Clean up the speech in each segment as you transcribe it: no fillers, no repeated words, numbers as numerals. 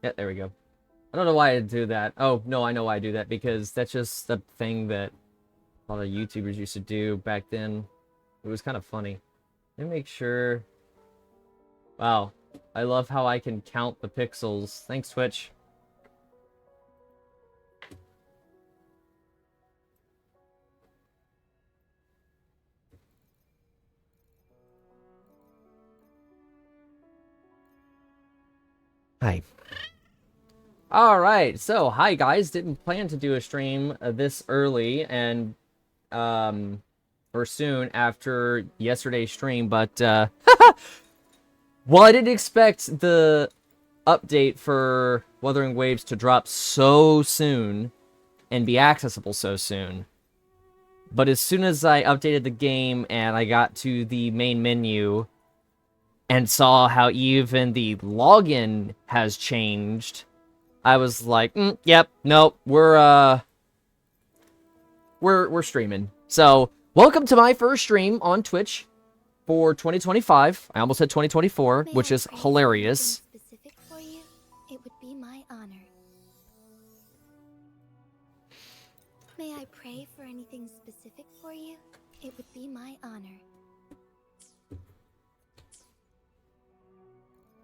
Yeah, there we go. I don't know why I do that. Oh, no, I know why I do that, because that's just the thing that a lot of YouTubers used to do back then. It was kind of funny. Let me make sure. Wow. I love how I can count the pixels. Thanks, Twitch. Hi. Alright, so hi guys. Didn't plan to do a stream this early and or soon after yesterday's stream, but well, I didn't expect the update for Wuthering Waves to drop so soon and be accessible so soon. But as soon as I updated the game and I got to the main menu and saw how even the login has changed, I was like, yep, nope, we're streaming. So, welcome to my first stream on Twitch for 2025. I almost said 2024, which is hilarious. Specific for you? It would be my honor. May I pray for anything specific for you? It would be my honor.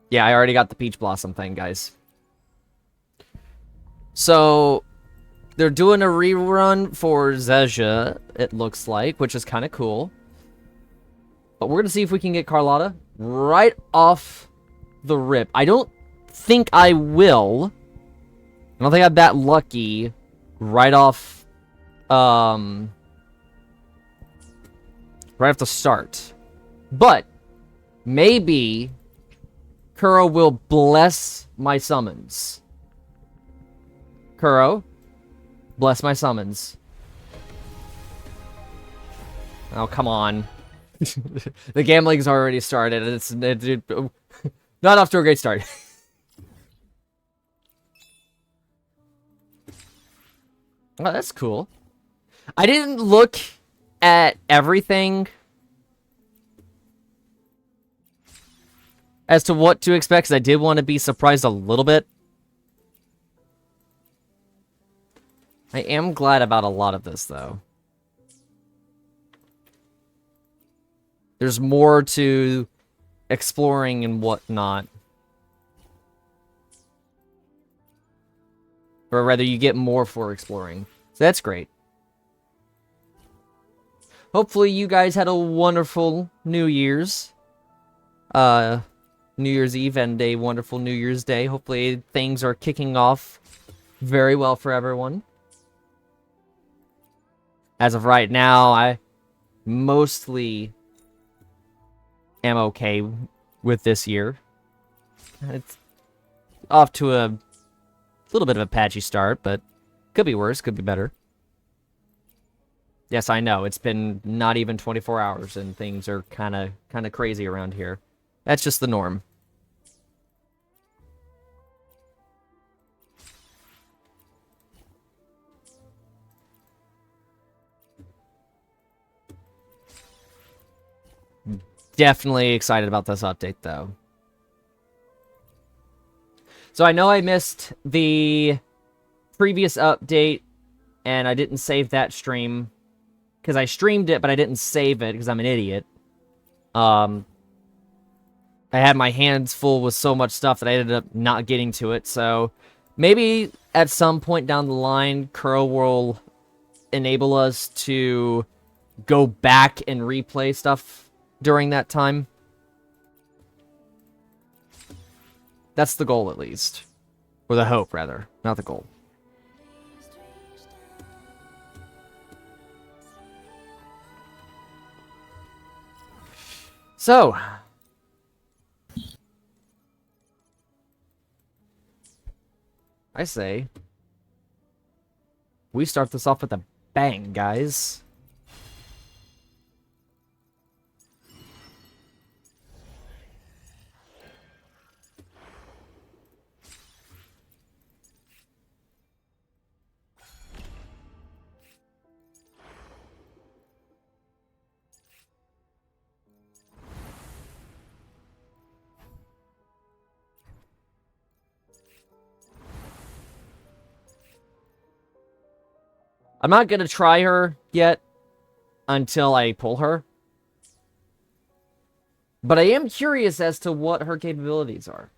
Yeah, I already got the Peach Blossom thing, guys. So, they're doing a rerun for Zezha, it looks like, which is kind of cool. But we're going to see if we can get Carlotta right off the rip. I don't think I will. I don't think I'm that lucky right off, right off the start. But maybe Kuro will bless my summons. Kuro, bless my summons. Oh, come on. The gambling's already started, and it's not off to a great start. Oh, that's cool. I didn't look at everything as to what to expect, because I did want to be surprised a little bit. I am glad about a lot of this, though. There's more to exploring and whatnot. Or rather, you get more for exploring. So that's great. Hopefully you guys had a wonderful New Year's. New Year's Eve and a wonderful New Year's Day. Hopefully things are kicking off very well for everyone. As of right now, I mostly am okay with this year. It's off to a little bit of a patchy start, but could be worse, could be better. Yes, I know. It's been not even 24 hours and things are kind of crazy around here. That's just the norm. Definitely excited about this update, though. So I know I missed the previous update, and I didn't save that stream, because I streamed it, but I didn't save it, because I'm an idiot. I had my hands full with so much stuff that I ended up not getting to it, so maybe at some point down the line, Kuro will enable us to go back and replay stuff during that time. That's the goal, at least. Or the hope, rather. Not the goal. So. I say. We start this off with a bang, guys. I'm not gonna try her yet until I pull her. But I am curious as to what her capabilities are.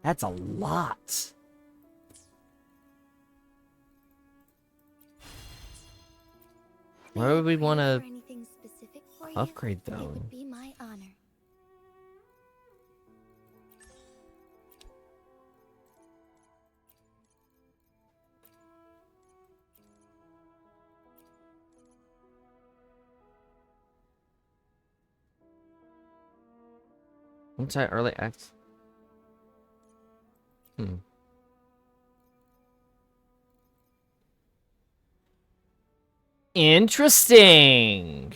That's a lot. Why would we want to upgrade though? It would be my honor. Early act. Interesting.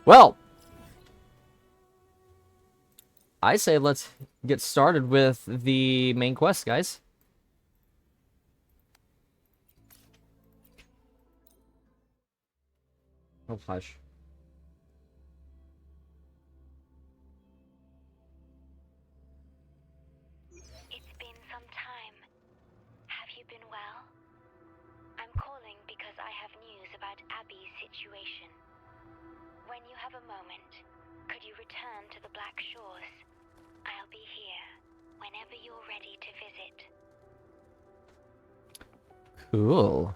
Well, I say let's get started with the main quest, guys. Oh, hush. It's been some time. Have you been well? I'm calling because I have news about Abby's situation. When you have a moment, could you return to the Black Shores? I'll be here whenever you're ready to visit. Cool.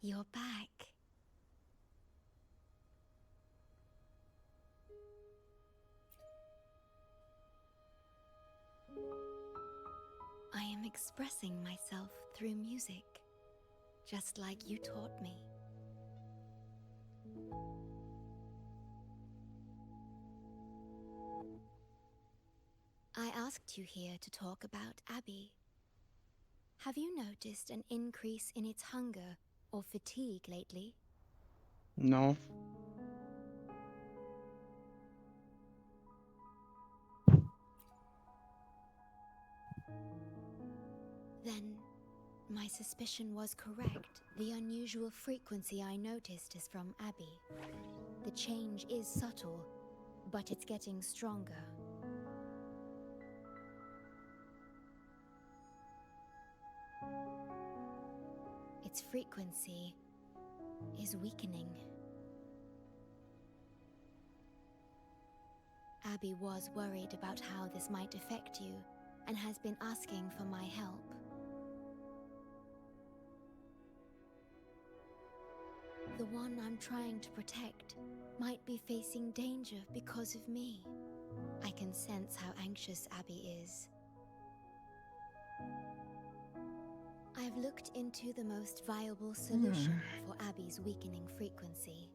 You're back. I am expressing myself through music, just like you taught me. I asked you here to talk about Abby. Have you noticed an increase in its hunger or fatigue lately? No. Then, my suspicion was correct. The unusual frequency I noticed is from Abby. The change is subtle, but it's getting stronger. Its frequency is weakening. Abby was worried about how this might affect you and has been asking for my help. The one I'm trying to protect might be facing danger because of me. I can sense how anxious Abby is. I've looked into the most viable solution for Abby's weakening frequency.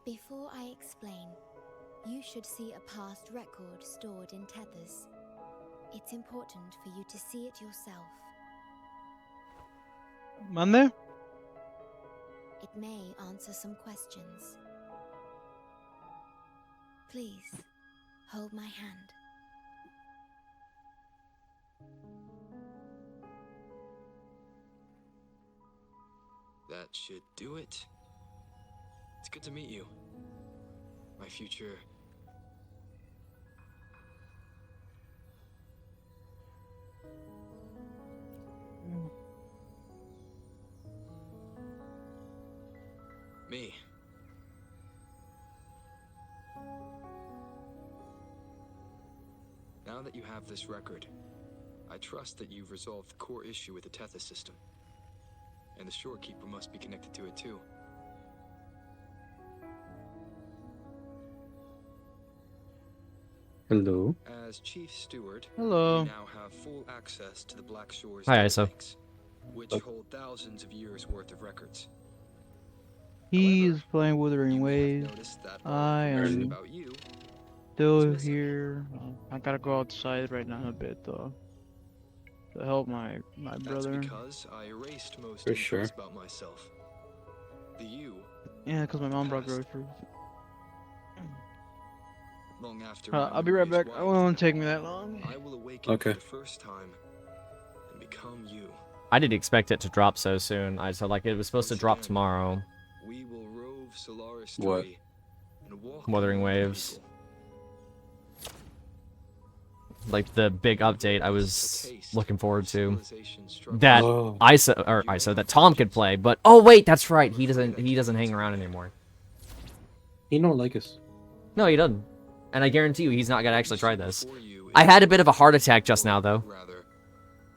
Before I explain, you should see a past record stored in tethers. It's important for you to see it yourself. ¿Mande? It may answer some questions. Please, hold my hand. That should do it. It's good to meet you. My future... Me. Now that you have this record, I trust that you've resolved the core issue with the Tethys system. And the Shorekeeper must be connected to it too. Hello. As Chief Steward, Hello. you now have full access to the Black Shore's Hi, ISO. databanks, which hold thousands of years worth of records. He's However, playing you Wuthering may have Waves. noticed that all I information am about you is still missing. here. I gotta go outside right now in a bit though. To help my That's brother. because I erased most For details sure. about myself. The you, Yeah, because my mom brought past. groceries. Long after my I'll be right memory is back. It wiped, won't take me that long. I will awaken Okay. for the first time and become you. I didn't expect it to drop so soon. Like it was supposed to Once drop again, tomorrow. We will rove Solaris What? 3 and walk Wuthering among the Waves. people. Like the big update I A was taste looking forward of to. civilization's struggles. That Oh. ISO that Tom could play, but oh wait, that's right. He doesn't hang around anymore. He don't like us. No, he doesn't. And I guarantee you he's not gonna actually try So this. before you I is had a bit of a heart attack just or now though. Rather,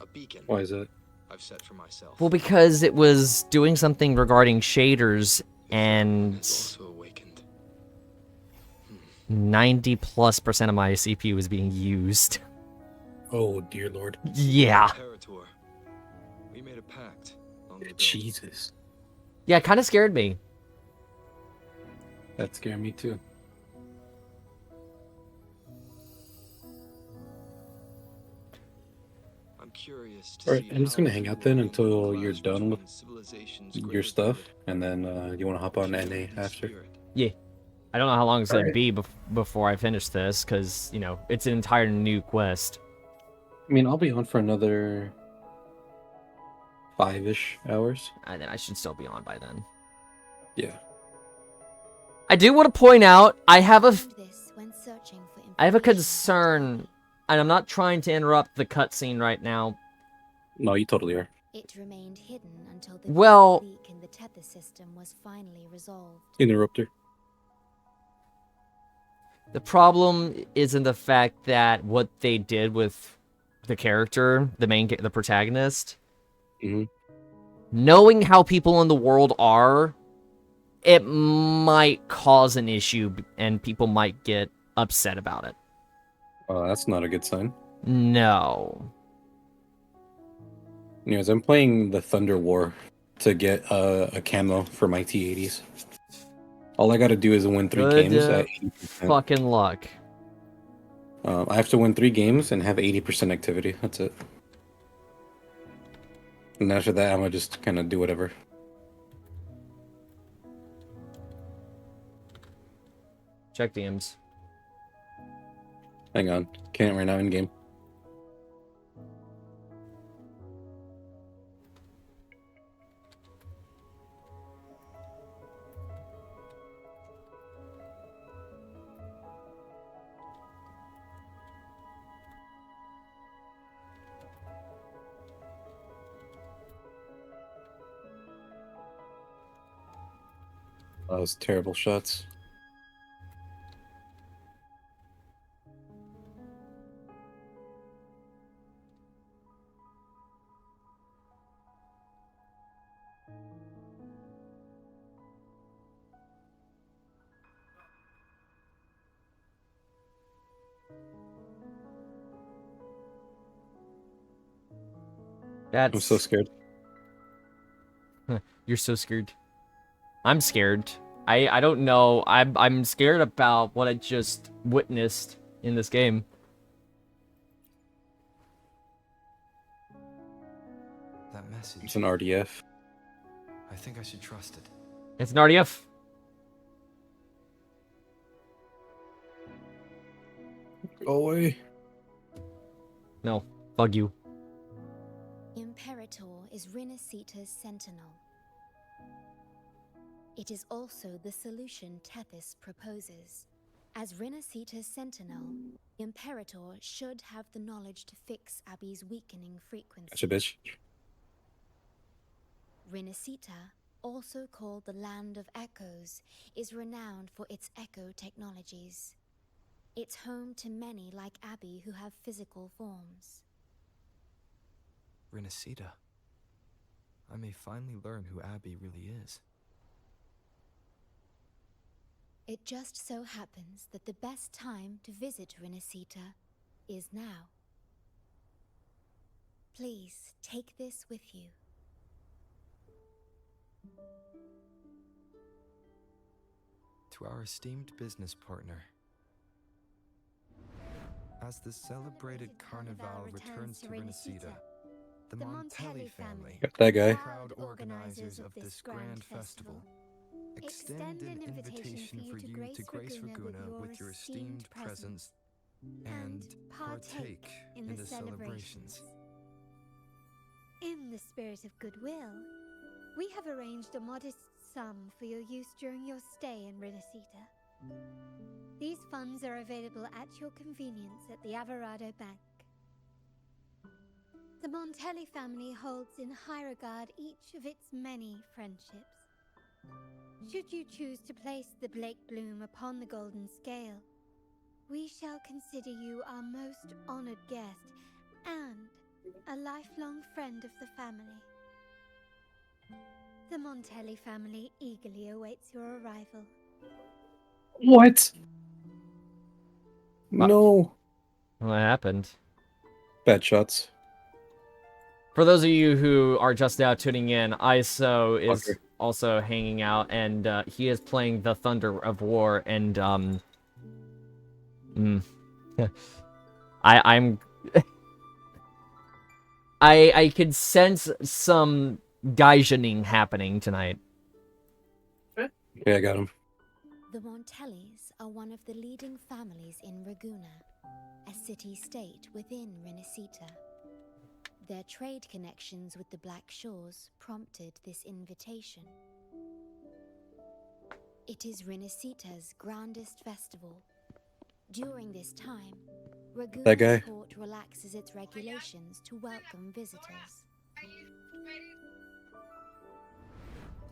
a beacon Why is that? I've set for myself. Well, because it was doing something regarding shaders and Has also awakened. 90+% of my CPU was being used. Oh dear lord. Yeah. Imperator, we made a pact long ago. Jesus. Yeah, it kind of scared me. That scared me too. I'm curious to Alright, see I'm just how gonna hang you out then will until clash you're done with between civilization's your greater stuff, good and then you want to hop on pure NA and after. spirit. Yeah. I don't know how long it's going to Alright. be before I finish this, because, you know, it's an entire new quest. I mean, I'll be on for another 5-ish hours. And then I should still be on by then. Yeah. I do want to point out, I have a This when searching for concern, information and I'm not trying to interrupt the cutscene right now. No, you totally are. It remained hidden until the Well- leak in the tether system was finally resolved. Interrupter. The problem is in the fact that what they did with the character, the protagonist, Mhm. knowing how people in the world are, it might cause an issue and people might get upset about it. That's not a good sign. No. Anyways, I'm playing the Thunder War to get a camo for my T80s. All I gotta do is win 3 Good games at 80%. fucking luck. I have to win 3 games and have 80% activity. That's it. And after that, I'm gonna just kind of do whatever. Check DMs. Hang on. Can't right now in game. Those terrible shots. That's... I'm so scared. You're so scared. I'm scared. I don't know. I'm scared about what I just witnessed in this game. That message. It's an RDF. I think I should trust it. It's an RDF. Go away. No. Bug you. Imperator is Rinasita's sentinel. It is also the solution Tethys proposes. As Rinasita's sentinel, Imperator should have the knowledge to fix Abby's weakening frequency. Gotcha, bitch. Rinasita, also called the Land of Echoes, is renowned for its echo technologies. It's home to many like Abby who have physical forms. Rinasita. I may finally learn who Abby really is. It just so happens that the best time to visit Rinasita is now. Please take this with you. To our esteemed business partner. As the celebrated Carnival returns to Rinasita, the Montelli family, Got that guy. proud organizers of this grand festival, extend an invitation for you to grace Raguna with your esteemed presence and partake in the celebrations. In the spirit of goodwill, we have arranged a modest sum for your use during your stay in Rinasita. These funds are available at your convenience at the Averado Bank. The Montelli family holds in high regard each of its many friendships. Should you choose to place the Blake Bloom upon the golden scale, we shall consider you our most honored guest and a lifelong friend of the family. The Montelli family eagerly awaits your arrival. What? No. What happened? Bad shots. For those of you who are just now tuning in, ISO is Fucker. also hanging out, and he is playing the Thunder of War, and I'm I could sense some gaijening happening tonight. Yeah, I got him. The Montellis are one of the leading families in Raguna, a city-state within Rinasita. Their trade connections with the Black Shores prompted this invitation. It is Rinasita's grandest festival. During this time, That guy. Raguna's port relaxes its regulations to welcome visitors.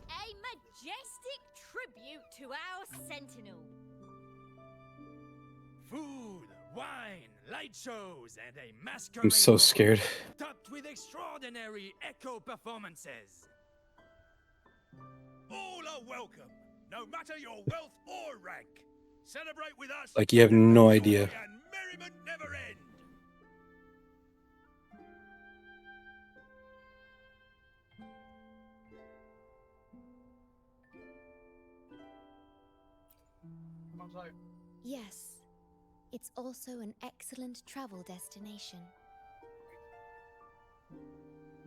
A majestic tribute to our sentinel. Food, wine, light shows, and a masquerade I'm so ball, scared. topped with extraordinary echo performances. All are welcome, no matter your wealth or rank. Celebrate with us. Like, you have no Joy idea. and merriment never end. Yes, it's also an excellent travel destination.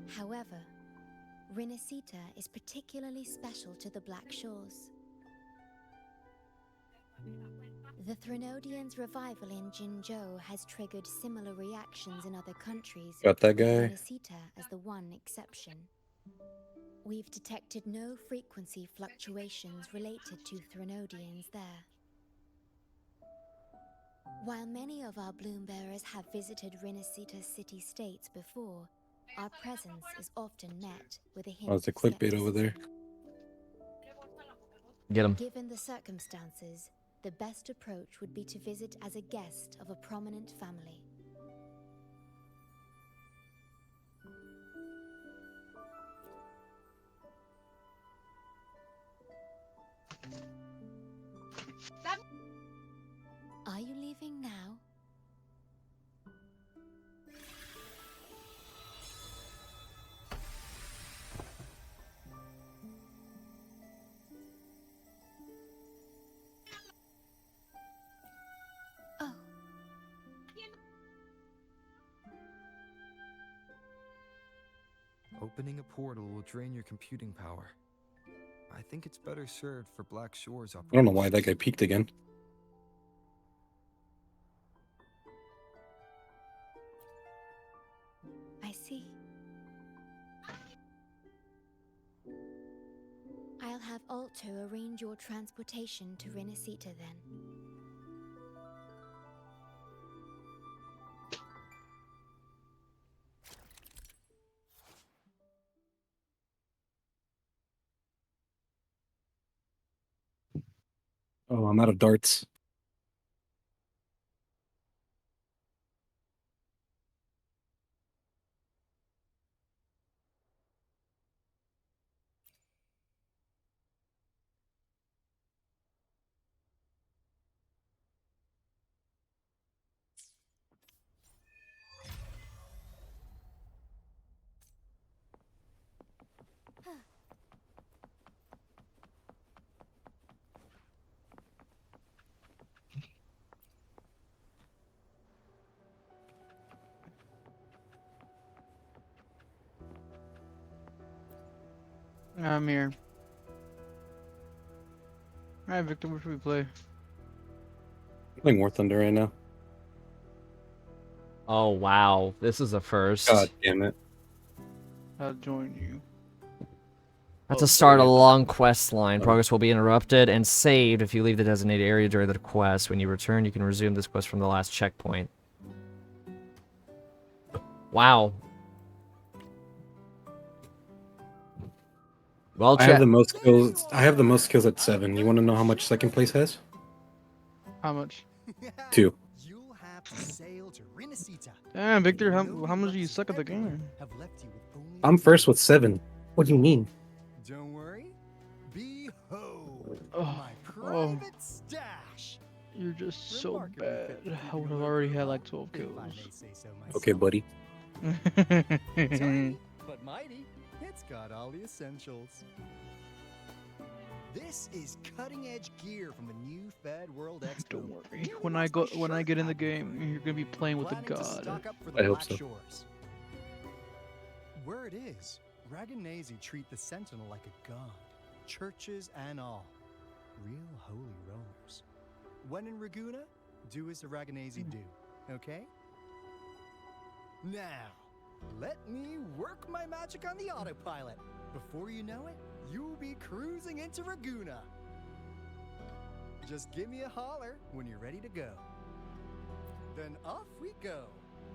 However, Rinasita is particularly special to the Black Shores. The Threnodians' revival in Jinzhou has triggered similar reactions in other countries, Got that with guy. Rinasita as the one exception. We've detected no frequency fluctuations related to Threnodians there. While many of our Bloombearers have visited Rinasita city-states before, our presence is often met with a hint Oh, it's a of clickbait over there. Get him. Given the circumstances, the best approach would be to visit as a guest of a prominent family. Are you leaving now? Oh. Opening a portal will drain your computing power. I think it's better served for Black Shores operations. I don't know why that guy peeked again. I see. I'll have Alto arrange your transportation to Rinasita then. Oh, I'm out of darts. I'm here. Alright, Victor, what should we play? I'm playing War Thunder right now. Oh wow, this is a first. God damn it. I'll join you. That's a start a yeah. long quest line. Progress will be interrupted and saved if you leave the designated area during the quest. When you return, you can resume this quest from the last checkpoint. Wow. Well, I have the most skills. I have the most skills at 7. You want to know how much second place has? How much? 2. You'll have to sail to Rinasita. Damn, Victor, how much do you suck at the game? Have left you with only I'm first with 7. What do you mean? Don't worry. Behold, Oh, my private stash. You're just so bad. I would have already had like 12 If I kills. may say so myself. Okay, buddy. Tiny, but mighty. It's got all the essentials. This is cutting-edge gear from the new Fed World Expo. Don't worry. When I get in the game, you're gonna be playing with a Planning to god. stock up for I the hope Black so. Shores. Where it is, Raganazi treat the Sentinel like a god, churches and all. Real holy rollers. When in Raguna, do as the Raganazi do, okay? Now, let me work my magic on the autopilot. Before you know it, you'll be cruising into Raguna. Just give me a holler when you're ready to go. Then off we go.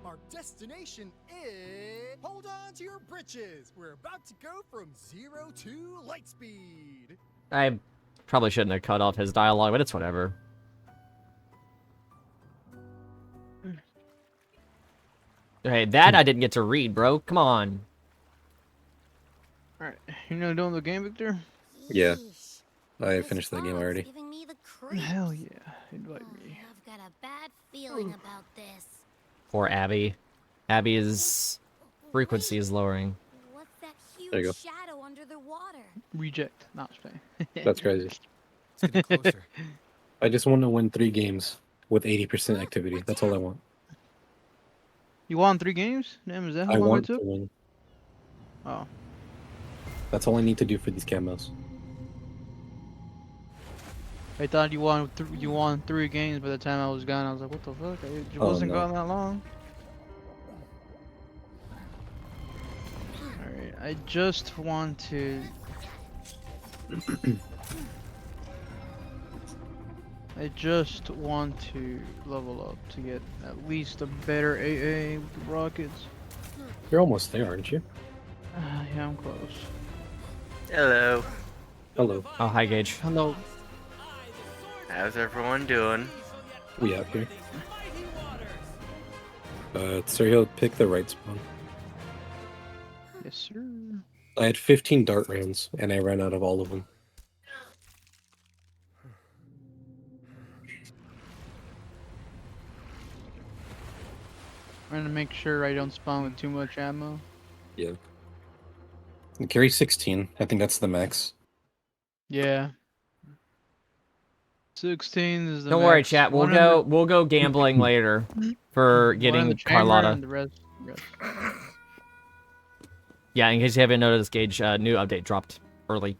Our destination is... Hold on to your britches. We're about to go from 0 to light speed. I probably shouldn't have cut off his dialogue, but it's whatever. Okay, that I didn't get to read, bro. Come on. Alright, you know doing the game, Victor? Yeah. Yeesh. I This finished that game fog's already. Giving me the creeps. Hell yeah, invite me. I've got a bad feeling about this. Poor Abby. Abby's frequency is lowering. What's that There you huge go. shadow under the water? Reject. Not Spain. That's crazy. It's getting closer. I just want to win 3 games with 80% activity. That's all I want. You won 3 games? Damn, is that how I long it want to took? win. Oh. That's all I need to do for these camos. I thought you won 3 games by the time I was gone. I was like, what the fuck? It wasn't no. gone that long. Alright, I just want to... I just want to level up to get at least a better AA with the rockets. You're almost there, aren't you? Yeah, I'm close. Hello. Hello. Oh, hi, Gage. Hello. How's everyone doing? We out here. So he'll pick the right spawn. Yes, sir. I had 15 dart rounds, and I ran out of all of them. I'm gonna make sure I don't spawn with too much ammo. Yeah. And carry 16. I think that's the max. Yeah. 16 is the Don't worry, max. chat. We'll One in we'll go gambling later for one in getting the chamber Carlotta. and the rest. Yeah, in case you haven't noticed, Gage, new update dropped early.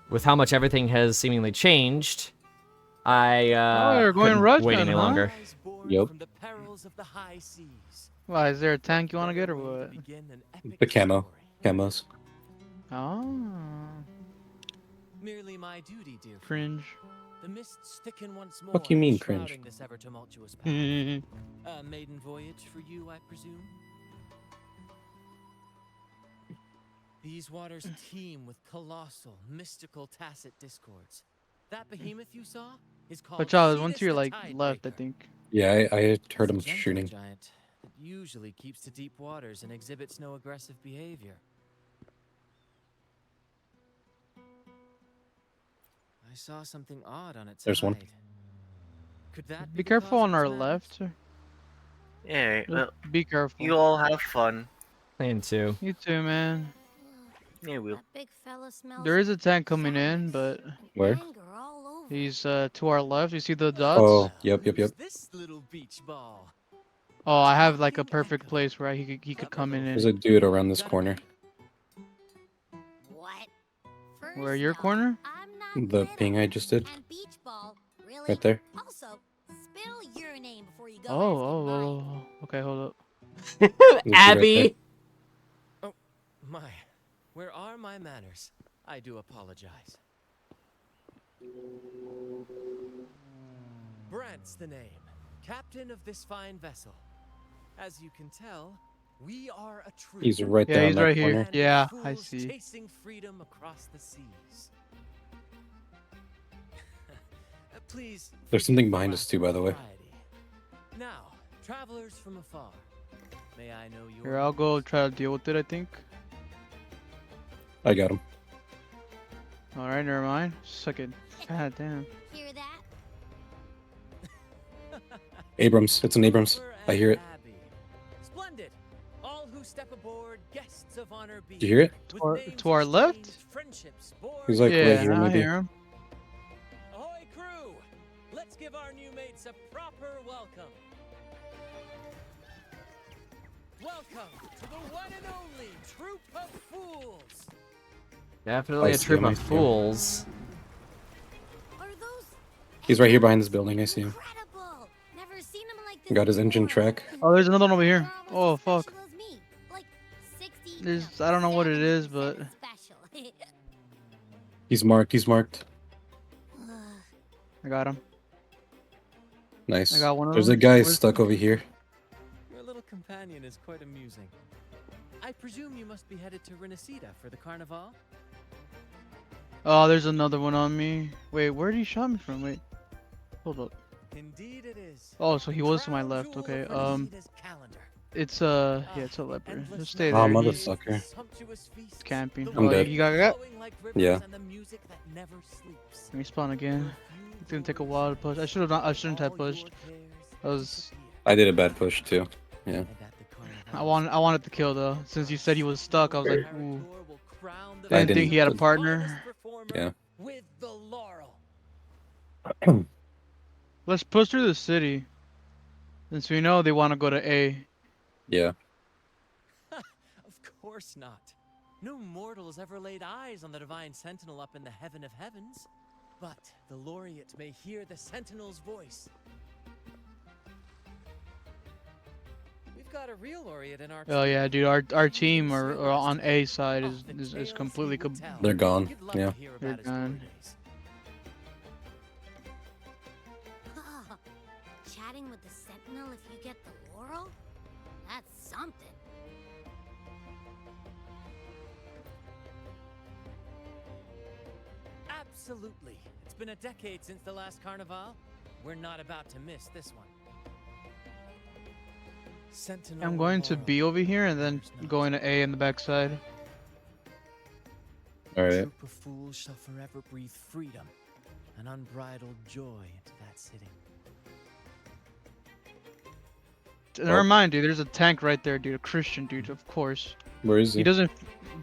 With how much everything has seemingly changed, I Oh, you're going couldn't rush wait gun, any huh? longer. Yep. From the perils of the high seas. Why, is there a tank you want to get or what? Begin an epic The camo. story. Camos. Oh. Merely my duty, dear friend. Cringe. The mists thicken once more. Fuck you mean, shrouding cringe? This ever tumultuous path. Hmm. A maiden voyage for you, I presume. These waters teem with colossal, mystical, tacit discords. That behemoth you saw is called. But Charles, Cetus once you're the like left, I Tidebreaker. think. Yeah, I heard him It's a gentle shooting. giant that usually keeps to deep waters and exhibits no aggressive behavior. I saw something odd on its There's one. hide. Could that Be the careful cause on of our its madness? left. Yeah, well, Be careful. you all have fun. Playing two. You too, man. Yeah, we'll. That big fella smells There is a tank coming in, but and Where? anger all over. he's to our left. You see the dots? Oh, yep. Who's this little beach ball? Oh, I have like a perfect place where he could come in There's and... a dude around this corner. What? Where, your corner? I'm not The little. ping I just did. And beach ball, really? Right there. Also, spill your name before you go Oh, asking mine. okay, hold up. There's a dude right there. Abby. Oh, my. Where are my manners? I do apologize. Brant's the name. Captain of this fine vessel. As you can tell, we are a troop. He's right Yeah, there he's on that right here. corner. Band of Yeah, I fools see. Chasing freedom across the seas. Please. There's something behind us too, by the way. Now, travelers from afar. May I know your Here, I'll go try to deal with it, I think. I got him. Alright, never mind. Second. God damn. Hear that? Abrams. It's an Abrams. I hear it. Abbey. Splendid. All who step aboard, guests of honor be. Do you hear it? With To our names left? exchanged, friendships born. He's like right Yeah, here, I maybe. hear him. Ahoy, crew! Let's give our new mates a proper welcome. Welcome to the one and only Troop of Fools. Definitely I a see troop him, I of see him. fools. Are those He's right here behind this building. I see him. incredible? Never seen them like this Got his engine before. track. Oh, there's another one over They're here. almost Oh, as fuck. special as me. Like 60, There's, no, I don't know what it is, 70% but... special. He's marked. He's marked. I got him. Nice. I got one of There's a them. guy Where's- stuck over here. Your little companion is quite amusing. I presume you must be headed to Renacida for the carnival? Oh, there's another one on me. Wait, where did he shot me from? Wait. Hold up. Indeed it is. Oh, so he The was to my crown left. jewel Okay, of Renacida's calendar. It's, yeah, it's a leopard. Endless Just stay nights, there. Oh, He's motherfucker. sumptuous feasts, camping. the I'm dead. wine You got? flowing like rivers, Yeah. and the music that never sleeps. Let me spawn again. Few It's gonna take a doors while to push. I should have not. I shouldn't have all your pushed. cares That was. disappear. I did a bad push too. Yeah. And at the I carnival, wanted the kill though. Since you said he was stuck, I was like, Parator ooh. will crown the I Didn't think he had a didn't- partner. finest performer Yeah. with the laurel. Let's push through the city. Since we know they want to go to A. Yeah. Of course not. No mortals ever laid eyes on the divine sentinel up in the heaven of heavens. But the laureate may hear the sentinel's voice. We've got a real laureate in our Oh team. yeah, dude. Our team are on A side Oh, is the is tales completely. he would tell. They're gone. You'd love Yeah. to hear They're about his glory gone. days. Chatting with the sentinel if you get the laurel? That's something. Absolutely. It's been a decade since the last carnival. We're not about to miss this one. Sentinel I'm going to laurel. B over here and then There's not. going to A in the backside. All right. Troop of fools shall forever breathe freedom and unbridled joy into that city. Never mind, dude. There's a tank right there, dude. A Christian dude, of course. Where is he? He doesn't.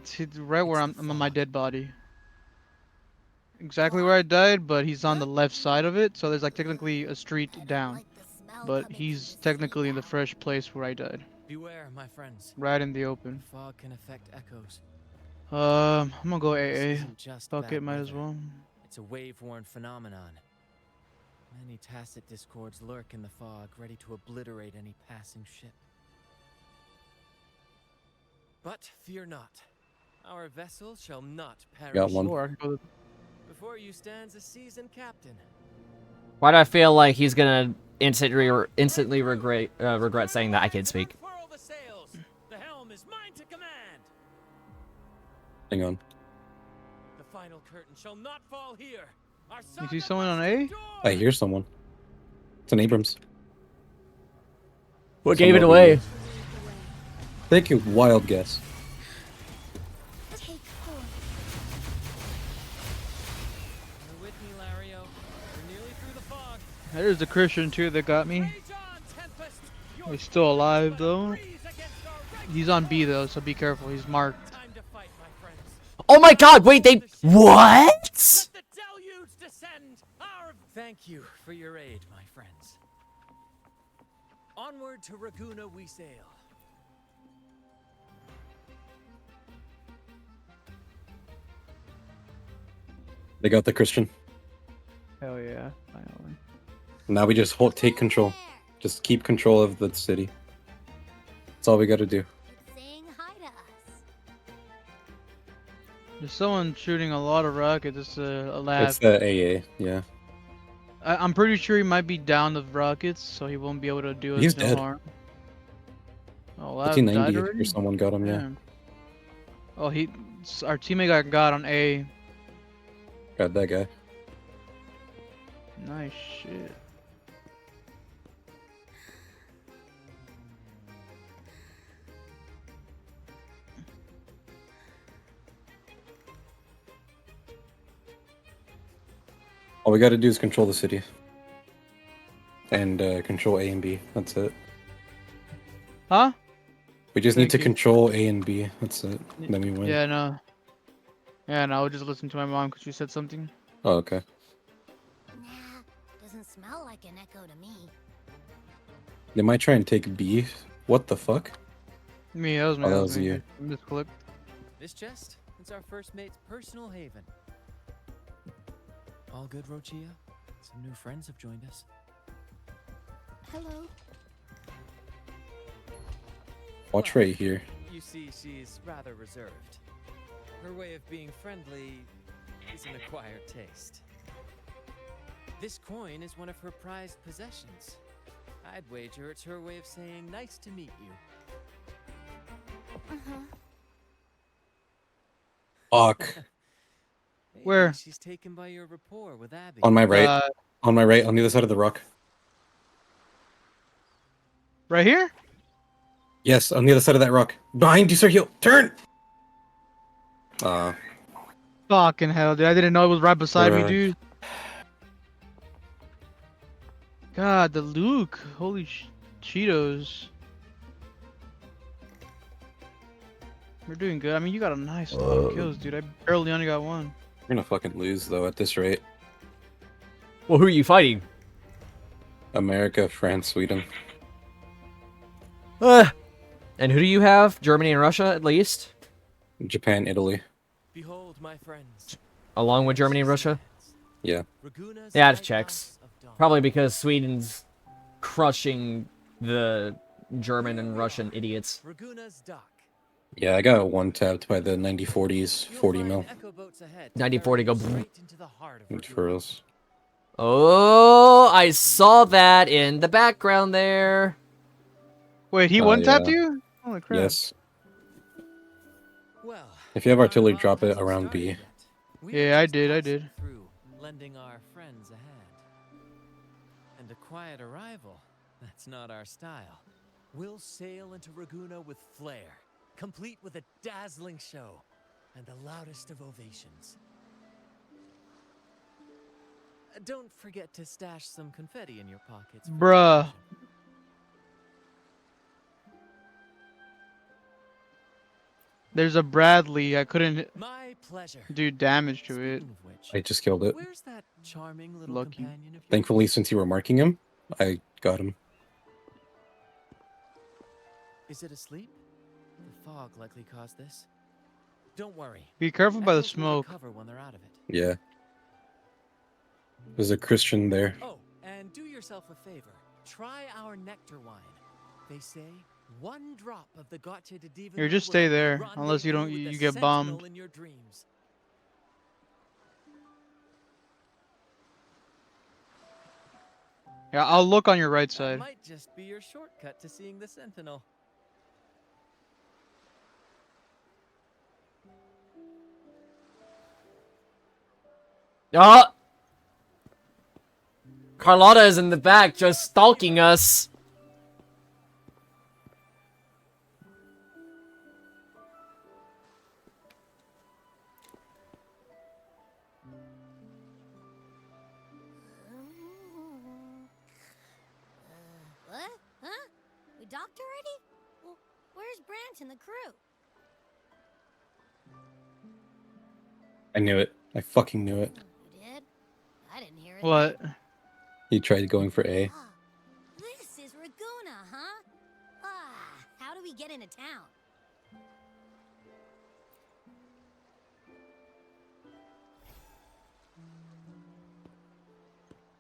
He's right where I'm on my dead body. Exactly where I died, but he's on the left side of it, so there's like technically a street I don't down. like the smell But coming he's from the technically in the city fresh place where I died. Beware, my friends. Right in the open. Fog can affect echoes. I'm gonna go This AA. isn't just Fuck bad it, might as weather. well. It's a wave-worn phenomenon. Many tacit discords lurk in the fog, ready to obliterate any passing ship. But fear not. Our vessel shall not perish. Got one. Or I can go. Before you stands a seasoned captain. Why do I feel like he's gonna instantly regret saying that I can't speak? Furl the sails. The helm is mine to command. Hang on. The final curtain shall not fall here. Our You see saga someone on must A? endure. I hear someone. It's an Abrams. What Some gave it over away? here. Take a wild guess. Take 4. You're with me, Lario. We're nearly through the fog. There's the Christian too that got me. Rage on, Tempest. Your He's still alive but though. breeze against our regular He's on B though, so be careful. He's marked. time to fight, my friends. Oh my god, wait, they... What? Let the deluge descend. Our thank you for your aid, my friends. Onward to Raguna we sail. They got the Christian. Hell yeah, finally. Now we just take control. Just keep control of the city. That's all we gotta do. It's saying hi to us. There's someone shooting a lot of rockets. It's a lab. It's the AA, yeah. I'm pretty sure he might be down the rockets, so he won't be able to do He's us no dead. harm. Oh, lab died 1890 already? or someone got him, yeah. Damn. Oh, our teammate got on A. Got that guy. Nice shit. All we gotta do is control the city. And control A and B. That's it. Huh? We just need Thank to you. control A and B. That's it. Then we win. Yeah, no. Yeah, no, I'll just listen to my mom because she said something. Oh, okay. Nah, doesn't smell like an echo to me. They might try and take B. What the fuck? Me, that was me. Oh, that that was me. you. Misclicked. This chest is our first mate's personal haven. All good, Rochia? Some new friends have joined us. Hello. Watch Well, right here. You see, she's rather reserved. Her way of being friendly is an acquired taste. This coin is one of her prized possessions. I'd wager it's her way of saying nice to meet you. Fuck. Maybe Where? she's taken by your rapport with Abby. On my right. On my right, on the other side of the rock. Right here? Yes, on the other side of that rock. Behind you, Sir Heel. Turn! Fucking hell, dude. I didn't know it was right beside me, Bruh. dude. God, the Luke. Holy Cheetos. We're doing good. I mean, you got a nice lot of kills, dude. I barely only got one. We're gonna fucking lose, though, at this rate. Well, who are you fighting? America, France, Sweden. And who do you have? Germany and Russia, at least? Japan, Italy. Behold, my friends. Along with Germany and Russia? Yeah. Yeah, it checks. Probably because Sweden's crushing the German and Russian idiots. Raguna's dock. Yeah, I got one tapped by the 9040s, 40 mil. 9040 go. For us. Oh, I saw that in the background there. Wait, he one-tapped you? Holy crap. Yes. If you have artillery, drop it around B. Yeah, I did. Lending our friends a hand. And a quiet arrival, that's not our style. We'll sail into Raguna with flair, complete with a dazzling show and the loudest of ovations. Don't forget to stash some confetti in your pockets. Bruh. There's a Bradley. I couldn't My pleasure. do damage to it. I just killed it. Where's that charming little Lucky. companion of yours? Thankfully, since you were marking him, I got him. Is it asleep? The fog likely caused this. Don't worry. Be careful by the Echoes will smoke. recover when they're out of it. Yeah. There's a Christian there. Oh, and do yourself a favor. Try our nectar wine. They say one drop of the Gotcha de Diva. Here, just stay there, unless you don't, you get bombed. In your dreams. Yeah, I'll look on your right That side. might just be your shortcut to seeing the Sentinel. Ah! Carlotta is in the back just stalking us. What? Huh? We docked already? Well, where's Brant and the crew? I knew it. I fucking knew it. You did? I didn't hear it. What? He tried going for A. Ah, this is Raguna, get into town.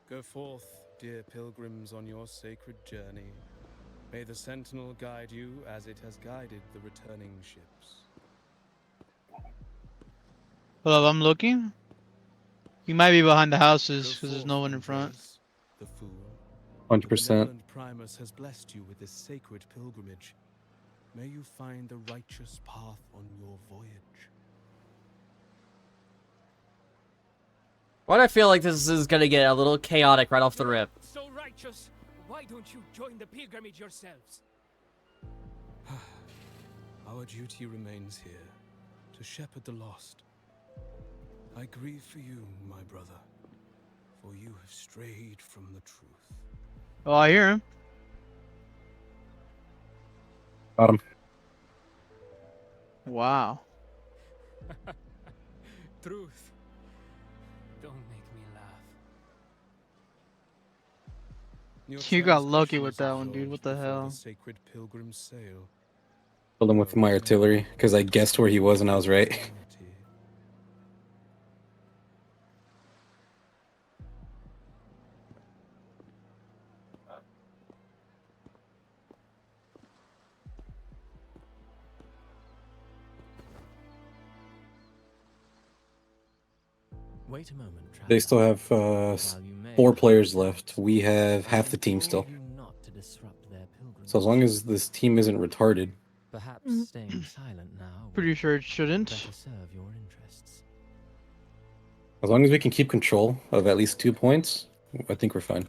Go forth, dear pilgrims, on your sacred journey. May the Sentinel guide you as it has guided the returning ships. Hold up, I'm looking. You might be behind the houses Go because there's forth, no one in front. Andreas, the fool. 100%. The benevolent Primus has blessed you with this sacred pilgrimage. May you find the righteous path on your voyage. Why do I feel like this is gonna get a little chaotic right off the rip? So righteous, why don't you join the pilgrimage yourselves? Our duty remains here, to shepherd the lost. I grieve for you, my brother, for you have strayed from the truth. Oh, I hear him. Got him. Wow. Truth. Don't make me laugh. Your You got lucky transgressions with that are one, dude. forged What the before hell? Sacred pilgrims sail. Killed him with my artillery because I guessed where he was and I was right. Wait a moment, They still have 4 players left. We have half the team still. So as long as this team isn't retarded. Perhaps staying silent now. Pretty sure it shouldn't. Better serve your interests. As long as we can keep control of at least 2 points, I think we're fine.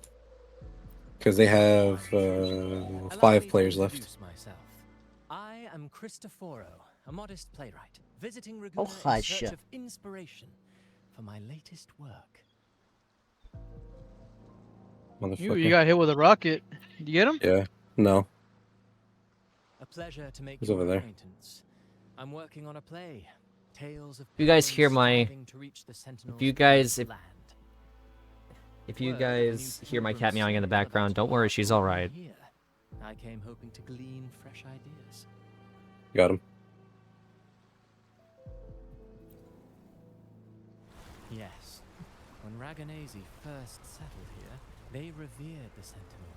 Because they have 5 players left. Myself. I am Cristoforo, a modest playwright, visiting Oh, Raguna in search of inspiration for my latest work. You got hit with a rocket. Did you get him? Yeah. No. A pleasure to make He's your over there. acquaintance. I'm working on a play. Tales of If you guys hear my, striving to reach the Sentinel's land. if you guys hear my cat meowing in the background, don't worry, she's all right. I came hoping to glean fresh ideas. Got him. Yes. When Raganese first settled here, they revered the Sentinel.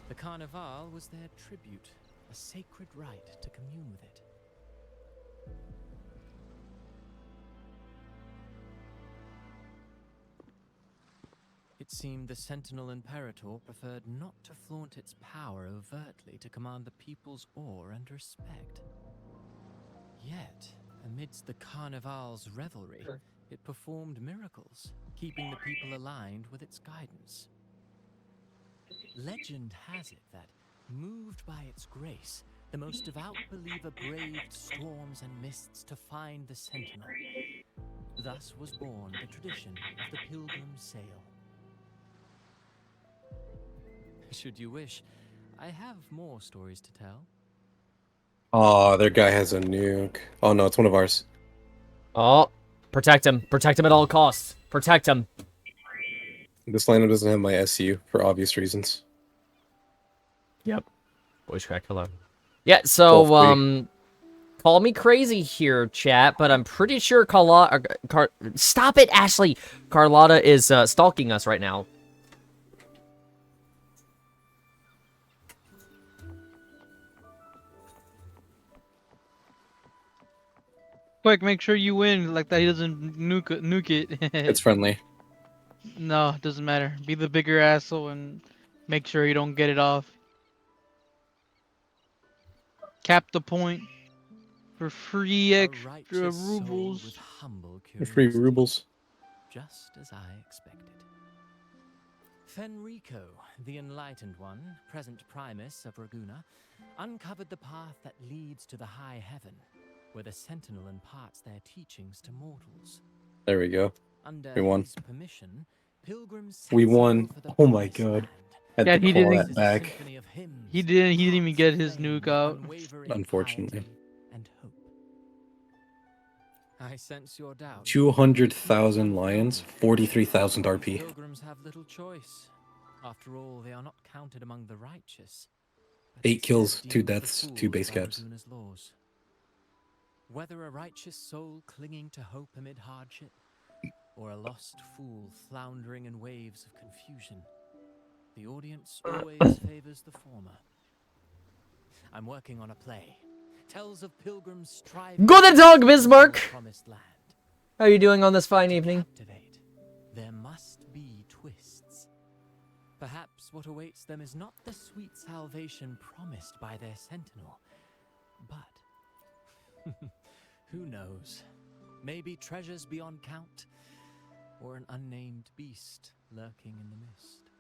The Carnival was their tribute, a sacred rite to commune with it. It seemed the Sentinel Imperator preferred not to flaunt its power overtly to command the people's awe and respect. Yet, amidst the Carnival's revelry, it performed miracles, keeping the people aligned with its guidance. Legend has it that, moved by its grace, the most devout believer braved storms and mists to find the Sentinel. Thus was born the tradition of the Pilgrim's Sail. Should you wish, I have more stories to tell. Oh, their guy has a nuke. Oh no, it's one of ours. Oh, protect him. Protect him at all costs. Protect him. This lineup doesn't have my SU for obvious reasons. Yep. Voice crack, hello. Yeah, so, call me crazy here, chat, but I'm pretty sure stop it, Ashley! Carlotta is, stalking us right now. Quick, make sure you win like that. He doesn't nuke it. It's friendly. No, it doesn't matter. Be the bigger asshole and make sure you don't get it off. Cap the point for free extra rubles. For free rubles. Just as I expected. Fenrico, the Enlightened One, present Primus of Raguna, uncovered the path that leads to the high heaven, where the Sentinel imparts their teachings to mortals. There we go. Under We won. his permission, pilgrims We set won. sail for the Oh my promised god. land. Had Yeah, to he call didn't. that back. He didn't even get his nuke out. Unfortunately. And hope. I sense your doubt. 200,000 lions, 43,000 RP. Pilgrims have little choice. After all, they are not counted among the righteous. 8 kills, 2 deaths, 2 base caps. Laws. Whether a righteous soul clinging to hope amid hardship, or a lost fool floundering in waves of confusion, the audience always favors the former. I'm working on a play. Tells of pilgrims striving Guten Tag, Bismarck! promised land. How are you doing on this fine evening? Captivate, there must be twists. Perhaps what awaits them is not the sweet salvation promised by their sentinel, but who knows? Maybe treasures beyond count, or an unnamed beast lurking in the mist.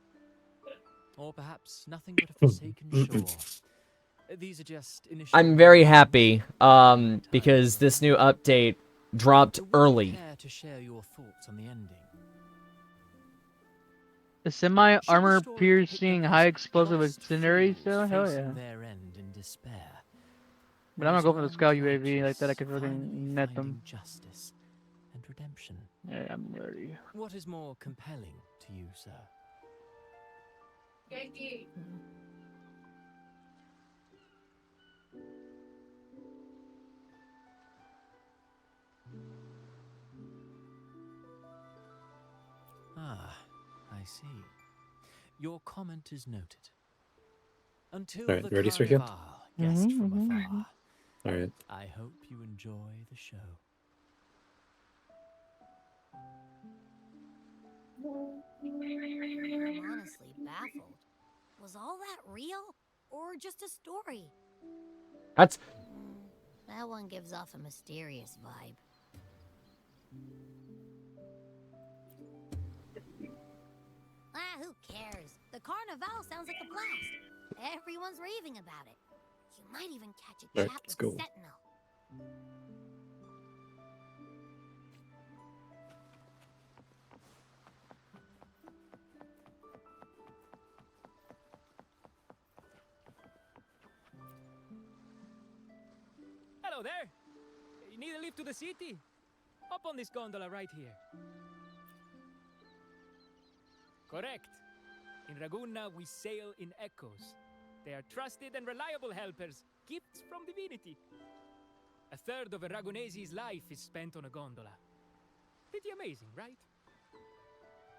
Or perhaps nothing but a forsaken shore. These are just initial. I'm very happy, because this new update dropped early. Care to share your thoughts on the ending? The semi-armor piercing, high explosive incendiary cell? Hell yeah. Their end in despair. But I'm gonna go for the scout UAV like that. I can fucking net them. Justice and redemption. Yeah, I'm ready. What is more compelling to you, sir? Ah, I see. Your comment is noted. Until Alright, the ready, Sergio? carnival guest from afar, Alright. I hope you enjoy the show. I'm honestly baffled. Was all that real? Or just a story? That's... That one gives off a mysterious vibe. Ah, who cares? The carnival sounds like a blast. Everyone's raving about it. You might even catch a Right, chat let's with go. Sentinel. Hello there. You need a lift to the city? Hop on this gondola right here. Correct. In Raguna, we sail in echoes. They are trusted and reliable helpers, gifts from divinity. A third of a Ragunese's life is spent on a gondola. Pretty amazing, right?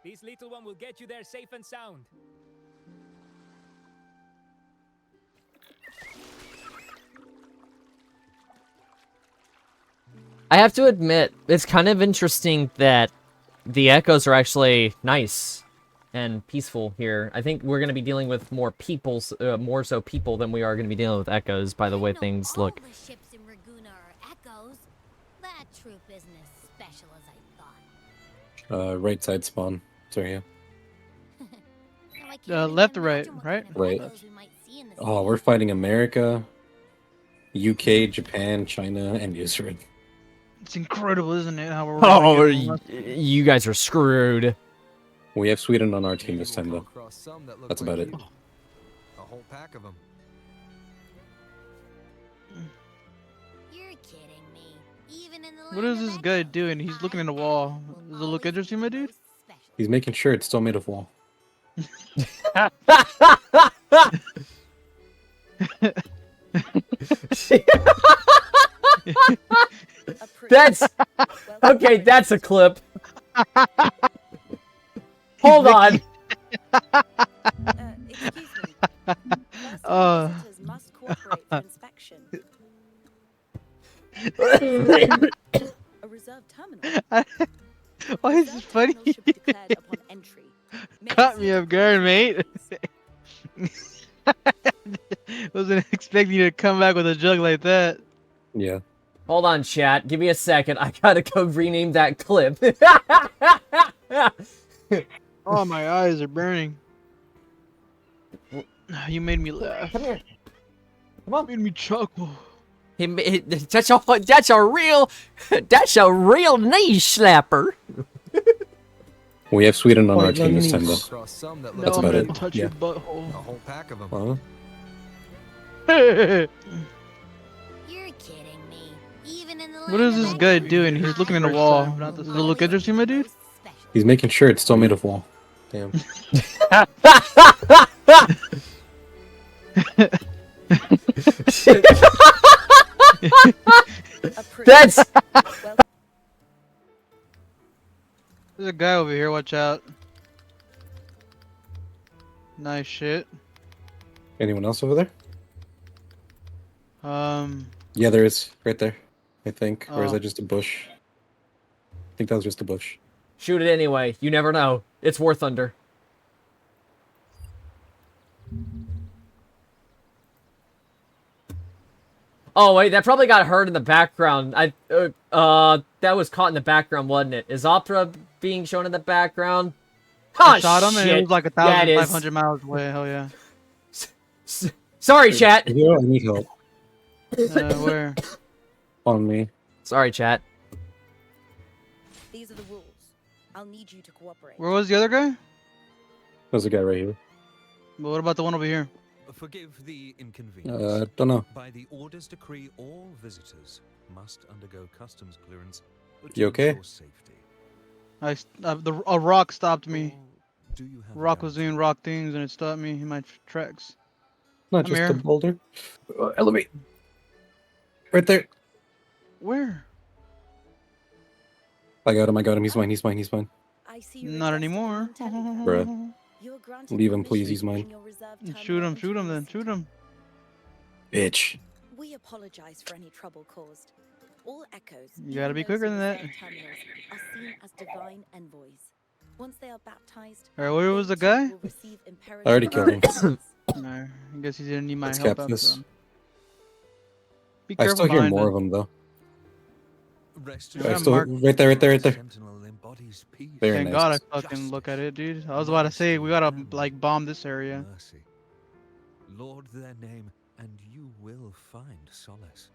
This little one will get you there safe and sound. I have to admit, it's kind of interesting that the echoes are actually nice and peaceful here. I think we're going to be dealing with more so people than we are going to be dealing with echoes by the way things look. All the ships in Raguna are echoes. That troop isn't as special as I thought. Right side spawn. Sergio. Left or right? Right? Right. Oh, we're fighting America, UK, Japan, China, and Israel. It's incredible, isn't it? How we're Oh, you guys are screwed. We have Sweden on our team this time, though. That's about it. A whole pack of them. You're kidding me. Even in the What is this guy doing? He's looking at the wall. Does it look interesting, my dude? He's making sure it's still made of wall. That's okay. That's a clip. Hold on. Excuse me. Visitors must cooperate for inspection. A reserved terminal. Why is this funny? Caught me off guard, mate. Wasn't expecting you to come back with a joke like that. Yeah. Hold on, chat. Give me a second. I gotta go rename that clip. Oh, my eyes are burning. You made me laugh. Come here. Come on. Made me chuckle. That's a real knee slapper. We have Sweden on our team this time, though. That's about it. Touch Yeah. your butthole. A whole pack of them. Huh? You're kidding me. Even in the What is this guy doing? He's looking at the wall. Does it look interesting, my dude? He's making sure it's still made of wall. Damn. That's. There's a guy over here. Watch out. Nice shit. Anyone else over there? Yeah, there is. Right there. I think. Or is Oh. that just a bush? I think that was just a bush. Shoot it anyway. You never know. It's War Thunder. Oh wait, that probably got heard in the background. That was caught in the background, wasn't it? Is Opera being shown in the background? I shot him and it was like 1,500 Yeah, miles away. Hell yeah. Sorry, chat. Yeah, I need help. Where? On me. Sorry, chat. These are the rules. I'll need you to cooperate. Where was the other guy? There's a guy right here. But what about the one over here? Forgive the inconvenience. Don't know. By the Order's decree, all visitors must undergo customs clearance. You okay? ensure Safety. A rock stopped me. Do you have Rock was doing rock things and it stopped me in my tracks. Not I'm just here. a boulder. Elevate. Right there. Where? I got him. He's mine. He's mine. He's mine. I see Not anymore. Bruh. Leave him, please. He's mine. Shoot him. Shoot him then. Shoot him. Bitch. We apologize for any trouble caused. All echoes, You gotta be even those quicker in than that. reserved terminals, are seen as divine envoys. Once they are baptized, Alright, where was the they guy? will receive I already killed him. No, I guess he didn't need my Let's help cap after this. him. Be I careful still hear behind more us. of them though. Yeah, I still Mark. right there. Very Thank nice. God I fucking look at it, dude. I was about to say we gotta like bomb this area. Mercy. Lord their name, and you will find solace.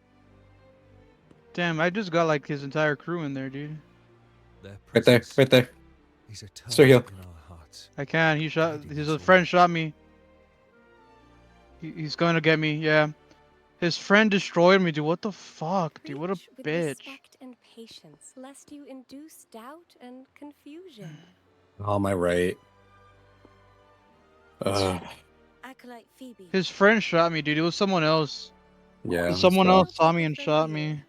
Damn, I just got like his entire crew in there, dude. Right there. Right there. He's Still heal. I can. He shot. His friend shot me. He's going to get me. Yeah. His friend destroyed me, dude. What the fuck, dude? What a With bitch. respect and patience, lest you induce doubt and confusion. Oh, am I right? Acolyte Phoebe. His friend shot me, dude. It was someone else. Yeah. Someone so- else saw me and shot me.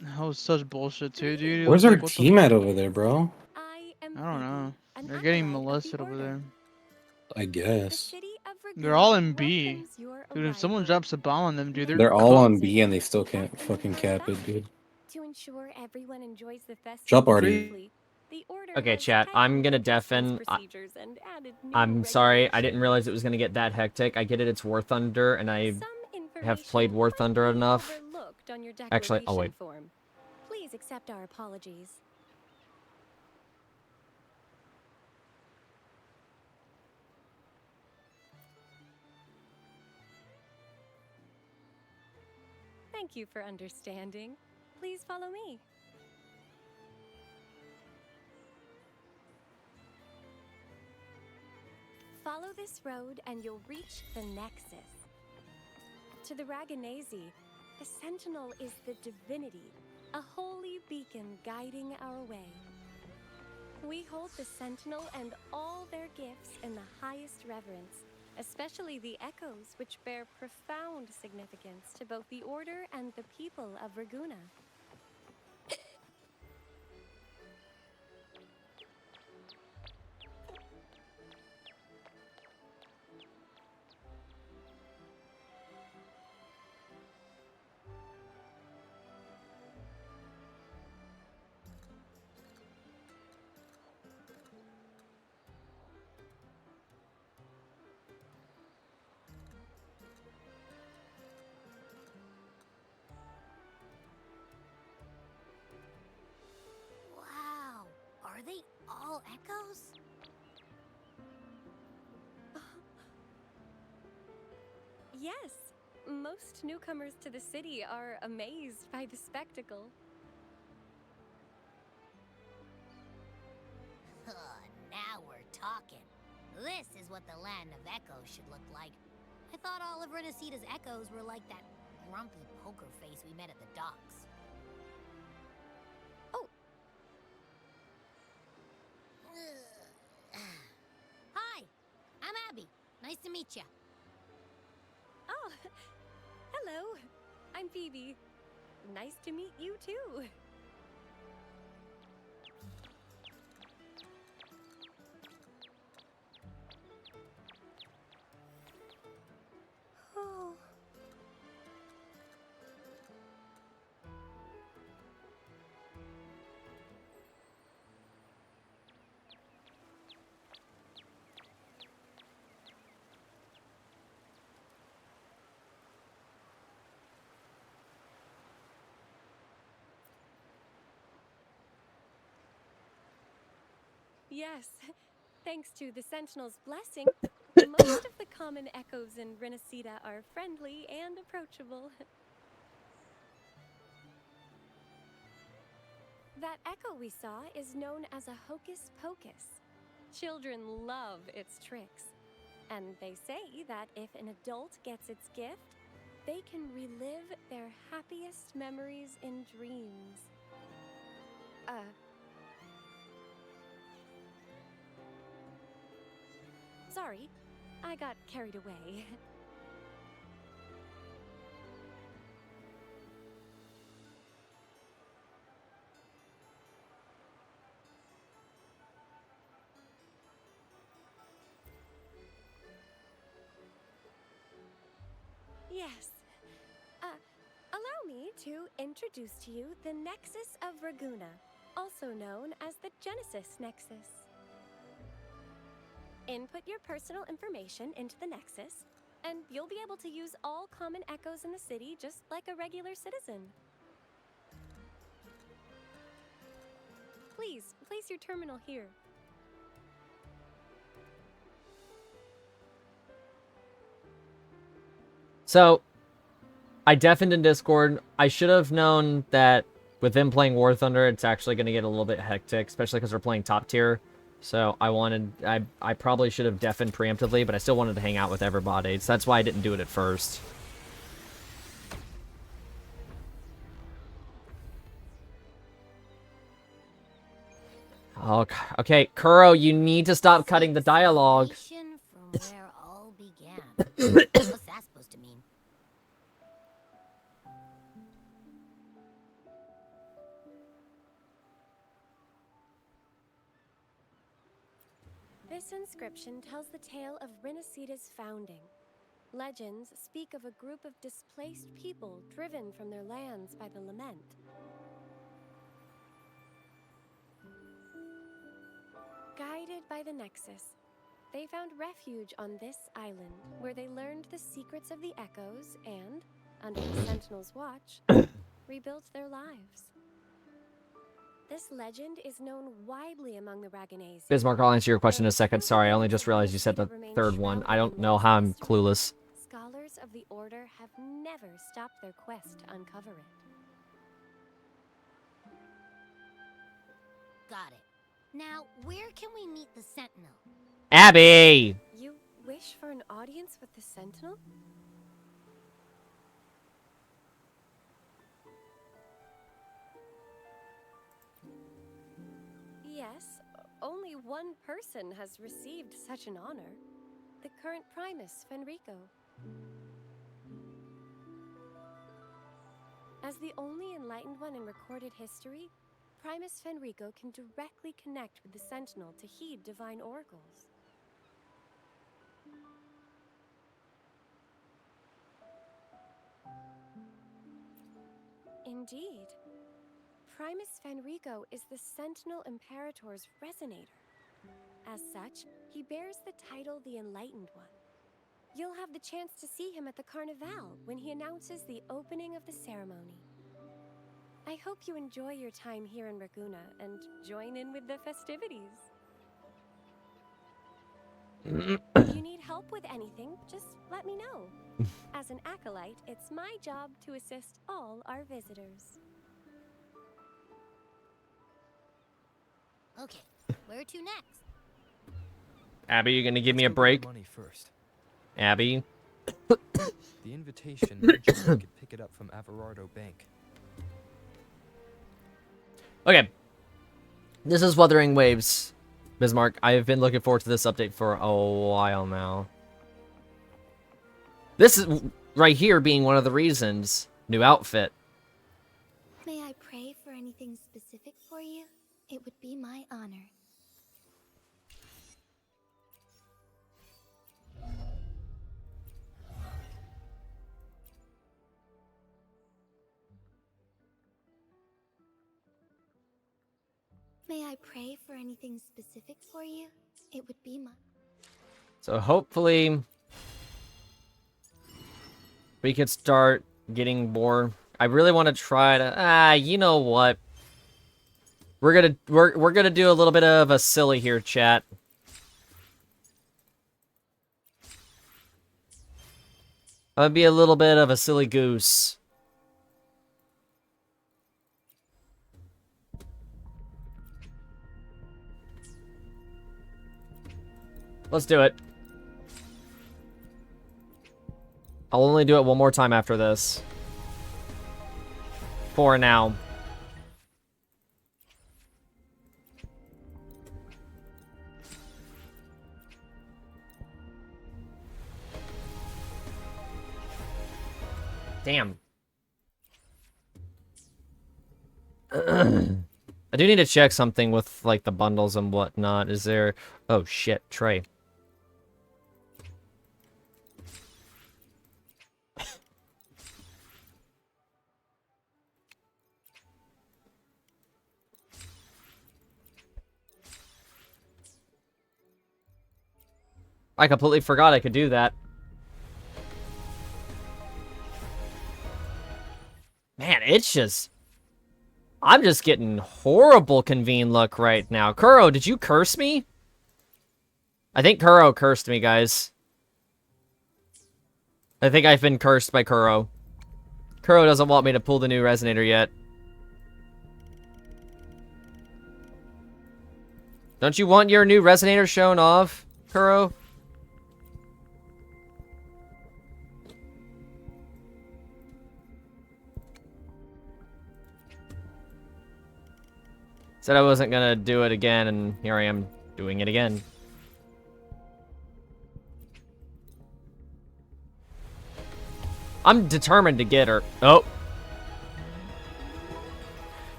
That was such bullshit, too, dude. It Where's was our like, what the team at over there, bro? I don't know. They're getting molested over there. I guess. They're all in B. Dude, if someone drops a bomb on them, dude, They're all on B and they still can't fucking cap it, dude. To ensure everyone enjoys the festival Drop already. safely, the order Okay, has chat. I'm gonna tightened deafen. procedures and added new I'm sorry. I didn't realize it was gonna get that hectic. I get it. It's War Thunder, and I have played War Thunder enough. overlooked on your Actually, oh wait. declaration form. Please accept our apologies. Thank you for understanding. Please follow me. Follow this road and you'll reach the Nexus. To the Raganesi, the Sentinel is the divinity, a holy beacon guiding our way. We hold the Sentinel and all their gifts in the highest reverence, especially the echoes, which bear profound significance to both the Order and the people of Raguna. Wow, are they all echoes? Yes, most newcomers to the city are amazed by the spectacle. Now we're talking. This is what the land of echoes should look like. I thought all of Renacita's echoes were like that grumpy poker face we met at the docks. Oh. Hi, I'm Abby. Nice to meet you. Oh, hello. I'm Phoebe. Nice to meet you too. Oh. Yes, thanks to the Sentinel's blessing, most of the common echoes in Renacida are friendly and approachable. That echo we saw is known as a hocus pocus. Children love its tricks, and they say that if an adult gets its gift, they can relive their happiest memories in dreams. Sorry, I got carried away. Yes. Allow me to introduce to you the Nexus of Raguna, also known as the Genesis Nexus. Input your personal information into the Nexus, and you'll be able to use all common echoes in the city just like a regular citizen. Please, place your terminal here. So, I deafened in Discord. I should have known that with them playing War Thunder, it's actually going to get a little bit hectic, especially because we're playing top tier. So I probably should have deafened preemptively, but I still wanted to hang out with everybody. So that's why I didn't do it at first. Okay, Kuro, you need to stop cutting the dialogue. From where all began. What's that supposed to mean? This inscription tells the tale of Renacida's founding. Legends speak of a group of displaced people driven from their lands by the lament. Guided by the Nexus, they found refuge on this island, where they learned the secrets of the echoes and, under the Sentinel's watch, rebuilt their lives. This legend is known widely among the Raganese. Bismarck, I'll answer your question in a second. Sorry, I only just realized you said the third one. I don't know how I'm clueless. Scholars of the Order have never stopped their quest to uncover it. Got it. Now, where can we meet the Sentinel? Abby! You wish for an audience with the Sentinel? Yes, only one person has received such an honor. The current Primus, Fenrico. As the only enlightened one in recorded history, Primus Fenrico can directly connect with the Sentinel to heed divine oracles. Indeed. Primus Fenrico is the Sentinel Imperator's resonator. As such, he bears the title the Enlightened One. You'll have the chance to see him at the Carnival when he announces the opening of the ceremony. I hope you enjoy your time here in Raguna and join in with the festivities. If you need help with anything, just let me know. As an acolyte, it's my job to assist all our visitors. Okay, where to next? Abby, you gonna give me a break? Money first. Abby? The invitation mentioned we could pick it up from Averardo Bank. Okay. This is Wuthering Waves, Bismarck. I've been looking forward to this update for a while now. This is... right here being one of the reasons. New outfit. May I pray for anything specific for you? It would be my honor. May I pray for anything specific for you? It would be my... So hopefully we could start getting more. I really want to try to you know what? We're gonna do a little bit of a silly here, chat. I'm gonna be a little bit of a silly goose. Let's do it. I'll only do it one more time after this. For now. Damn. I do need to check something with, like, the bundles and whatnot. Is there... Oh, shit. Trey. I completely forgot I could do that. Man, it's just... I'm just getting horrible convene luck right now. Kuro, did you curse me? I think Kuro cursed me, guys. I think I've been cursed by Kuro. Kuro doesn't want me to pull the new resonator yet. Don't you want your new resonator shown off, Kuro? Said I wasn't gonna do it again, and here I am doing it again. I'm determined to get her. Oh.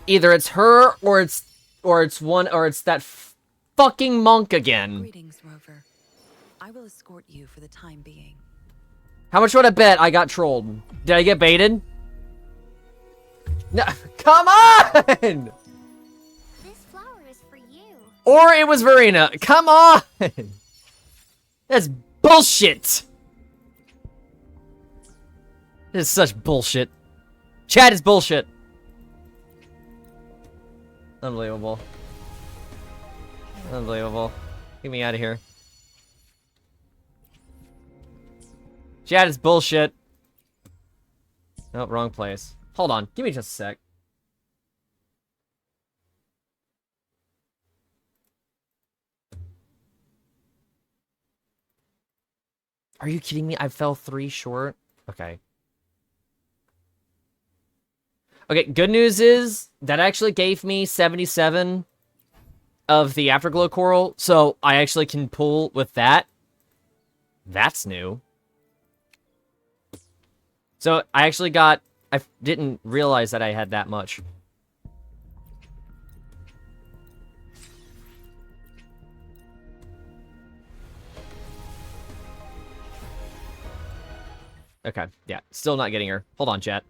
Either it's her, or it's that fucking monk again. Greetings, Rover. I will escort you for the time being. How much would I bet I got trolled? Did I get baited? No, come on! Or it was Verena. Come on! That's bullshit! This is such bullshit. Chat is bullshit. Unbelievable. Unbelievable. Get me out of here. Chat is bullshit. Nope, wrong place. Hold on. Give me just a sec. Are you kidding me? I fell 3 short? Okay. Okay, good news is that actually gave me 77 of the Afterglow Coral, so I actually can pull with that. That's new. So I actually got... I didn't realize that I had that much. Okay, yeah. Still not getting her. Hold on, chat.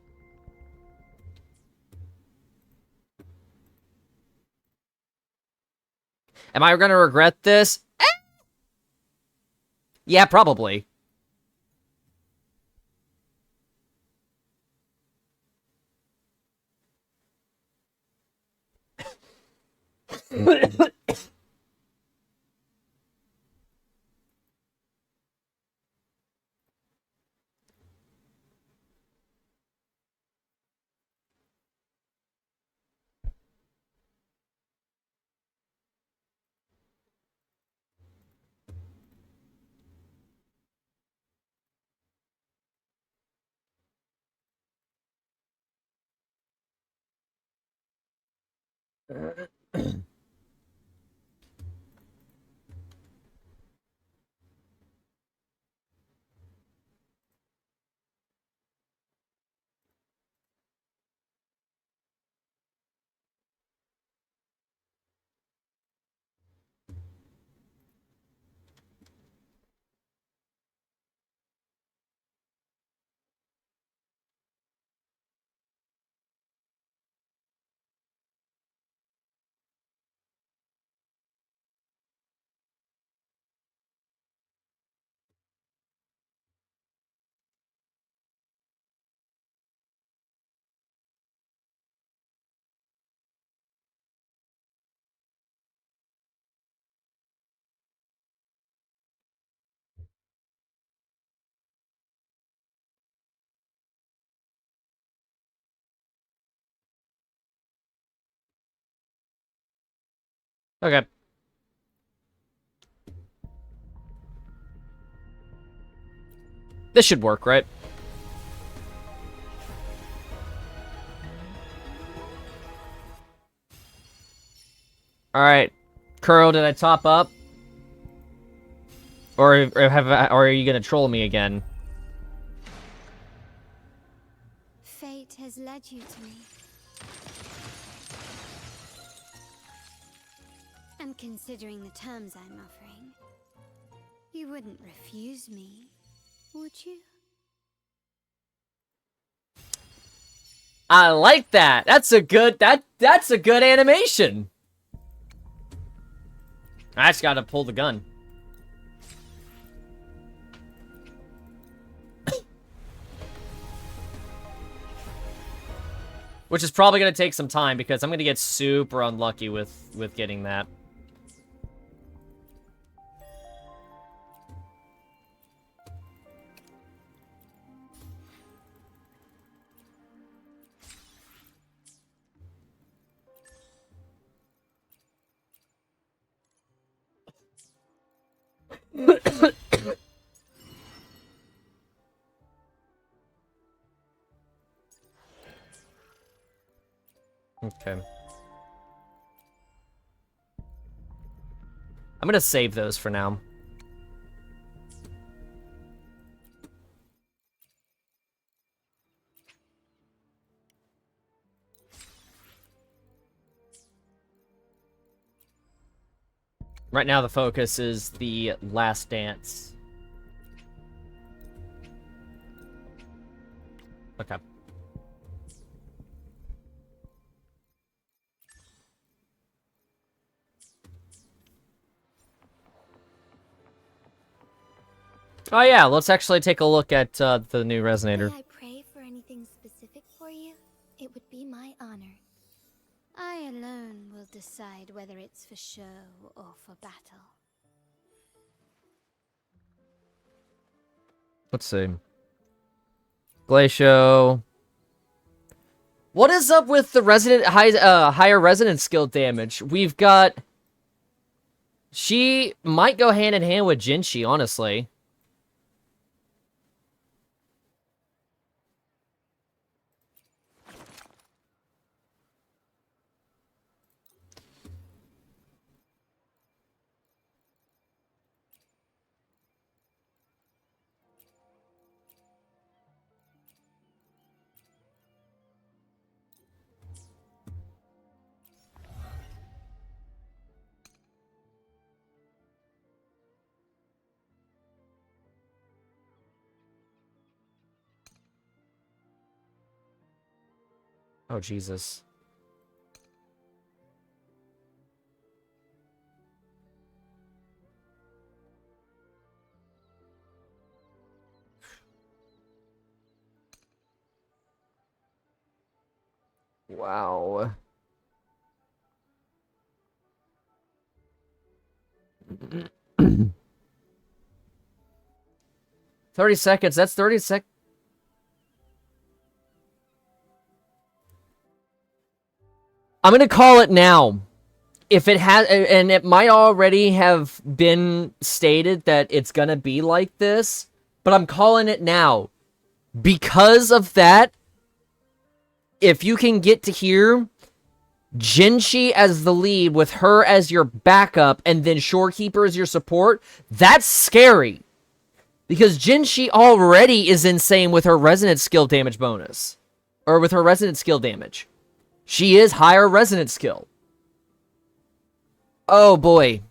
Am I gonna regret this? Yeah, probably. Okay. This should work, right? Alright. Kuro, did I top up? Or are you gonna troll me again? Fate has led you to me. And considering the terms I'm offering, you wouldn't refuse me, would you? I like that. That's a good that's a good animation. I just gotta pull the gun. Which is probably gonna take some time because I'm gonna get super unlucky with getting that. Okay. I'm gonna save those for now. Right now the focus is the last dance. Okay. Oh yeah, let's actually take a look at the new resonator. May I pray for anything specific for you? It would be my honor. I alone will decide whether it's for show or for battle. Let's see. Glacio. What is up with the higher resonance skill damage? We've got... She might go hand in hand with Jinshi, honestly. Oh, Jesus. Wow. $30. That's 30 sec. I'm gonna call it now. If it has, and it might already have been stated that it's gonna be like this, but I'm calling it now. Because of that, if you can get to here, Jinshi as the lead with her as your backup and then Shorekeeper as your support, that's scary. Because Jinshi already is insane with her resonance skill damage bonus. Or with her resonance skill damage. She is higher resonance skill. Oh boy.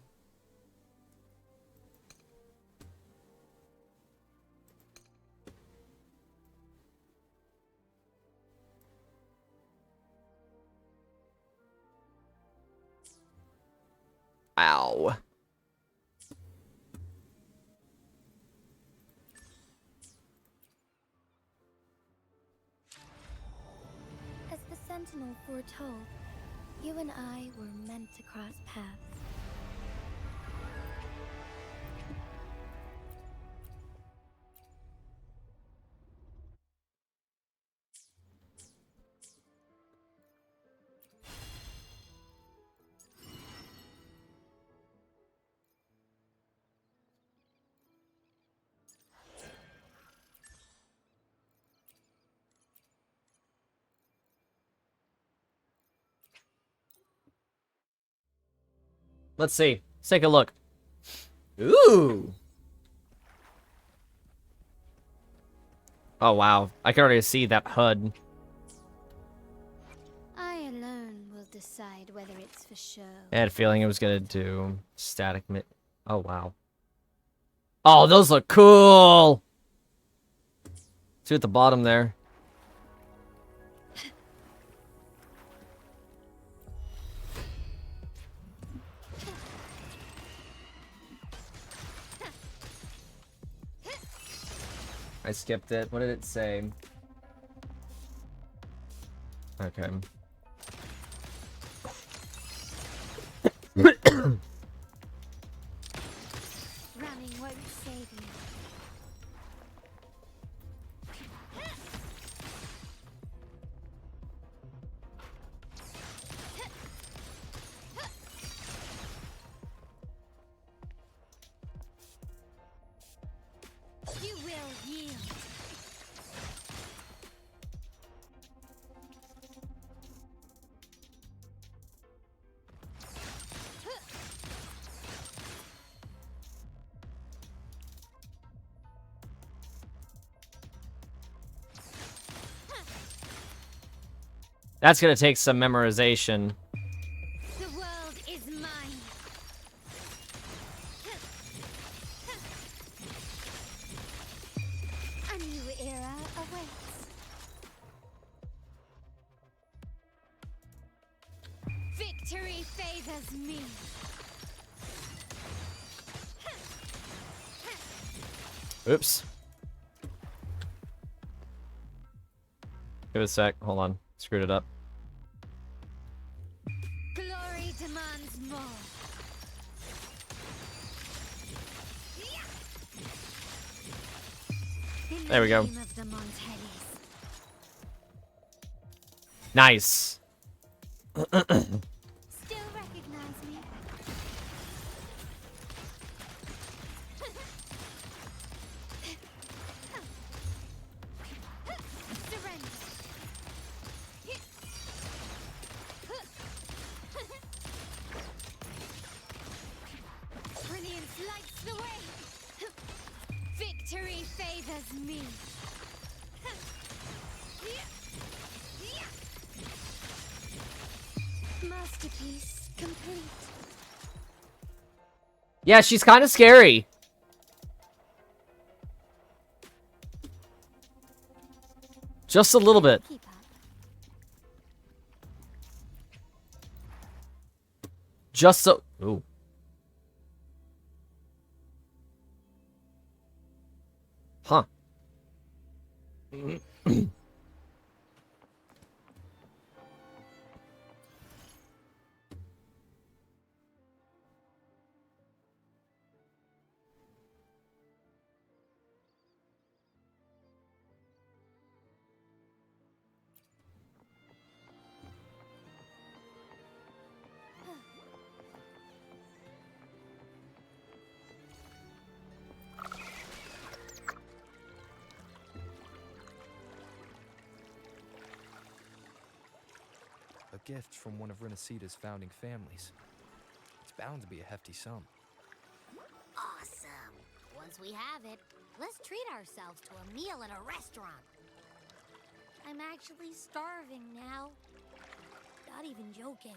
Ow. As the Sentinel foretold, you and I were meant to cross paths. Let's see. Let's take a look. Ooh. Oh, wow. I can already see that HUD. I alone will decide whether it's for show. I had a feeling it was gonna do static mid. Oh, wow. Oh, those look cool! See at the bottom there. I skipped it. What did it say? Okay. Running won't save you. You will yield. That's gonna take some memorization. The world is mine. A new era awaits. Victory favors me. Oops. Give it a sec. Hold on. Screwed it up. Glory demands more. In There we go. the name of the Montellis. Nice. Still recognize me? Surrender. Brilliance lights the way. Victory favors me. Masterpiece complete. Yeah, she's kind of scary. Just a little bit. Keep up. Just so. Ooh. Huh. A gift from one of Renaceda's founding families. It's bound to be a hefty sum. Awesome. Once we have it, let's treat ourselves to a meal at a restaurant. I'm actually starving now. Not even joking.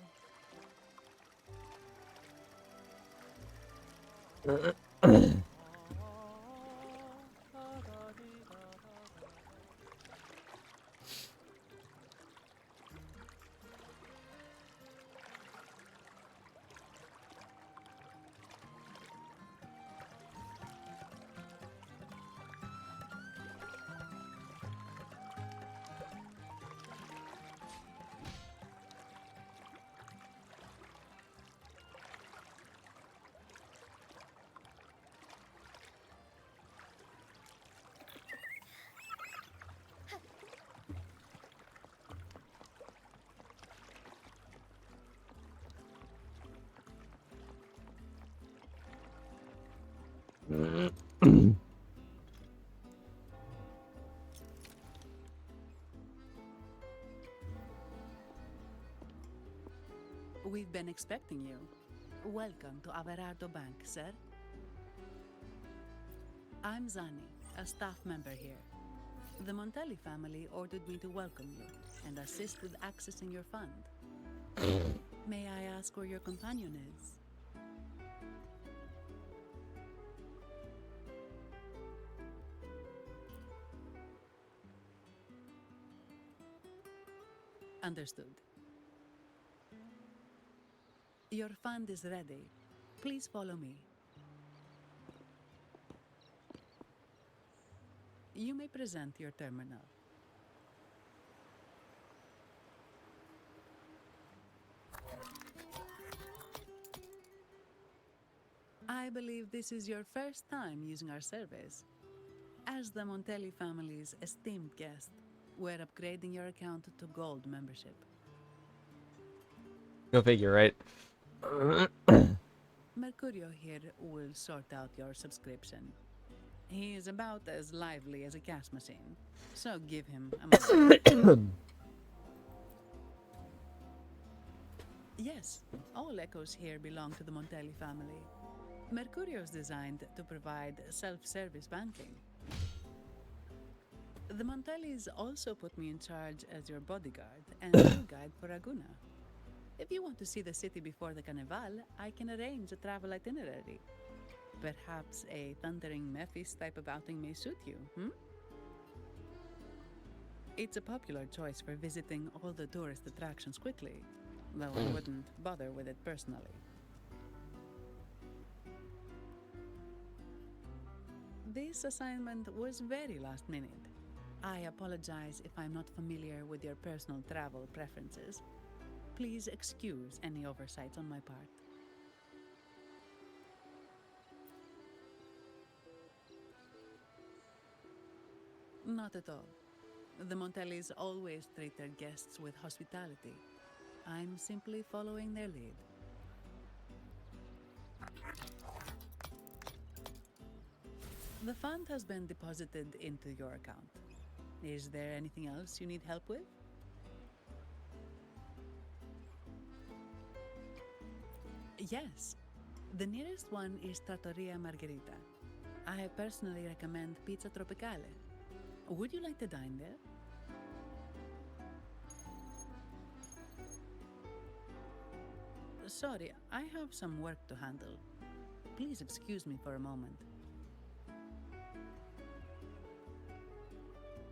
We've been expecting you. Welcome to Averardo Bank, sir. I'm Zani, a staff member here. The Montelli family ordered me to welcome you and assist with accessing your fund. May I ask where your companion is? Understood. Your fund is ready. Please follow me. You may present your terminal. I believe this is your first time using our service. As the Montelli family's esteemed guest, we're upgrading your account to Gold membership. Go figure, right? Mercurio here will sort out your subscription. He is about as lively as a cash machine, so give him a moment. Yes, all echoes here belong to the Montelli family. Mercurio is designed to provide self-service banking. The Montellis also put me in charge as your bodyguard and tour guide for Raguna. If you want to see the city before the Carnival, I can arrange a travel itinerary. Perhaps a thundering Memphis type of outing may suit you, It's a popular choice for visiting all the tourist attractions quickly, though I wouldn't bother with it personally. This assignment was very last minute. I apologize if I'm not familiar with your personal travel preferences. Please excuse any oversights on my part. Not at all. The Montellis always treat their guests with hospitality. I'm simply following their lead. The fund has been deposited into your account. Is there anything else you need help with? Yes. The nearest one is Trattoria Margherita. I personally recommend Pizza Tropicale. Would you like to dine there? Sorry, I have some work to handle. Please excuse me for a moment.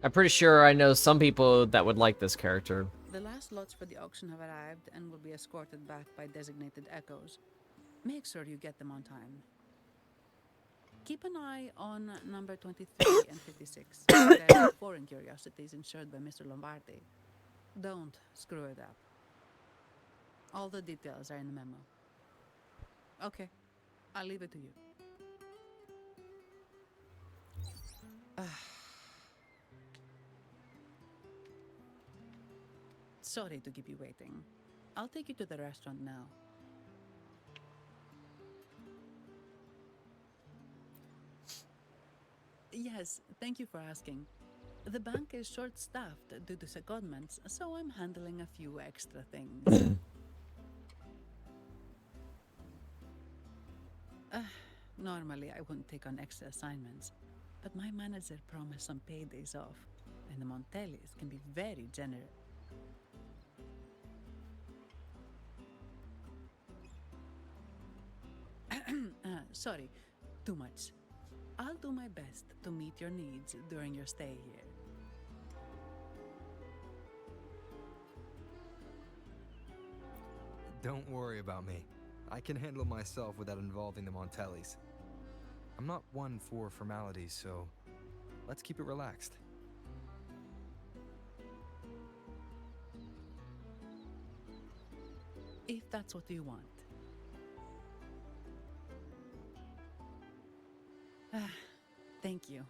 I'm pretty sure I know some people that would like this character. The last lots for the auction have arrived and will be escorted back by designated echoes. Make sure you get them on time. Keep an eye on number 23 and 56. They're foreign curiosities insured by Mr. Lombardi. Don't screw it up. All the details are in the memo. Okay, I'll leave it to you. Sorry to keep you waiting. I'll take you to the restaurant now. Yes, thank you for asking. The bank is short-staffed due to secondments, so I'm handling a few extra things. Normally, I wouldn't take on extra assignments, but my manager promised some paydays off, and the Montellis can be very generous. Sorry, too much. I'll do my best to meet your needs during your stay here. Don't worry about me. I can handle myself without involving the Montellis. I'm not one for formalities, so let's keep it relaxed. If that's what you want. Thank you.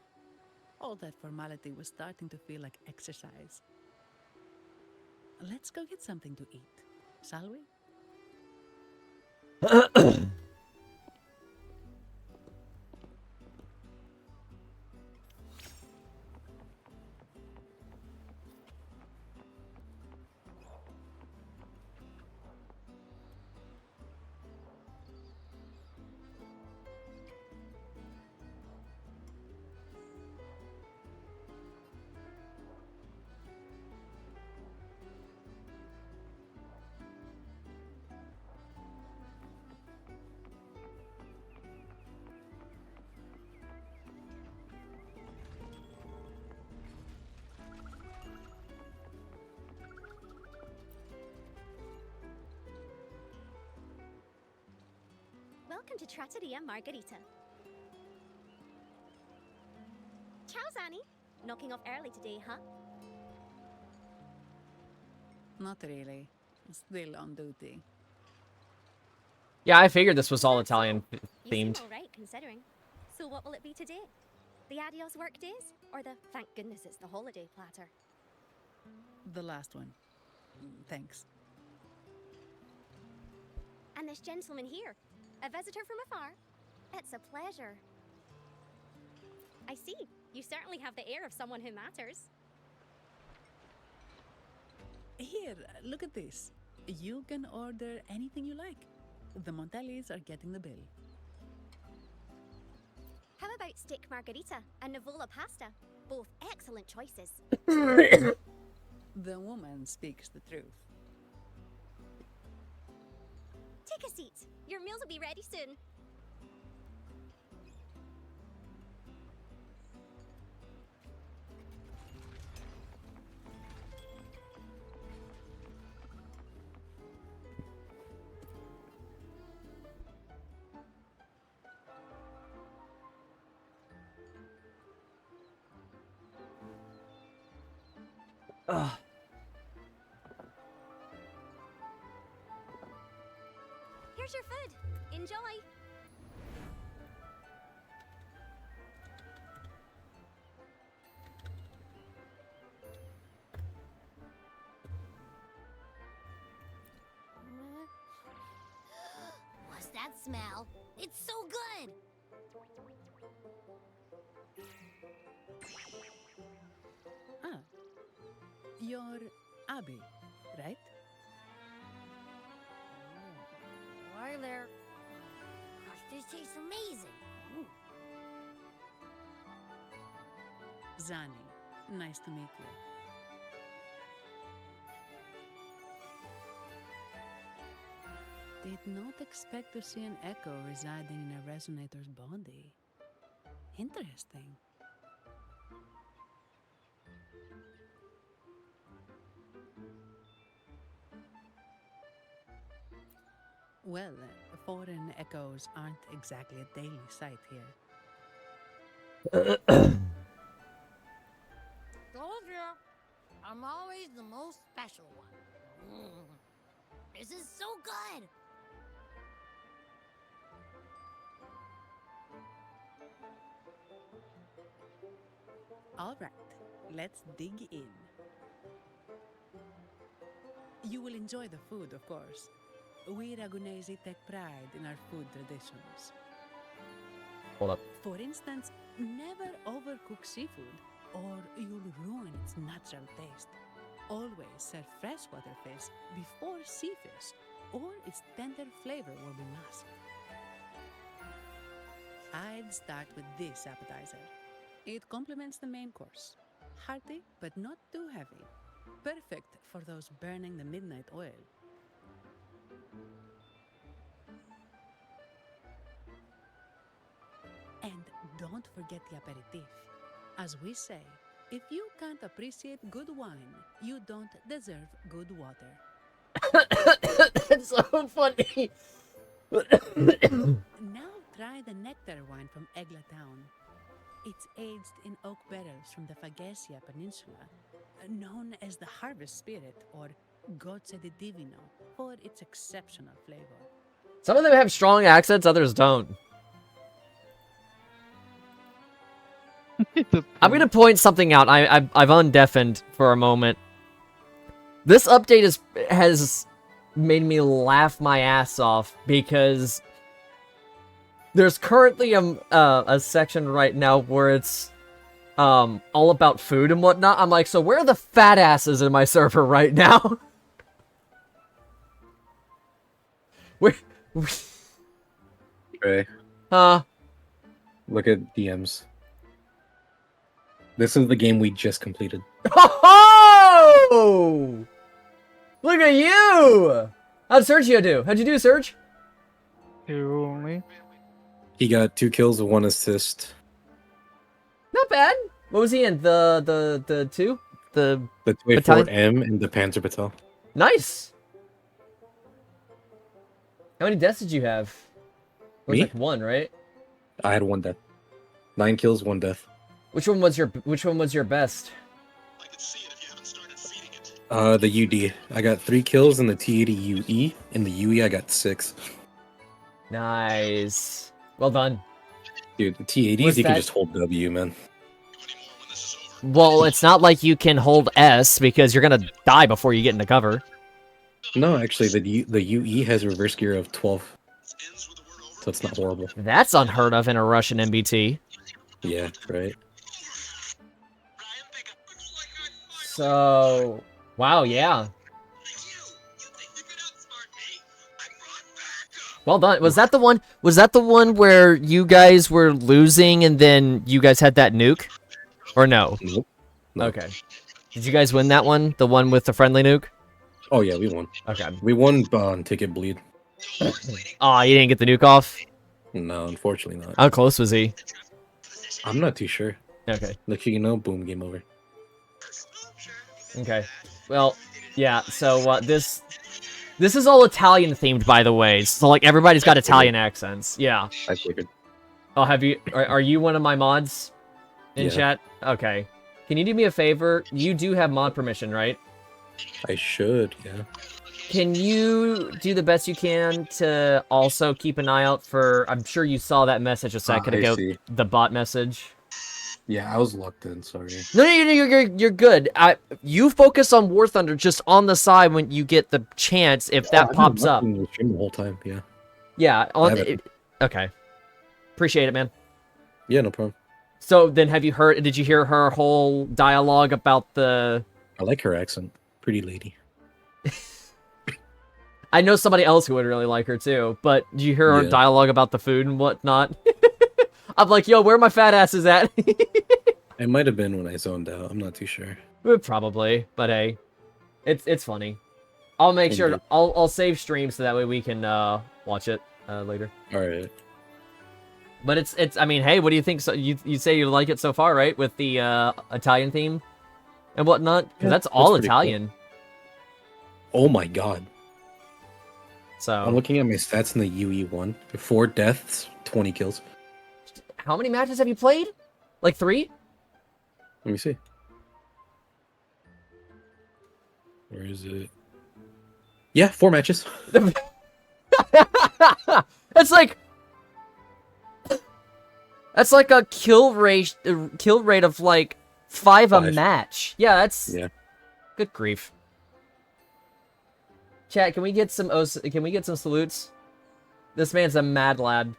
All that formality was starting to feel like exercise. Let's go get something to eat, shall we? Welcome to Trattoria Margherita. Ciao, Zanny. Knocking off early today, huh? Not really. Still on duty. Yeah, I figured this was all Italian You themed. seem alright, considering. So what will it be today? The adios work days? Or the thank goodness it's the holiday platter? The last one. Thanks. And this gentleman here, a visitor from afar? It's a pleasure. I see. You certainly have the air of someone who matters. Here, look at this. You can order anything you like. The Montellis are getting the bill. How about steak margarita and Nivola pasta? Both excellent choices. The woman speaks the truth. Take a seat. Your meals will be ready soon. Ugh. Here's your food. Enjoy. What's that smell? It's so good! Ah. You're Abby, right? Why there? Gosh, this tastes amazing. Zani, nice to meet you. Did not expect to see an echo residing in a resonator's body. Interesting. Well, foreign echoes aren't exactly a daily sight here. Told you, I'm always the most special one. This is so good! All right, let's dig in. You will enjoy the food, of course. We Ragunesi take pride in our food traditions. Hold up. For instance, never overcook seafood, or you'll ruin its natural taste. Always serve freshwater fish before sea fish, or its tender flavor will be masked. I'd start with this appetizer. It complements the main course. Hearty, but not too heavy. Perfect for those burning the midnight oil. And don't forget the aperitif. As we say, if you can't appreciate good wine, you don't deserve good water. That's so funny. Now try the nectar wine from Egla Town. It's aged in oak barrels from the Fagacia Peninsula, known as the Harvest Spirit or Gozze di Divino for its exceptional flavor. Some of them have strong accents, others don't. I'm gonna point something out. I've undeafened for a moment. This update has made me laugh my ass off because there's currently a section right now where it's all about food and whatnot. I'm like, so where are the fat asses in my server right now? Where? Ray. Huh? Look at DMs. This is the game we just completed. Oh! Look at you! How'd Sergio do? How'd you do, Serge? Two only. He got 2 kills and 1 assist. Not bad. What was he in? The 2? The 284 M and the Panzer Battelle. Nice! How many deaths did you have? Looks Me? like one, right? I had 1 death. 9 kills, 1 death. Which one was your best? The UD. I got 3 kills in the T80 UE. In the UE, I got 6. Nice. Well done. Dude, the T80s, Was you can that- just hold W, man. Well, it's not like you can hold S because you're gonna die before you get into cover. No, actually, the UE has a reverse gear of 12. So it's not horrible. That's unheard of in a Russian MBT. Yeah, right. So, wow, yeah. Well done. Was that the one? Was that the one where you guys were losing and then you guys had that nuke? Or no? Nope. Okay. Did you guys win that one? The one with the friendly nuke? Oh yeah, we won. Okay. We won on ticket bleed. Aw, you didn't get the nuke off? No, unfortunately not. How close was he? I'm not too sure. Okay. Next thing you know, boom, game over. Okay. Well, yeah, so this is all Italian themed, by the way. So like everybody's got Italian accents. Yeah. I figured. Oh, have you are you one of my mods in Yeah. chat? Okay. Can you do me a favor? You do have mod permission, right? I should, yeah. Can you do the best you can to also keep an eye out for, I'm sure you saw that message a second I ago, see. the bot message. Yeah, I was locked in, sorry. No, you're good. You focus on War Thunder just on the side when you get the chance if that I've been pops up. watching the stream the whole time, yeah. Yeah, I on haven't. okay. Appreciate it, man. Yeah, no problem. So then did you hear her whole dialogue about the... I like her accent. Pretty lady. I know somebody else who would really like her too, but did you hear her Yeah. dialogue about the food and whatnot? I'm like, yo, where my fat asses at? It might have been when I zoned out. I'm not too sure. Probably, but hey, it's funny. I'll make sure Indeed. I'll save stream so that way we can watch it later. All right. But it's I mean, hey, what do you think? So you say you like it so far, right? With the Italian theme and whatnot, because Yeah, that's all pretty cool. Italian. Oh my god. So I'm looking at my stats in the UE1. 4 deaths, 20 kills. how many matches have you played? Like 3? Let me see. Where is it? Yeah, 4 matches. That's like a kill rate of like 5 a match. Yeah, that's good grief. Chat, can we get some salutes? This man's a mad lad.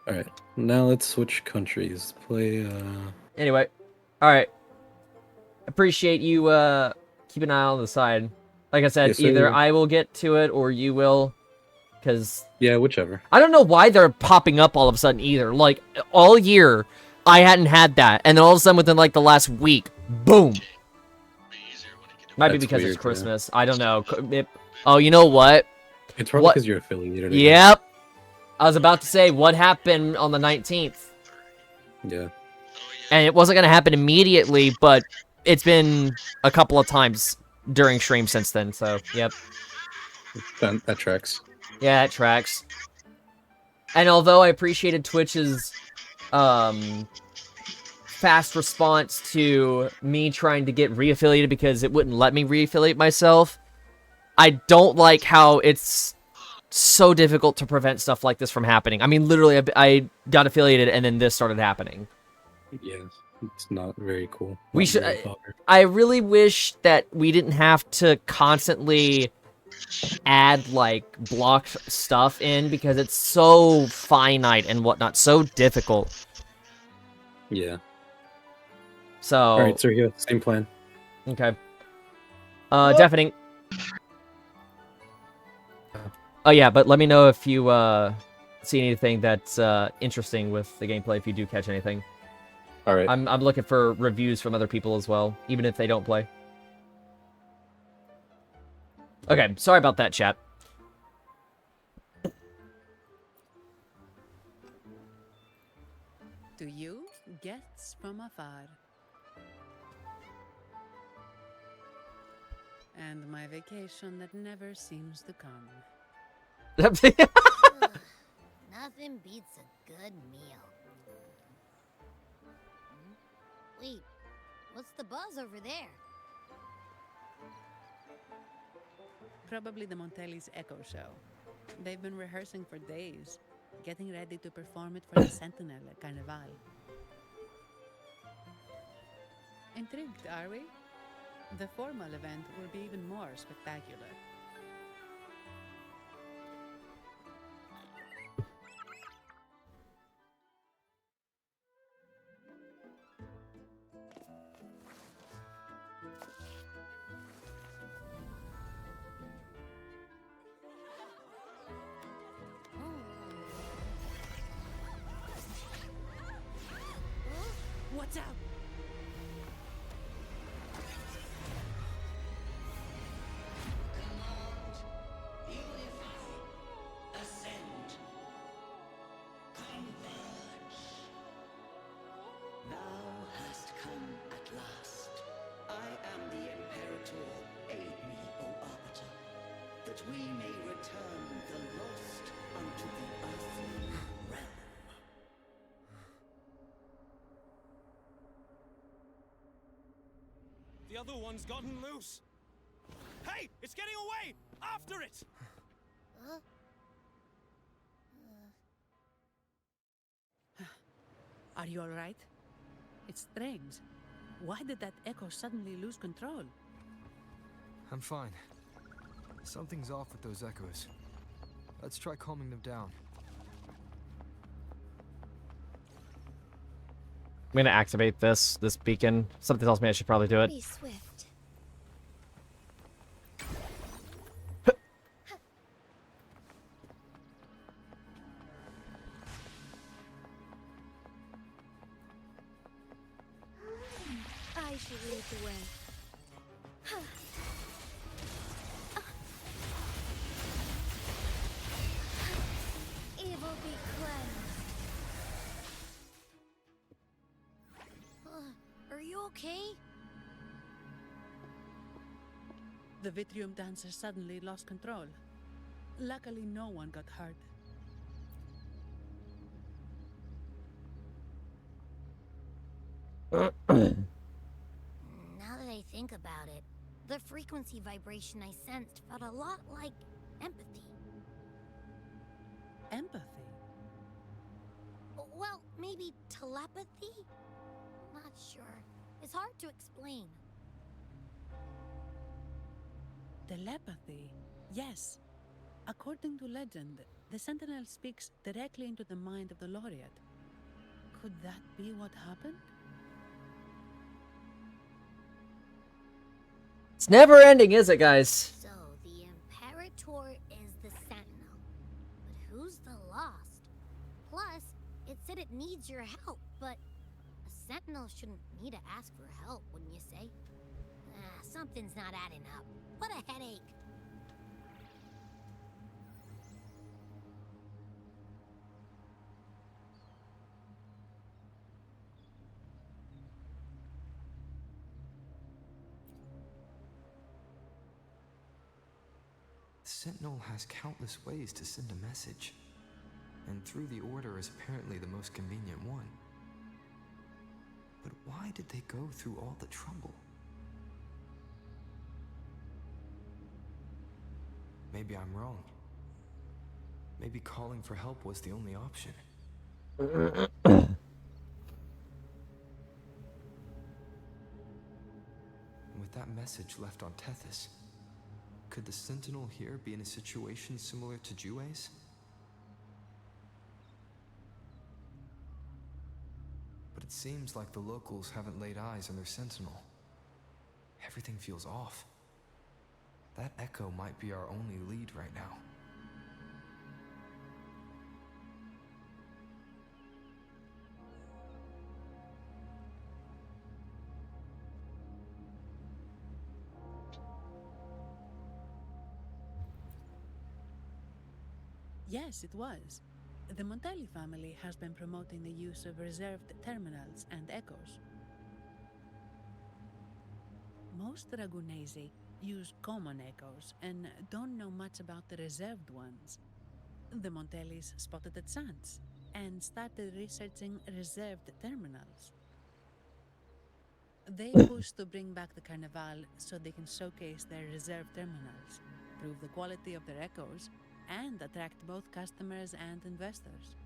All right. Now let's switch countries. Play Anyway, all right. Appreciate you keep an eye on the side. Like I said, Yes, sir. either I will get to it or you will, because yeah, whichever. I don't know why they're popping up all of a sudden either. Like all year, I hadn't had that, and then all of a sudden within like the last week, boom. Might be That's because weird, it's Christmas. I don't know. Oh, you know what? It's probably because you're affiliated. I guess. Yep. I was about to say what happened on the 19th. Yeah. And it wasn't going to happen immediately, but it's been a couple of times during stream since then, so, yep. That tracks. Yeah, it tracks. And although I appreciated Twitch's fast response to me trying to get reaffiliated because it wouldn't let me reaffiliate myself, I don't like how it's so difficult to prevent stuff like this from happening. I mean, literally, I got affiliated and then this started happening. Yeah, it's not very cool. We Not should. very popular. I really wish that we didn't have to constantly add like blocked stuff in because it's so finite and whatnot, so difficult. Yeah. So. All right, so yeah, same plan. Okay. Deafening. Oh yeah, but let me know if you see anything that's interesting with the gameplay. If you do catch anything. All right. I'm looking for reviews from other people as well, even if they don't play. Okay, sorry about that, chat. To you, gifts from afar. And my vacation that never seems to come. Nothing beats a good meal. Wait, what's the buzz over there? Probably the Montelli's Echo Show. They've been rehearsing for days, getting ready to perform it for the Sentinel at Carnival. Intrigued, are we? The formal event will be even more spectacular. Watch out! That we may return the lost unto the earthly realm. The other one's gotten loose. Hey, it's getting away! After it! Are you all right? It's strange. Why did that echo suddenly lose control? I'm fine. Something's off with those echoes. Let's try calming them down. I'm gonna activate this beacon. Something tells me I should probably do it. Be swift. I should lead the way. Evil be cleansed. Are you okay? The Vitrium dancer suddenly lost control. Luckily, no one got hurt. Now that I think about it, the frequency vibration I sensed felt a lot like empathy. Empathy? Well, maybe telepathy? Not sure. It's hard to explain. Telepathy? Yes. According to legend, the Sentinel speaks directly into the mind of the laureate. Could that be what happened? It's never ending, is it, guys? So, the Imperator is the Sentinel. But who's the Lost? Plus, it said it needs your help, but a Sentinel shouldn't need to ask for help, wouldn't you say? Something's not adding up. What a headache. The Sentinel has countless ways to send a message, and through the Order is apparently the most convenient one. But why did they go through all the trouble? Maybe I'm wrong. Maybe calling for help was the only option. With that message left on Tethys, could the Sentinel here be in a situation similar to Jue's? But it seems like the locals haven't laid eyes on their Sentinel. Everything feels off. That echo might be our only lead right now. Yes, it was. The Montelli family has been promoting the use of reserved terminals and echoes. Most Dragonesi use common echoes and don't know much about the reserved ones. The Montellis spotted the chance and started researching reserved terminals. They pushed to bring back the Carnival so they can showcase their reserved terminals, prove the quality of their echoes, and attract both customers and investors.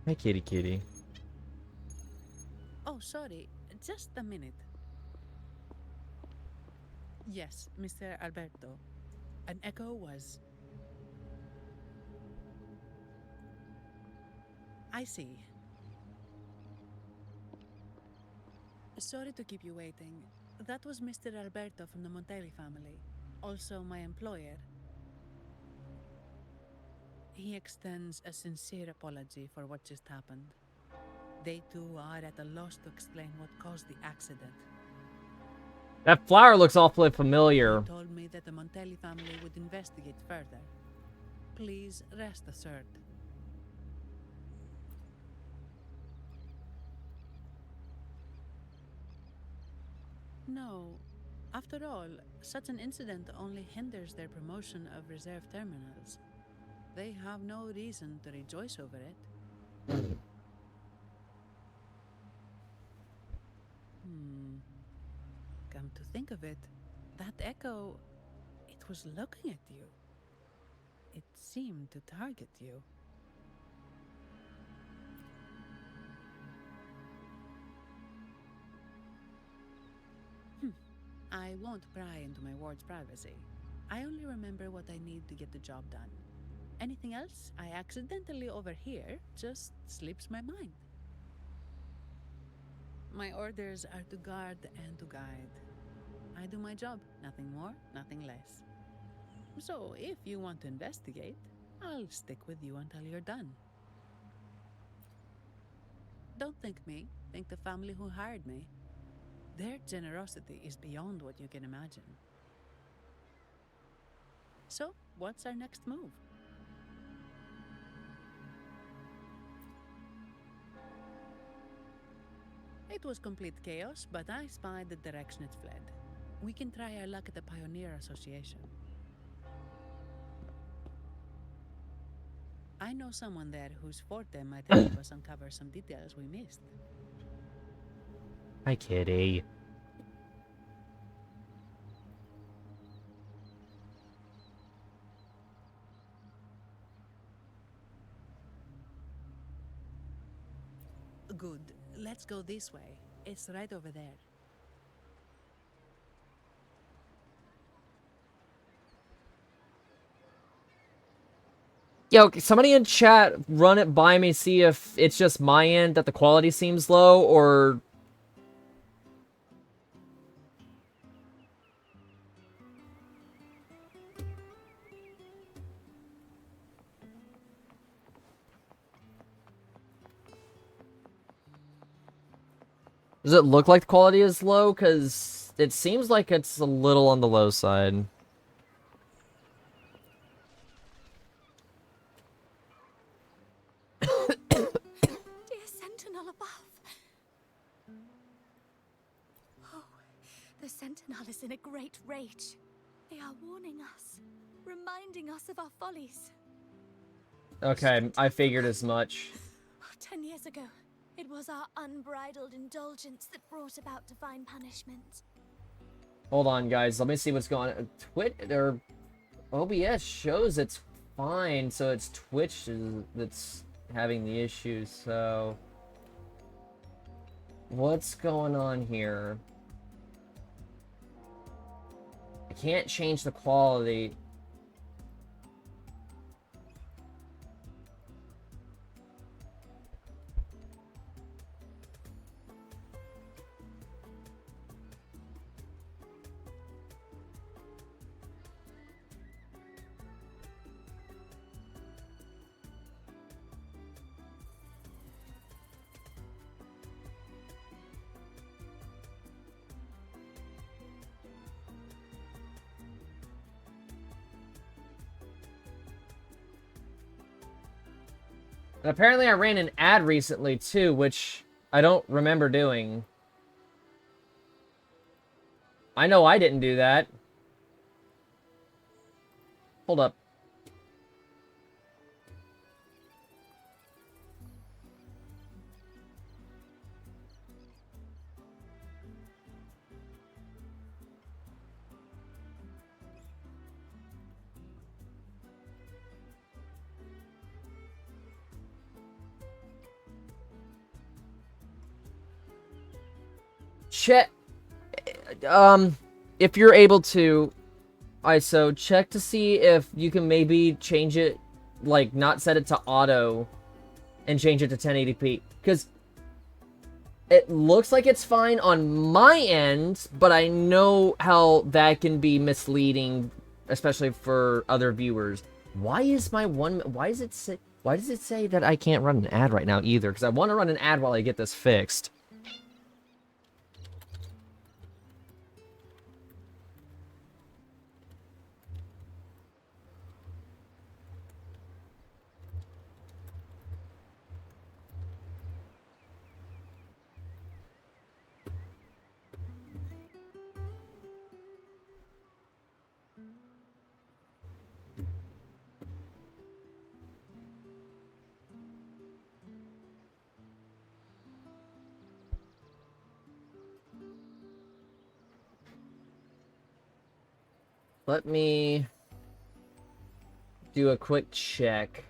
Hey, kitty kitty. Oh, sorry, just a minute. Yes, Mr. Alberto. An echo was... I see. Sorry to keep you waiting. That was Mr. Alberto from the Montelli family, also my employer. He extends a sincere apology for what just happened. They too are at a loss to explain what caused the accident. That flower looks awfully familiar. He told me that the Montelli family would investigate further. Please rest assured. No. After all, such an incident only hinders their promotion of reserve terminals. They have no reason to rejoice over it. Come to think of it, that echo, it was looking at you. It seemed to target you. I won't pry into my ward's privacy. I only remember what I need to get the job done. Anything else I accidentally overhear just slips my mind. My orders are to guard and to guide. I do my job, nothing more, nothing less. So if you want to investigate, I'll stick with you until you're done. Don't thank me, thank the family who hired me. Their generosity is beyond what you can imagine. So, what's our next move? It was complete chaos, but I spied the direction it fled. We can try our luck at the Pioneer Association. I know someone there whose forte might help us uncover some details we missed. Hi, kitty. Good. Let's go this way. It's right over there. Yo, somebody in chat run it by me, see if it's just my end that the quality seems low, or... Does it look like the quality is low? Because it seems like it's a little on the low side. Dear Sentinel above. Oh, the Sentinel is in a great rage. They are warning us, reminding us of our follies. Okay, I figured as much. 10 years ago, it was our unbridled indulgence that brought about divine punishment. Hold on, guys. Let me see what's going on. Or OBS shows it's fine, so it's Twitch that's having the issue, so... What's going on here? I can't change the quality. And apparently I ran an ad recently, too, which I don't remember doing. I know I didn't do that. Hold up. check. If you're able to, ISO, check to see if you can maybe change it, like, not set it to auto, and change it to 1080p. Because it looks like it's fine on my end, but I know how that can be misleading, especially for other viewers. Why is my one... Why does it say that I can't run an ad right now either? Because I want to run an ad while I get this fixed. Let me do a quick check.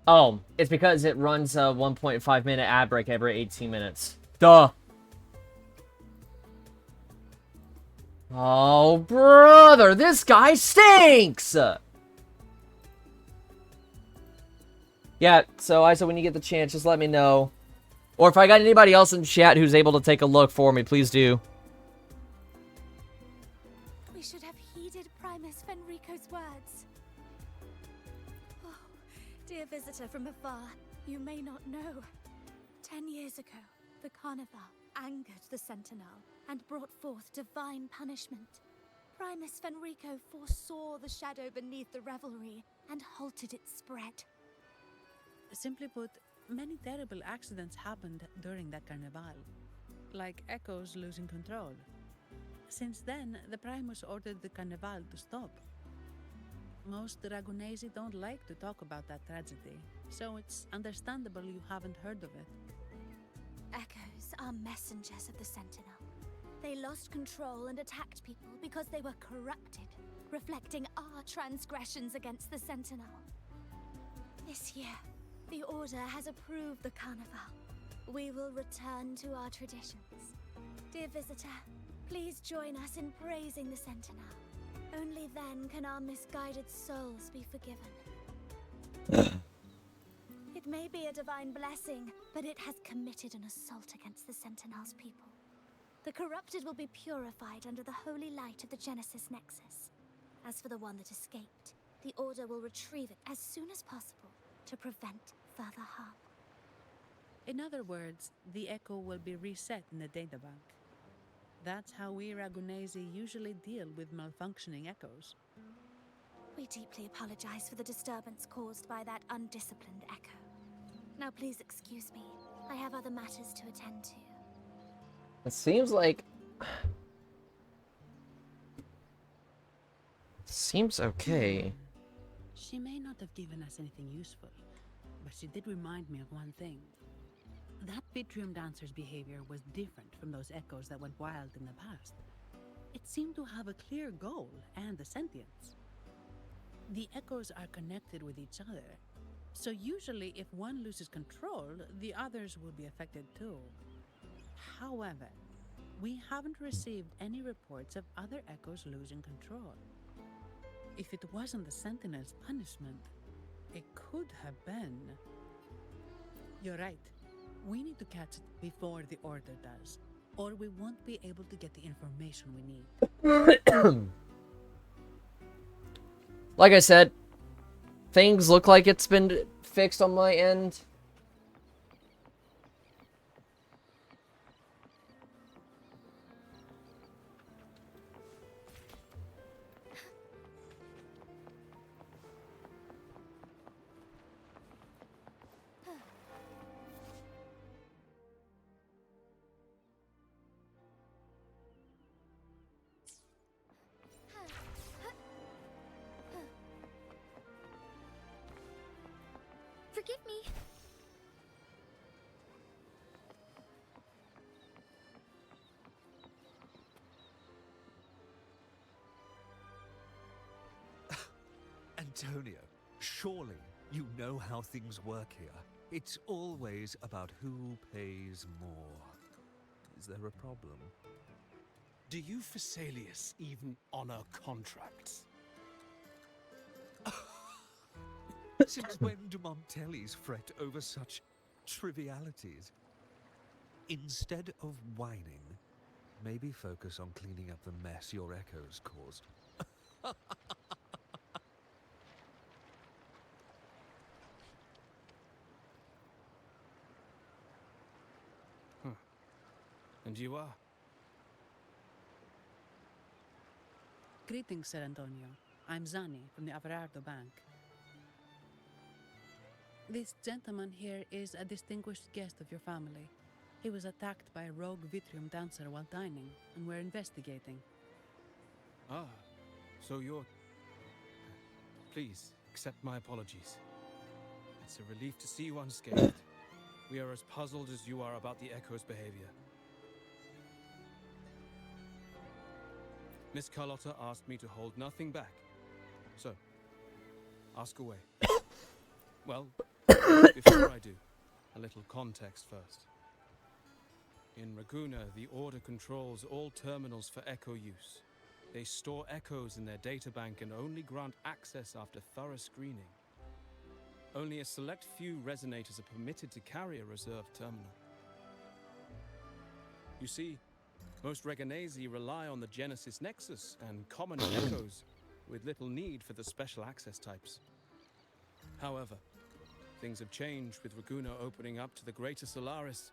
Oh, it's because it runs a 1.5 minute ad break every 18 minutes. Duh. Oh, brother, this guy stinks! Yeah, so ISO, when you get the chance, just let me know. Or if I got anybody else in chat who's able to take a look for me, please do. We should have heeded Primus Fenrico's words. Oh, dear visitor from afar, you may not know. 10 years ago, the Carnival angered the Sentinel and brought forth divine punishment. Primus Fenrico foresaw the shadow beneath the revelry and halted its spread. Simply put, many terrible accidents happened during that carnival, like Echoes losing control. Since then, the Primus ordered the carnival to stop. Most Ragunesi don't like to talk about that tragedy, so it's understandable you haven't heard of it. Echoes are messengers of the Sentinel. They lost control and attacked people because they were corrupted, reflecting our transgressions against the Sentinel. This year, the Order has approved the Carnival. We will return to our traditions. Dear visitor, please join us in praising the Sentinel. Only then can our misguided souls be forgiven. It may be a divine blessing, but it has committed an assault against the Sentinel's people. The corrupted will be purified under the holy light of the Genesis Nexus. As for the one that escaped, the Order will retrieve it as soon as possible to prevent further harm. In other words, the Echo will be reset in the databank. That's how we Ragunesi usually deal with malfunctioning Echoes. We deeply apologize for the disturbance caused by that undisciplined Echo. Now please excuse me. I have other matters to attend to. It seems like... Seems okay. She may not have given us anything useful, but she did remind me of one thing. That Vitrium dancer's behavior was different from those Echoes that went wild in the past. It seemed to have a clear goal and a sentience. The Echoes are connected with each other, so usually if one loses control, the others will be affected too. However, we haven't received any reports of other Echoes losing control. If it wasn't the Sentinel's punishment, it could have been... You're right. We need to catch it before the Order does, or we won't be able to get the information we need. Like I said, things look like it's been fixed on my end. Forgive me. Antonio, surely you know how things work here. It's always about who pays more. Is there a problem? Do you Phasaelius even honor contracts? Since when do Montellis fret over such trivialities? Instead of whining, maybe focus on cleaning up the mess your echoes caused. And you are? Greetings, Sir Antonio. I'm Zani from the Averardo Bank. This gentleman here is a distinguished guest of your family. He was attacked by a rogue Vitrium dancer while dining, and we're investigating. Ah, so you're... Please, accept my apologies. It's a relief to see you unscathed. We are as puzzled as you are about the Echo's behavior. Miss Carlotta asked me to hold nothing back. So, ask away. Well, before I do, a little context first. In Raguna, the Order controls all terminals for Echo use. They store echoes in their databank and only grant access after thorough screening. Only a select few resonators are permitted to carry a reserved terminal. You see, most Reganesi rely on the Genesis Nexus and common echoes, with little need for the special access types. However, things have changed with Raguna opening up to the Greater Solaris.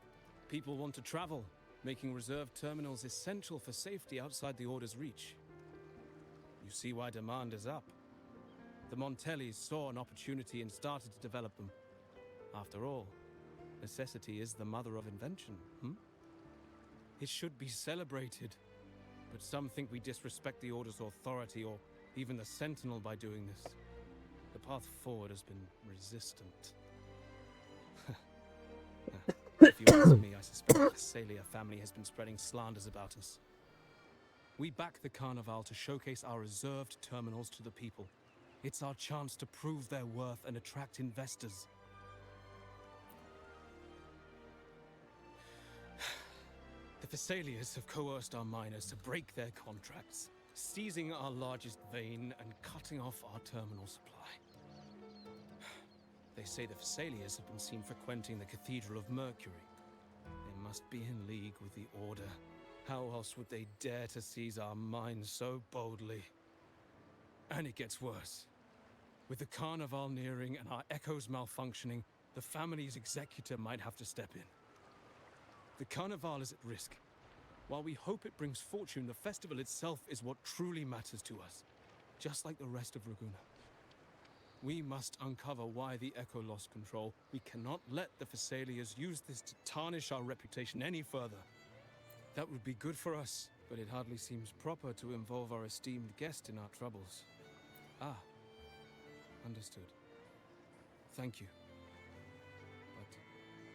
People want to travel, making reserved terminals essential for safety outside the Order's reach. You see why demand is up. The Montellis saw an opportunity and started to develop them. After all, necessity is the mother of invention, It should be celebrated, but some think we disrespect the Order's authority or even the Sentinel by doing this. The path forward has been resistant. If you ask me, I suspect the Phasalia family has been spreading slanders about us. We back the Carnival to showcase our reserved terminals to the people. It's our chance to prove their worth and attract investors. The Phasaelias have coerced our miners to break their contracts, seizing our largest vein and cutting off our terminal supply. They say the Phasaelias have been seen frequenting the Cathedral of Mercury. They must be in league with the Order. How else would they dare to seize our mines so boldly? And it gets worse. With the Carnival nearing and our echoes malfunctioning, the family's executor might have to step in. The Carnival is at risk. While we hope it brings fortune, the festival itself is what truly matters to us, just like the rest of Raguna. We must uncover why the Echo lost control. We cannot let the Phasaelias use this to tarnish our reputation any further. That would be good for us, but it hardly seems proper to involve our esteemed guest in our troubles. Ah, understood. Thank you. But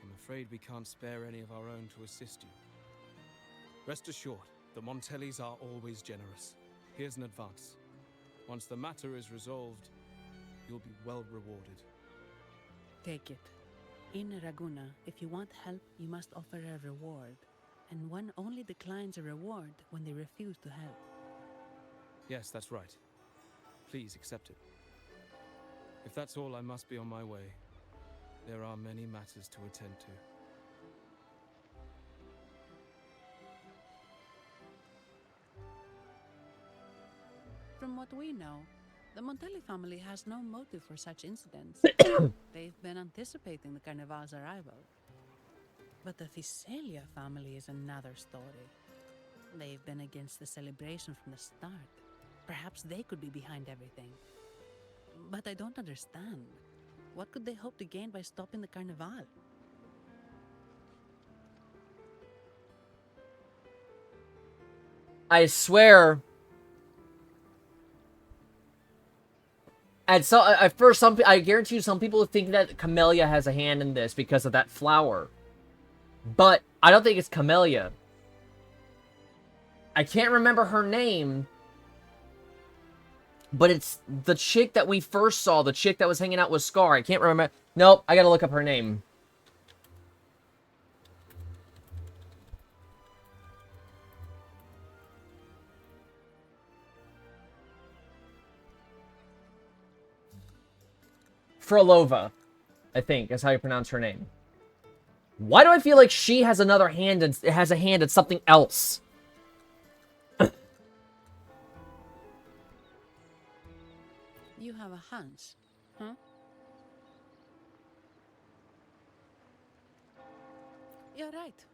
I'm afraid we can't spare any of our own to assist you. Rest assured, the Montellis are always generous. Here's an advance. Once the matter is resolved, you'll be well rewarded. Take it. In Raguna, if you want help, you must offer a reward. And one only declines a reward when they refuse to help. Yes, that's right. Please accept it. If that's all, I must be on my way. There are many matters to attend to. From what we know, the Montelli family has no motive for such incidents. They've been anticipating the Carnival's arrival. But the Phasalia family is another story. They've been against the celebration from the start. Perhaps they could be behind everything. But I don't understand. What could they hope to gain by stopping the Carnival? I swear. At first, I guarantee you, some people think that Camellia has a hand in this because of that flower. But I don't think it's Camellia. I can't remember her name. But it's the chick that we first saw, the chick that was hanging out with Scar. I can't remember. Nope, I gotta look up her name. Frolova, I think, is how you pronounce her name. Why do I feel like she has another hand and has a hand at something else? You have a hunch, huh? You're right.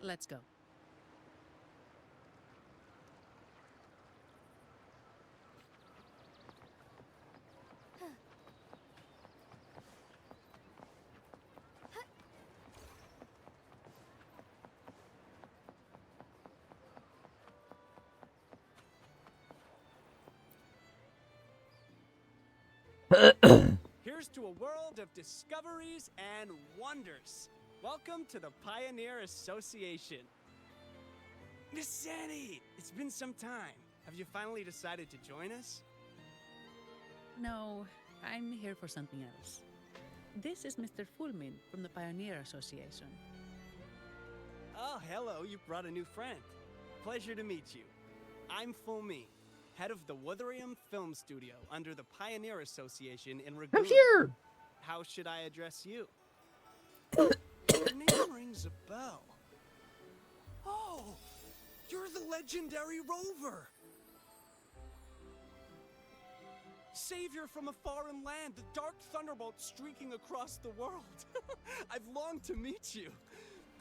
Let's go. Here's to a world of discoveries and wonders. Welcome to the Pioneer Association. Miss Sandy, it's been some time. Have you finally decided to join us? No, I'm here for something else. This is Mr. Fulmin from the Pioneer Association. Oh, hello, you brought a new friend. Pleasure to meet you. I'm Fulmin, head of the Wuthering Film Studio under the Pioneer Association in Ragoon. I'm here! How should I address you? Your name rings a bell. Oh, you're the legendary Rover! Savior from a foreign land, the dark thunderbolt streaking across the world. I've longed to meet you.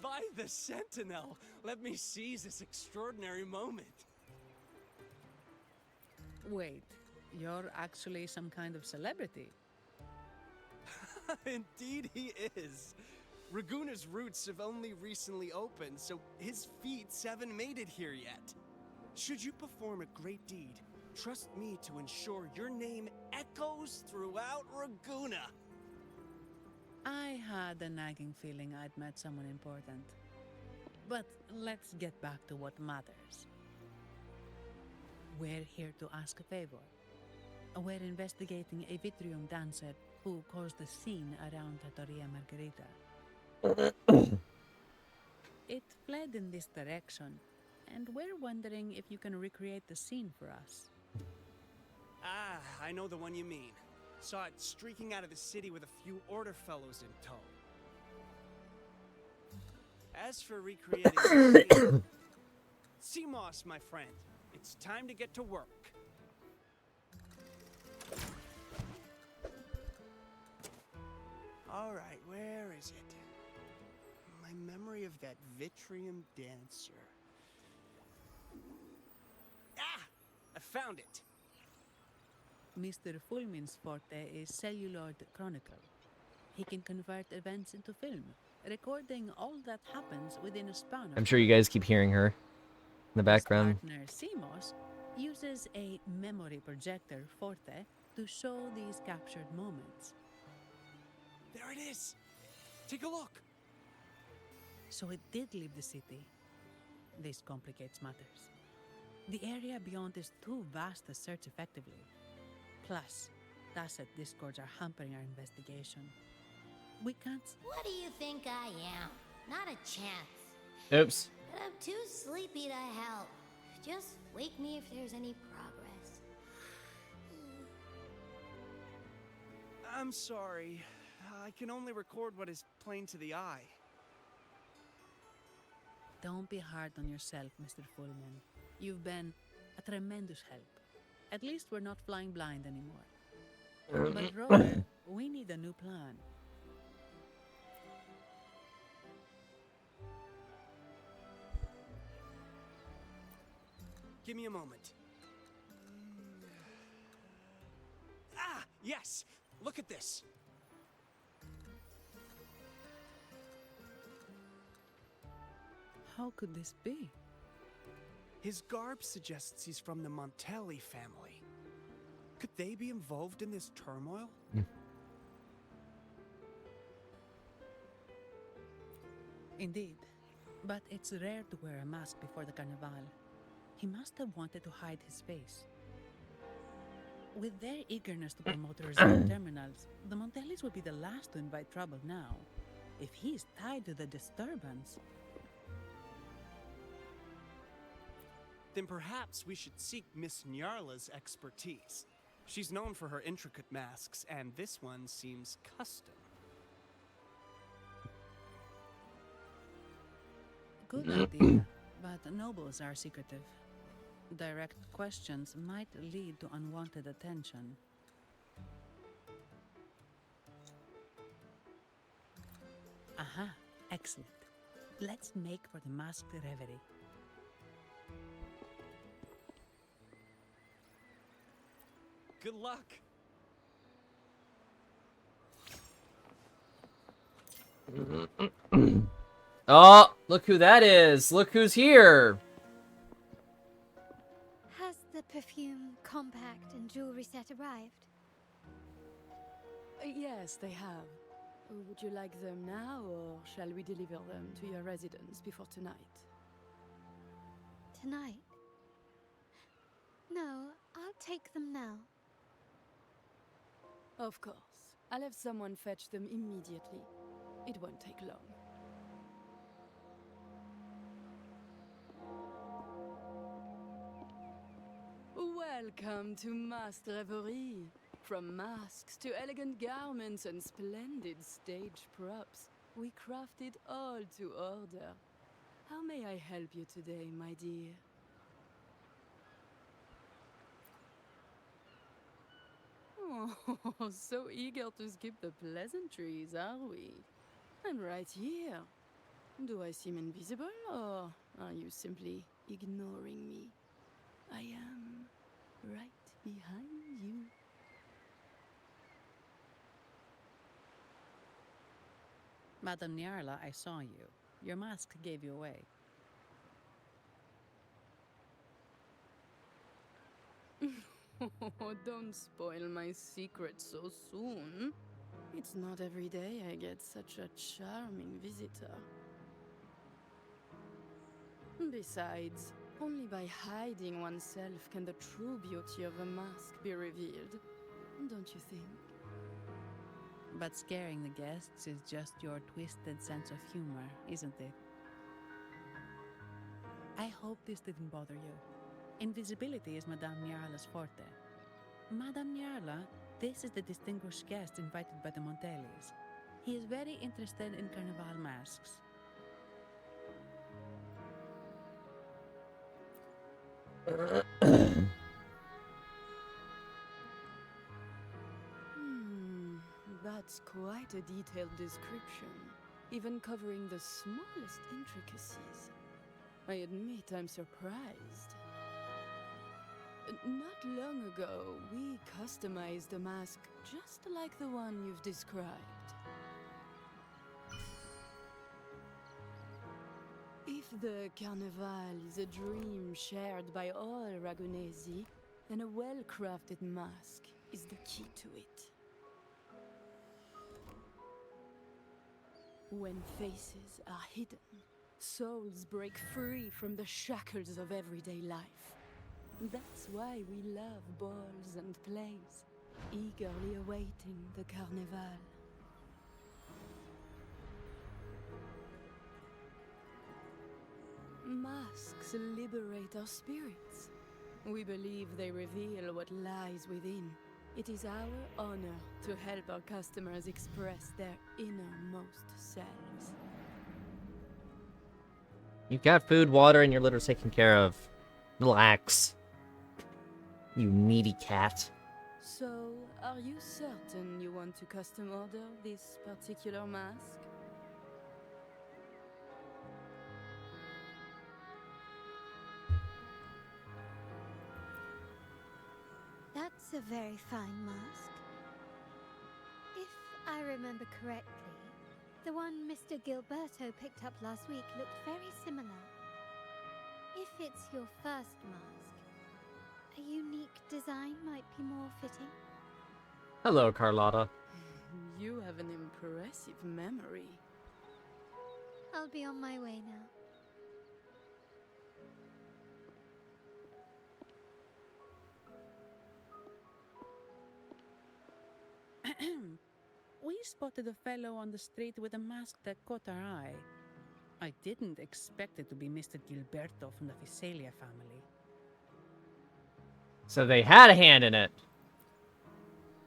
By the Sentinel, let me seize this extraordinary moment. Wait, you're actually some kind of celebrity. Indeed he is. Raguna's roots have only recently opened, so his feet haven't made it here yet. Should you perform a great deed, trust me to ensure your name echoes throughout Raguna. I had a nagging feeling I'd met someone important. But let's get back to what matters. We're here to ask a favor. We're investigating a Vitrium dancer who caused a scene around Trattoria Margherita. It fled in this direction, and we're wondering if you can recreate the scene for us. Ah, I know the one you mean. Saw it streaking out of the city with a few order fellows in tow. As for recreating the scene, CMOS, my friend, it's time to get to work. All right, where is it? My memory of that Vitrium dancer. Ah! I found it! Mr. Fulmin's forte is celluloid chronicle. He can convert events into film, recording all that happens within a span of I'm sure you guys keep hearing her in the background. His partner, CMOS, uses a memory projector forte to show these captured moments. There it is! Take a look! So it did leave the city. This complicates matters. The area beyond is too vast to search effectively. Plus, tacit discords are hampering our investigation. We can't... What do you think I am? Not a chance. Oops. But I'm too sleepy to help. Just wake me if there's any progress. I'm sorry. I can only record what is plain to the eye. Don't be hard on yourself, Mr. Fulmin. You've been a tremendous help. At least we're not flying blind anymore. But Rover, we need a new plan. Give me a moment. Ah, yes! Look at this! How could this be? His garb suggests he's from the Montelli family. Could they be involved in this turmoil? Indeed. But it's rare to wear a mask before the Carnival. He must have wanted to hide his face. With their eagerness to promote the reserve terminals, the Montellis will be the last to invite trouble now. If he's tied to the disturbance... Then perhaps we should seek Miss Nyarla's expertise. She's known for her intricate masks, and this one seems custom. Good idea, but nobles are secretive. Direct questions might lead to unwanted attention. Aha, excellent. Let's make for the masked reverie. Good luck! Oh, look who that is! Look who's here! Has the perfume, compact, and jewelry set arrived? Yes, they have. Would you like them now, or shall we deliver them to your residence before tonight? Tonight? No, I'll take them now. Of course. I'll have someone fetch them immediately. It won't take long. Welcome to Masked Reverie. From masks to elegant garments and splendid stage props, we craft it all to order. How may I help you today, my dear? Oh, so eager to skip the pleasantries, are we? I'm right here. Do I seem invisible, or are you simply ignoring me? I am right behind you. Madame Nyarla, I saw you. Your mask gave you away. Oh, don't spoil my secret so soon. It's not every day I get such a charming visitor. Besides, only by hiding oneself can the true beauty of a mask be revealed. Don't you think? But scaring the guests is just your twisted sense of humor, isn't it? I hope this didn't bother you. Invisibility is Madame Nyarla's forte. Madame Nyarla, this is the distinguished guest invited by the Montellis. He is very interested in carnival masks. That's quite a detailed description, even covering the smallest intricacies. I admit I'm surprised. Not long ago, we customized a mask just like the one you've described. If the Carnival is a dream shared by all Ragunesi, then a well-crafted mask is the key to it. When faces are hidden, souls break free from the shackles of everyday life. That's why we love balls and plays, eagerly awaiting the Carnival. Masks liberate our spirits. We believe they reveal what lies within. It is our honor to help our customers express their innermost selves. You've got food, water, and your litter's taken care of. Relax. You needy cat. So, are you certain you want to custom order this particular mask? That's a very fine mask. If I remember correctly, the one Mr. Gilberto picked up last week looked very similar. If it's your first mask, a unique design might be more fitting. Hello, Carlotta. You have an impressive memory. I'll be on my way now. We spotted a fellow on the street with a mask that caught our eye. I didn't expect it to be Mr. Gilberto from the Visalia family. So they had a hand in it.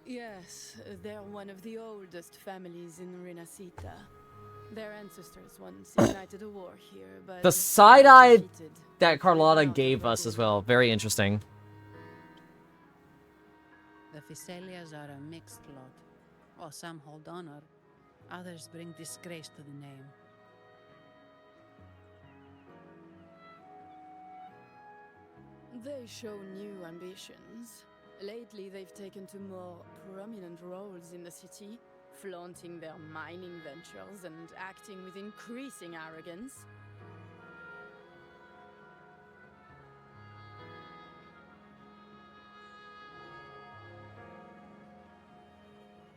Yes, they're one of the oldest families in Renacita. Their ancestors once ignited a war here, but The side-eye defeated. that Carlotta gave us as well. Very interesting. The Visalias are a mixed lot. While some hold honor, others bring disgrace to the name. They show new ambitions. Lately, they've taken to more prominent roles in the city, flaunting their mining ventures and acting with increasing arrogance.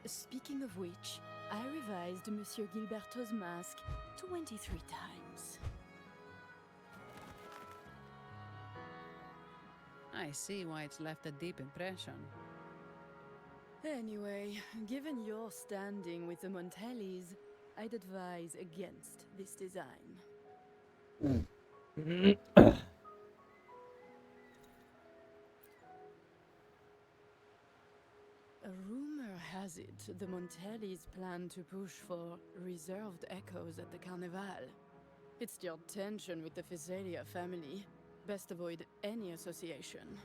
Speaking of which, I revised Monsieur Gilberto's mask 23 times. I see why it's left a deep impression. Anyway, given your standing with the Montellis, I'd advise against this design. A rumor has it the Montellis plan to push for reserved echoes at the Carnival. It's your tension with the Visalia family. Best avoid any association.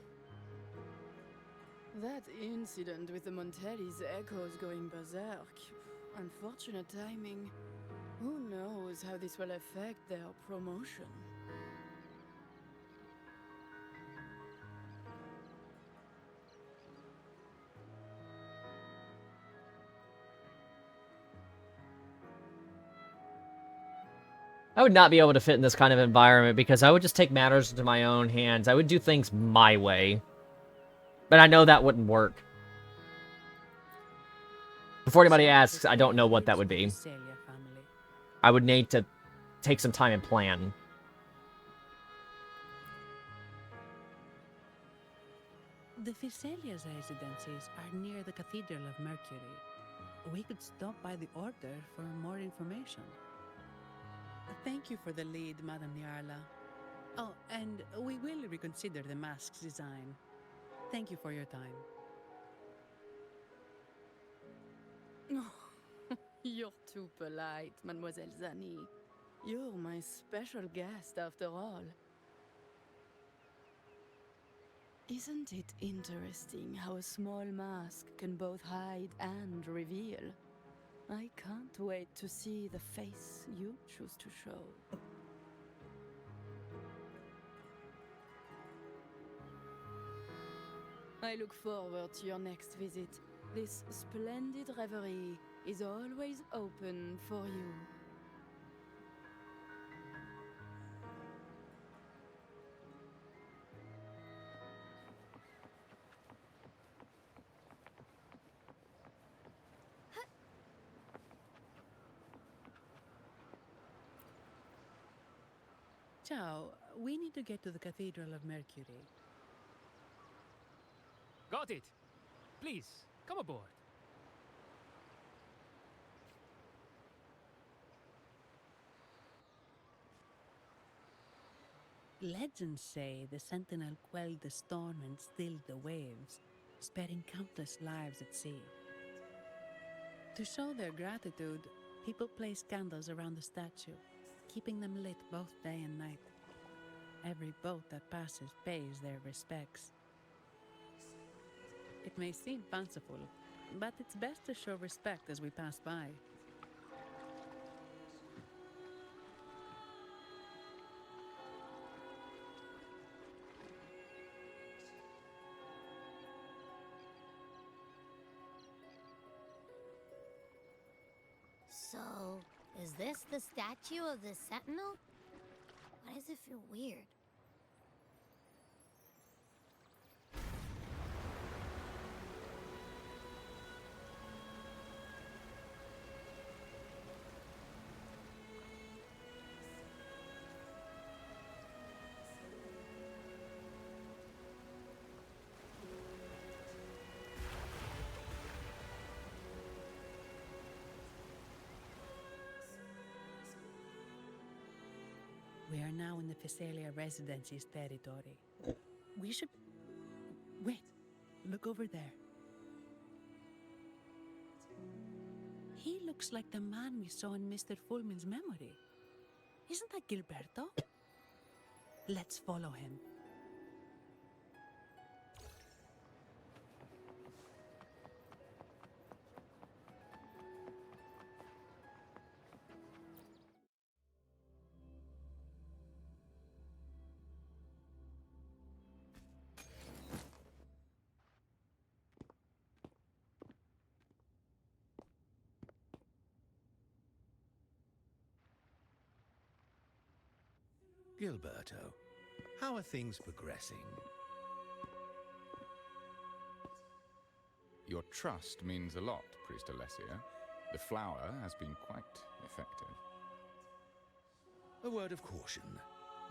That incident with the Montellis' echoes going berserk. Unfortunate timing. Who knows how this will affect their promotion? I would not be able to fit in this kind of environment because I would just take matters into my own hands. I would do things my way. But I know that wouldn't work. Before anybody asks, I don't know what that would be. I would need to take some time and plan. The Visalia's residences are near the Cathedral of Mercury. We could stop by the Order for more information. Thank you for the lead, Madame Niarla. Oh, and we will reconsider the mask's design. Thank you for your time. You're too polite, Mademoiselle Zani. You're my special guest after all. Isn't it interesting how a small mask can both hide and reveal? I can't wait to see the face you choose to show. I look forward to your next visit. This splendid reverie is always open for you. Ciao, we need to get to the Cathedral of Mercury. Got it. Please, come aboard. Legends say the Sentinel quelled the storm and stilled the waves, sparing countless lives at sea. To show their gratitude, people place candles around the statue, keeping them lit both day and night. Every boat that passes pays their respects. It may seem fanciful, but it's best to show respect as we pass by. So, is this the statue of the Sentinel? Why does it feel weird? We are now in the Physalia Residency's territory. We should... Wait, look over there. He looks like the man we saw in Mr. Fulmin's memory. Isn't that Gilberto? Let's follow him. Gilberto, how are things progressing? Your trust means a lot, Priest Alessia. The flower has been quite effective. A word of caution.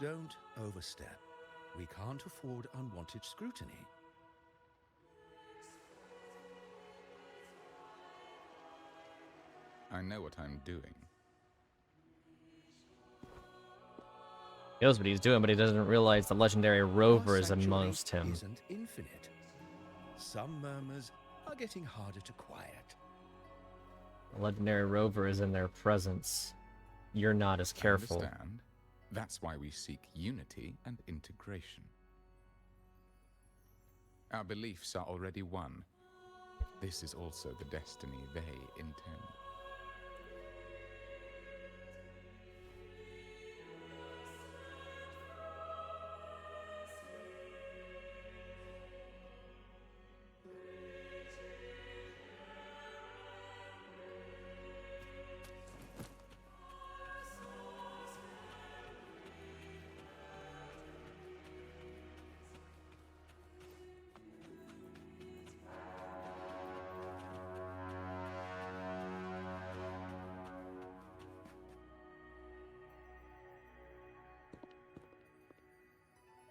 Don't overstep. We can't afford unwanted scrutiny. I know what I'm doing. He knows what he's doing, but he doesn't realize the legendary rover is amongst him. Isn't infinite. Some murmurs are getting harder to quiet. The legendary rover is in their presence. You're not as careful. I understand. That's why we seek unity and integration. Our beliefs are already one. This is also the destiny they intend.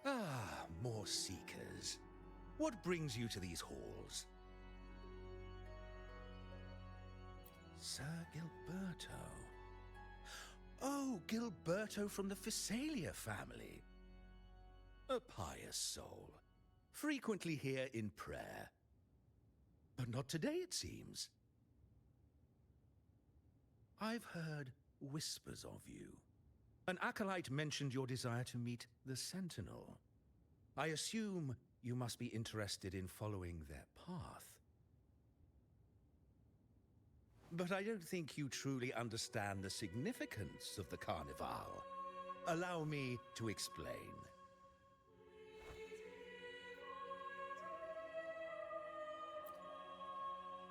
Ah, more seekers. What brings you to these halls? Sir Gilberto. Oh, Gilberto from the Physalia family. A pious soul. Frequently here in prayer. But not today, it seems. I've heard whispers of you. An acolyte mentioned your desire to meet the Sentinel. I assume you must be interested in following their path. But I don't think you truly understand the significance of the Carnival. Allow me to explain.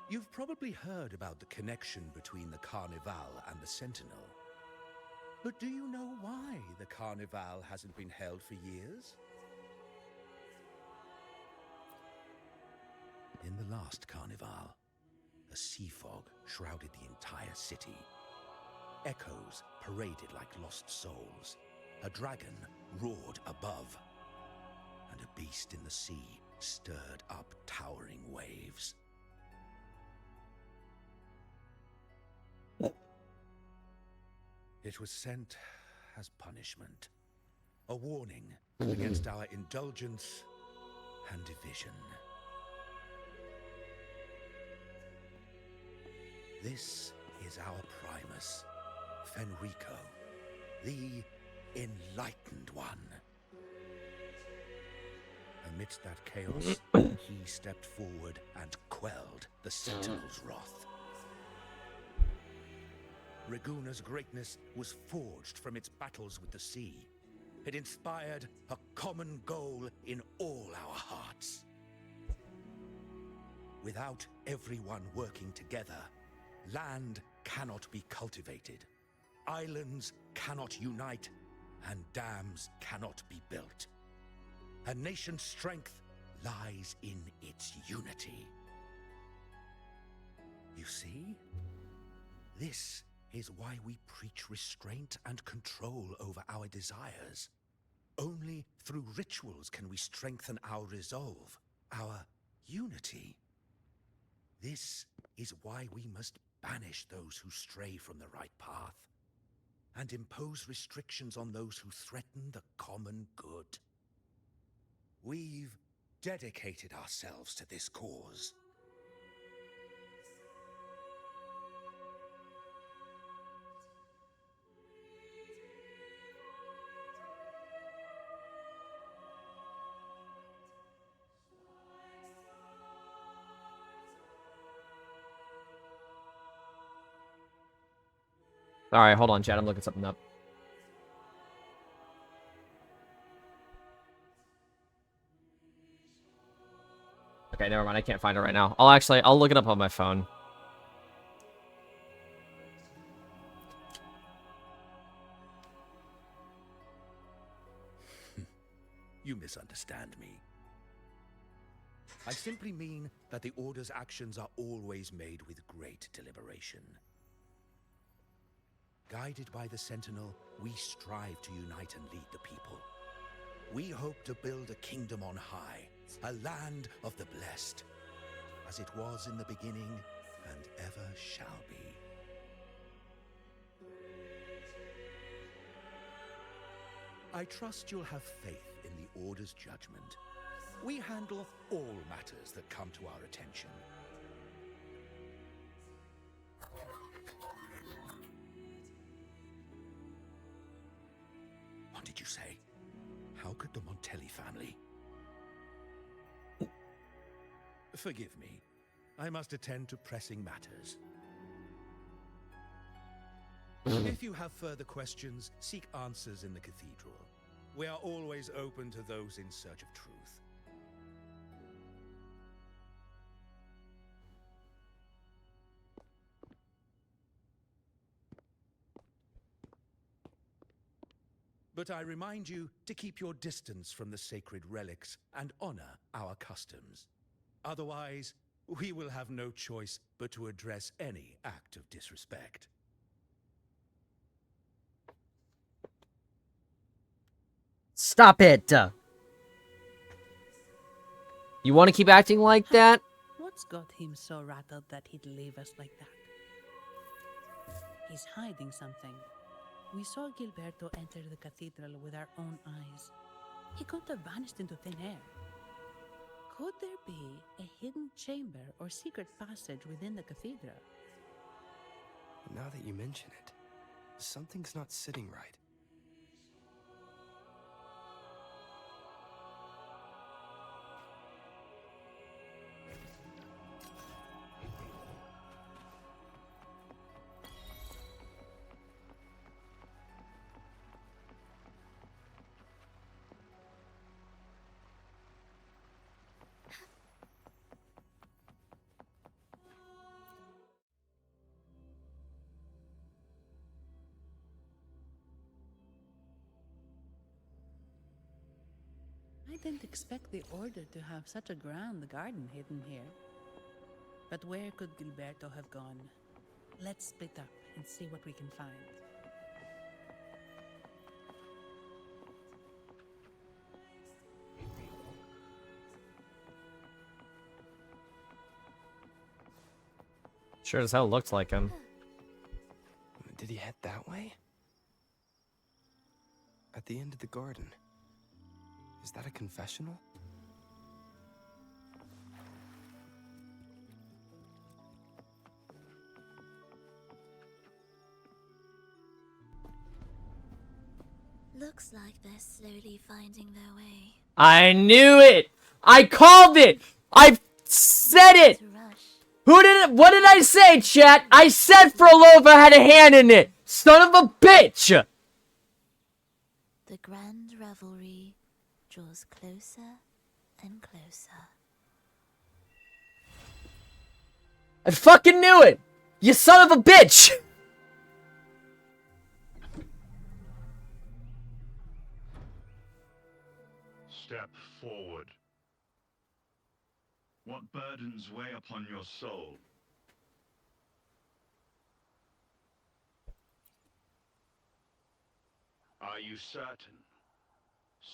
You've probably heard about the connection between the Carnival and the Sentinel. But do you know why the Carnival hasn't been held for years? In the last Carnival, a sea fog shrouded the entire city. Echoes paraded like lost souls. A dragon roared above. And a beast in the sea stirred up towering waves. It was sent as punishment. A warning against our indulgence and division. This is our Primus, Fenrico, the Enlightened One. Amidst that chaos, he stepped forward and quelled the Sentinel's wrath. Raguna's greatness was forged from its battles with the sea. It inspired a common goal in all our hearts. Without everyone working together, land cannot be cultivated, islands cannot unite, and dams cannot be built. A nation's strength lies in its unity. You see? This is why we preach restraint and control over our desires. Only through rituals can we strengthen our resolve, our unity. This is why we must banish those who stray from the right path. and impose restrictions on those who threaten the common good. We've dedicated ourselves to this cause. Alright, hold on, chat. I'm looking something up. Okay, never mind. I can't find it right now. I'll look it up on my phone. You misunderstand me. I simply mean that the Order's actions are always made with great deliberation. Guided by the Sentinel, we strive to unite and lead the people. We hope to build a kingdom on high, a land of the blessed, as it was in the beginning and ever shall be. I trust you'll have faith in the Order's judgment. We handle all matters that come to our attention. What did you say? How could the Montelli family? Forgive me. I must attend to pressing matters. If you have further questions, seek answers in the cathedral. We are always open to those in search of truth. But I remind you to keep your distance from the sacred relics and honor our customs. Otherwise, we will have no choice but to address any act of disrespect. Stop it! You want to keep acting like that? What's got him so rattled that he'd leave us like that? He's hiding something. We saw Gilberto enter the cathedral with our own eyes. He couldn't have vanished into thin air. Could there be a hidden chamber or secret passage within the cathedral? Now that you mention it, something's not sitting right. I didn't expect the Order to have such a grand garden hidden here. But where could Gilberto have gone? Let's split up and see what we can find. Sure as hell looked like him. Did he head that way? At the end of the garden. Is that a confessional? Looks like they're slowly finding their way. I knew it! I called it! I said it! What did I say, chat? I said Frolova had a hand in it! Son of a bitch! The grand revelry draws closer and closer. I fucking knew it! You son of a bitch! Step forward. What burdens weigh upon your soul? Are you certain?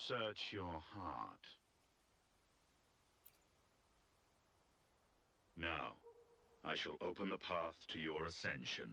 Search your heart. Now, I shall open the path to your ascension.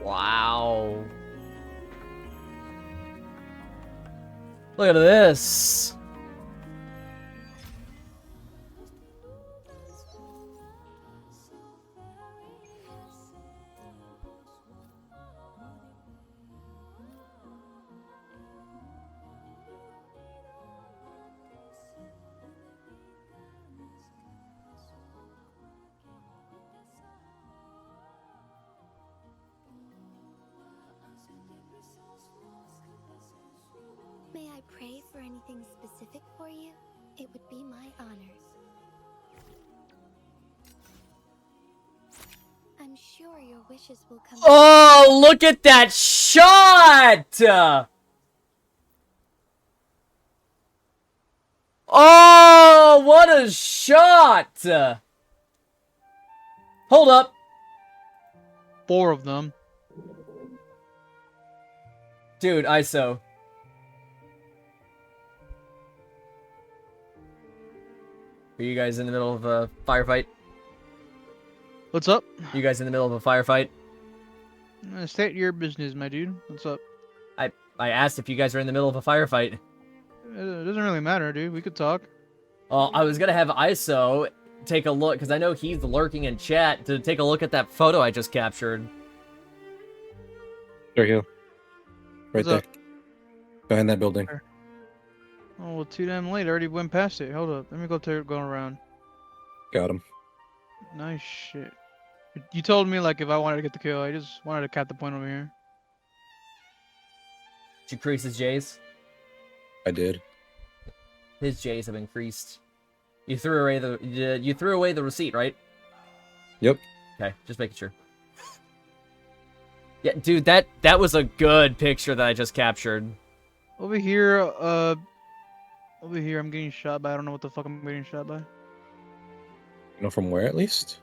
Wow. Look at this. May I pray for anything specific for you? It would be my honor. I'm sure your wishes will come. Oh, look at that shot! Oh, what a shot! Hold up. 4 of them. Dude, ISO. Are you guys in the middle of a firefight? What's up? You guys in the middle of a firefight? State your business, my dude. What's up? I asked if you guys are in the middle of a firefight. It doesn't really matter, dude. We could talk. Well, I was gonna have ISO take a look, because I know he's lurking in chat, to take a look at that photo I just captured. There you go. Right What's there. up? Behind that building. Oh, well, too damn late. I already went past it. Hold up. Let me go around. Got him. Nice shit. You told me, like, if I wanted to get the kill, I just wanted to cap the point over here. Did you increase his J's? I did. His J's have increased. You threw away the receipt, right? Yep. Okay, just making sure. Yeah, dude, that was a good picture that I just captured. Over here, I'm getting shot by. I don't know what the fuck I'm getting shot by. You know from where, at least?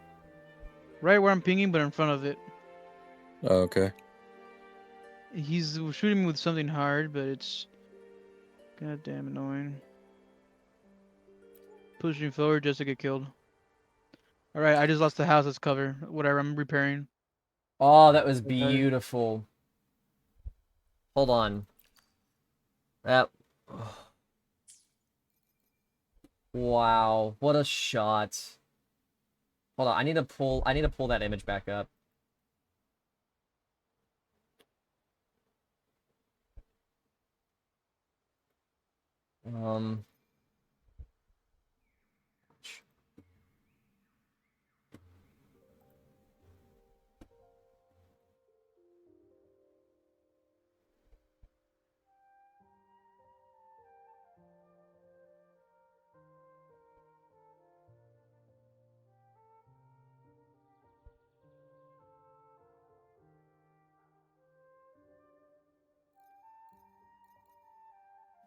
Right where I'm pinging, but in front of it. Oh, okay. He's shooting me with something hard, but it's goddamn annoying. Pushing forward just to get killed. Alright, I just lost the house as cover. Whatever, I'm repairing. Oh, that was beautiful. Hold on. That... Wow, what a shot. Hold on, I need to pull that image back up.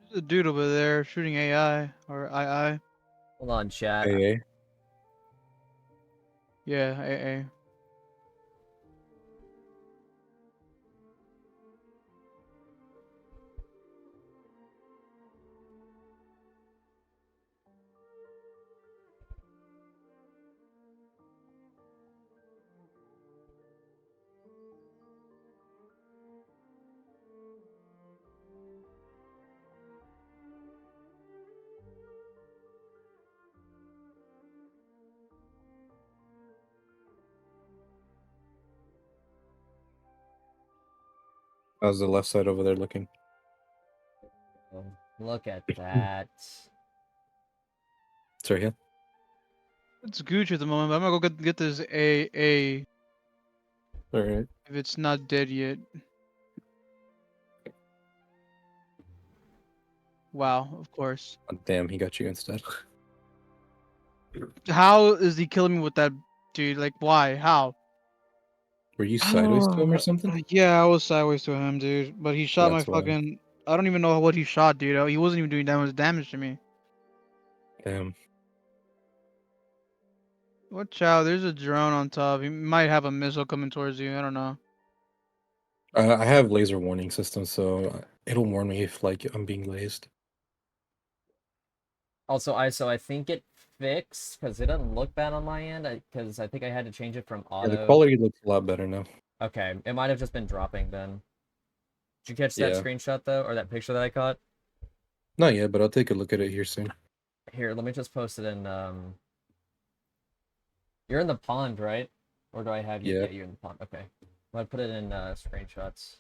There's a dude over there shooting AI or II. Hold on, chat. AA. Yeah, AA. How's the left side over there looking? Oh, look at that. It's right here. It's Gucci at the moment, but I'm gonna go get this AA. Alright. If it's not dead yet. Wow, of course. Oh, damn, he got you instead. How is he killing me with that, dude? Like, why? How? Were you sideways to him or something? Yeah, I was sideways to him, dude. But he shot my That's why. fucking... I don't even know what he shot, dude. He wasn't even doing that much damage to me. Damn. Watch out, there's a drone on top. He might have a missile coming towards you. I don't know. I have laser warning system, so it'll warn me if like I'm being lased. Also, ISO, I think it fixed because it doesn't look bad on my end. Because I think I had to change it from Yeah, the auto. quality looks a lot better now. Okay, it might have just been dropping then. Did you catch that Yeah. screenshot though, or that picture that I caught? Not yet, but I'll take a look at it here soon. Here, let me just post it in. You're in the pond, right? Or do I have you? Yeah. Yeah, you're in the pond. Okay. I'm gonna put it in screenshots,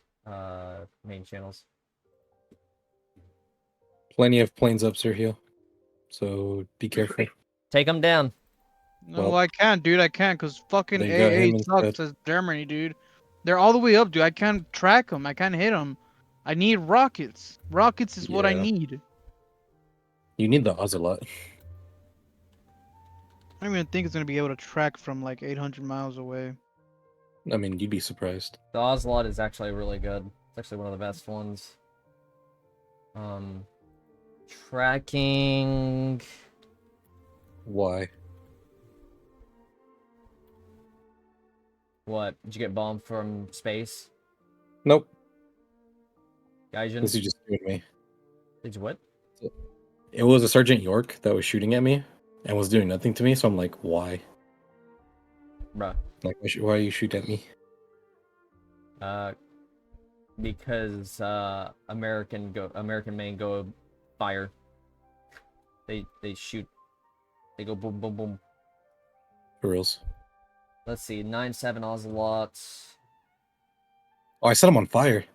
main channels. Plenty of planes up, Sir Heel. So be careful. Take them down. No, Well, I can't, dude. I can't, cause fucking they got AA him sucks instead. as Germany, dude. They're all the way up, dude. I can't track them. I can't hit them. I need rockets. Rockets is what I Yeah. need. You need the Ocelot. I don't even think it's gonna be able to track from like 800 miles away. I mean, you'd be surprised. The Ocelot is actually really good. It's actually one of the best ones. Tracking. Why? What? Did you get bombed from space? Nope. Gaijin? This is just doing me. Did you what? It was a Sergeant York that was shooting at me and was doing nothing to me, so I'm like, why? Bruh. Like, why you shoot at me? Because American main go fire. They shoot. They go boom boom boom. For reals. Let's see, 9-7 Ocelots. Oh, I set him on fire.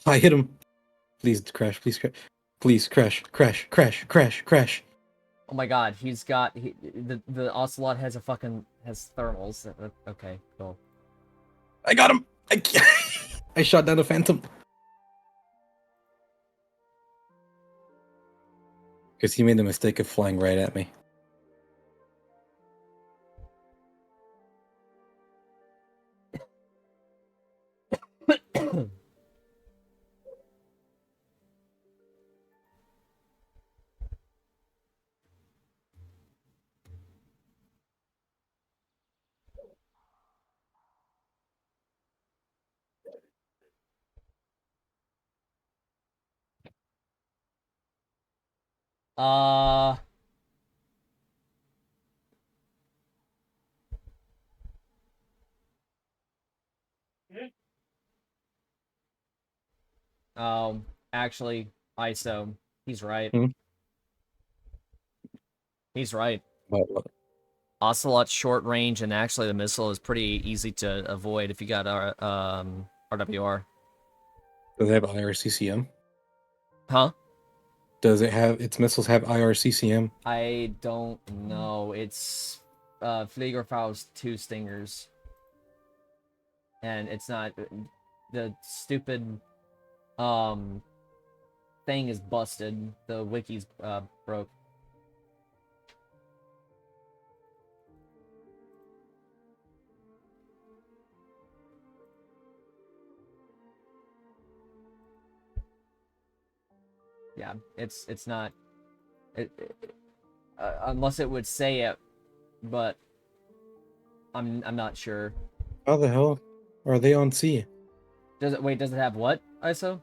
I hit him. Please crash. Please crash. Please crash. Crash. Crash. Crash. Crash. Oh my god, the Ocelot has thermals. Okay, cool. I got him. I shot down a phantom. Because he made the mistake of flying right at me. Uh... Actually, ISO, he's right. Hmm? He's right. What? Ocelot's short range, and actually the missile is pretty easy to avoid if you got RWR. Does it have IRCCM? Huh? Does it have its missiles have IRCCM? I don't know. It's Fliegerfaust 2 Stingers. And it's not the stupid thing is busted. The wiki's broke. Yeah, it's not unless it would say it, but I'm not sure. How the hell are they on C? Does it have what, ISO?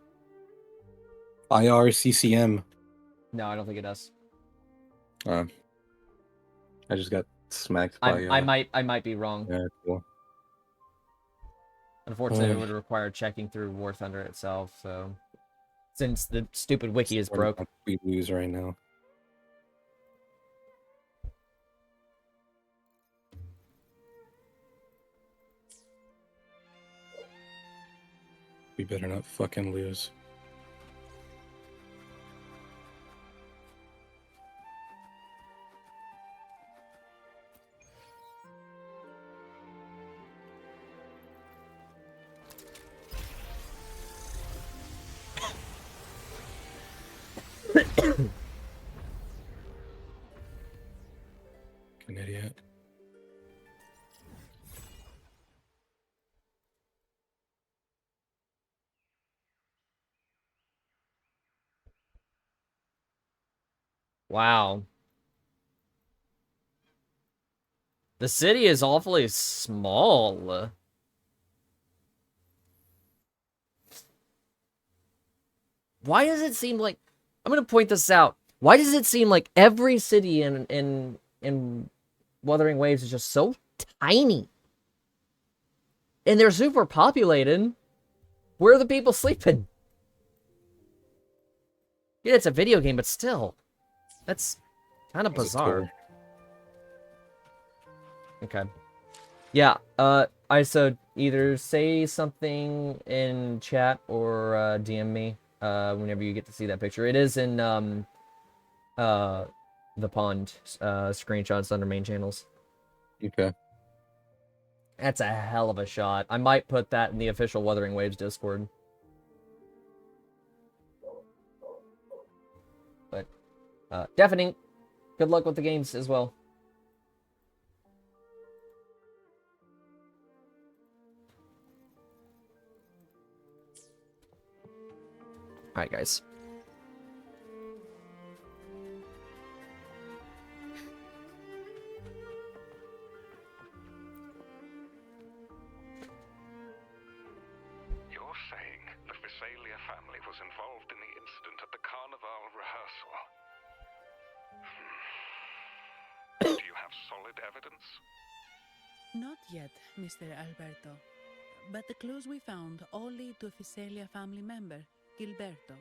IRCCM. No, I don't think it does. I just got smacked by. I might be wrong. Yeah, cool. Unfortunately, it would require checking through War Thunder itself. So, since the stupid wiki is broke, we lose right now. We better not fucking lose. An idiot. wow. The city is awfully small. Why does it seem like... I'm gonna point this out. Why does it seem like every city in Wuthering Waves is just so tiny? And they're super populated. Where are the people sleeping? Yeah, it's a video game, but still. That's kind of bizarre. Okay. Yeah, I so either say something in chat or DM me whenever you get to see that picture. It is in the pond screenshots under main channels. Okay. That's a hell of a shot. I might put that in the official Wuthering Waves Discord. But deafening. Good luck with the games as well. Alright, guys. You're saying the Visalia family was involved in the incident at the Carnival rehearsal? Do you have solid evidence? Not yet, Mr. Alberto. But the clues we found all lead to a Visalia family member, Gilberto.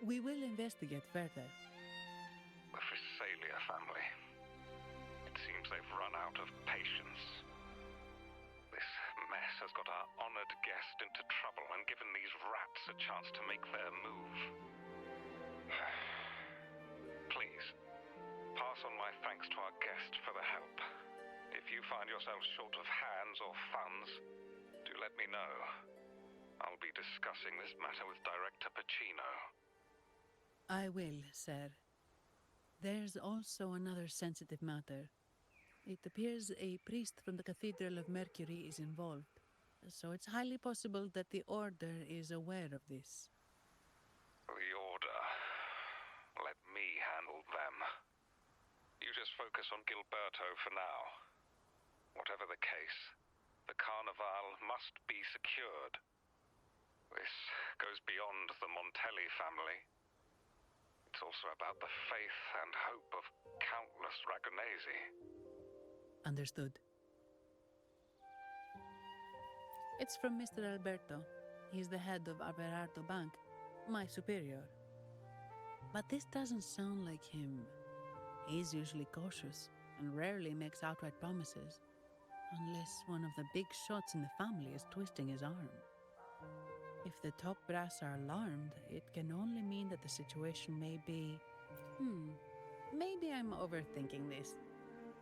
We will investigate further. The Visalia family. It seems they've run out of patience. This mess has got our honored guest into trouble and given these rats a chance to make their move. Please, pass on my thanks to our guest for the help. If you find yourself short of hands or funds, do let me know. I'll be discussing this matter with Director Pacino. I will, sir. There's also another sensitive matter. It appears a priest from the Cathedral of Mercury is involved, so it's highly possible that the Order is aware of this. The Order. Let me handle them. You just focus on Gilberto for now. Whatever the case, the Carnival must be secured. This goes beyond the Montelli family. It's also about the faith and hope of countless Ragonesi. Understood. It's from Mr. Alberto. He's the head of Averardo Bank, my superior. But this doesn't sound like him. He's usually cautious and rarely makes outright promises. Unless one of the big shots in the family is twisting his arm. If the top brass are alarmed, it can only mean that the situation may be... maybe I'm overthinking this.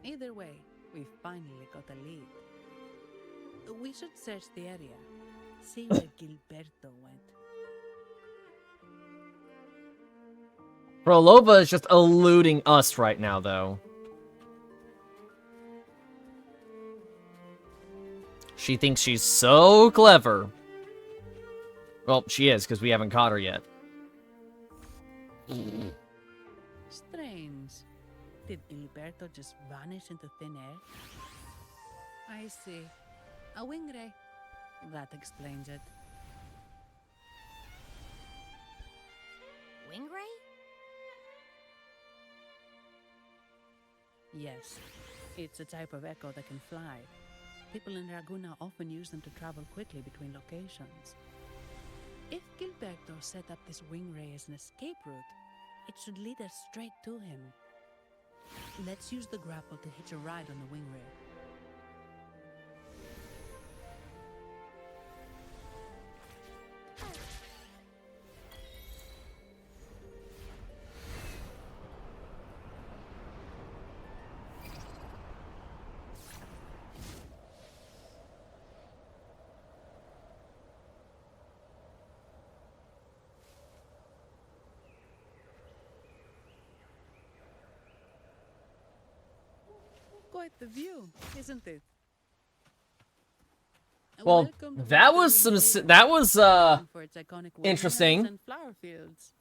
Either way, we've finally got a lead. We should search the area. See where Gilberto went. Prolova is just eluding us right now, though. She thinks she's so clever. Well, she is, because we haven't caught her yet. Strange. Did Gilberto just vanish into thin air? I see. A wing ray. That explains it. Wing ray? Yes. It's a type of echo that can fly. People in Raguna often use them to travel quickly between locations. If Gilberto set up this wing ray as an escape route, it should lead us straight to him. Let's use the grapple to hitch a ride on the wing ray. Quite the view, isn't it? Well, that was interesting. And flower fields.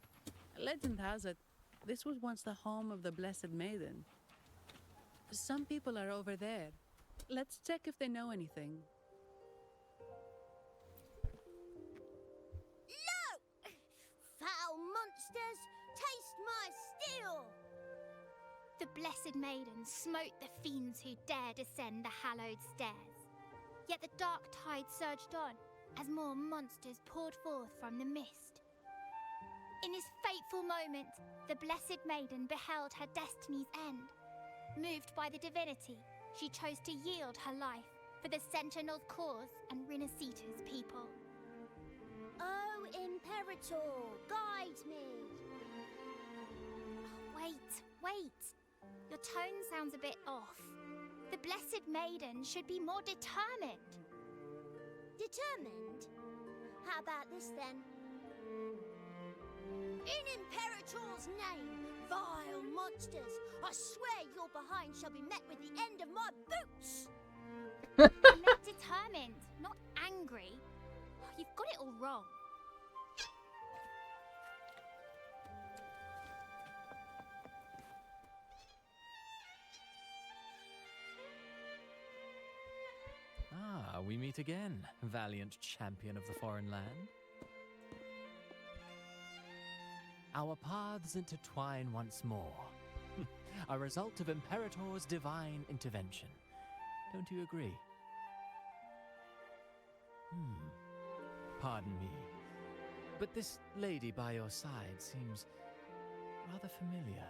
Legend has it, this was once the home of the Blessed Maiden. Some people are over there. Let's check if they know anything. Look! Foul monsters, taste my steel! The Blessed Maiden smote the fiends who dare descend the hallowed stairs. Yet the dark tide surged on as more monsters poured forth from the mist. In this fateful moment, the Blessed Maiden beheld her destiny's end. Moved by the divinity, she chose to yield her life for the Sentinel's cause and Rinasita's people. Oh, Imperator, guide me! Oh, wait. Your tone sounds a bit off. The Blessed Maiden should be more determined. Determined? How about this then? In Imperator's name, vile monsters, I swear your behind shall be met with the end of my boots! I meant determined, not angry. You've got it all wrong. Ah, we meet again, valiant champion of the foreign land. Our paths intertwine once more, a result of Imperator's divine intervention. Don't you agree? Pardon me, but this lady by your side seems rather familiar.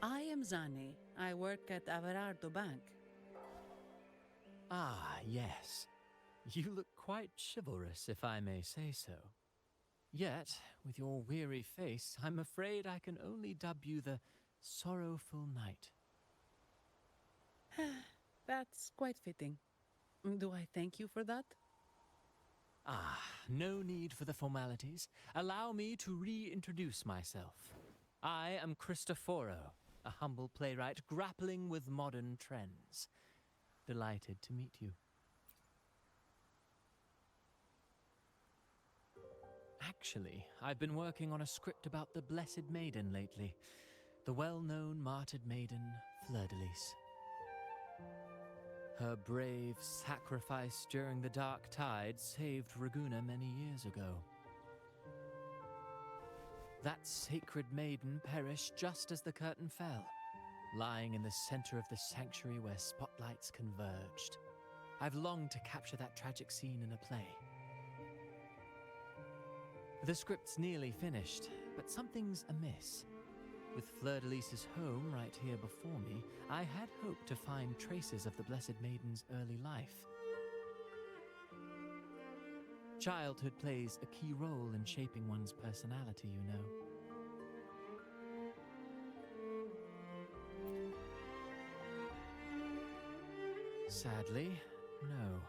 I am Zani. I work at Averardo Bank. Ah, yes. You look quite chivalrous, if I may say so. Yet, with your weary face, I'm afraid I can only dub you the Sorrowful Knight. That's quite fitting. Do I thank you for that? Ah, no need for the formalities. Allow me to reintroduce myself. I am Cristoforo, a humble playwright grappling with modern trends. Delighted to meet you. Actually, I've been working on a script about the Blessed Maiden lately. The well-known martyred maiden, Fleur-de-Lis. Her brave sacrifice during the Dark Tide saved Raguna many years ago. That sacred maiden perished just as the curtain fell, lying in the center of the sanctuary where spotlights converged. I've longed to capture that tragic scene in a play. The script's nearly finished, but something's amiss. With Fleur-de-Lis's home right here before me, I had hoped to find traces of the Blessed Maiden's early life. Childhood plays a key role in shaping one's personality, you know. Sadly, no.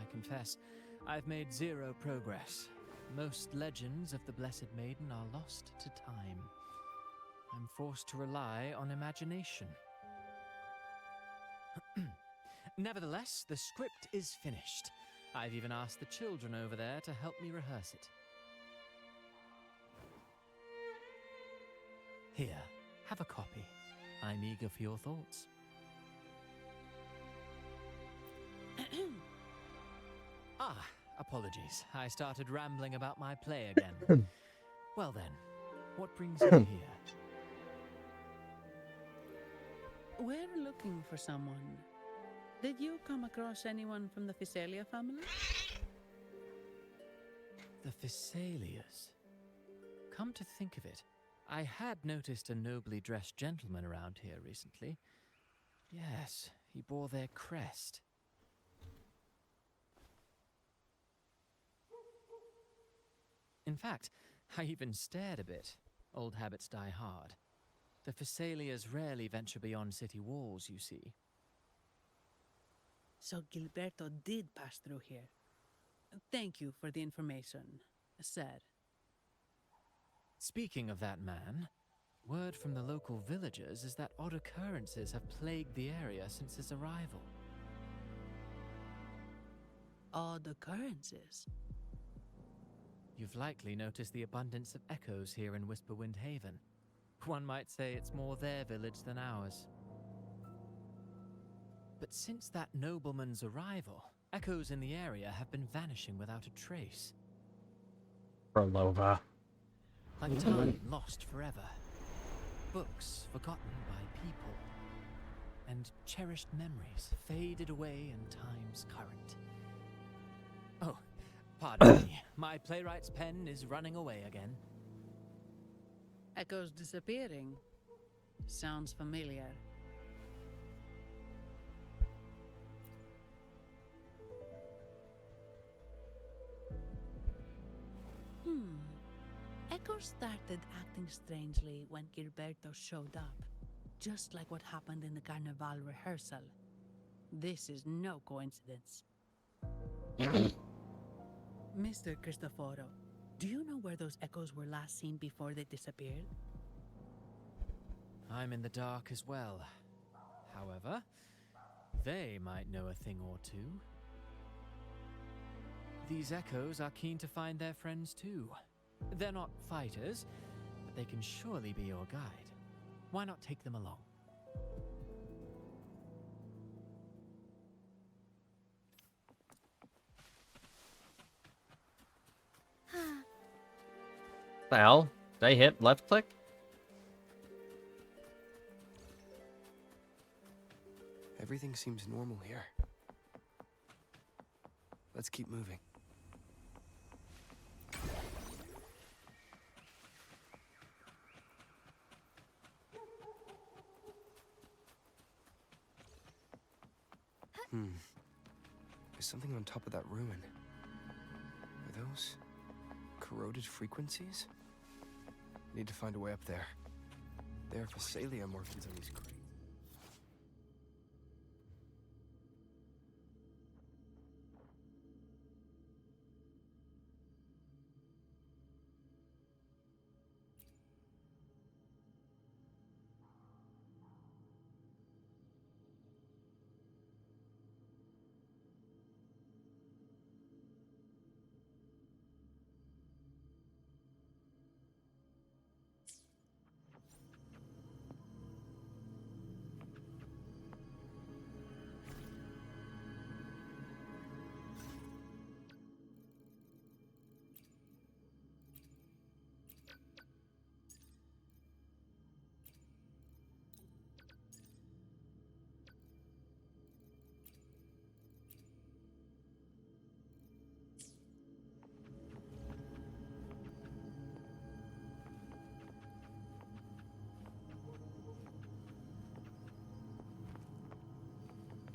I confess, I've made zero progress. Most legends of the Blessed Maiden are lost to time. I'm forced to rely on imagination. Nevertheless, the script is finished. I've even asked the children over there to help me rehearse it. Here, have a copy. I'm eager for your thoughts. Apologies. I started rambling about my play again. Well then, what brings you here? We're looking for someone. Did you come across anyone from the Physalia family? The Physalias. Come to think of it, I had noticed a nobly dressed gentleman around here recently. Yes, he bore their crest. In fact, I even stared a bit. Old habits die hard. The Physalias rarely venture beyond city walls, you see. So Gilberto did pass through here. Thank you for the information, sir. Speaking of that man, word from the local villagers is that odd occurrences have plagued the area since his arrival. Odd occurrences? You've likely noticed the abundance of echoes here in Whisperwind Haven. One might say it's more their village than ours. But since that nobleman's arrival, echoes in the area have been vanishing without a trace. Prolova. Like time lost forever. Books forgotten by people. And cherished memories faded away in time's current. Oh, pardon me. My playwright's pen is running away again. Echoes disappearing. Sounds familiar. Echoes started acting strangely when Gilberto showed up. Just like what happened in the Carnival rehearsal. This is no coincidence. Mr. Cristoforo, do you know where those echoes were last seen before they disappeared? I'm in the dark as well. However, they might know a thing or two. These echoes are keen to find their friends too. They're not fighters, but they can surely be your guide. Why not take them along? The hell? Did I hit left click? Everything seems normal here. Let's keep moving. There's something on top of that ruin. Are those corroded frequencies? Need to find a way up there. There are Phasalia markings on these crates.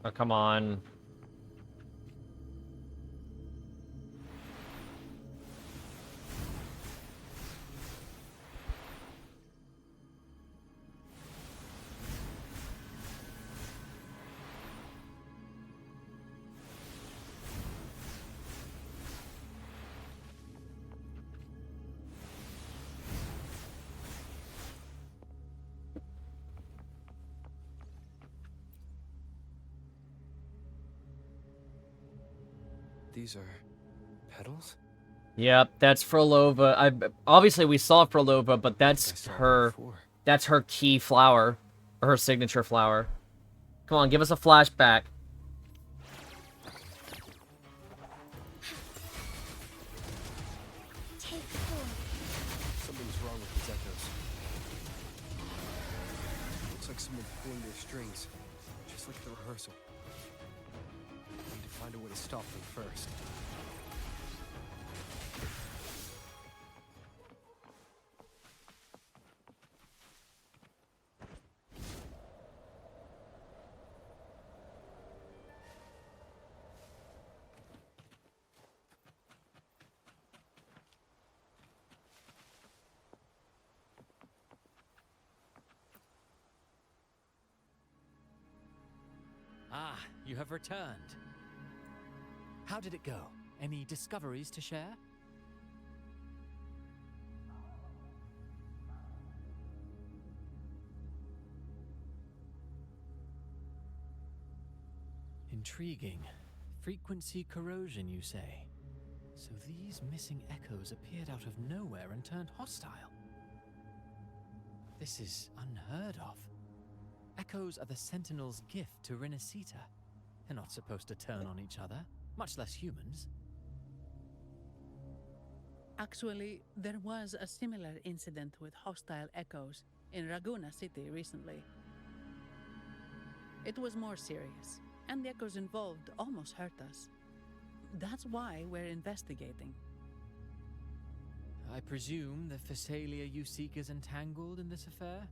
Oh, come on. These are petals? Yep, that's Frolova. Obviously we saw Frolova, but that's her key flower, or her signature flower. Come on, give us a flashback. Something's wrong with these echoes. Looks like someone's pulling their strings, just like the rehearsal. Need to find a way to stop them first. Ah, you have returned. How did it go? Any discoveries to share? Intriguing. Frequency corrosion, you say? So these missing echoes appeared out of nowhere and turned hostile. This is unheard of. Echoes are the Sentinel's gift to Renacita. They're not supposed to turn on each other, much less humans. Actually, there was a similar incident with hostile echoes in Raguna City recently. It was more serious, and the echoes involved almost hurt us. That's why we're investigating. I presume the Phasalia you seek is entangled in this affair?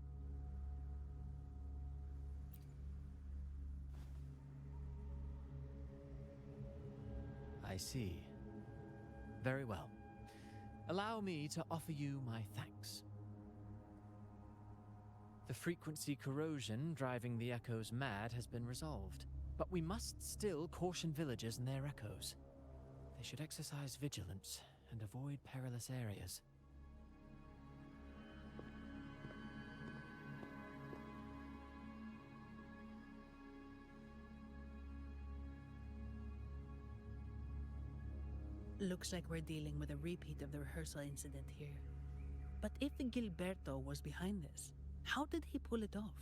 I see. Very well. Allow me to offer you my thanks. The frequency corrosion driving the echoes mad has been resolved, but we must still caution villagers and their echoes. They should exercise vigilance and avoid perilous areas. Looks like we're dealing with a repeat of the rehearsal incident here. But if Gilberto was behind this, how did he pull it off?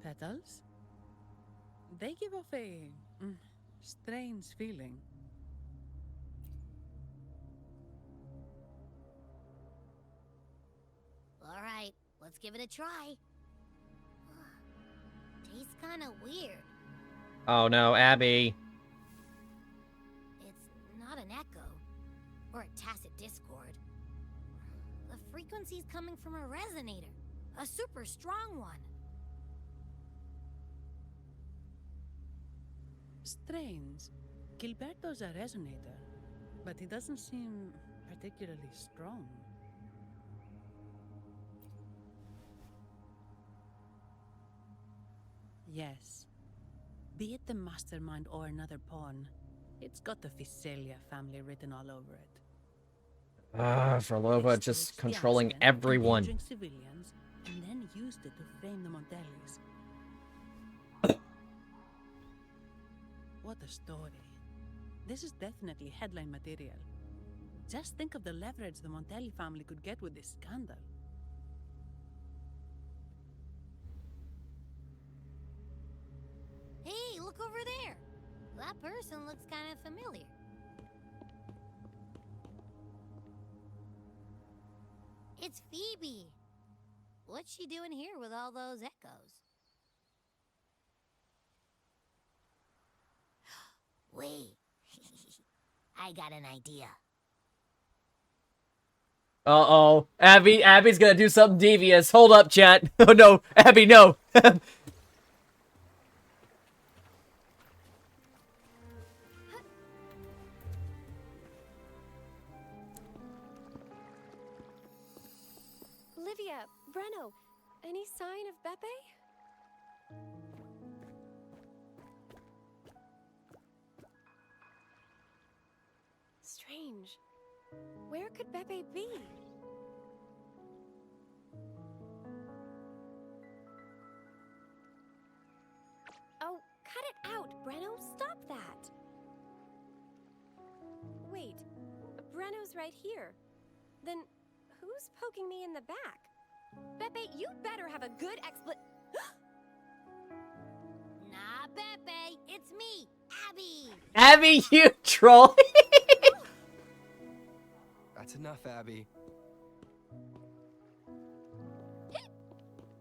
Petals? They give off a strange feeling. All right, let's give it a try. Tastes kind of weird. Oh no, Abby. It's not an echo or a tacit discord. The frequency's coming from a resonator, a super strong one. Strange. Gilberto's a resonator, but he doesn't seem particularly strong. Yes. Be it the mastermind or another pawn, it's got the Phasalia family written all over it. Verlova just controlling everyone. Endangering civilians, and then used it to frame the Montellis. What a story. This is definitely headline material. Just think of the leverage the Montelli family could get with this scandal. Hey, look over there. That person looks kind of familiar. It's Phoebe. What's she doing here with all those echoes? Wait. I got an idea. Uh-oh. Abby's gonna do something devious. Hold up, chat. Oh no, Abby, no. Livia, Breno, any sign of Beppe? Strange. Where could Beppe be? Oh, cut it out, Breno. Stop that. Wait, Breno's right here. Then who's poking me in the back? Beppe, you better have a good Nah, Beppe, it's me, Abby. Abby, you troll. That's enough, Abby.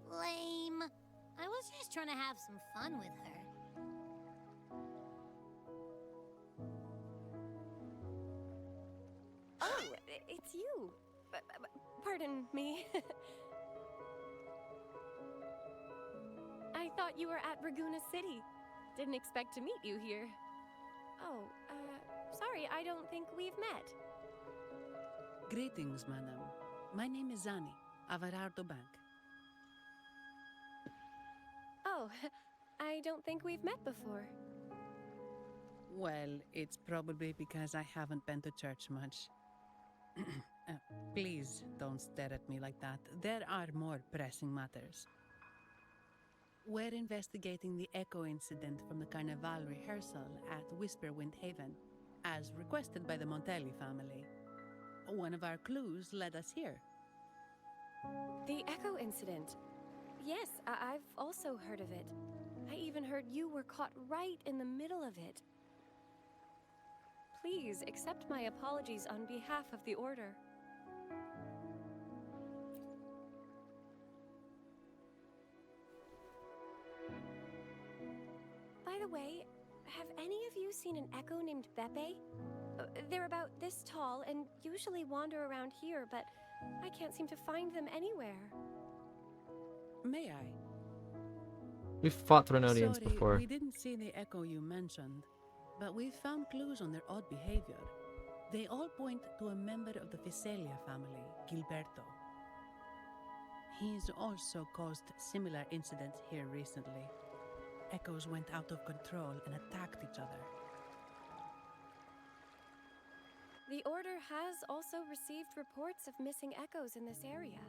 Lame. I was just trying to have some fun with her. Oh, it's you. Pardon me. I thought you were at Raguna City. Didn't expect to meet you here. Oh, sorry, I don't think we've met. Greetings, madam. My name is Zani, Averardo Bank. Oh, I don't think we've met before. Well, it's probably because I haven't been to church much. Please don't stare at me like that. There are more pressing matters. We're investigating the echo incident from the Carnival rehearsal at Whisperwind Haven, as requested by the Montelli family. One of our clues led us here. The echo incident. Yes, I've also heard of it. I even heard you were caught right in the middle of it. Please accept my apologies on behalf of the Order. By the way, have any of you seen an echo named Beppe? They're about this tall and usually wander around here, but I can't seem to find them anywhere. May I? We've fought Threnodians Sorry, before. we didn't see the echo you mentioned, but we found clues on their odd behavior. They all point to a member of the Visalia family, Gilberto. He's also caused similar incidents here recently. Echoes went out of control and attacked each other. The Order has also received reports of missing echoes in this area.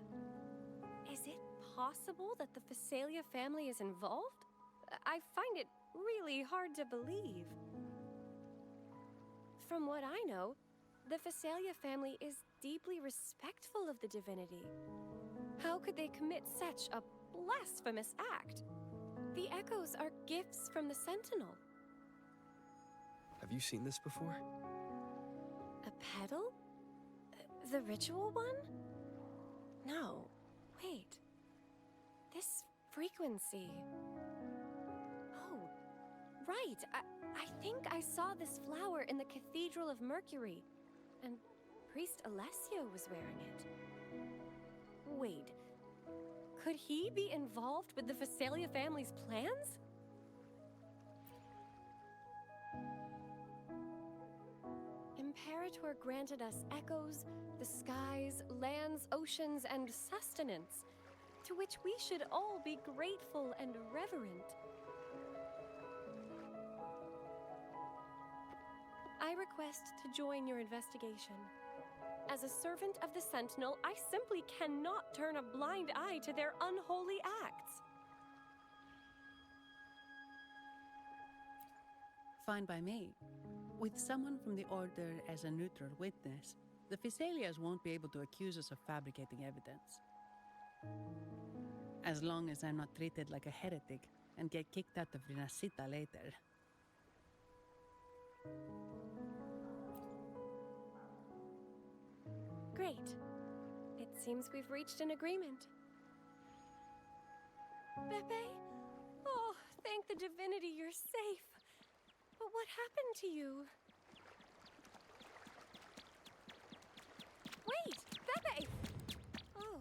Is it possible that the Visalia family is involved? I find it really hard to believe. From what I know, the Visalia family is deeply respectful of the divinity. How could they commit such a blasphemous act? The echoes are gifts from the Sentinel. Have you seen this before? A pedal? The ritual one? No. Wait. This frequency. Oh, right. I think I saw this flower in the Cathedral of Mercury, and Priest Alessio was wearing it. Wait. Could he be involved with the Visalia family's plans? Imperator granted us echoes, the skies, lands, oceans, and sustenance, to which we should all be grateful and reverent. I request to join your investigation. As a servant of the Sentinel, I simply cannot turn a blind eye to their unholy acts. Fine by me. With someone from the Order as a neutral witness, the Visalias won't be able to accuse us of fabricating evidence. As long as I'm not treated like a heretic and get kicked out of Rinascita later. Great. It seems we've reached an agreement. Beppe? Oh, thank the divinity you're safe. But what happened to you? Wait! Beppe! Oh.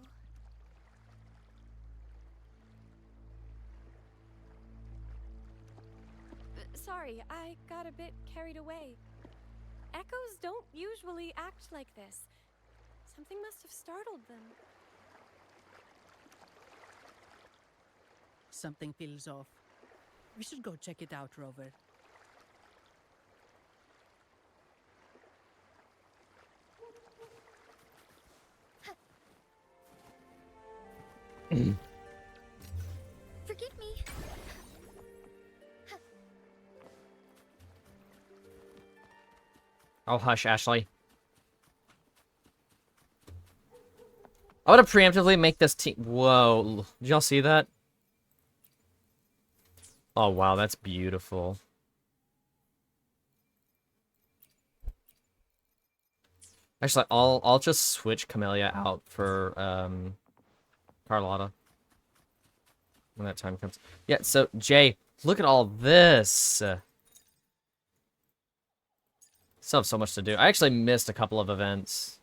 Sorry, I got a bit carried away. Echoes don't usually act like this. Something must have startled them. Something feels off. We should go check it out, Rover. Forgive me. Oh, hush, Ashley. I want to preemptively make this team... Whoa. Did y'all see that? Oh, wow, that's beautiful. Actually, I'll just switch Camellia out for Carlotta when that time comes. Yeah, so Jay, look at all this. Still have so much to do. I actually missed a couple of events.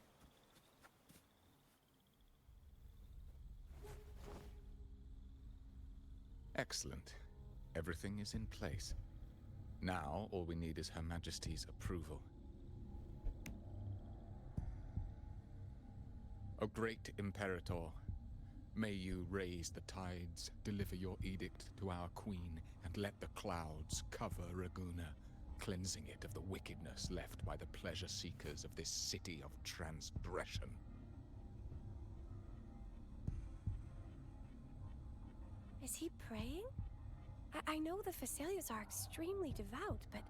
Excellent. Everything is in place. Now, all we need is Her Majesty's approval. O great Imperator, may you raise the tides, deliver your edict to our queen, and let the clouds cover Raguna, cleansing it of the wickedness left by the pleasure seekers of this city of transgression. Is he praying? I know the Phasalias are extremely devout, but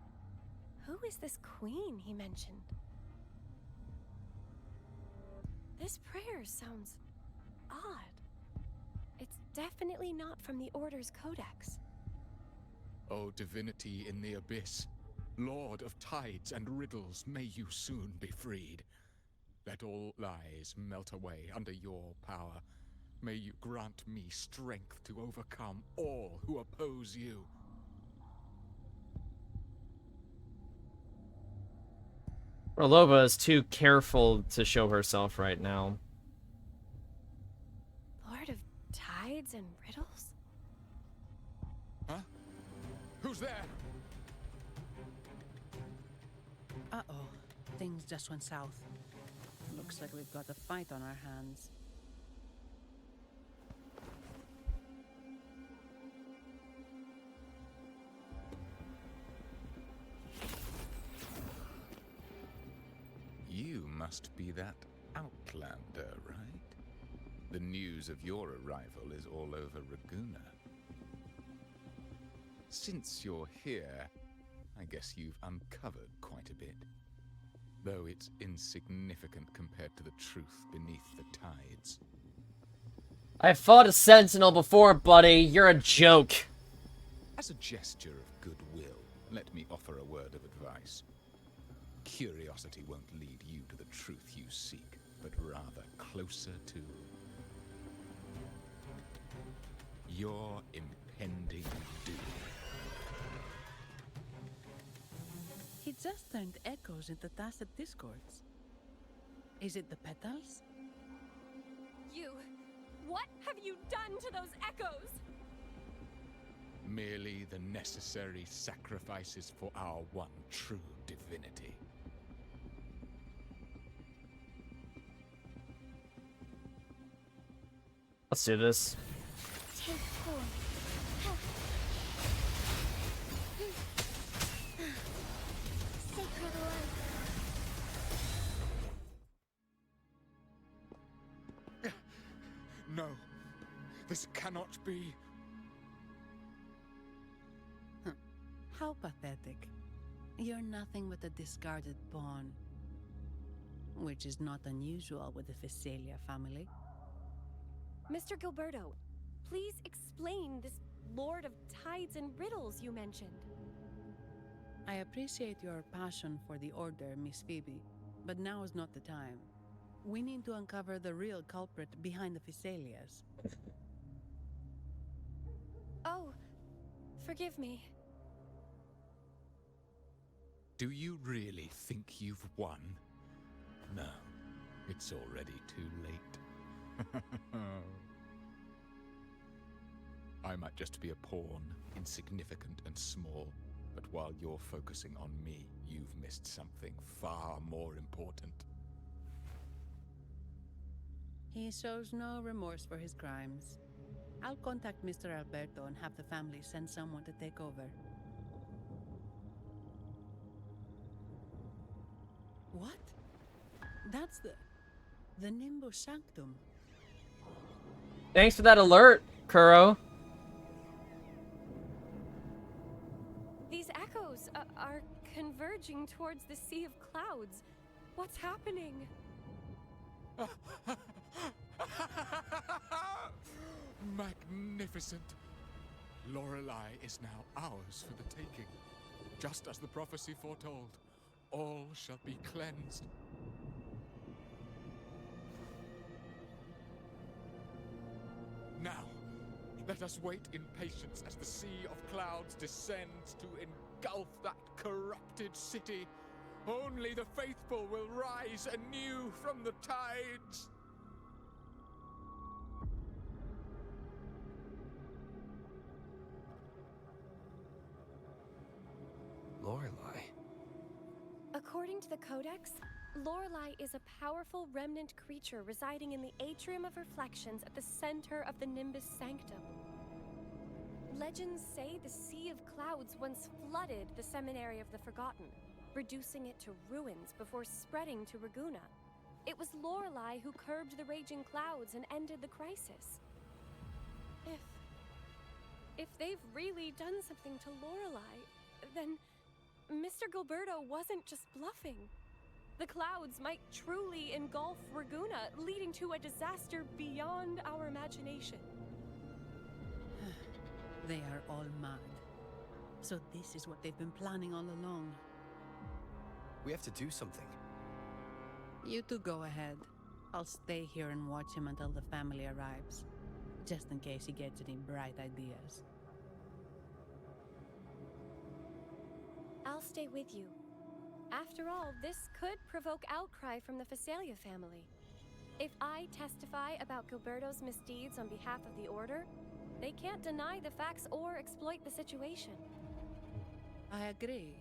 who is this queen he mentioned? This prayer sounds odd. It's definitely not from the Order's codex. O divinity in the abyss, Lord of tides and riddles, may you soon be freed. Let all lies melt away under your power. May you grant me strength to overcome all who oppose you. Orlova is too careful to show herself right now. Lord of tides and riddles? Huh? Who's there? Uh-oh. Things just went south. Looks like we've got a fight on our hands. You must be that outlander, right? The news of your arrival is all over Raguna. Since you're here, I guess you've uncovered quite a bit. Though it's insignificant compared to the truth beneath the tides. I fought a sentinel before, buddy. You're a joke. As a gesture of goodwill, let me offer a word of advice. Curiosity won't lead you to the truth you seek, but rather closer to your impending doom. He just turned echoes into tacit discords. Is it the petals? You! What have you done to those echoes? Merely the necessary sacrifices for our one true divinity. Let's do this. Take form. Sacred light. No, this cannot be. How pathetic. You're nothing but a discarded pawn. Which is not unusual with the Phasalia family. Mr. Gilberto, please explain this Lord of Tides and Riddles you mentioned. I appreciate your passion for the Order, Miss Phoebe, but now is not the time. We need to uncover the real culprit behind the Phasalias. Oh, forgive me. Do you really think you've won? No, it's already too late. I might just be a pawn, insignificant and small, but while you're focusing on me, you've missed something far more important. He shows no remorse for his crimes. I'll contact Mr. Alberto and have the family send someone to take over. What? That's the Nimbus Sanctum. Thanks for that alert, Kuro. These echoes are converging towards the Sea of Clouds. What's happening? Magnificent! Lorelei is now ours for the taking. Just as the prophecy foretold, all shall be cleansed. Now, let us wait in patience as the Sea of Clouds descends to engulf that corrupted city. Only the faithful will rise anew from the tides. Lorelei. According to the Codex, Lorelei is a powerful remnant creature residing in the Atrium of Reflections at the center of the Nimbus Sanctum. Legends say the Sea of Clouds once flooded the Seminary of the Forgotten, reducing it to ruins before spreading to Raguna. It was Lorelei who curbed the raging clouds and ended the crisis. If they've really done something to Lorelei, then Mr. Gilberto wasn't just bluffing. The clouds might truly engulf Raguna, leading to a disaster beyond our imagination. They are all mad. So this is what they've been planning all along. We have to do something. You two go ahead. I'll stay here and watch him until the family arrives, just in case he gets any bright ideas. I'll stay with you. After all, this could provoke outcry from the Phasalia family. If I testify about Gilberto's misdeeds on behalf of the Order, they can't deny the facts or exploit the situation. I agree.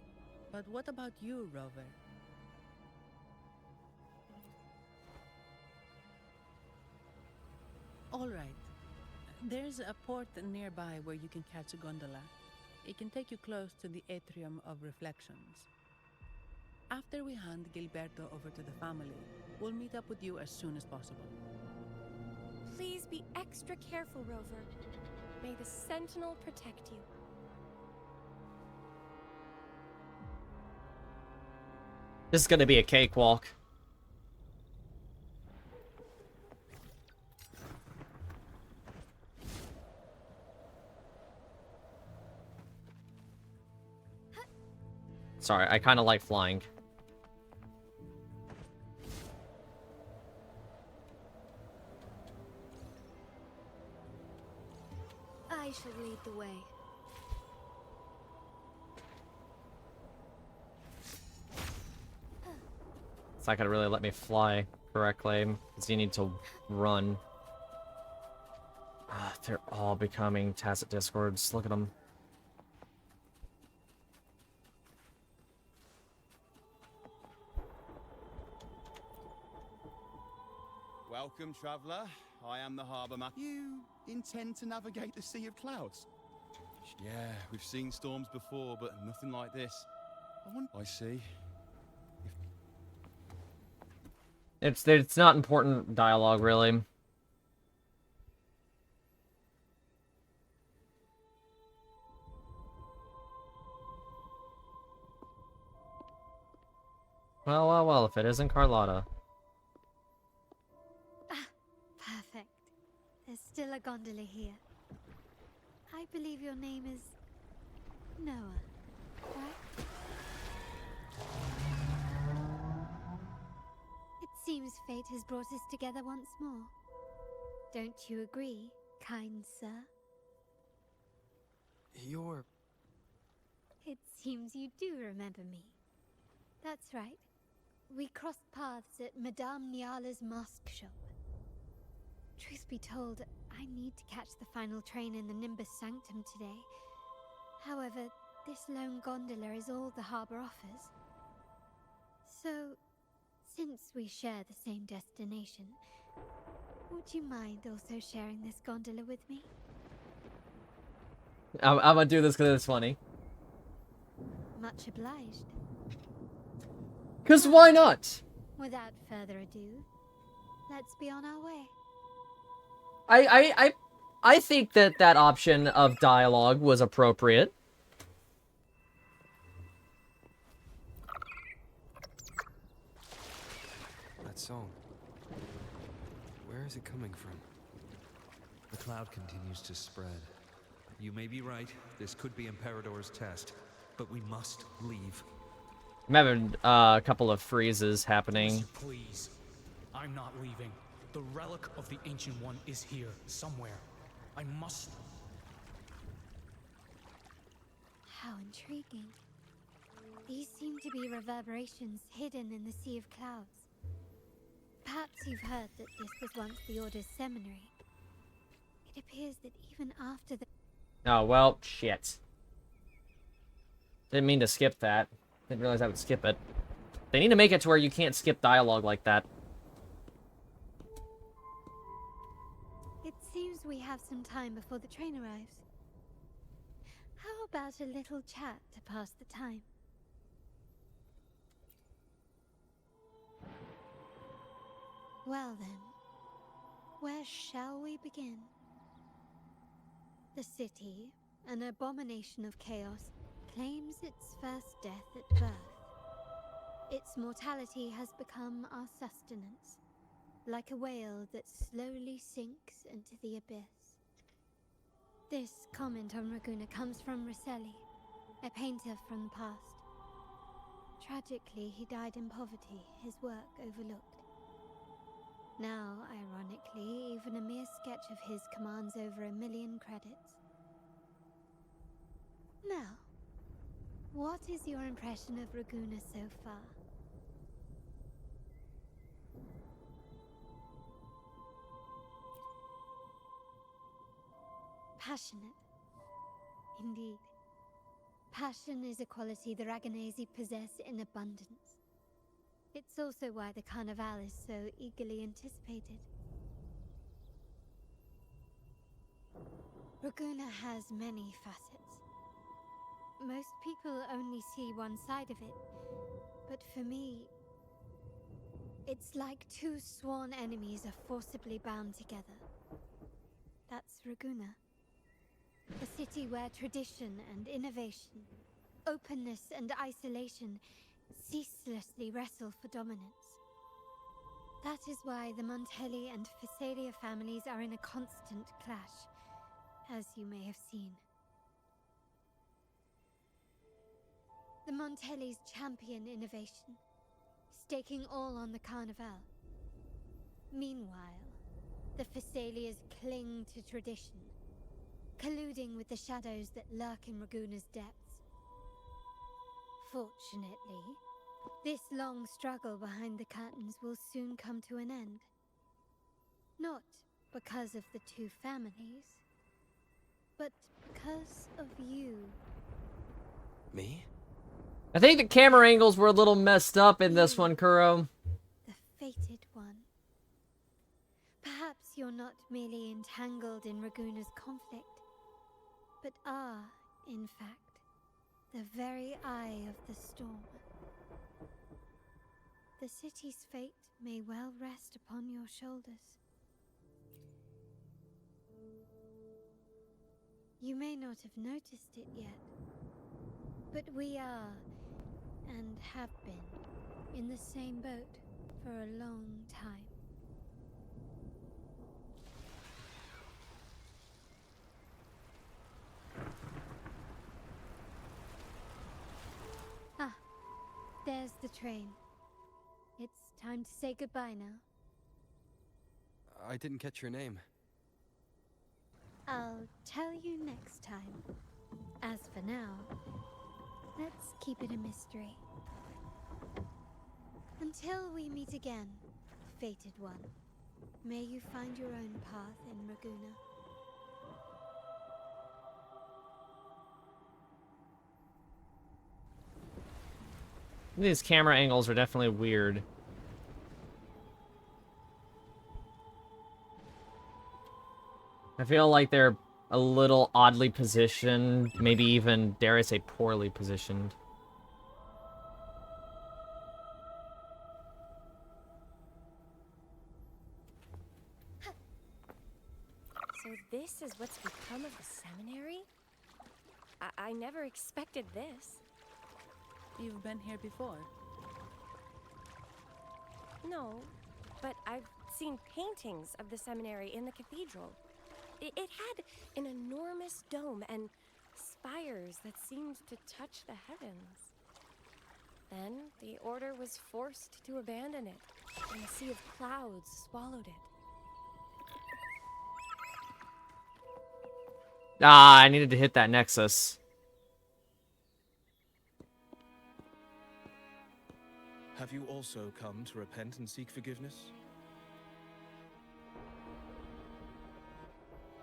But what about you, Rover? All right. There's a port nearby where you can catch a gondola. It can take you close to the Atrium of Reflections. After we hand Gilberto over to the family, we'll meet up with you as soon as possible. Please be extra careful, Rover. May the Sentinel protect you. This is gonna be a cakewalk. Sorry, I kind of like flying. I shall lead the way. It's not gonna really let me fly correctly, because you need to run. They're all becoming tacit discords. Look at them. Welcome, traveller. I am the harbour man. You intend to navigate the Sea of Clouds? Yeah, we've seen storms before, but nothing like this. I see. It's not important dialogue, really. Well, if it isn't Carlotta. Perfect. There's still a gondola here. I believe your name is Noah, right? It seems fate has brought us together once more. Don't you agree, kind sir? You're... It seems you do remember me. That's right. We crossed paths at Madame Niala's mask shop. Truth be told, I need to catch the final train in the Nimbus Sanctum today. However, this lone gondola is all the harbour offers. So, since we share the same destination, would you mind also sharing this gondola with me? I'm gonna do this because it's funny. Much obliged. Because why not? Without further ado, let's be on our way. I think that option of dialogue was appropriate. That song. Where is it coming from? The cloud continues to spread. You may be right. This could be Imperador's test, but we must leave. I'm having a couple of freezes happening. Mister, please. I'm not leaving. The relic of the Ancient One is here, somewhere. I must... How intriguing. These seem to be reverberations hidden in the Sea of Clouds. Perhaps you've heard that this was once the Order's seminary. It appears that even after the... Oh, well, shit. Didn't mean to skip that. Didn't realize I would skip it. They need to make it to where you can't skip dialogue like that. It seems we have some time before the train arrives. How about a little chat to pass the time? Well then, where shall we begin? The city, an abomination of chaos, claims its first death at birth. Its mortality has become our sustenance, like a whale that slowly sinks into the abyss. This comment on Raguna comes from Rosselli, a painter from the past. Tragically, he died in poverty, his work overlooked. Now, ironically, even a mere sketch of his commands over 1 million credits. Now, what is your impression of Raguna so far? Passionate. Indeed. Passion is a quality the Raganesi possess in abundance. It's also why the Carnival is so eagerly anticipated. Raguna has many facets. Most people only see one side of it, but for me, it's like two sworn enemies are forcibly bound together. That's Raguna. A city where tradition and innovation, openness and isolation ceaselessly wrestle for dominance. That is why the Montelli and Phasalia families are in a constant clash, as you may have seen. The Montellis champion innovation, staking all on the Carnival. Meanwhile, the Phasalias cling to tradition, colluding with the shadows that lurk in Raguna's depths. Fortunately, this long struggle behind the curtains will soon come to an end. Not because of the two families, but because of you. Me? I think the camera angles were a little messed up in this one, Kuro. The fated one. Perhaps you're not merely entangled in Raguna's conflict, but are, in fact, the very eye of the storm. The city's fate may well rest upon your shoulders. You may not have noticed it yet, but we are, and have been, in the same boat for a long time. Ah, there's the train. It's time to say goodbye now. I didn't catch your name. I'll tell you next time. As for now, let's keep it a mystery. Until we meet again, fated one, may you find your own path in Raguna. These camera angles are definitely weird. I feel like they're a little oddly positioned, maybe even, dare I say, poorly positioned. So this is what's become of the seminary? I never expected this. You've been here before? No, but I've seen paintings of the seminary in the cathedral. It had an enormous dome and spires that seemed to touch the heavens. Then the order was forced to abandon it, and a sea of clouds swallowed it. Ah, I needed to hit that nexus. Have you also come to repent and seek forgiveness?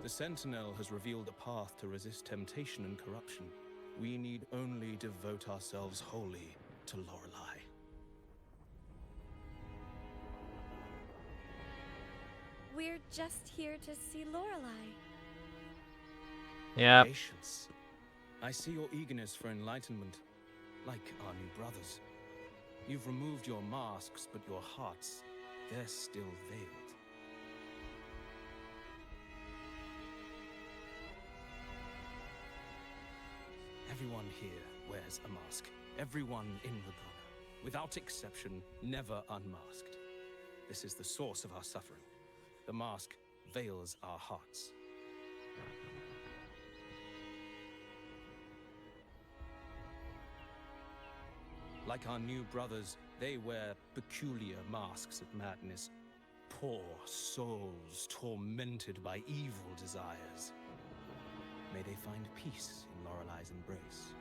The Sentinel has revealed a path to resist temptation and corruption. We need only devote ourselves wholly to Lorelei. We're just here to see Lorelei. Yeah. Patience. I see your eagerness for enlightenment, like our new brothers. You've removed your masks, but your hearts, they're still veiled. Everyone here wears a mask. Everyone in Raguna, without exception, never unmasked. This is the source of our suffering. The mask veils our hearts. Like our new brothers, they wear peculiar masks of madness. Poor souls tormented by evil desires. May they find peace in Lorelei's embrace.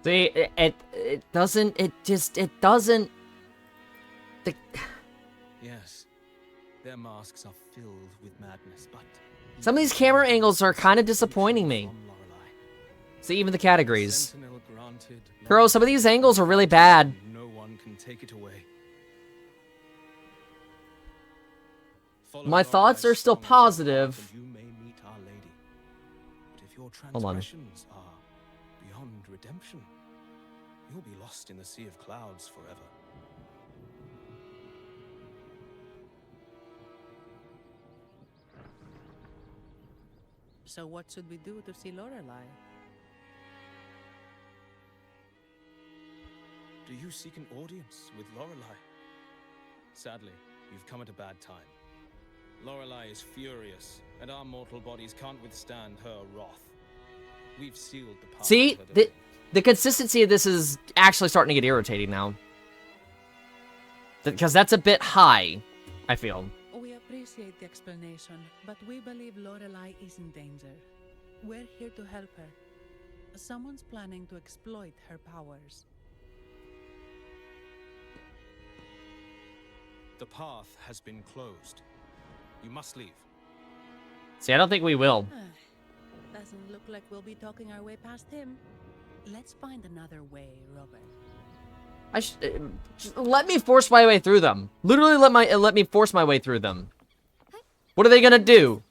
See, it doesn't, it doesn't... Yes, their masks are filled with madness, but... Some of these camera angles are kind of disappointing me. See, even the categories. Bro, some of these angles are really bad. No one can take it away. My thoughts are still positive. You may meet Our Lady. But if your Hold on. transgressions are beyond redemption, you'll be lost in the sea of clouds forever. So what should we do to see Lorelei? Do you seek an audience with Lorelei? Sadly, you've come at a bad time. Lorelei is furious, and our mortal bodies can't withstand her wrath. We've sealed the path. See, of her domain. the consistency of this is actually starting to get irritating now. Because that's a bit high, I feel. We appreciate the explanation, but we believe Lorelei is in danger. We're here to help her. Someone's planning to exploit her powers. The path has been closed. You must leave. See, I don't think we will. Doesn't look like we'll be talking our way past him. Let's find another way, Robert. Let me force my way through them. Literally let me force my way through them. What are they gonna do?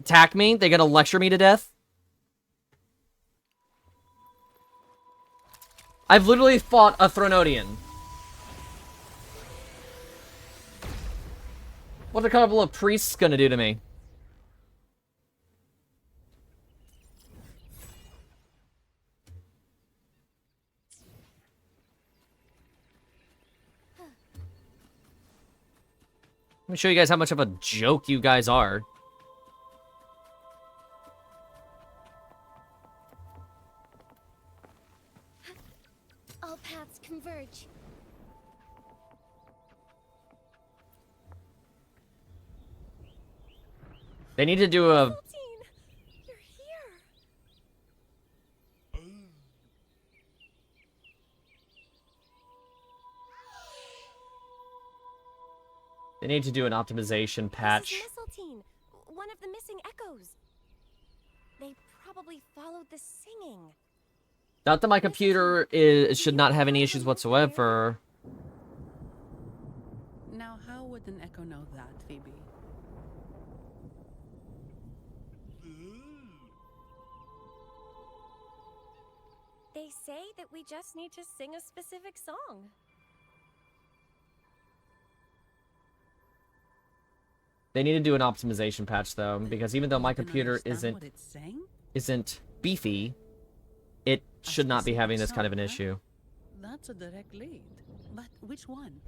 Attack me? They gonna lecture me to death? I've literally fought a Thronodian. What are a couple of priests gonna do to me? Let me show you guys how much of a joke you guys are. All paths converge. They need to do a... They need to do an optimization patch. Mistletoe, one of the missing echoes. They probably followed the singing. Not that my computer should not have any issues whatsoever. Now, how would an echo know that, Phoebe? They say that we just need to sing a specific song. They need to do an optimization patch though, because even though my computer isn't beefy, it should not be having this kind of an issue. That's a direct lead. But which one?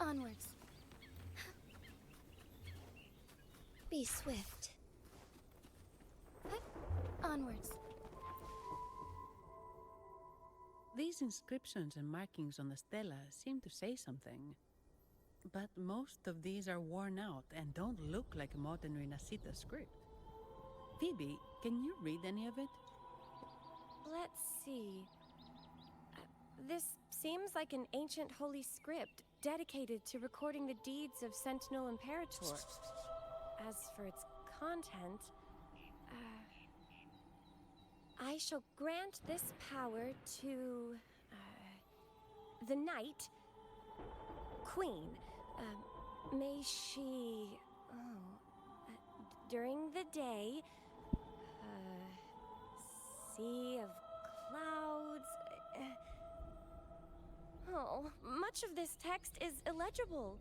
Onwards. Be swift. Onwards. These inscriptions and markings on the stela seem to say something. But most of these are worn out and don't look like a modern Renacita script. Phoebe, can you read any of it? Let's see. This seems like an ancient holy script dedicated to recording the deeds of Sentinel Imperator. As for its content, I shall grant this power to the Knight Queen. May she, during the day, sea of clouds. Much of this text is illegible.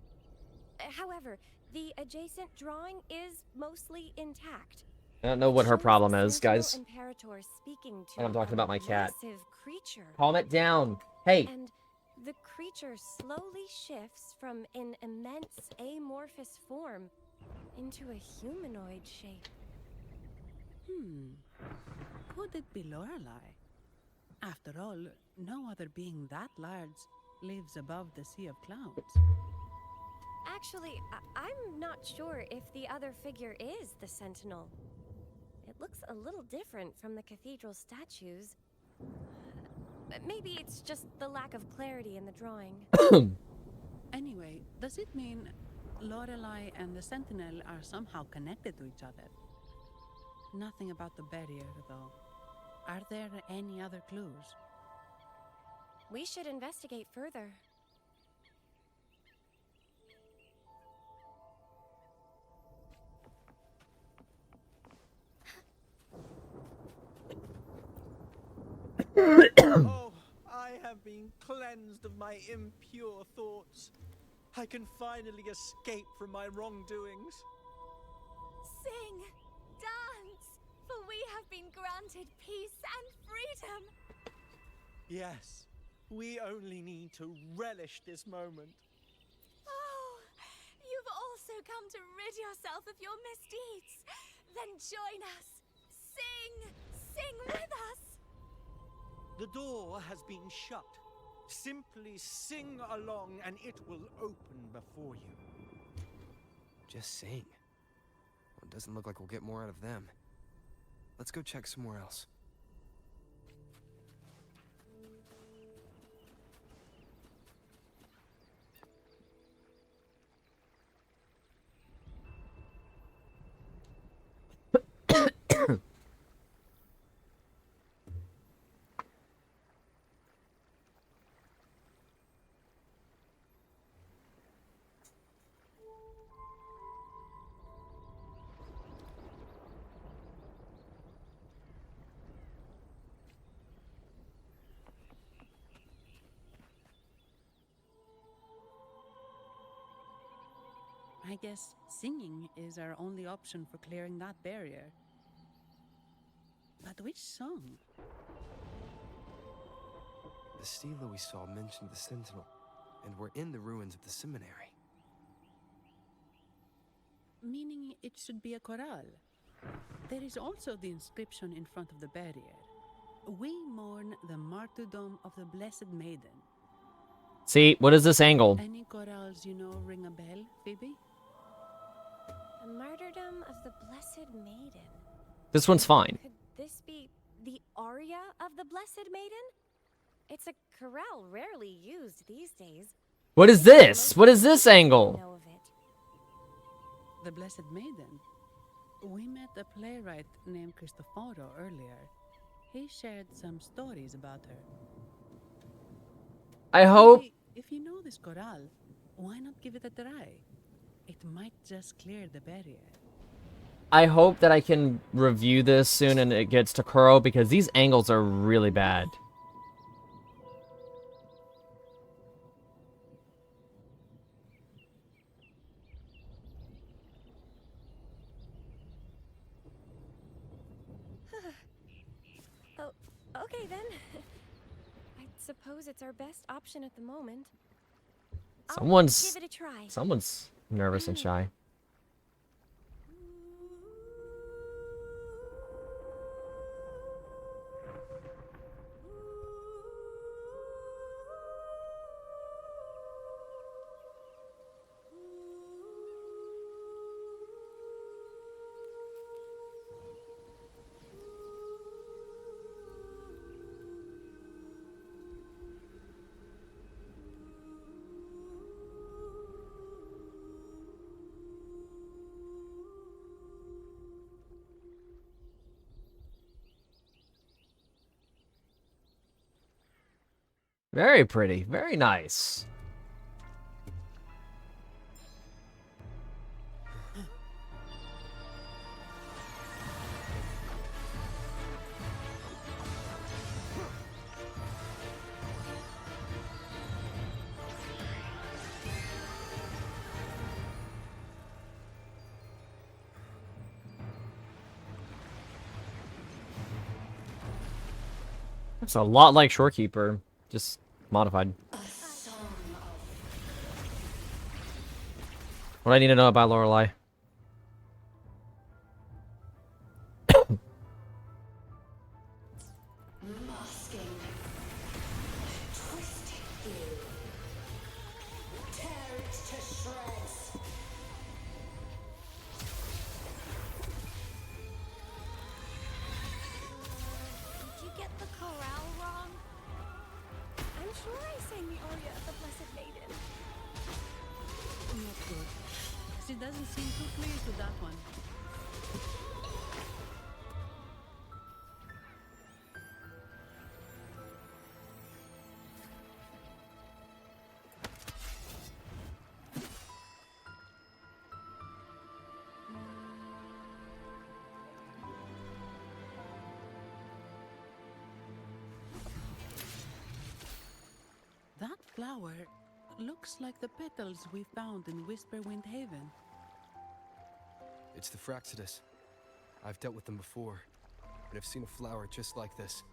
However, the adjacent drawing is mostly intact. I don't know what her problem is, guys. Imperator speaking to And I'm talking about my cat. massive creature. Calm it down. Hey. And the creature slowly shifts from an immense amorphous form into a humanoid shape. Could it be Lorelei? After all, no other being that large lives above the sea of clouds. Actually, I'm not sure if the other figure is the Sentinel. It looks a little different from the cathedral statues. Maybe it's just the lack of clarity in the drawing. Anyway, does it mean Lorelei and the Sentinel are somehow connected to each other? Nothing about the barrier, though. Are there any other clues? We should investigate further. Oh, I have been cleansed of my impure thoughts. I can finally escape from my wrongdoings. Sing, dance, for we have been granted peace and freedom. Yes, we only need to relish this moment. Oh, you've also come to rid yourself of your misdeeds. Then join us. Sing with us. The door has been shut. Simply sing along and it will open before you. Just sing. Well, it doesn't look like we'll get more out of them. Let's go check somewhere else. I guess singing is our only option for clearing that barrier. But which song? The stela we saw mentioned the Sentinel, and we're in the ruins of the seminary. Meaning it should be a chorale. There is also the inscription in front of the barrier. We mourn the martyrdom of the Blessed Maiden. See, what is this angle? Any chorales you know ring a bell, Phoebe? The martyrdom of the Blessed Maiden. This one's fine. Could this be the aria of the Blessed Maiden? It's a chorale rarely used these days. What is this? What is this angle? Know of it. The Blessed Maiden. We met a playwright named Cristoforo earlier. He shared some stories about her. I hope... If you know this chorale, why not give it a try? It might just clear the barrier. I hope that I can review this soon and it gets to Kuro, because these angles are really bad. Oh, okay then. I suppose it's our best option at the moment. I'll give it a try. Someone's nervous and shy. Very pretty. Very nice. It's a lot like Shorekeeper, just modified. What do I need to know about Lorelei? Masking. Twisted you. Tear it to shreds. Did you get the chorale wrong? I'm sure I sang the aria of the Blessed Maiden. Not good. She doesn't seem too pleased with that one. That flower looks like the petals we found in Whisperwind Haven. It's the Fraxidus. I've dealt with them before, but I've seen a flower just like this.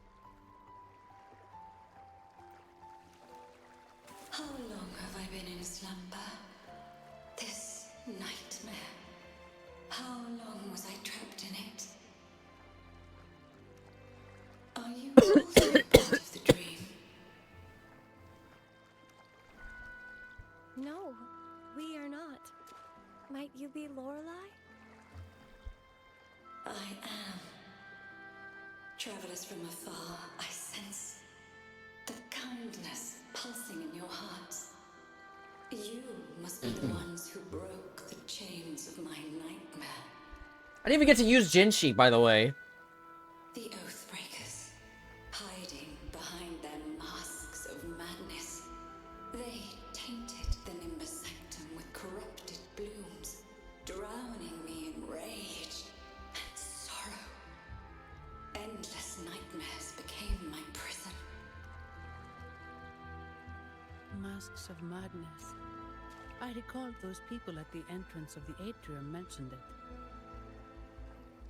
How long have I been in slumber? This nightmare. How long was I trapped in it? Are you also part of the dream? No, we are not. Might you be Lorelei? I am. Travelers from afar, I sense the kindness pulsing in your hearts. You must be the ones who broke the chains of my nightmare. I didn't even get to use Jinshi, by the way. The Oathbreakers, hiding behind their masks of madness. They tainted the Nimbus Sanctum with corrupted blooms, drowning me in rage and sorrow. Endless nightmares became my prison. Masks of madness. I recalled those people at the entrance of the atrium mentioned it.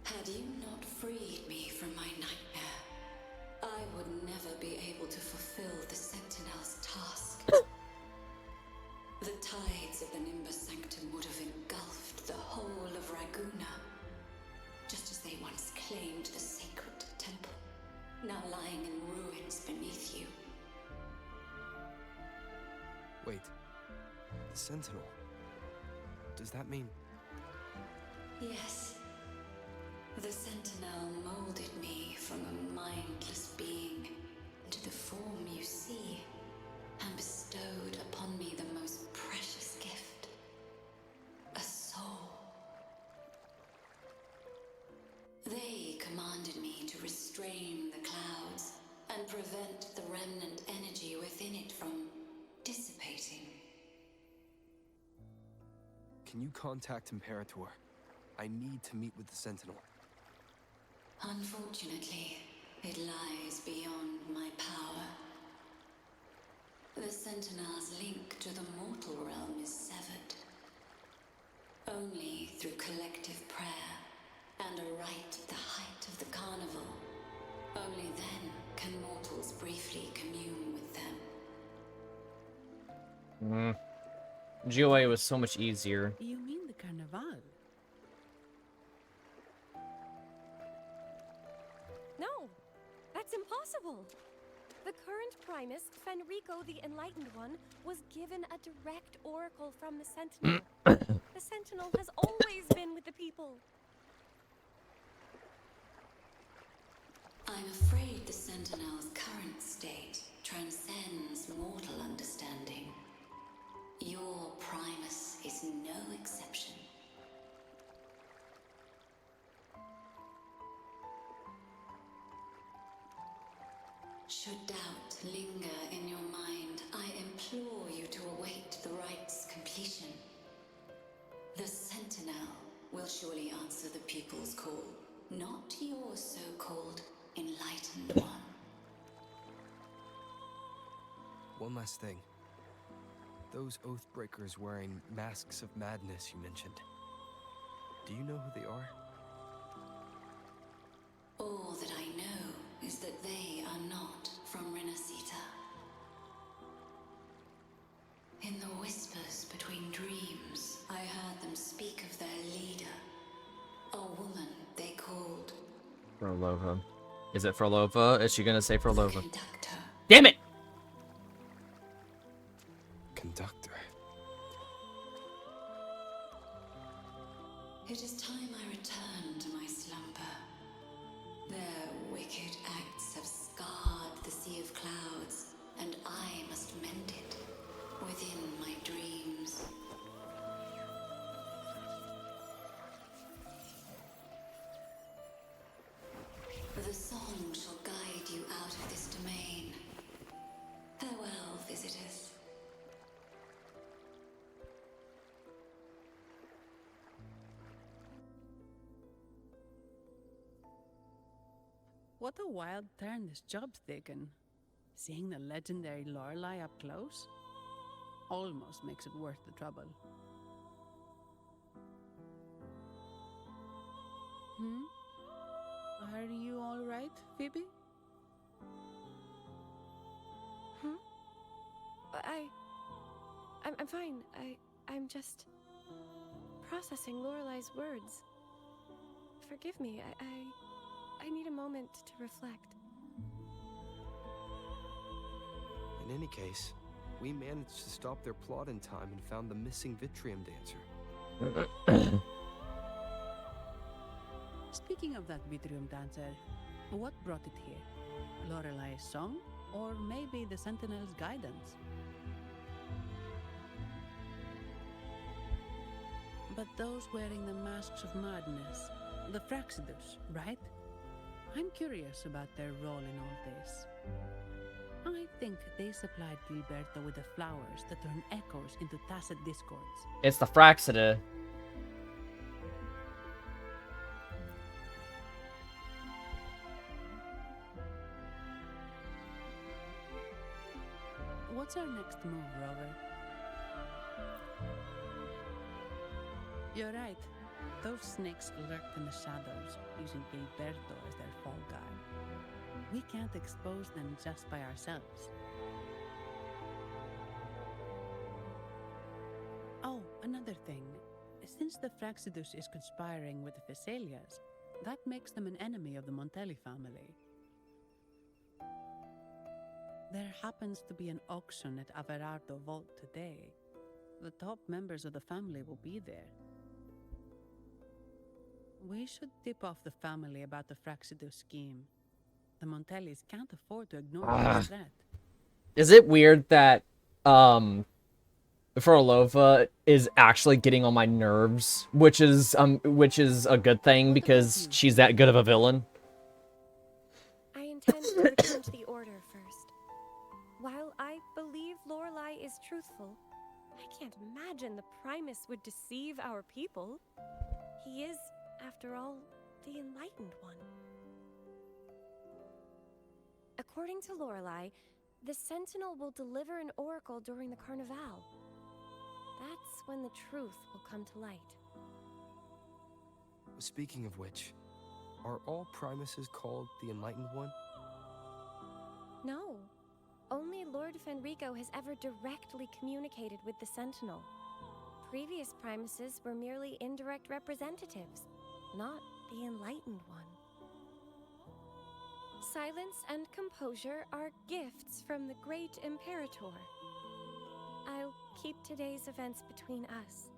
Had you not freed me from my nightmare, I would never be able to fulfill the Sentinel's task. The tides of the Nimbus Sanctum would have engulfed the whole of Raguna, just as they once claimed the sacred temple, now lying in ruins beneath you. Wait, the Sentinel. Does that mean... Yes. The Sentinel molded me from a mindless being into the form you see, and bestowed upon me the most precious gift, a soul. They commanded me to restrain the clouds and prevent the remnant energy within it from dissipating. Can you contact Imperator? I need to meet with the Sentinel. Unfortunately, it lies beyond my power. The Sentinel's link to the mortal realm is severed. Only through collective prayer and a rite at the height of the carnival, only then can mortals briefly commune with them. GOA was so much easier. You mean the Carnival? No, that's impossible. The current Primus, Fenrico the Enlightened One, was given a direct oracle from the Sentinel. The Sentinel has always been with the people. I'm afraid the Sentinel's current state transcends mortal understanding. Your Primus is no exception. Should doubt linger in your mind, I implore you to await the rite's completion. The Sentinel will surely answer the people's call, not your so-called enlightened one. One last thing. Those Oathbreakers wearing masks of madness you mentioned. Do you know who they are? All that I know is that they are not Frolova. Is it Frolova? Is she gonna say Frolova? Damn it! Conductor. It is time I return to my slumber. Their wicked acts have scarred the Sea of Clouds, and I must mend it within my dreams. The song shall guide you out of this domain. Farewell, visitors. What a wild turn this job's taken. Seeing the legendary Lorelei up close almost makes it worth the trouble. Are you all right, Phoebe? I'm fine. I'm just processing Lorelei's words. Forgive me. I need a moment to reflect. In any case, we managed to stop their plot in time and found the missing Vitrium dancer. Speaking of that Vitrium dancer, what brought it here? Lorelei's song? Or maybe the Sentinel's guidance? But those wearing the masks of madness, the Fraxidus, right? I'm curious about their role in all this. I think they supplied Gilberto with the flowers that turn echoes into tacit discords. It's the Fraxida. What's our next move, Rover? You're right. Those snakes lurked in the shadows, using Gilberto as their fall guy. We can't expose them just by ourselves. Oh, another thing. Since the Fraxidus is conspiring with the Thessalias, that makes them an enemy of the Montelli family. There happens to be an auction at Averardo Vault today. The top members of the family will be there. We should tip off the family about the Fraxidus scheme. The Montellis can't afford to ignore this threat. Is it weird that Frolova is actually getting on my nerves, which is a good thing because she's that good of a villain? I intend to return to the Order first. While I believe Lorelei is truthful, I can't imagine the Primus would deceive our people. He is, after all, the Enlightened One. According to Lorelei, the Sentinel will deliver an oracle during the Carnival. That's when the truth will come to light. Speaking of which, are all Primuses called the Enlightened One? No. Only Lord Fenrico has ever directly communicated with the Sentinel. Previous Primuses were merely indirect representatives, not the Enlightened One. Silence and composure are gifts from the great Imperator. I'll keep today's events between us,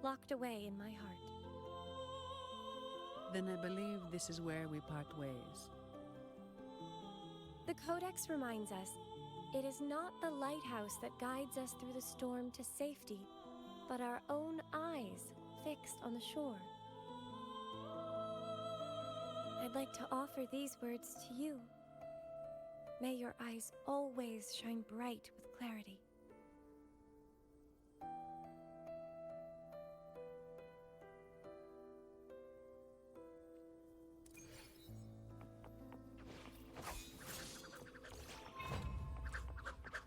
locked away in my heart. Then I believe this is where we part ways. The Codex reminds us, it is not the lighthouse that guides us through the storm to safety, but our own eyes fixed on the shore. I'd like to offer these words to you. May your eyes always shine bright with clarity.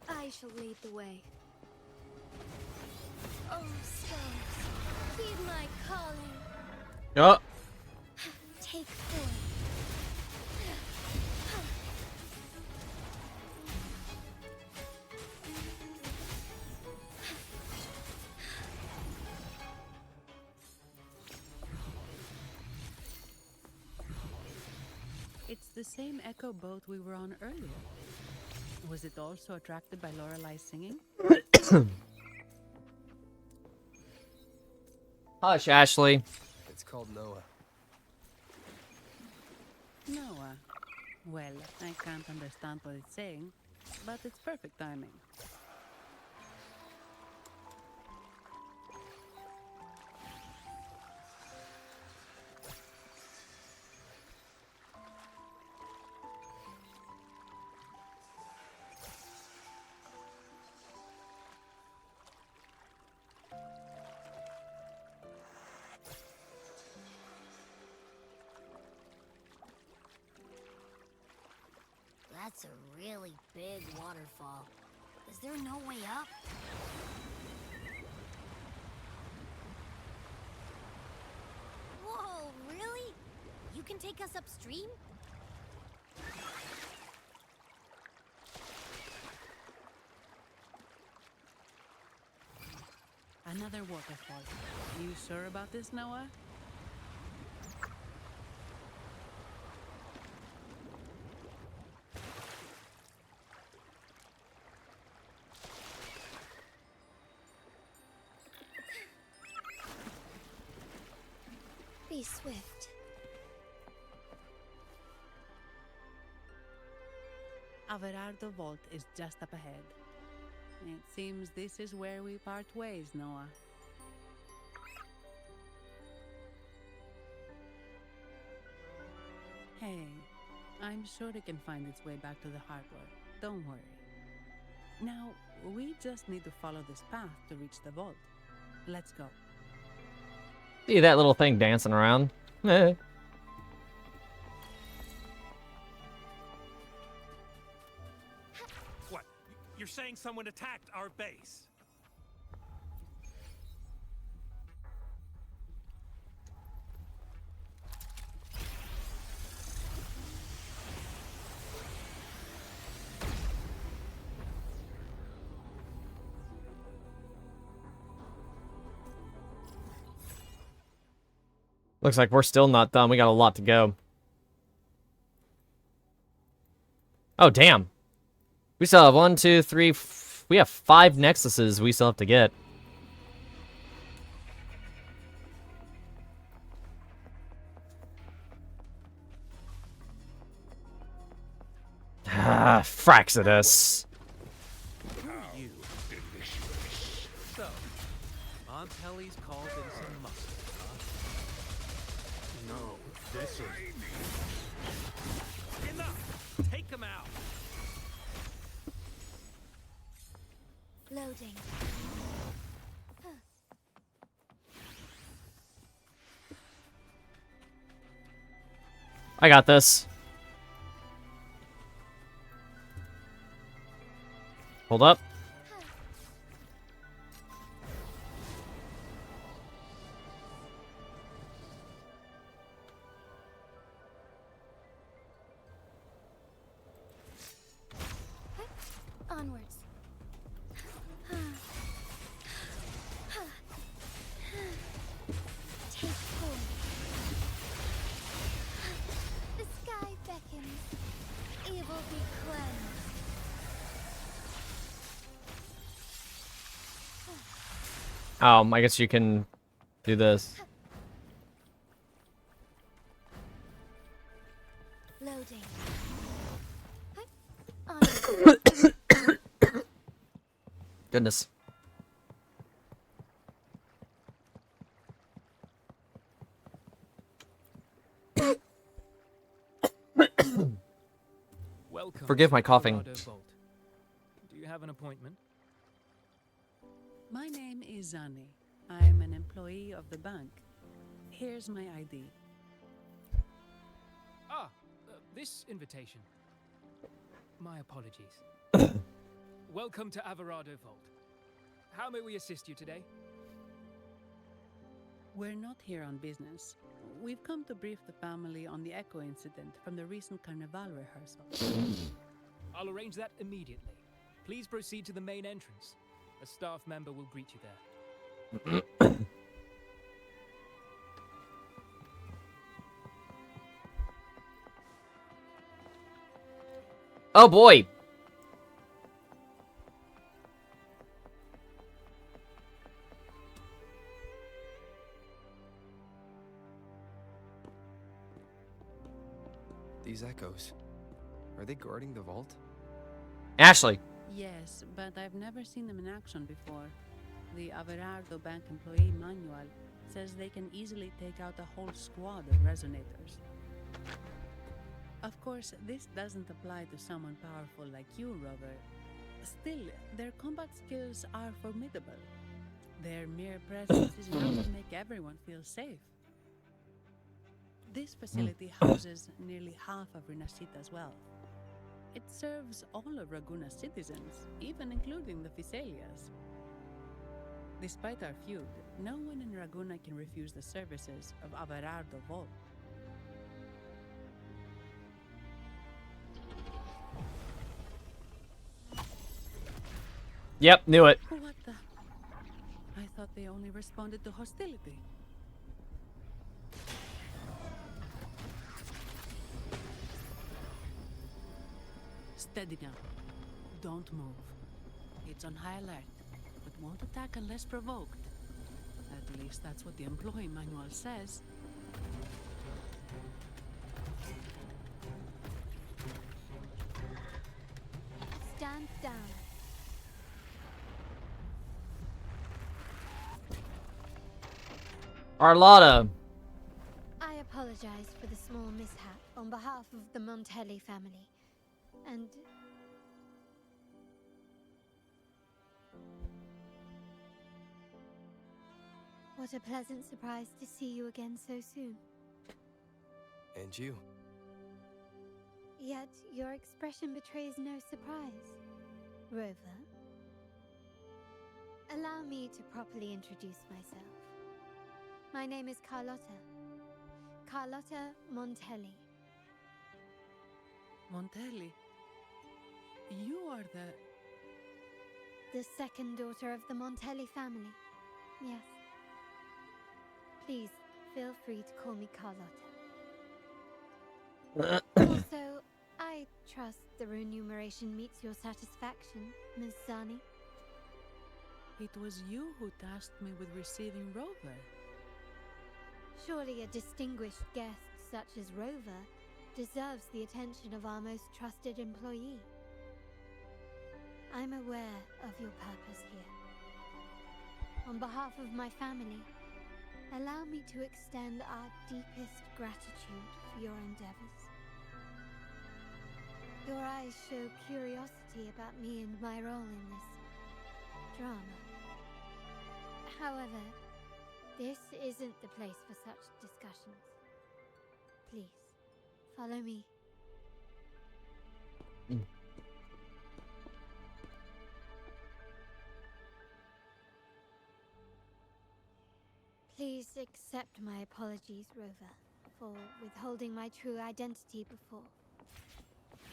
I shall lead the way. Oh, stars, heed my calling. Oh. Take form. the same echo boat we were on earlier. Was it also attracted by Lorelai's singing? Hush, Ashley. It's called Noah. Noah. Well, I can't understand what it's saying, but it's perfect timing. That's a really big waterfall. Is there no way up? Whoa, really? You can take us upstream? Another waterfall. You sure about this, Noah? Be swift. Averardo Vault is just up ahead. It seems this is where we part ways, Noah. Hey, I'm sure it can find its way back to the hardware. Don't worry. Now, we just need to follow this path to reach the vault. Let's go. See that little thing dancing around? Eh. What? You're saying someone attacked our base? Looks like we're still not done. We got a lot to go. Oh, damn. We still have 1, 2, 3... We have 5 Nexuses we still have to get. Ah, Fraxidus. You delicious. So, Aunt Helly's called in some mustard, huh? No, this is... Enough! Take him out! Loading. I got this. Hold up. Onwards. Take form. The sky beckons. Evil be cleansed. I guess you can do this. Loading. Goodness. Welcome. Forgive my to coughing. Colorado Vault. Do you have an appointment? My name is Zani. I'm an employee of the bank. Here's my ID. Ah, this invitation. My apologies. Welcome to Averardo Vault. How may we assist you today? We're not here on business. We've come to brief the family on the Echo incident from the recent Carnival rehearsal. I'll arrange that immediately. Please proceed to the main entrance. A staff member will greet you there. Oh boy! These echoes. Are they guarding the vault? Ashley. Yes, but I've never seen them in action before. The Averardo Bank employee manual says they can easily take out a whole squad of resonators. Of course, this doesn't apply to someone powerful like you, Rover. Still, their combat skills are formidable. Their mere presence is enough to make everyone feel safe. This facility houses nearly half of Rinascita's wealth. It serves all of Raguna's citizens, even including the Physaelias. Despite our feud, no one in Raguna can refuse the services of Averardo Vault. Yep, knew it. What the? I thought they only responded to hostility. Steady now. Don't move. It's on high alert, but won't attack unless provoked. At least that's what the employee manual says. Stand down. Arlotta. I apologize for the small mishap on behalf of the Montelli family. And what a pleasant surprise to see you again so soon. And you. Yet your expression betrays no surprise, Rover. Allow me to properly introduce myself. My name is Carlotta. Carlotta Montelli. Montelli? You are the second daughter of the Montelli family. Yes. Please, feel free to call me Carlotta. Also, I trust the remuneration meets your satisfaction, Ms. Zani. It was you who tasked me with receiving Rover. Surely a distinguished guest such as Rover deserves the attention of our most trusted employee. I'm aware of your purpose here. On behalf of my family, allow me to extend our deepest gratitude for your endeavors. Your eyes show curiosity about me and my role in this drama. However, this isn't the place for such discussions. Please, follow me. Please accept my apologies, Rover, for withholding my true identity before.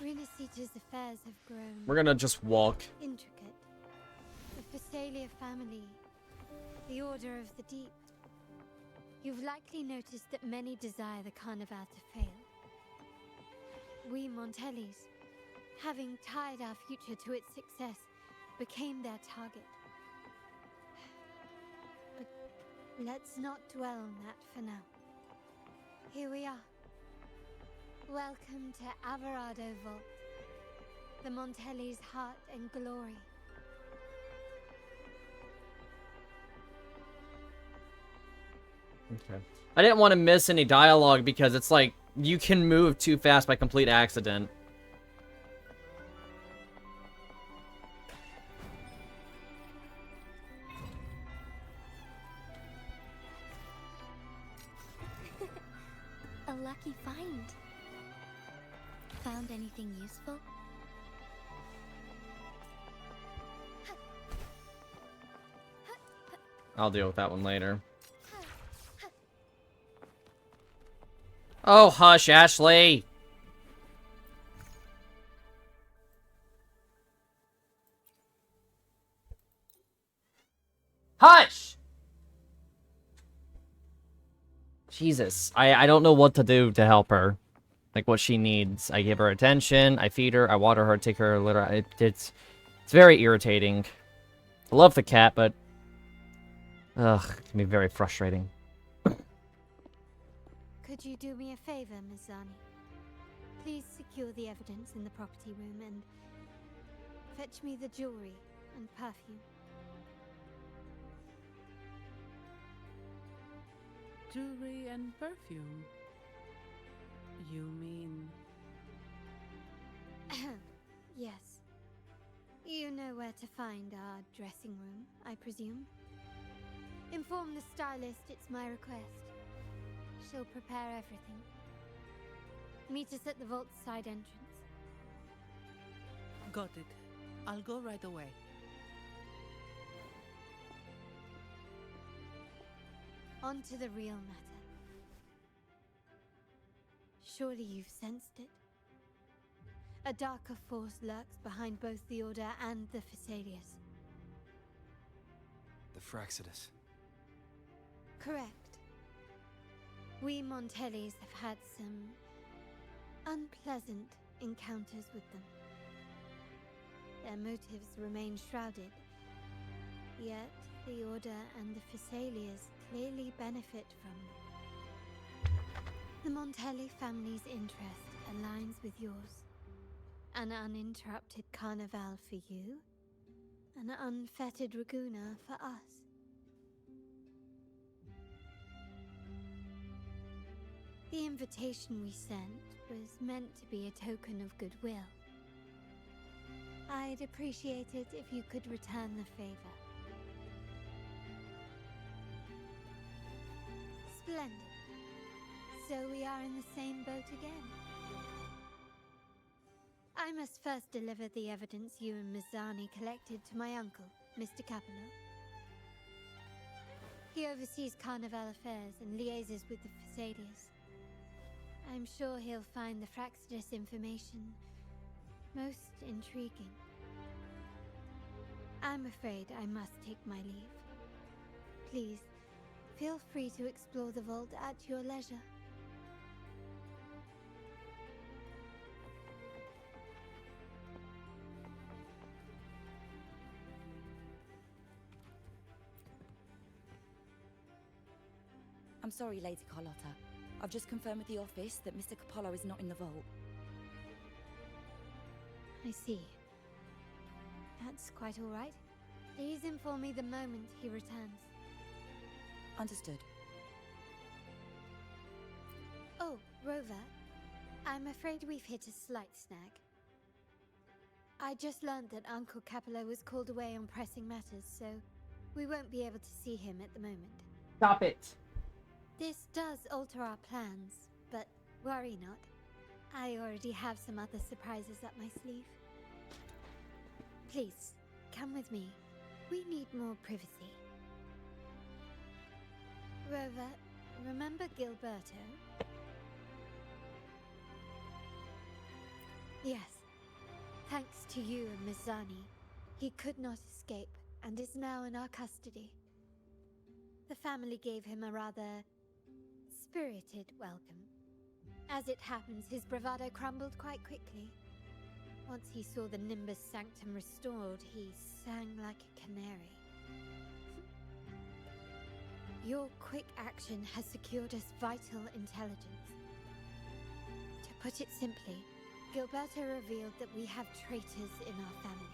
Rinascita's affairs have grown... We're gonna just walk. ...intricate. The Physalia family, the Order of the Deep. You've likely noticed that many desire the Carnival to fail. We Montellis, having tied our future to its success, became their target. But let's not dwell on that for now. Here we are. Welcome to Averardo Vault, the Montelli's heart and glory. Okay. I didn't want to miss any dialogue because it's like you can move too fast by complete accident. A lucky find. Found anything useful? I'll deal with that one later. Oh, hush, Ashley! Hush! Jesus, I don't know what to do to help her. like what she needs. I give her attention, I feed her, I water her, take her litter. It's very irritating. I love the cat, but ugh, it can be very frustrating. Could you do me a favor, Miss Zani? Please secure the evidence in the property room and fetch me the jewelry and perfume. Jewelry and perfume? You mean... Yes. You know where to find our dressing room, I presume? Inform the stylist it's my request. She'll prepare everything. Meet us at the vault's side entrance. Got it. I'll go right away. On to the real matter. Surely you've sensed it. A darker force lurks behind both the Order and the Phasaelius. The Fraxidus. Correct. We Montellis have had some unpleasant encounters with them. Their motives remain shrouded, yet the Order and the Phasaelius clearly benefit from them. The Montelli family's interest aligns with yours. An uninterrupted carnival for you, an unfettered Raguna for us. The invitation we sent was meant to be a token of goodwill. I'd appreciate it if you could return the favor. Splendid. So we are in the same boat again. I must first deliver the evidence you and Miss Zani collected to my uncle, Mr. Capello. He oversees Carnival affairs and liaises with the Phasaelius. I'm sure he'll find the Fraxidus information most intriguing. I'm afraid I must take my leave. Please, feel free to explore the vault at your leisure. I'm sorry, Lady Carlotta. I've just confirmed with the office that Mr. Capello is not in the vault. I see. That's quite all right. Please inform me the moment he returns. Understood. Oh, Rover. I'm afraid we've hit a slight snag. I just learned that Uncle Capello was called away on pressing matters, so we won't be able to see him at the moment. Stop it. This does alter our plans, but worry not. I already have some other surprises up my sleeve. Please, come with me. We need more privacy. Rover, remember Gilberto? Yes. Thanks to you and Miss Zani, he could not escape and is now in our custody. The family gave him a rather spirited welcome. As it happens, his bravado crumbled quite quickly. Once he saw the Nimbus Sanctum restored, he sang like a canary. Your quick action has secured us vital intelligence. To put it simply, Gilberto revealed that we have traitors in our family.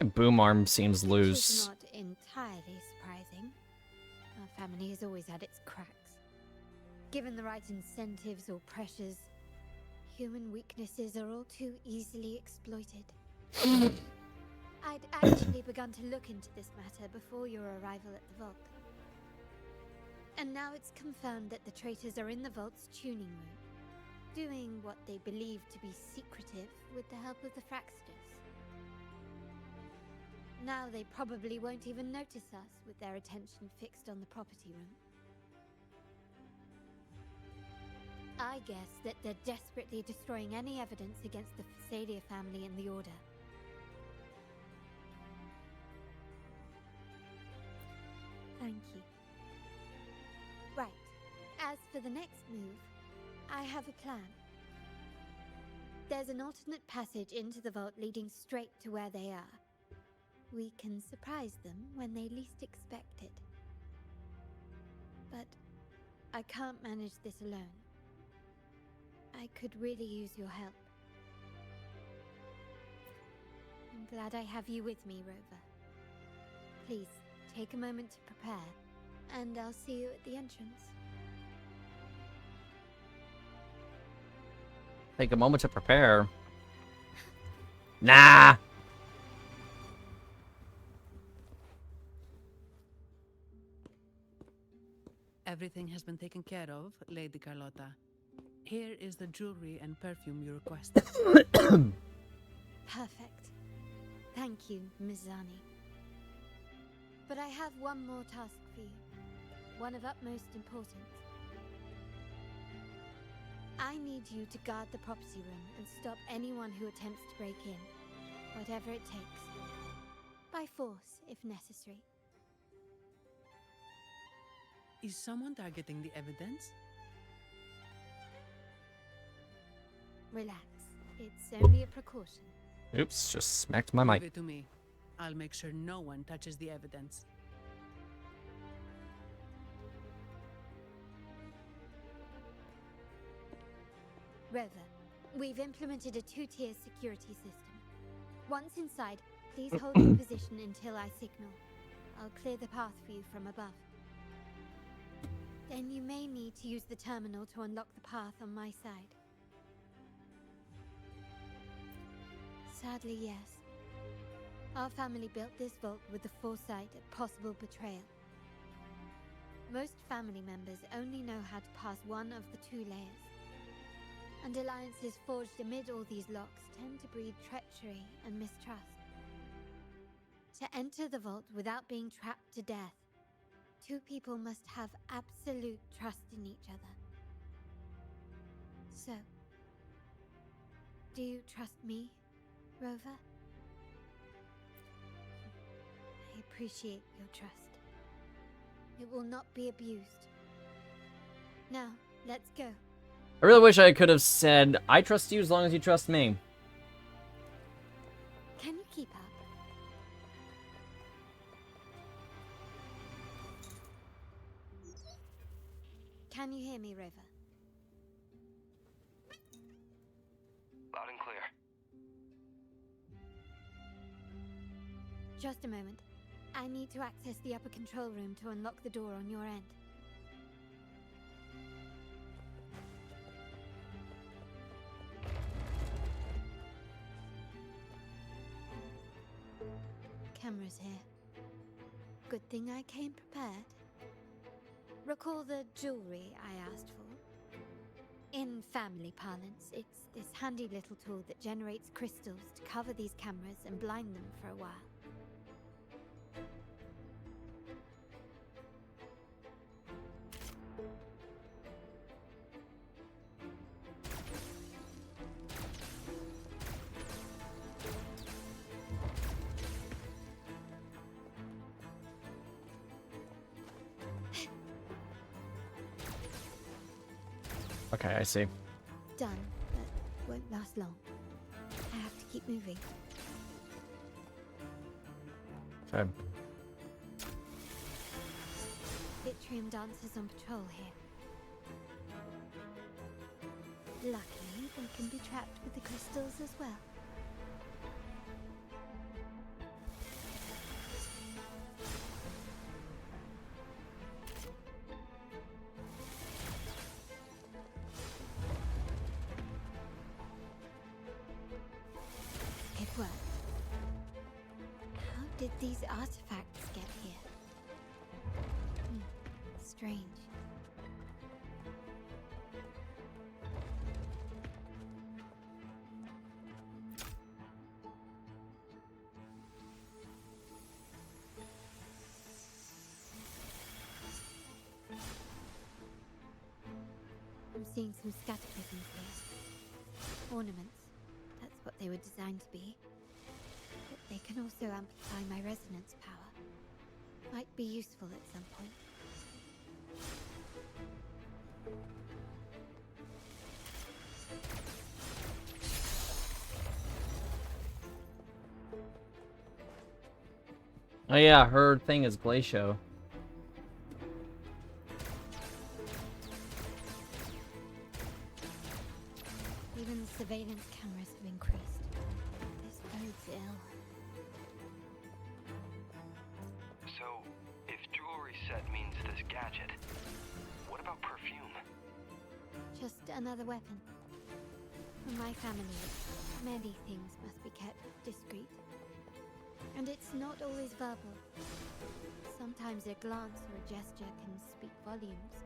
My boom arm seems Which loose. is not entirely surprising. Our family has always had its cracks. Given the right incentives or pressures, human weaknesses are all too easily exploited. I'd actually begun to look into this matter before your arrival at the vault. And now it's confirmed that the traitors are in the vault's tuning room, doing what they believe to be secretive with the help of the Fraxidus. Now they probably won't even notice us with their attention fixed on the property room. I guess that they're desperately destroying any evidence against the Phasalia family and the Order. Thank you. Right. As for the next move, I have a plan. There's an alternate passage into the vault leading straight to where they are. We can surprise them when they least expect it. But I can't manage this alone. I could really use your help. I'm glad I have you with me, Rover. Please, take a moment to prepare, and I'll see you at the entrance. Take a moment to prepare. Nah! Everything has been taken care of, Lady Carlotta. Here is the jewelry and perfume you requested. Perfect. Thank you, Mizani. But I have one more task for you. One of utmost importance. I need you to guard the property room and stop anyone who attempts to break in. Whatever it takes. By force, if necessary. Is someone targeting the evidence? Relax. It's only a precaution. Oops, just smacked my mic. Leave it to me. I'll make sure no one touches the evidence. Rover, we've implemented a 2-tier security system. Once inside, please hold your position until I signal. I'll clear the path for you from above. Then you may need to use the terminal to unlock the path on my side. Sadly, yes. Our family built this vault with the foresight of possible betrayal. Most family members only know how to pass one of the 2 layers. And alliances forged amid all these locks tend to breed treachery and mistrust. To enter the vault without being trapped to death, 2 people must have absolute trust in each other. So, do you trust me, Rover? I appreciate your trust. It will not be abused. Now, let's go. I really wish I could have said, I trust you as long as you trust me. Can you keep up? Can you hear me, Rover? Loud and clear. Just a moment. I need to access the upper control room to unlock the door on your end. Cameras here. Good thing I came prepared. Recall the jewelry I asked for? In family parlance, it's this handy little tool that generates crystals to cover these cameras and blind them for a while. Okay, I see. Done, but won't last long. I have to keep moving. Okay. Vitrium dancers on patrol here. Luckily, they can be trapped with the crystals as well. It worked. How did these artifacts get here? Strange. I'm seeing some scatter prisms here. Ornaments. That's what they were designed to be. But they can also amplify my resonance power. Might be useful at some point. Oh yeah, her thing is Glacio. Even the surveillance cameras have increased. This bodes ill. So, if jewelry set means this gadget, what about perfume? Just another weapon. For my family, many things must be kept discreet. And it's not always verbal. Sometimes a glance or a gesture can speak volumes,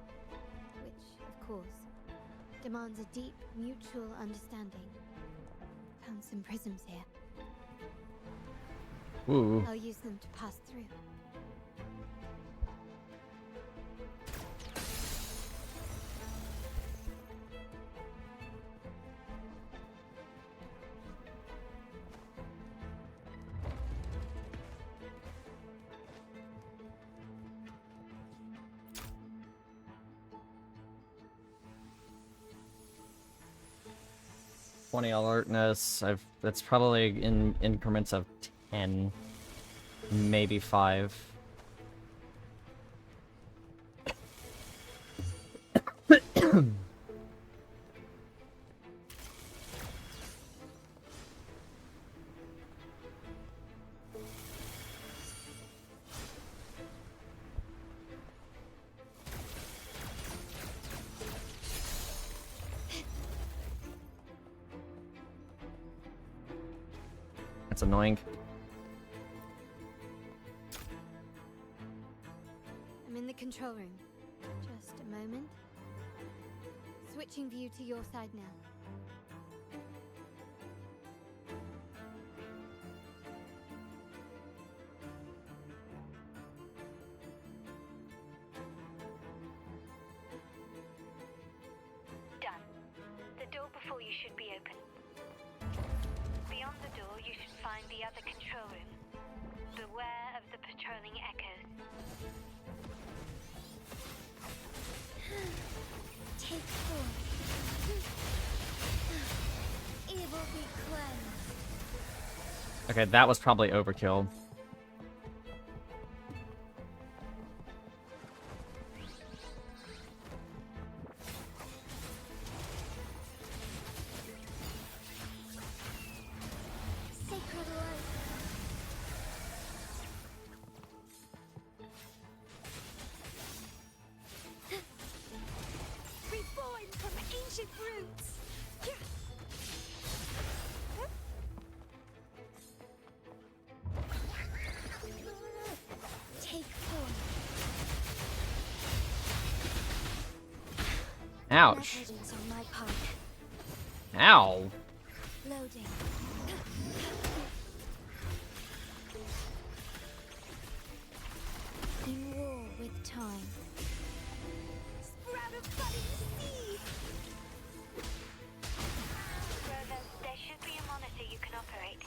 which, of course, demands a deep mutual understanding. Found some prisms here. Ooh. I'll use them to pass through. Twenty alertness. That's probably in increments of 10, maybe 5. That's annoying. I'm in the control room. Just a moment. Switching view to your side now. Done. The door before you should be open. Beyond the door, you should find the other control room. Beware of the patrolling echoes. Take 4. Evil be cleansed. Okay, that was probably overkill. Sacred light. Reborn from ancient roots. Take 4. Ouch. Negligence on my part. Ow. Loading. In war with time. Sprout of budding seed! Rover, there should be a monitor you can operate.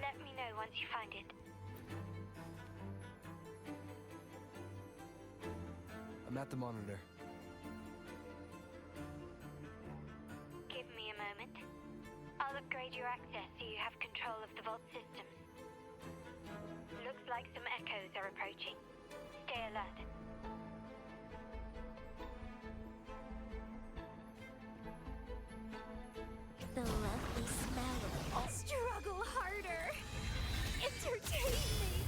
Let me know once you find it. I'm at the monitor. Give me a moment. I'll upgrade your access so you have control of the vault systems. Looks like some echoes are approaching. Stay alert. The lovely smell of all. Struggle harder! Entertain me!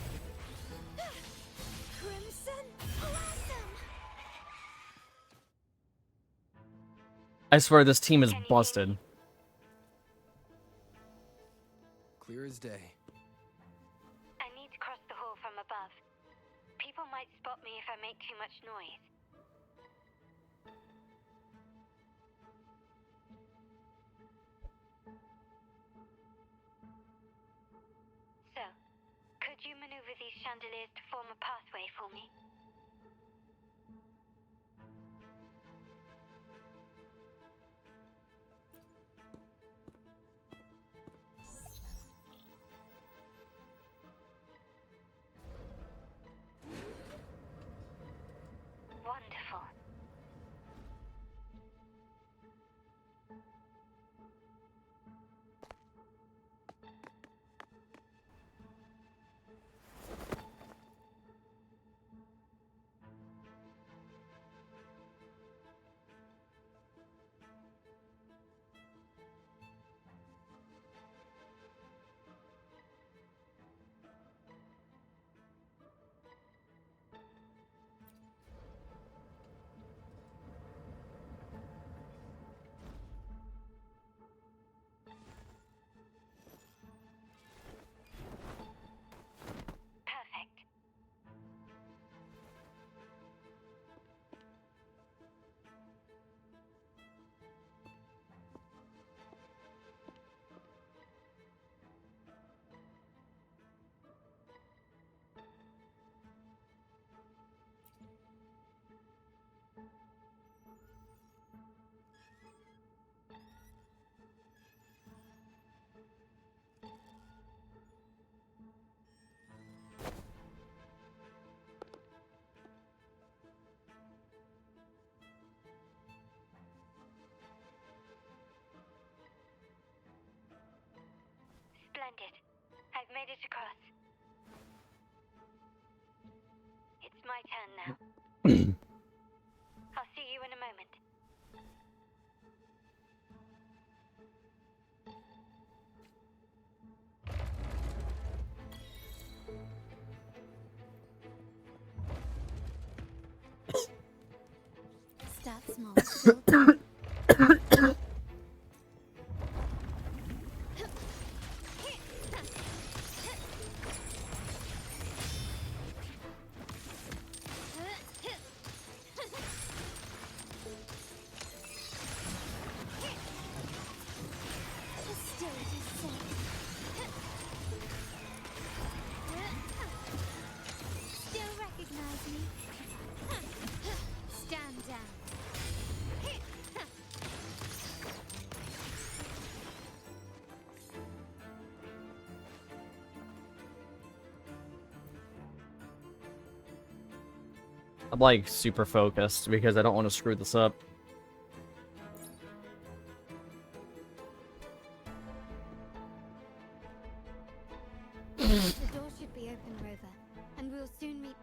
Crimson Blossom! I swear this team is busted. Clear as day. I need to cross the hall from above. People might spot me if I make too much noise. So, could you maneuver these chandeliers to form a pathway for me? Wonderful. Splendid. I've made it across. It's my turn now. I'll see you in a moment. Start small. Build Still recognize me? Stand down. I'm like super focused because I don't want to screw this up. The door should be open, Rover, and we'll soon meet.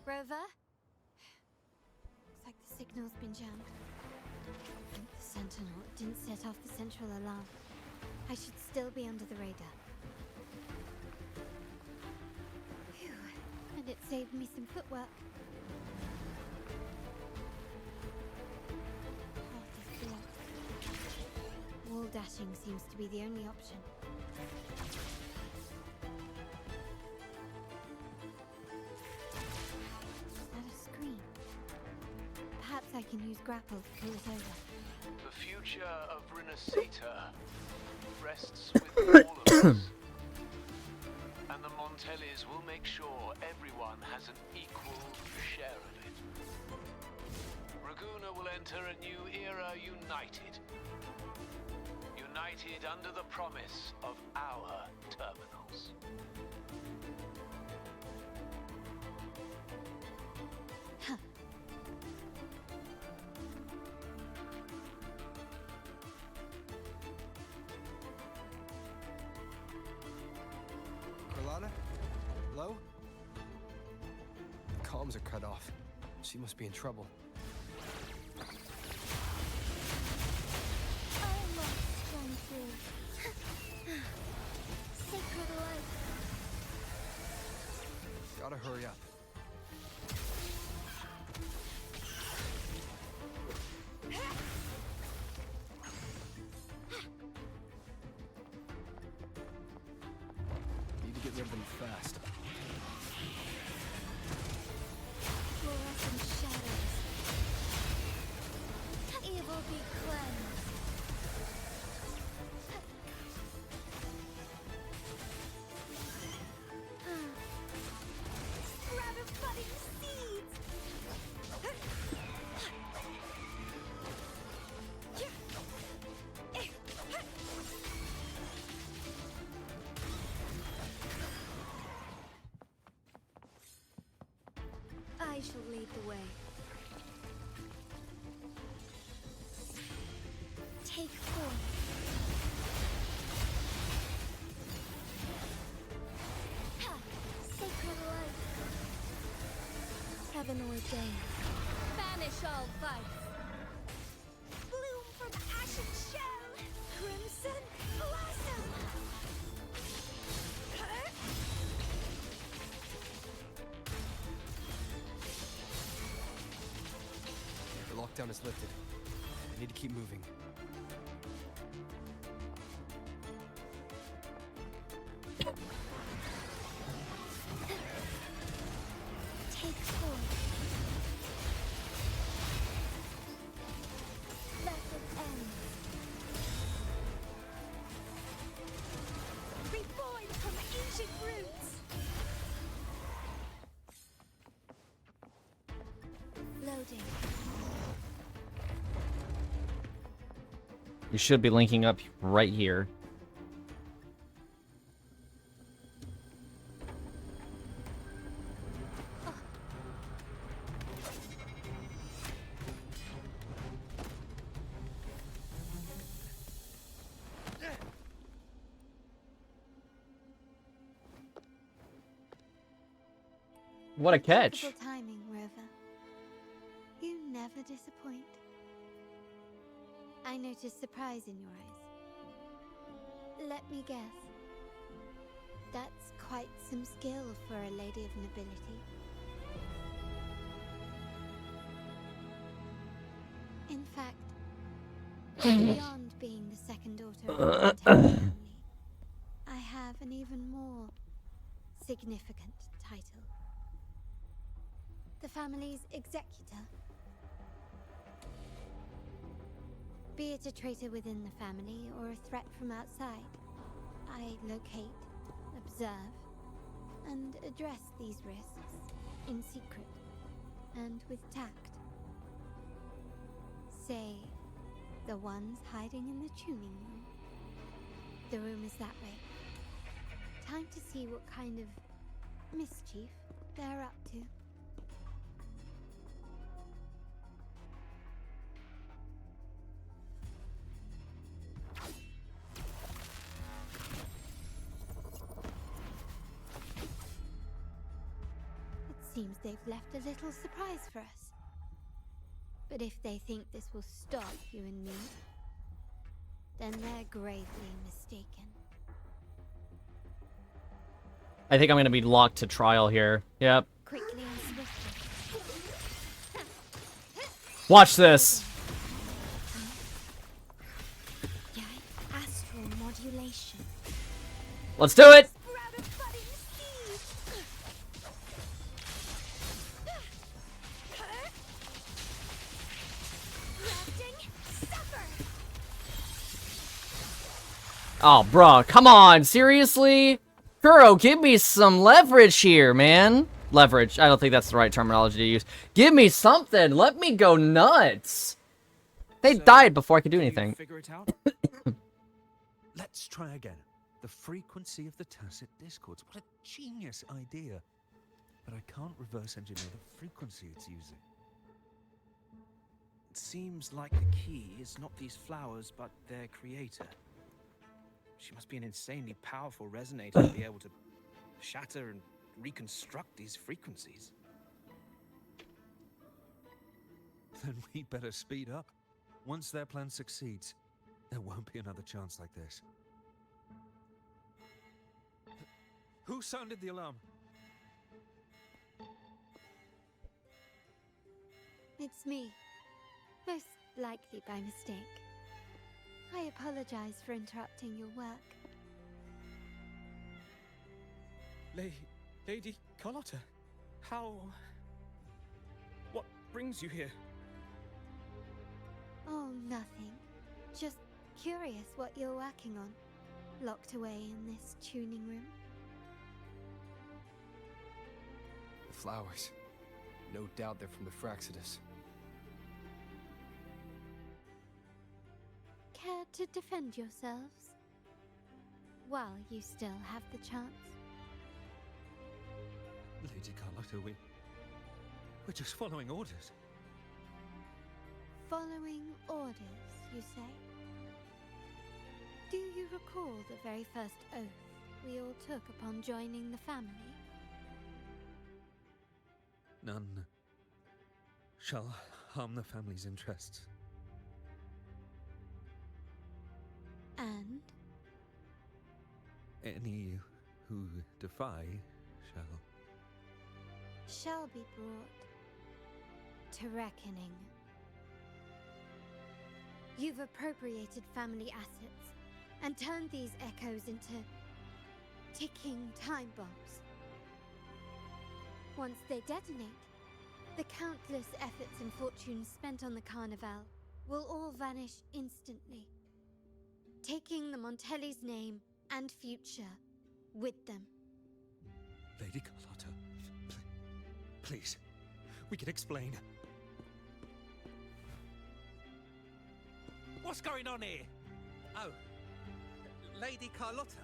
Rover? Looks like the signal's been jammed. I think the Sentinel didn't set off the central alarm. I should still be under the radar. Phew. And it saved me some footwork. Path is blocked. Wall dashing seems to be the only option. Perhaps I can use grapple to pull it over. The future of Renacita rests with all of us. And the Montellis will make sure everyone has an equal share of it. Raguna will enter a new era united. United under the promise of our terminals. Hello? The comms are cut off. She must be in trouble. Sacred life. Gotta hurry up. Need to get rid of them fast. Fluorescent shadows. Evil be cleansed. Budding seeds. I shall lead the way. Take form. Ha! Sacred light. Heaven ordained. Banish all vice. Bloom from ashen shell. Crimson blossom. The lockdown is lifted. I need to keep moving. Take form. Let it end. Reborn from ancient roots. Loading. We should be linking up right here. What a catch. Impeccable timing, Rover. You never disappoint. I noticed surprise in your eyes. Let me guess. That's quite some skill for a lady of nobility. In fact, beyond being the second daughter of the Montella family, I have an even more significant title. The family's executor. Be it a traitor within the family or a threat from outside, I locate, observe, and address these risks in secret and with tact. Say, the ones hiding in the tuning room. The room is that way. Time to see what kind of mischief they're up to. Seems they've left a little surprise for us. But if they think this will stop you and me, then they're gravely mistaken. I think I'm gonna be locked to trial here. Yep. Quickly and swiftly. Watch this. Astral modulation. Let's do it. Oh, bro, come on, seriously? Kuro, give me some leverage here, man. Leverage, I don't think that's the right terminology to use. Give me something, let me go nuts. They died before I could do anything. Figure it out? Let's try again. The frequency of the tacit discords. What a genius idea. But I can't reverse engineer the frequency it's using. It seems like the key is not these flowers, but their creator. She must be an insanely powerful resonator to be able to shatter and reconstruct these frequencies. Then we'd better speed up. Once their plan succeeds, there won't be another chance like this. Who sounded the alarm? It's me. Most likely by mistake. I apologize for interrupting your work. Lady Carlotta, how... What brings you here? Oh, nothing. Just curious what you're working on. Locked away in this tuning room. The flowers. No doubt they're from the Fraxidus. Care to defend yourselves? While you still have the chance. Lady Carlotta, we're just following orders. Following orders, you say? Do you recall the very first oath we all took upon joining the family? None shall harm the family's interests. And? Any who defy shall be brought to reckoning. You've appropriated family assets and turned these echoes into ticking time bombs. Once they detonate, the countless efforts and fortunes spent on the Carnival will all vanish instantly, taking the Montelli's name and future with them. Lady Carlotta, please, we can explain. What's going on here? Oh, Lady Carlotta.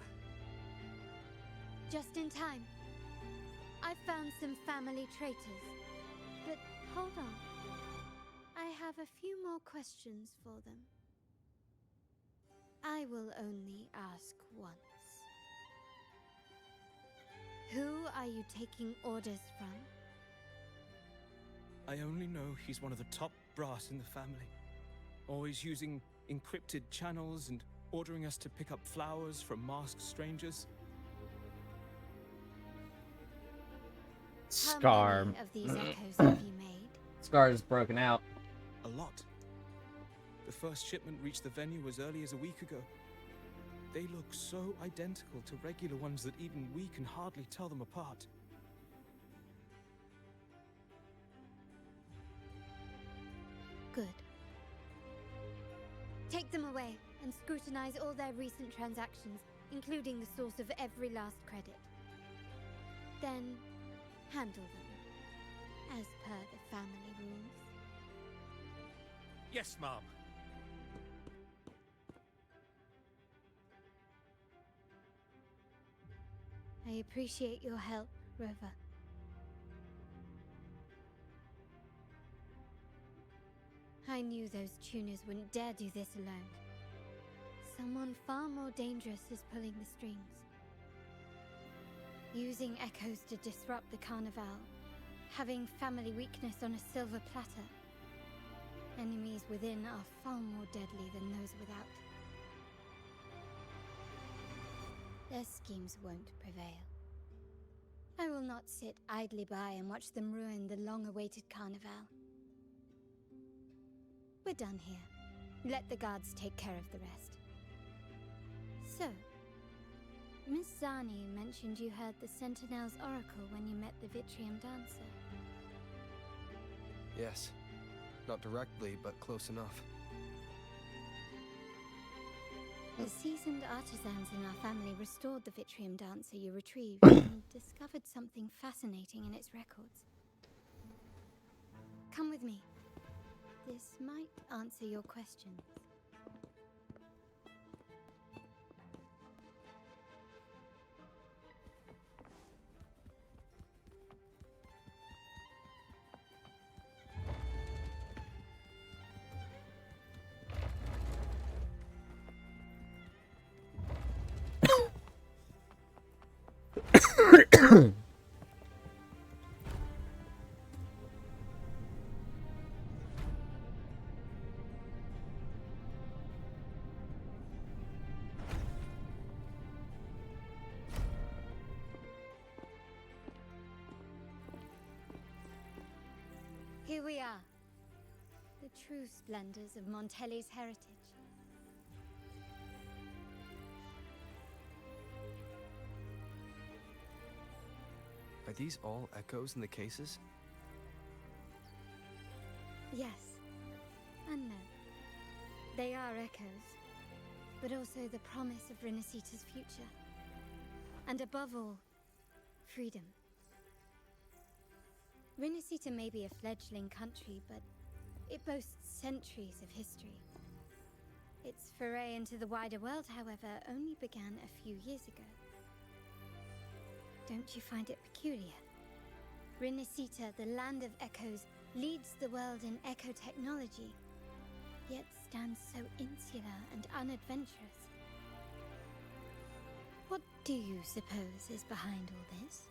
Just in time. I've found some family traitors. But hold on. I have a few more questions for them. I will only ask once. Who are you taking orders from? I only know he's one of the top brass in the family. Always using encrypted channels and ordering us to pick up flowers from masked strangers. Scar. How many of these echoes have you made? Scar is broken out. A lot. The first shipment reached the venue as early as a week ago. They look so identical to regular ones that even we can hardly tell them apart. Good. Take them away and scrutinize all their recent transactions, including the source of every last credit. Then, handle them, as per the family rules. Yes, Mom. I appreciate your help, Rover. I knew those tuners wouldn't dare do this alone. Someone far more dangerous is pulling the strings. Using echoes to disrupt the Carnival. Having family weakness on a silver platter. Enemies within are far more deadly than those without. Their schemes won't prevail. I will not sit idly by and watch them ruin the long-awaited Carnival. We're done here. Let the guards take care of the rest. So, Miss Zani mentioned you heard the Sentinel's oracle when you met the Vitrium Dancer. Yes. Not directly, but close enough. The seasoned artisans in our family restored the Vitrium Dancer you retrieved and discovered something fascinating in its records. Come with me. This might answer your questions. Here we are, the true splendors of Montelli's heritage. Are these all echoes in the cases? Yes, and no. They are echoes, but also the promise of Renacita's future. And above all, freedom. Renacita may be a fledgling country, but it boasts centuries of history. Its foray into the wider world, however, only began a few years ago. Don't you find it peculiar? Renacita, the land of echoes, leads the world in echo technology, yet stands so insular and unadventurous. What do you suppose is behind all this?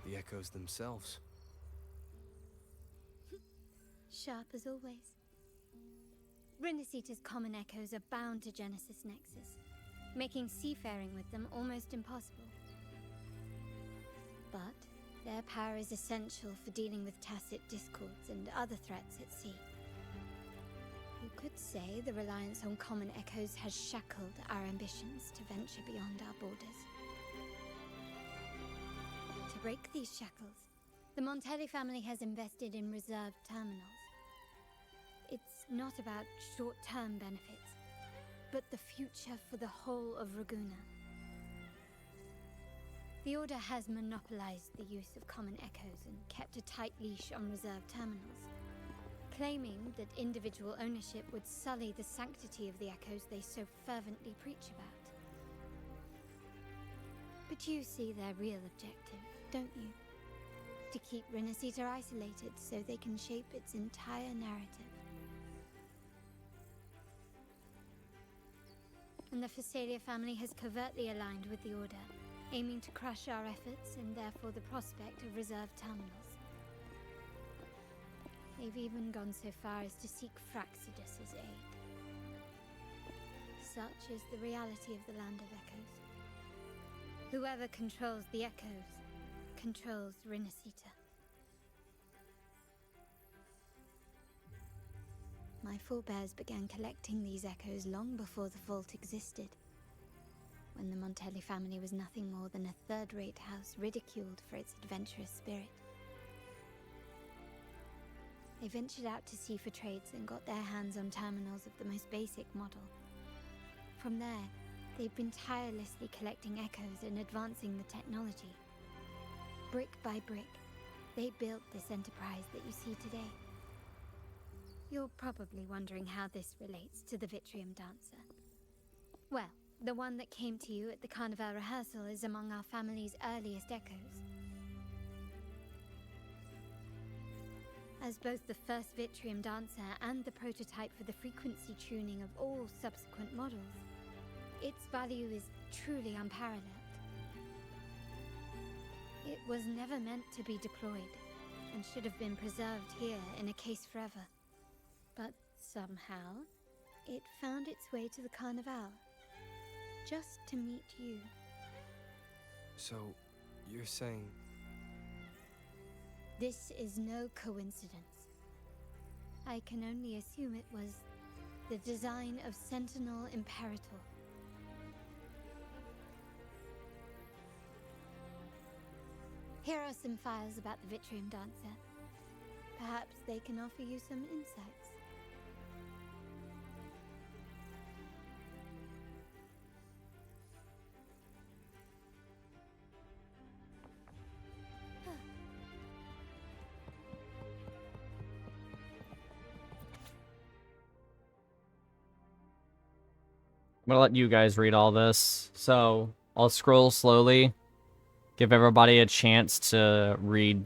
The echoes themselves. Sharp as always. Renacita's common echoes are bound to Genesis Nexus, making seafaring with them almost impossible. But their power is essential for dealing with tacit discords and other threats at sea. You could say the reliance on common echoes has shackled our ambitions to venture beyond our borders. To break these shackles, the Montelli family has invested in reserved terminals. It's not about short-term benefits, but the future for the whole of Raguna. The Order has monopolized the use of common echoes and kept a tight leash on reserved terminals, claiming that individual ownership would sully the sanctity of the echoes they so fervently preach about. But you see their real objective, don't you? To keep Renacita isolated so they can shape its entire narrative. And the Phasalia family has covertly aligned with the Order, aiming to crush our efforts and therefore the prospect of reserved terminals. They've even gone so far as to seek Fraxidus's aid. Such is the reality of the Land of Echoes. Whoever controls the Echoes controls Rinasita. My forebears began collecting these echoes long before the vault existed, when the Montelli family was nothing more than a third-rate house ridiculed for its adventurous spirit. They ventured out to sea for trades and got their hands on terminals of the most basic model. From there, they've been tirelessly collecting echoes and advancing the technology. Brick by brick, they built this enterprise that you see today. You're probably wondering how this relates to the Vitrium Dancer. Well, the one that came to you at the Carnival rehearsal is among our family's earliest echoes. As both the first Vitrium Dancer and the prototype for the frequency tuning of all subsequent models, its value is truly unparalleled. It was never meant to be deployed, and should have been preserved here in a case forever. But somehow, it found its way to the Carnival, just to meet you. So, you're saying... This is no coincidence. I can only assume it was the design of Sentinel Imperator. Here are some files about the Vitrium Dancer. Perhaps they can offer you some insights. I'm gonna let you guys read all this, so I'll scroll slowly, give everybody a chance to read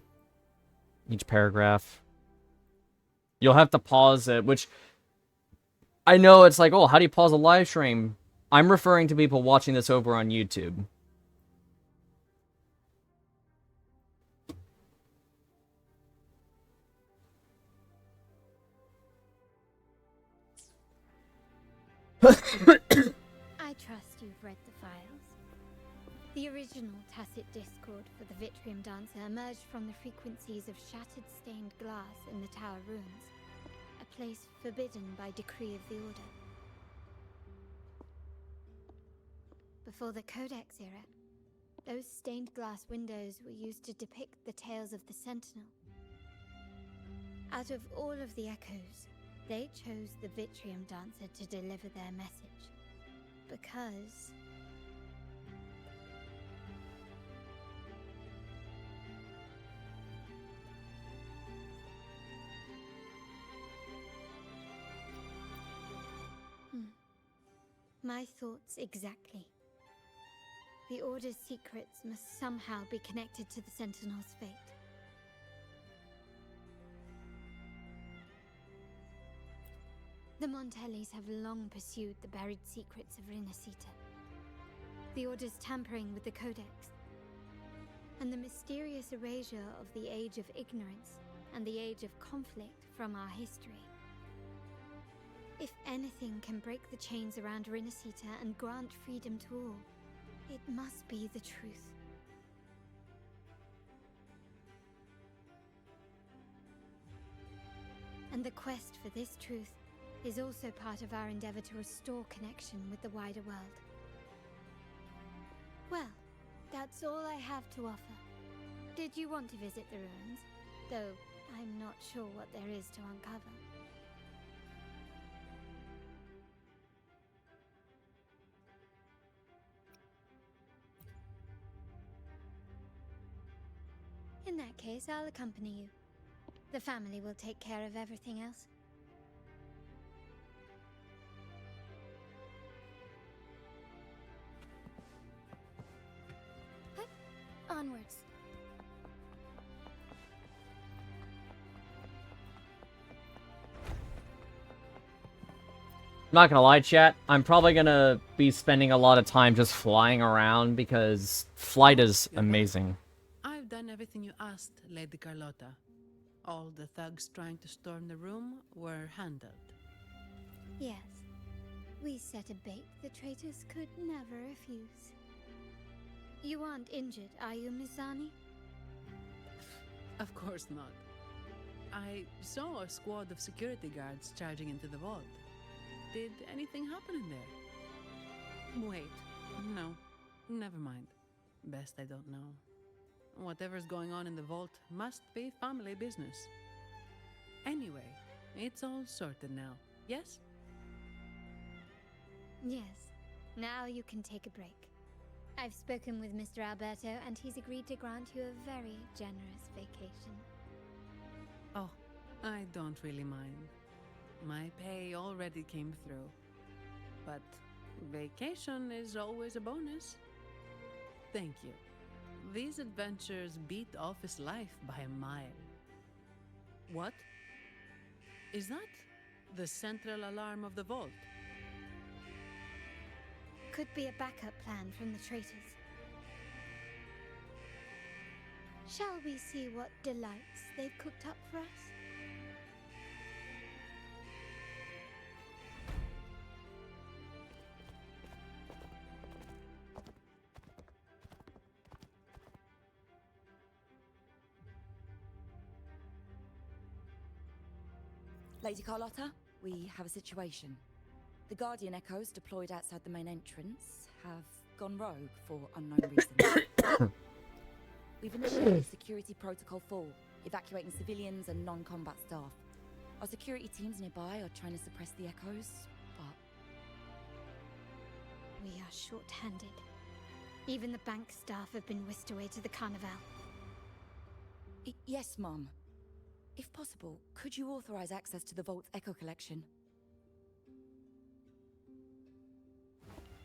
each paragraph. You'll have to pause it, which I know it's like, oh, how do you pause a live stream? I'm referring to people watching this over on YouTube. I trust you've read the files. The original tacit discord for the Vitrium Dancer emerged from the frequencies of shattered stained glass in the Tower Ruins, a place forbidden by decree of the Order. Before the Codex era, those stained glass windows were used to depict the tales of the Sentinel. Out of all of the echoes, they chose the Vitrium Dancer to deliver their message. Because... My thoughts exactly. The Order's secrets must somehow be connected to the Sentinel's fate. The Montellis have long pursued the buried secrets of Rinasita. The Order's tampering with the Codex, and the mysterious erasure of the Age of Ignorance and the Age of Conflict from our history. If anything can break the chains around Rinasita and grant freedom to all, it must be the truth. And the quest for this truth is also part of our endeavor to restore connection with the wider world. Well, that's all I have to offer. Did you want to visit the ruins? Though I'm not sure what there is to uncover. In that case, I'll accompany you. The family will take care of everything else. Onwards. I'm not gonna lie, chat. I'm probably gonna be spending a lot of time just flying around because flight is amazing. I've done everything you asked, Lady Carlotta. All the thugs trying to storm the room were handled. Yes. We set a bait the traitors could never refuse. You aren't injured, are you, Mizani? Of course not. I saw a squad of security guards charging into the vault. Did anything happen in there? Wait, no, never mind. Best I don't know. Whatever's going on in the vault must be family business. Anyway, it's all sorted now, yes? Yes. Now you can take a break. I've spoken with Mr. Alberto, and he's agreed to grant you a very generous vacation. Oh, I don't really mind. My pay already came through. But vacation is always a bonus. Thank you. These adventures beat office life by a mile. What? Is that the central alarm of the vault? Could be a backup plan from the traitors. Shall we see what delights they've cooked up for us? Lady Carlotta, we have a situation. The Guardian Echoes deployed outside the main entrance have gone rogue for unknown reasons. We've initiated Security Protocol 4, evacuating civilians and non-combat staff. Our security teams nearby are trying to suppress the Echoes, but... We are short-handed. Even the bank staff have been whisked away to the Carnival. Yes, Mum. If possible, could you authorize access to the Vault's Echo collection?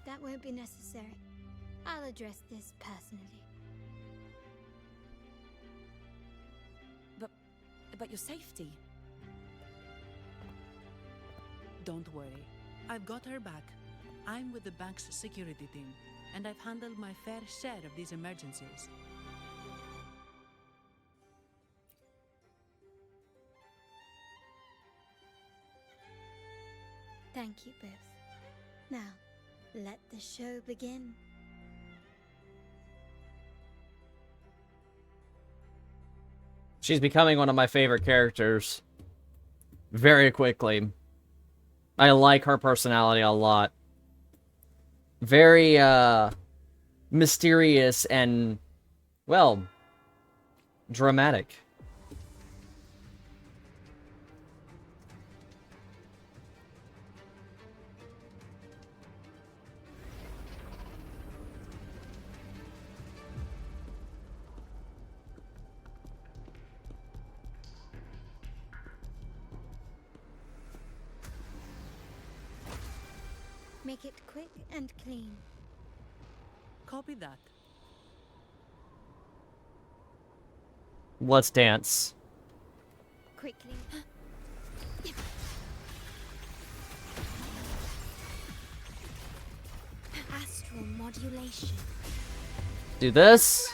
That won't be necessary. I'll address this personally. But your safety? Don't worry. I've got her back. I'm with the bank's security team, and I've handled my fair share of these emergencies. Thank you both. Now, let the show begin. She's becoming one of my favorite characters very quickly. I like her personality a lot. Very, mysterious and, well, dramatic. Make it quick and clean. Copy that. Let's dance. Quickly. Astral modulation. Do this.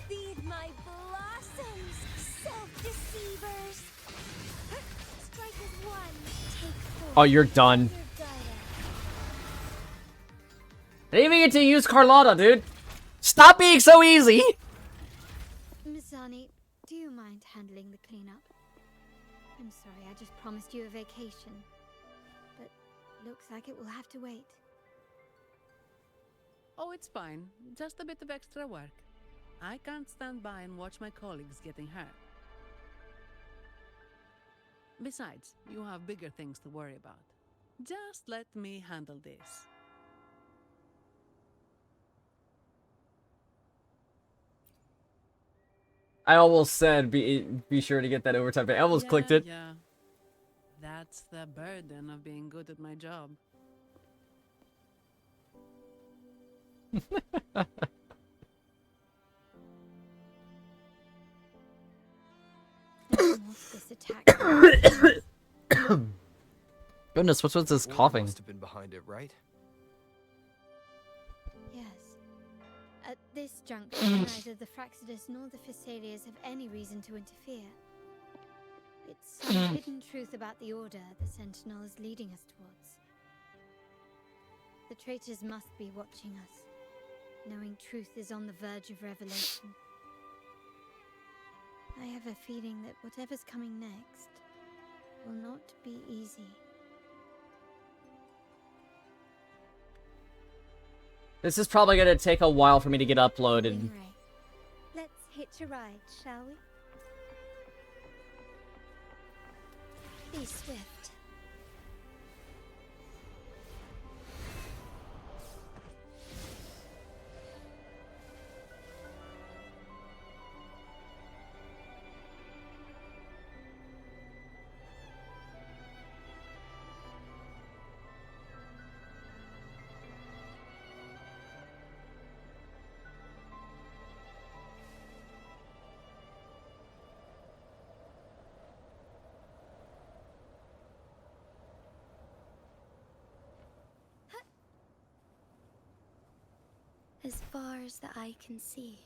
Feed my blossoms, self-deceivers. Strike as one, take four. Oh, you're done. I didn't even get to use Carlotta, dude. Stop being so easy. Mizani, do you mind handling the cleanup? I'm sorry, I just promised you a vacation. But looks like it will have to wait. Oh, it's fine. Just a bit of extra work. I can't stand by and watch my colleagues getting hurt. Besides, you have bigger things to worry about. Just let me handle this. I almost said be sure to get that overtime pay. I almost clicked it. Yeah. That's the burden of being good at my job. This attack. Goodness, what's with this Warren coughing? must have been behind it, right? Yes. At this juncture, neither the Fraxidus nor the Phassalias have any reason to interfere. It's some hidden truth about the Order the Sentinel is leading us towards. The traitors must be watching us, knowing truth is on the verge of revelation. I have a feeling that whatever's coming next will not be easy. This is probably gonna take a while for me to get uploaded. Ray, let's hitch a ride, shall we? Be swift. As far as the eye can see.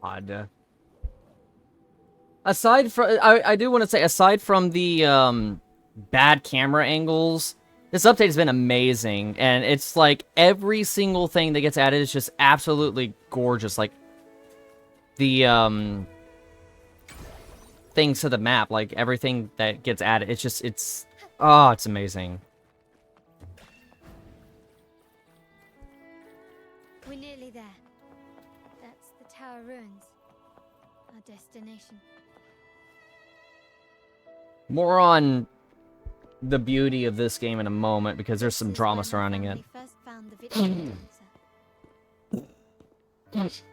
Odd. Aside from, I do want to say, aside from the bad camera angles, this update has been amazing, and it's like every single thing that gets added is just absolutely gorgeous. Like the things to the map, like everything that gets added, it's amazing. We're nearly there. That's the Tower Ruins. Our destination. More on the beauty of this game in a moment, because there's some drama surrounding it. We first found the Vitrium dancer.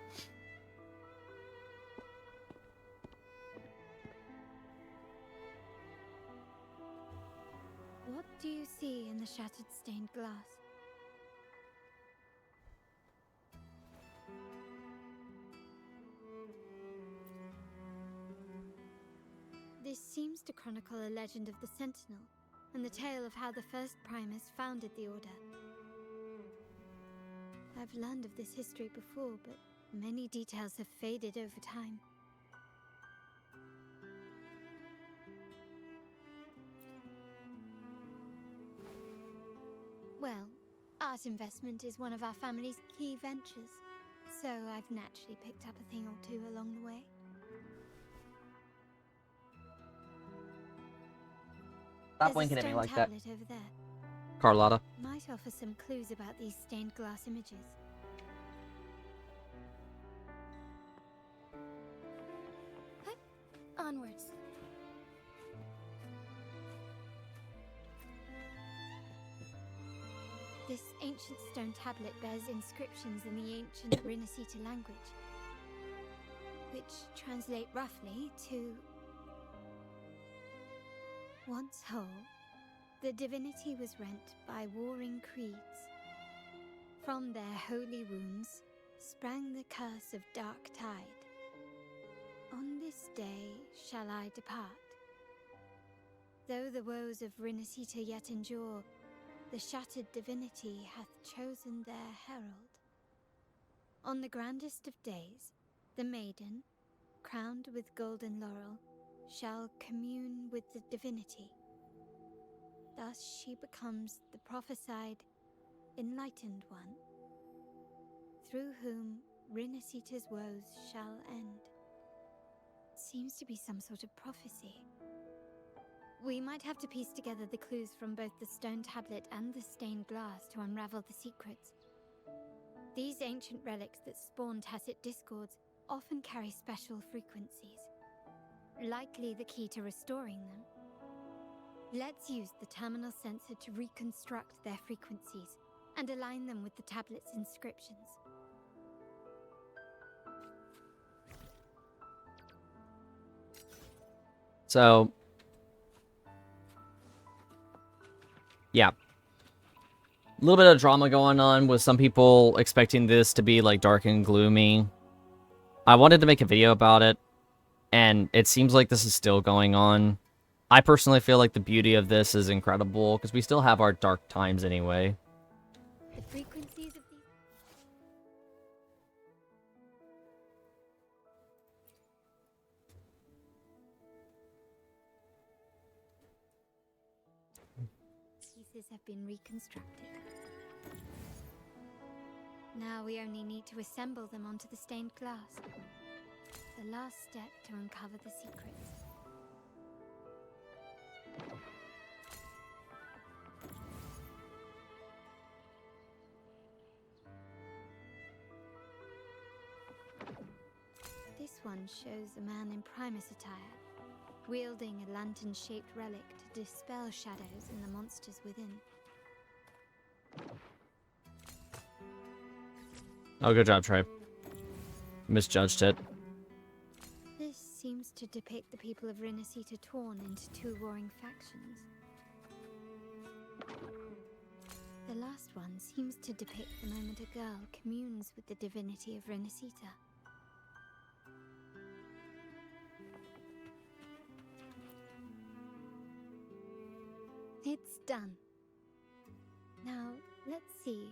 What do you see in the shattered stained glass? This seems to chronicle a legend of the Sentinel, and the tale of how the first Primus founded the Order. I've learned of this history before, but many details have faded over time. Well, art investment is one of our family's key ventures, so I've naturally picked up a thing or two along the way. Stop blinking at me like that, Tablet over there. Carlotta. Might offer some clues about these stained glass images. Onwards. This ancient stone tablet bears inscriptions in the ancient Rinascita language, which translate roughly to once whole, the divinity was rent by warring creeds. From their holy wounds sprang the curse of dark tide. On this day shall I depart. Though the woes of Rinascita yet endure, the shattered divinity hath chosen their herald. On the grandest of days, the maiden, crowned with golden laurel, shall commune with the divinity. Thus she becomes the prophesied, enlightened one, through whom Rinascita's woes shall end. Seems to be some sort of prophecy. We might have to piece together the clues from both the stone tablet and the stained glass to unravel the secrets. These ancient relics that spawn tacit discords often carry special frequencies, likely the key to restoring them. Let's use the terminal sensor to reconstruct their frequencies and align them with the tablet's inscriptions. So, yeah. A little bit of drama going on with some people expecting this to be like dark and gloomy. I wanted to make a video about it, and it seems like this is still going on. I personally feel like the beauty of this is incredible, because we still have our dark times anyway. The frequencies of these... pieces have been reconstructed. Now we only need to assemble them onto the stained glass. The last step to uncover the secrets. This one shows a man in Primus attire, wielding a lantern-shaped relic to dispel shadows and the monsters within. Oh, good job, Trey. Misjudged it. This seems to depict the people of Rinasita torn into two warring factions. The last one seems to depict the moment a girl communes with the divinity of Rinasita. It's done. Now, let's see.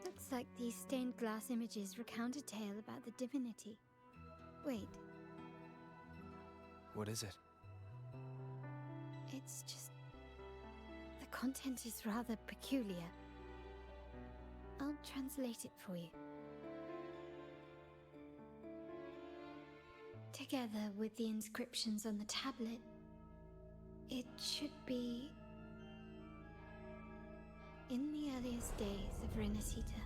Looks like these stained glass images recount a tale about the divinity. Wait, What is it? it's just... the content is rather peculiar. I'll translate it for you. Together with the inscriptions on the tablet, it should be... In the earliest days of Rinasita,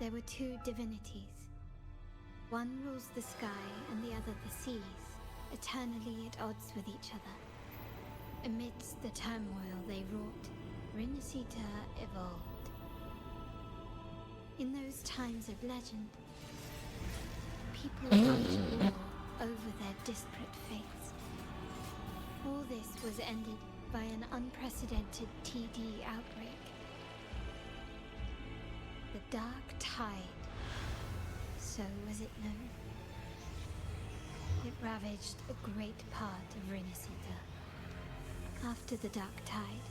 there were two divinities. One rules the sky and the other the seas, eternally at odds with each other. Amidst the turmoil they wrought, Rinasita evolved. In those times of legend, people waged war over their disparate fates. All this was ended by an unprecedented TD outbreak. The Dark Tide, so was it known. It ravaged a great part of Rinasita. After the Dark Tide,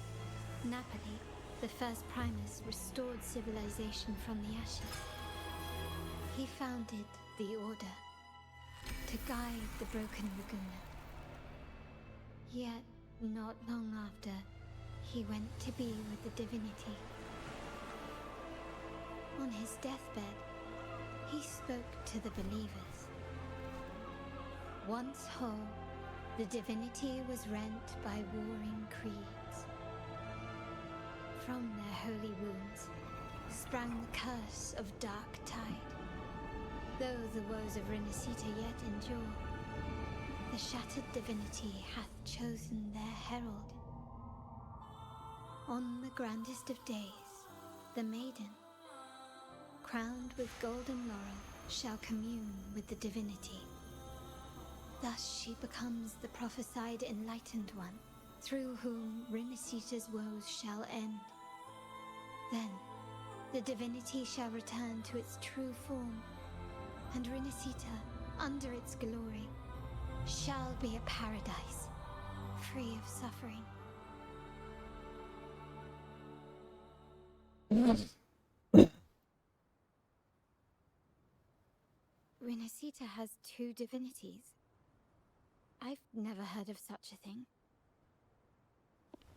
Napoli, the first Primus, restored civilization from the ashes. He founded the Order to guide the broken Laguna. Yet, not long after, he went to be with the divinity. On his deathbed, he spoke to the believers. Once whole, the divinity was rent by warring creeds. From their holy wounds sprang the curse of Dark Tide. Though the woes of Rinasita yet endure, the shattered divinity hath chosen their herald. On the grandest of days, the maiden, crowned with golden laurel, shall commune with the divinity. Thus she becomes the prophesied enlightened one, through whom Rinasita's woes shall end. Then, the divinity shall return to its true form, and Rinasita, under its glory, shall be a paradise, free of suffering. Rinasita has two divinities. I've never heard of such a thing.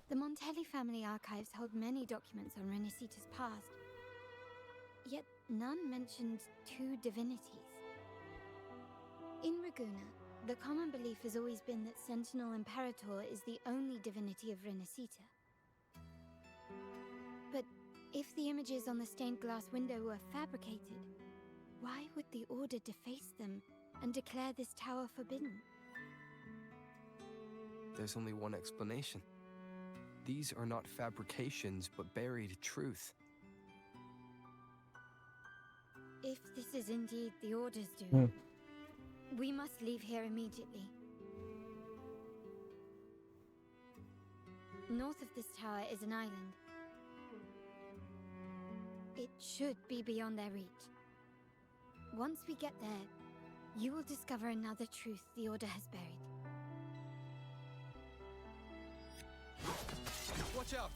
The Montelli family archives hold many documents on Rinasita's past, yet none mentioned two divinities. In Raguna, the common belief has always been that Sentinel Imperator is the only divinity of Rinasita. But if the images on the stained glass window were fabricated, why would the Order deface them and declare this tower forbidden? There's only one explanation. These are not fabrications, but buried truth. If this is indeed the Order's doing, we must leave here immediately. North of this tower is an island. It should be beyond their reach. Once we get there, you will discover another truth the Order has buried. Watch out!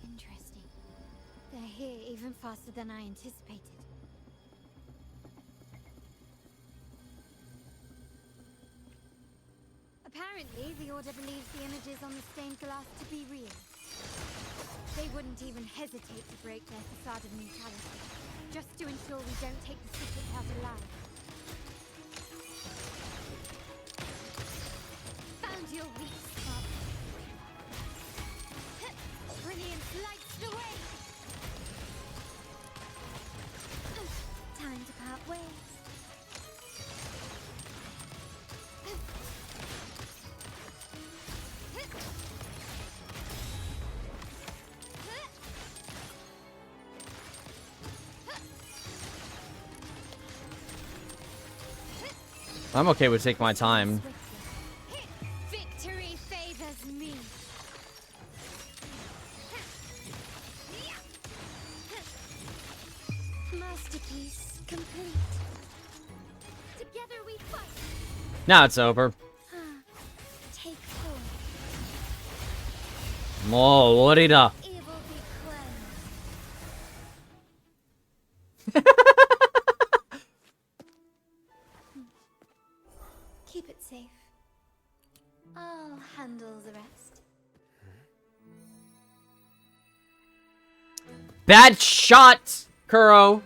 Interesting. They're here even faster than I anticipated. Apparently, the Order believes the images on the stained glass to be real. They wouldn't even hesitate to break their facade of neutrality, just to ensure we don't take the secrets out alive. Found your weak spot. Brilliance lights the way! Time to part ways. I'm okay with taking my time. Victory favors me. Masterpiece complete. Together we fight. Now it's over. Take four. Oh, what it up? Evil be Keep it safe. I'll handle the rest. Bad shot, Kuro.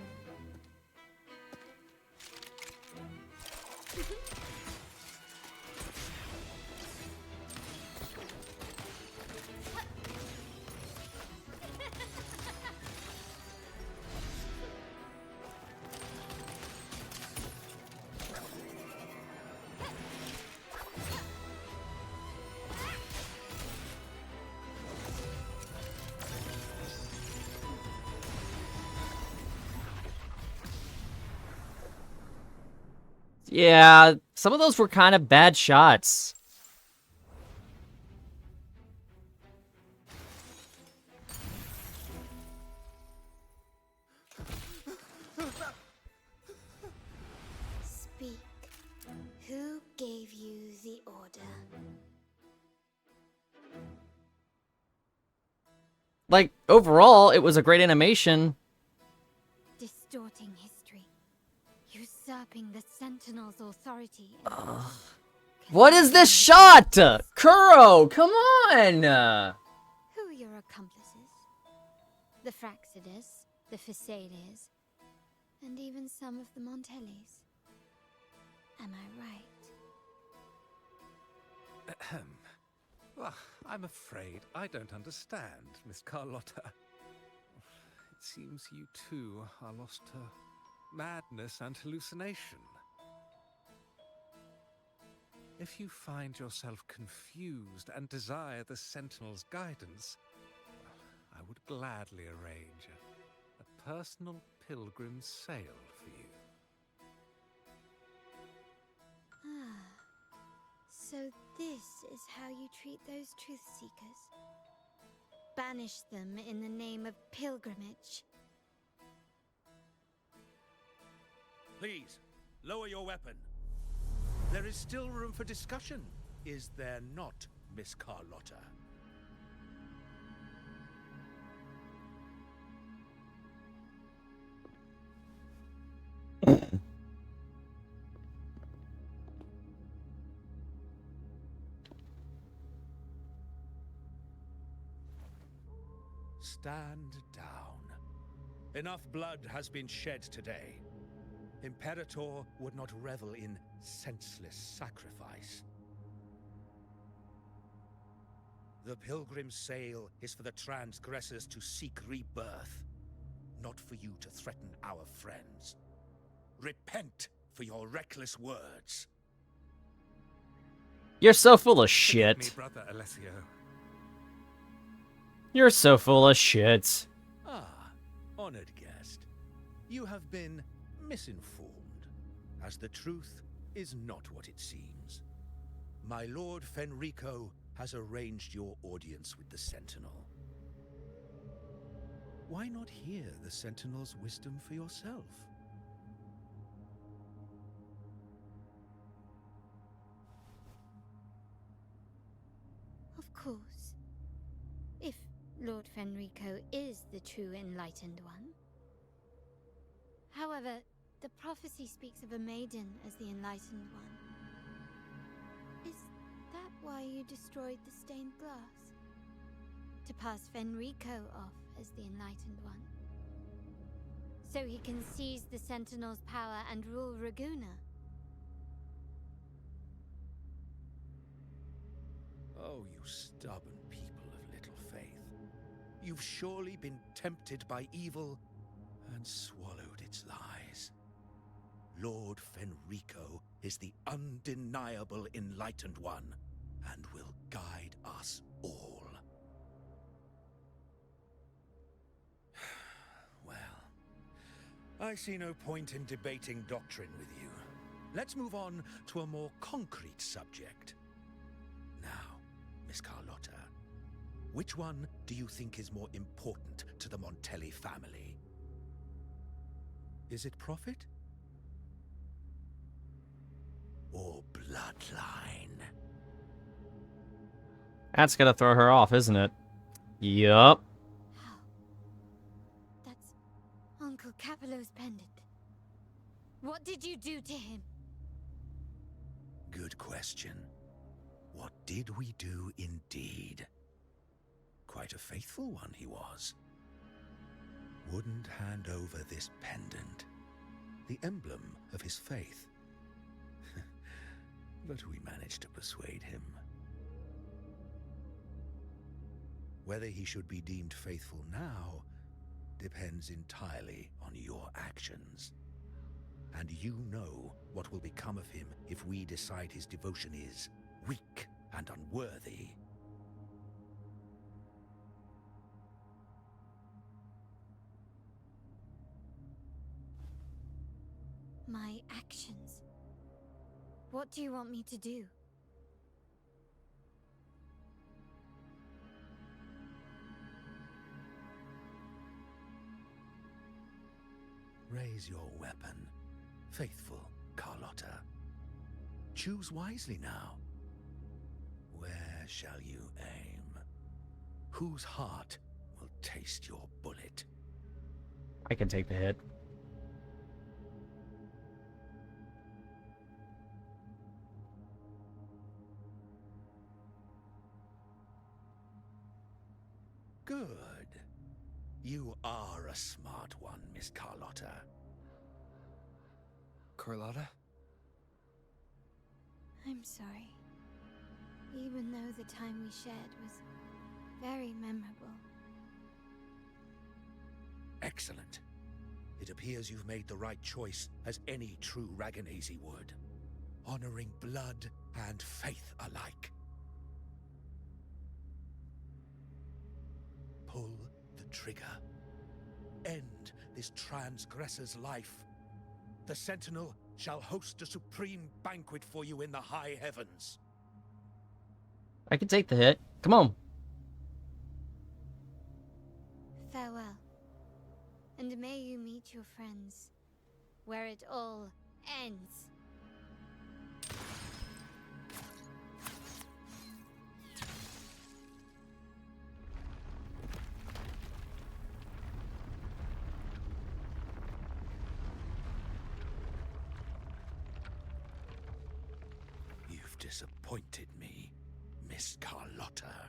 Yeah, some of those were kind of bad shots. Speak. Who gave you the order? Like, overall, it was a great animation. Distorting history. Usurping the Sentinel's authority. What is this shot? Kuro, come on! Who are your accomplices? The Fraxidus, the Phasaelus, and even some of the Montellis. Am I right? Ahem. Well, I'm afraid I don't understand, Miss Carlotta. It seems you too are lost to madness and hallucination. If you find yourself confused and desire the Sentinel's guidance, I would gladly arrange a personal pilgrim's sail for you. Ah, so this is how you treat those truth seekers. Banish them in the name of pilgrimage. Please, lower your weapon. There is still room for discussion, is there not, Miss Carlotta? Stand down. Enough blood has been shed today. Imperator would not revel in senseless sacrifice. The pilgrim's sail is for the transgressors to seek rebirth, not for you to threaten our friends. Repent for your reckless words. You're so full of Forgive me, shit. Brother Alessio. You're so full of shit. Ah, Honored guest, you have been misinformed, as the truth is not what it seems. My Lord Fenrico has arranged your audience with the Sentinel. Why not hear the Sentinel's wisdom for yourself? Of course. If Lord Fenrico is the true Enlightened One. However, the prophecy speaks of a maiden as the Enlightened One. Is that why you destroyed the stained glass? To pass Fenrico off as the Enlightened One? So he can seize the Sentinel's power and rule Raguna? Oh, you stubborn people of little faith. You've surely been tempted by evil and swallowed its lies. Lord Fenrico is the undeniable Enlightened One and will guide us all. Well, I see no point in debating doctrine with you. Let's move on to a more concrete subject. Now, Miss Carlotta, which one do you think is more important to the Montelli family? Is it profit? Or bloodline? That's gonna throw her off, isn't it? Yup. That's Uncle Capello's pendant. What did you do to him? Good question. What did we do indeed? Quite a faithful one he was. Wouldn't hand over this pendant, the emblem of his faith. But we managed to persuade him. Whether he should be deemed faithful now depends entirely on your actions. And you know what will become of him if we decide his devotion is weak and unworthy. My actions. What do you want me to do? Raise your weapon, faithful Carlotta. Choose wisely now. Where shall you aim? Whose heart will taste your bullet? I can take the hit. Good. You are a smart one, Miss Carlotta. Carlotta? I'm sorry. Even though the time we shared was very memorable. Excellent. It appears you've made the right choice, as any true Raganese would. Honoring blood and faith alike. Pull the trigger. End this transgressor's life. The Sentinel shall host a supreme banquet for you in the high heavens. I can take the hit. Come on. Farewell. And may you meet your friends, where it all ends. You've disappointed me, Miss Carlotta.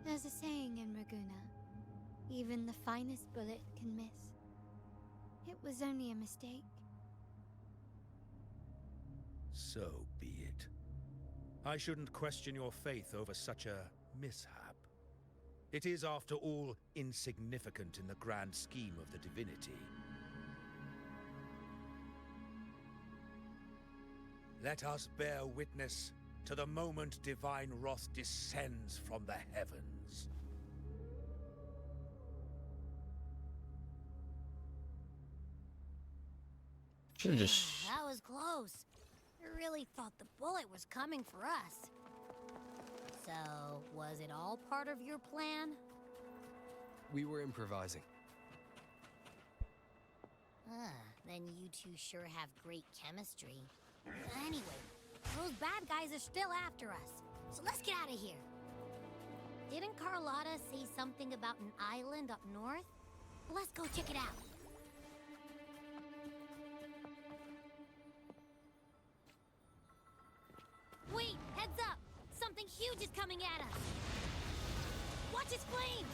There's a saying in Raguna, even the finest bullet can miss. It was only a mistake. So be it. I shouldn't question your faith over such a mishap. It is, after all, insignificant in the grand scheme of the divinity. Let us bear witness to the moment divine wrath descends from the heavens. Should've just... That was close. I really thought the bullet was coming for us. So, was it all part of your plan? We were improvising. Then you two sure have great chemistry. Anyway, those bad guys are still after us. So let's get out of here. Didn't Carlotta say something about an island up north? Let's go check it out. Wait, heads up! Something huge is coming at us! Watch its flames!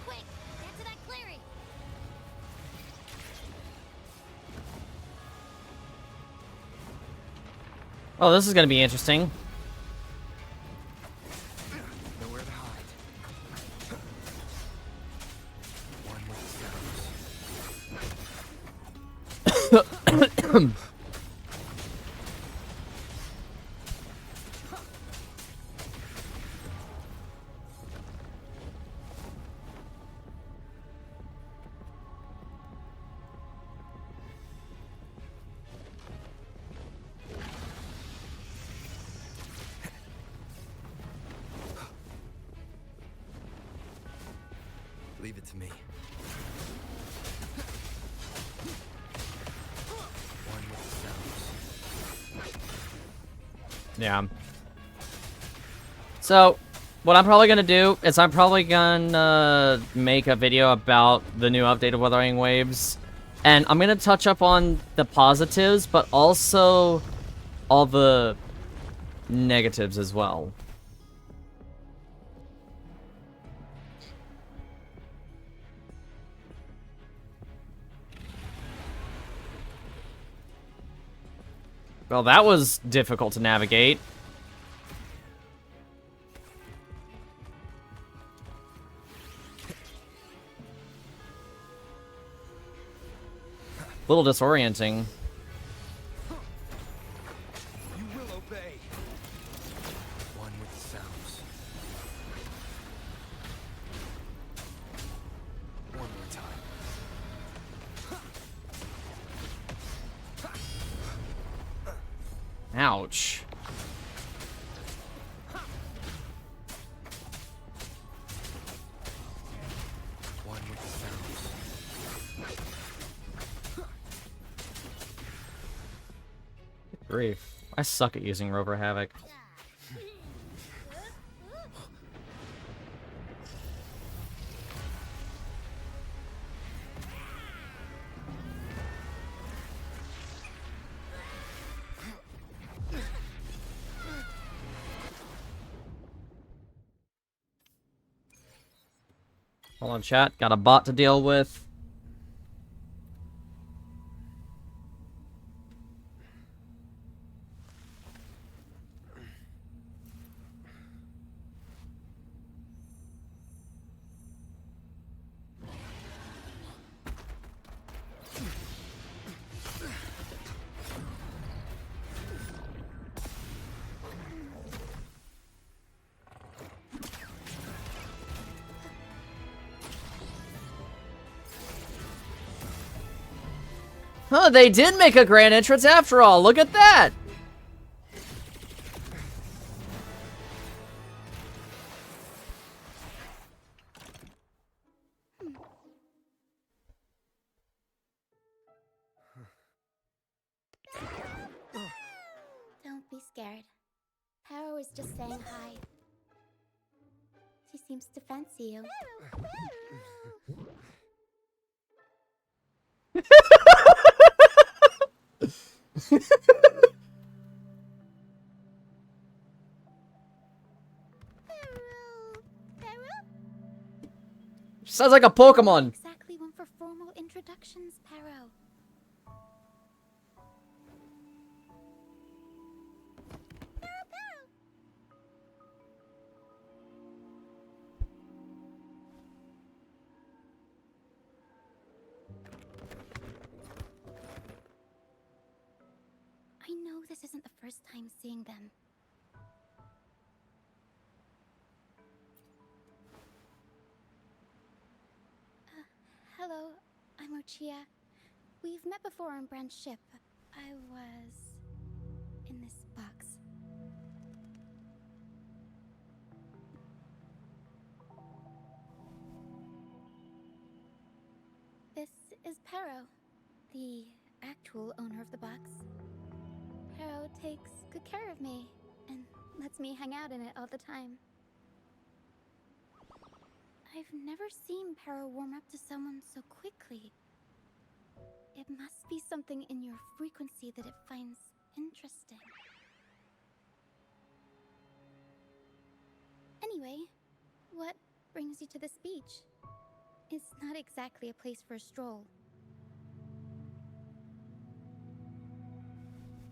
Quick, get to that clearing! Oh, this is gonna be interesting. Nowhere to hide. One with the shadows. Leave it to me. One with the shadows. Yeah. So, what I'm probably gonna do is I'm probably gonna make a video about the new update of Wuthering Waves. And I'm gonna touch up on the positives, but also all the negatives as well. Well, that was difficult to navigate. A little disorienting. You will obey. One with the sounds. One more time. Ouch. One with the sounds. Grief. I suck at using Rover Havoc. Hold on, chat. Got a bot to deal with. Huh, they did make a grand entrance after all. Look at that. Don't be scared. Power was just saying hi. She seems to fancy you. Sounds like a Pokemon. Exactly one for formal introductions, Pero. I know this isn't the first time seeing them. Hello, I'm Ochia. We've met before on Brand's ship. I was in this box. This is Pero, the actual owner of the box. Pero takes good care of me and lets me hang out in it all the time. I've never seen Pero warm up to someone so quickly. It must be something in your frequency that it finds interesting. Anyway, what brings you to this beach? It's not exactly a place for a stroll.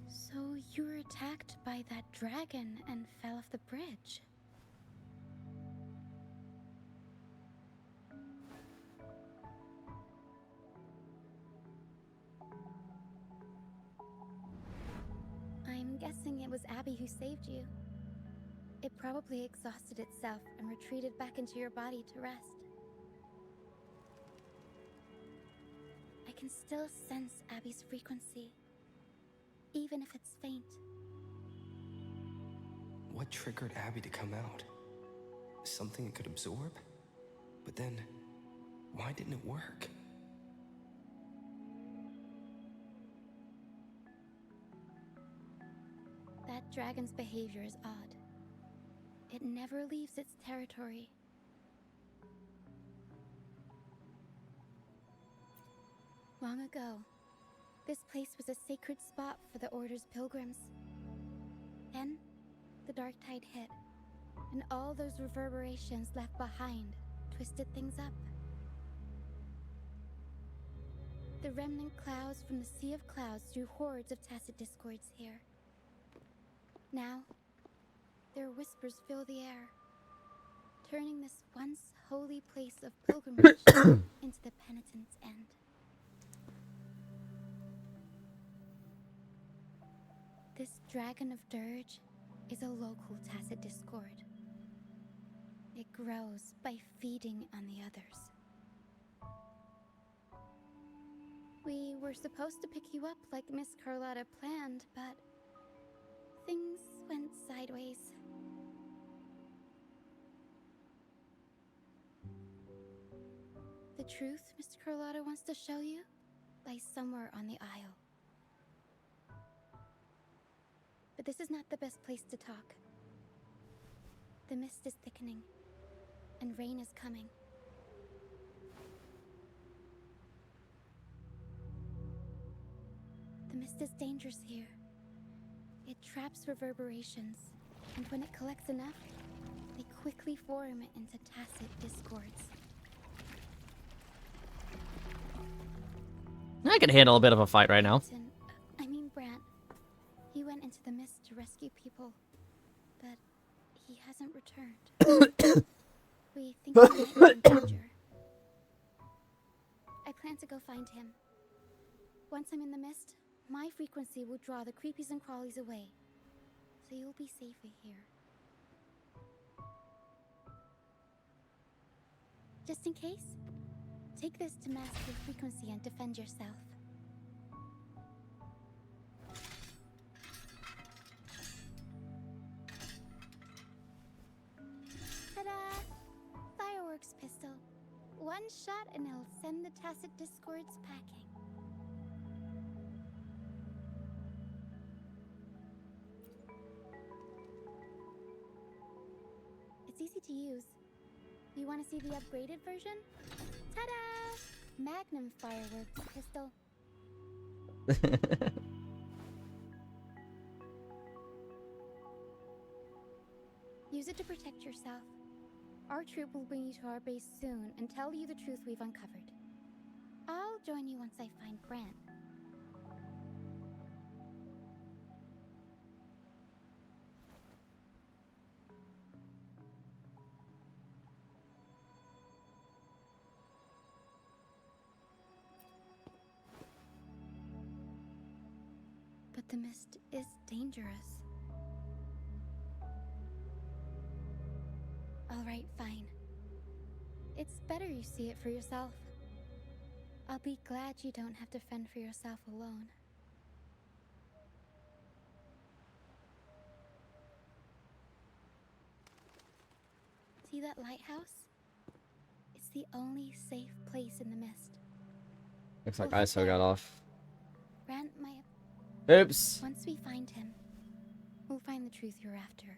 So you were attacked by that dragon and fell off the bridge. I'm guessing it was Abby who saved you. It probably exhausted itself and retreated back into your body to rest. I can still sense Abby's frequency, even if it's faint. What triggered Abby to come out? Something it could absorb? But then, why didn't it work? That dragon's behavior is odd. It never leaves its territory. Long ago, this place was a sacred spot for the Order's pilgrims. Then, the dark tide hit, and all those reverberations left behind twisted things up. The remnant clouds from the Sea of Clouds drew hordes of tacit discords here. Now, their whispers fill the air, turning this once holy place of pilgrimage into the penitent's end. This dragon of dirge is a local tacit discord. It grows by feeding on the others. We were supposed to pick you up like Miss Carlotta planned, but things went sideways. The truth Mr. Carlotta wants to show you lies somewhere on the aisle. But this is not the best place to talk. The mist is thickening, and rain is coming. The mist is dangerous here. It traps reverberations, and when it collects enough, they quickly form into tacit discords. I can handle a bit of a fight right now. Brant. He went into the mist to rescue people, but he hasn't returned. We think he might be in danger. I plan to go find him. Once I'm in the mist, my frequency will draw the creepies and crawlies away, so you'll be safer here. Just in case, take this to mask your frequency and defend yourself. Ta-da! Fireworks pistol. One shot and it'll send the tacit discords packing. It's easy to use. You want to see the upgraded version? Ta-da! Magnum fireworks pistol. Use it to protect yourself. Our troop will bring you to our base soon and tell you the truth we've uncovered. I'll join you once I find Brant. But the mist is dangerous. All right, fine. It's better you see it for yourself. I'll I'll be glad you don't have to fend for yourself alone. See that lighthouse? It's the only safe place in the mist. Looks like ISO got off. Rand might Oops. Once we find him, we'll find the truth you're after.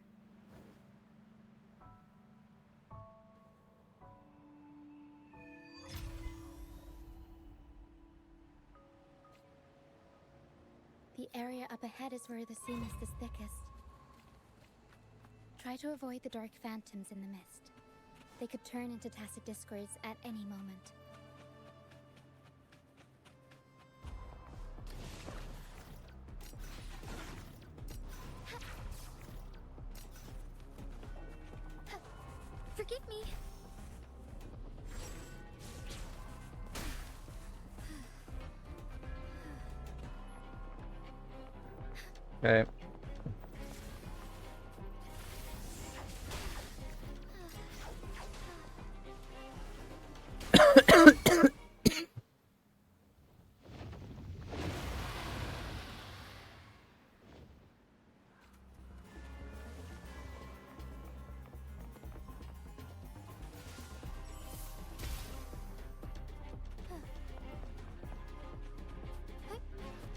The area up ahead is where the sea mist is thickest. Try to avoid the dark phantoms in the mist. They could turn into tacit discords at any moment. Forgive me. Okay.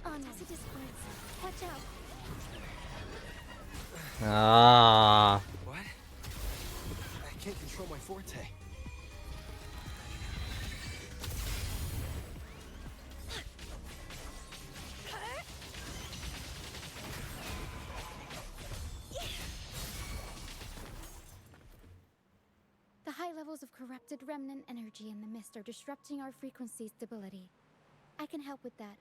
On tacit discords. Watch out. Ah. What? I can't control my forte. The high levels of corrupted remnant energy in the mist are disrupting our frequency stability. I can help with that.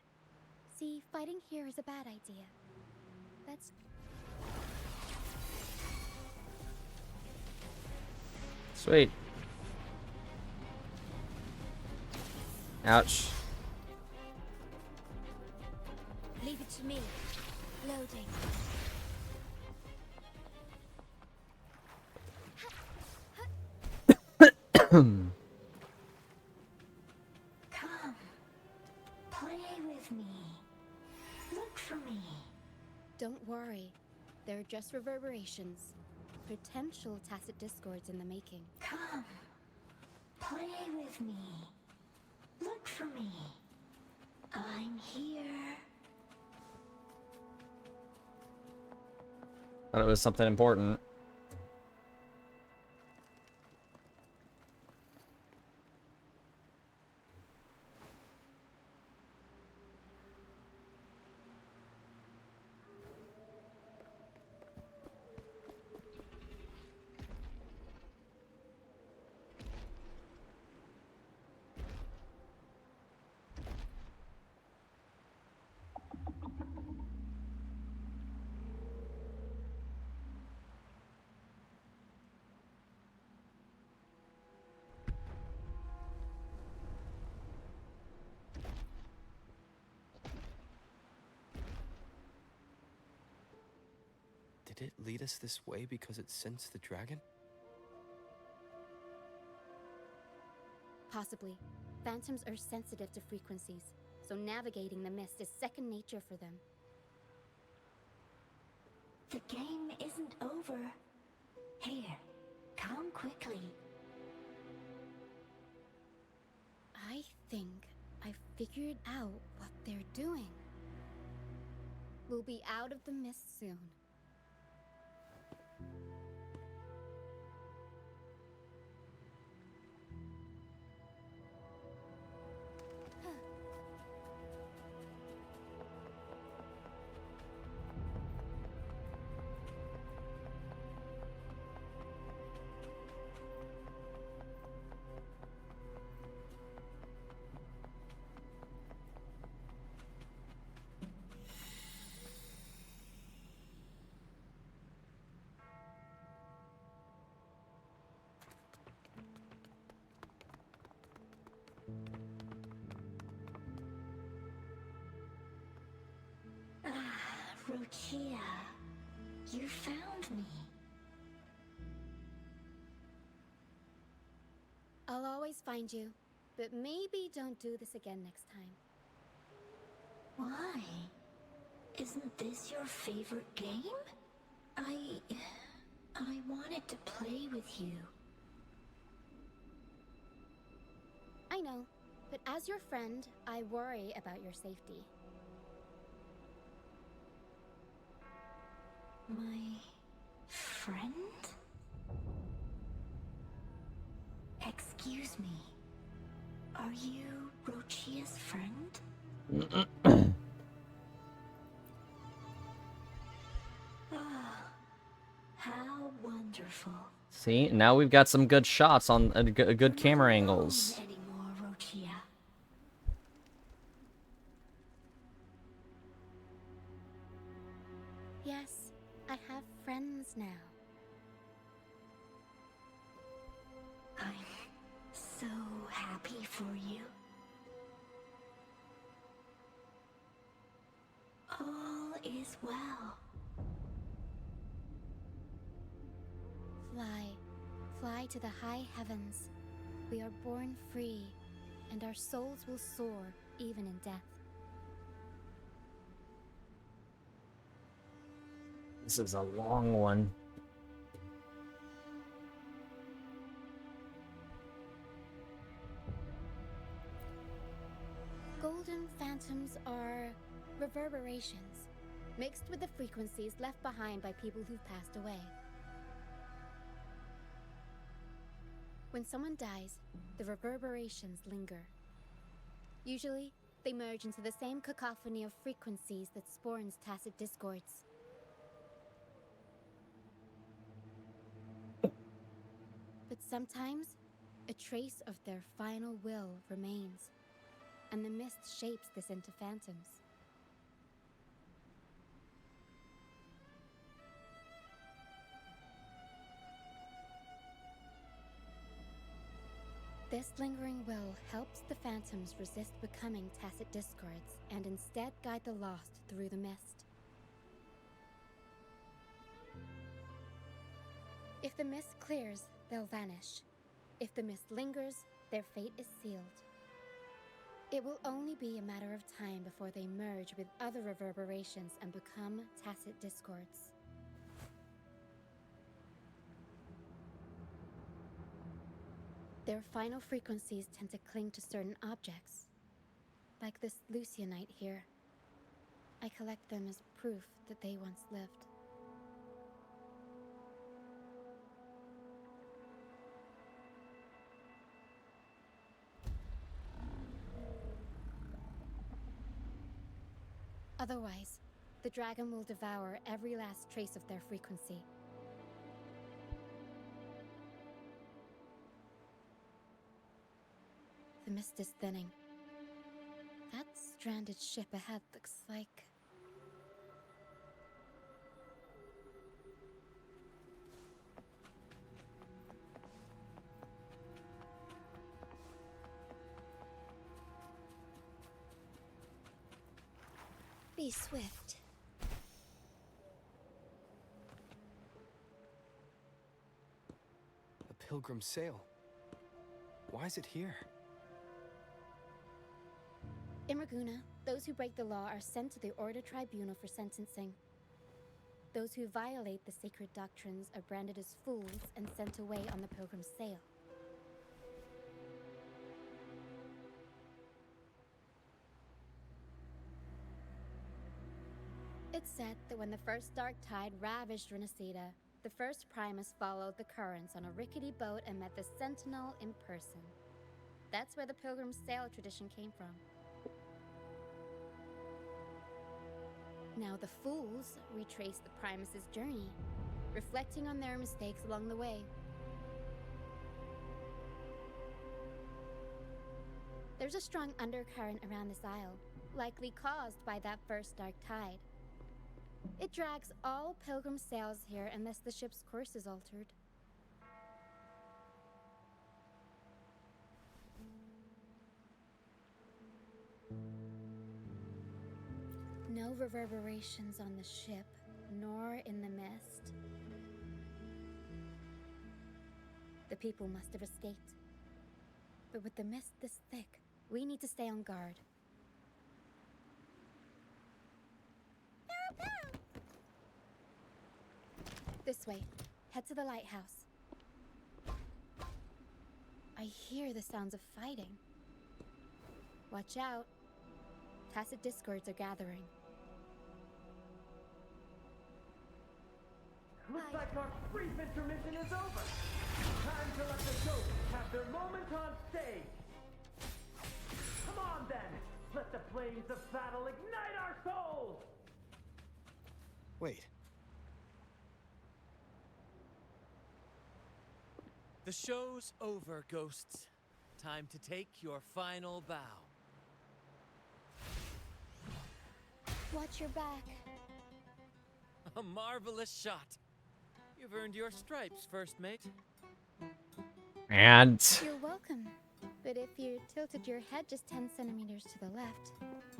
See, fighting here is a bad idea. Let's... Sweet. Ouch. Leave it to me. Loading. Come. Play with me. Look for me. Don't worry. They're just reverberations. Potential tacit discords in the making. Come. Play with me. Look for me. I'm here. Thought it was something important. Did it lead us this way because it sensed the dragon? Possibly. Phantoms are sensitive to frequencies, so navigating the mist is second nature for them. The game isn't over. Here, come quickly. I think I figured out what they're doing. We'll be out of the mist soon. Rochia, you found me. I'll always find you, But maybe don't do this again next time. Why? Isn't this your favorite game? I wanted to play with you. I know, but as your friend, I worry about your safety. My friend? Excuse me. Are you Rochia's friend? Ah, how wonderful. See, now we've got some good shots on good camera angles. Anymore, Rochia. Yes, I have friends now. I'm so happy for you. All is well. Fly, fly to the high heavens. We are born free, and our souls will soar even in death. This is a long one. Golden phantoms are reverberations, mixed with the frequencies left behind by people who've passed away. When someone dies, the reverberations linger. Usually, they merge into the same cacophony of frequencies that spawns tacit discords. But sometimes, a trace of their final will remains, and the mist shapes this into phantoms. This lingering will helps the phantoms resist becoming tacit discords and instead guide the lost through the mist. If the mist clears, they'll vanish. If the mist lingers, their fate is sealed. It will only be a matter of time before they merge with other reverberations and become tacit discords. Their final frequencies tend to cling to certain objects, like this Lucianite here. I collect them as proof that they once lived. Otherwise, the dragon will devour every last trace of their frequency. The mist is thinning. That stranded ship ahead looks like... Be swift. A pilgrim sail. Why is it here? In Raguna, those who break the law are sent to the Order Tribunal for sentencing. Those who violate the sacred doctrines are branded as fools and sent away on the pilgrim's sail. It's said that when the first dark tide ravaged Renacida, the first Primus followed the currents on a rickety boat and met the Sentinel in person. That's where the pilgrim's sail tradition came from. Now the fools retrace the Primus's journey, reflecting on their mistakes along the way. There's a strong undercurrent around this isle, likely caused by that first dark tide. It drags all pilgrim sails here unless the ship's course is altered. No reverberations on the ship, nor in the mist. The people must have escaped. But with the mist this thick, we need to stay on guard. This way. Head to the lighthouse. I hear the sounds of fighting. Watch out. Tacit discords are gathering. Looks like our brief intermission is over. Time to let the ghosts have their moment on stage. Come on then, let the flames of battle ignite our souls! Wait. The show's over, ghosts. Time to take your final bow. Watch your back. A marvelous shot. You've earned your stripes, first mate. And You're welcome. But if you tilted your head just 10 centimeters to the left,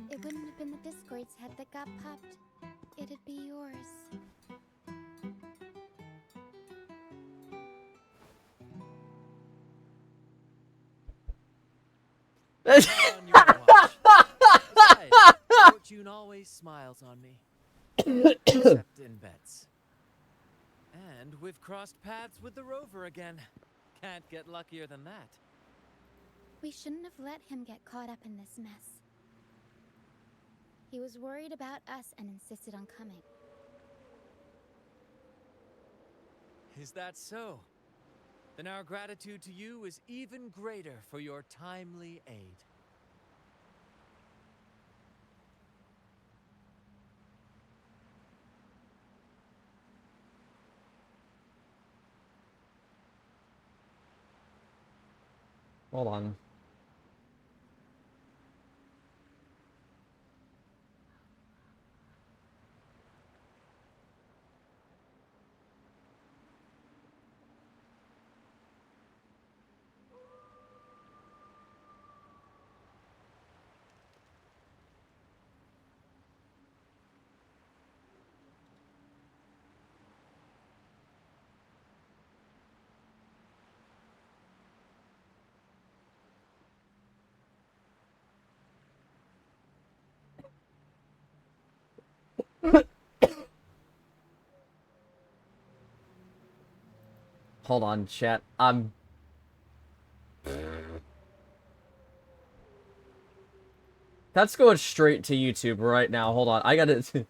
it wouldn't have been the Discord's head that got popped. It'd be yours. On your watch. Besides, fortune always smiles on me. Except in bets. And we've crossed paths with the rover again. Can't get luckier than that. We shouldn't have let him get caught up in this mess. He was worried about us and insisted on coming. Is that so? Then our gratitude to you is even greater for your timely aid. hold on. Hold on, chat. That's going straight to YouTube right now. Hold on. I gotta...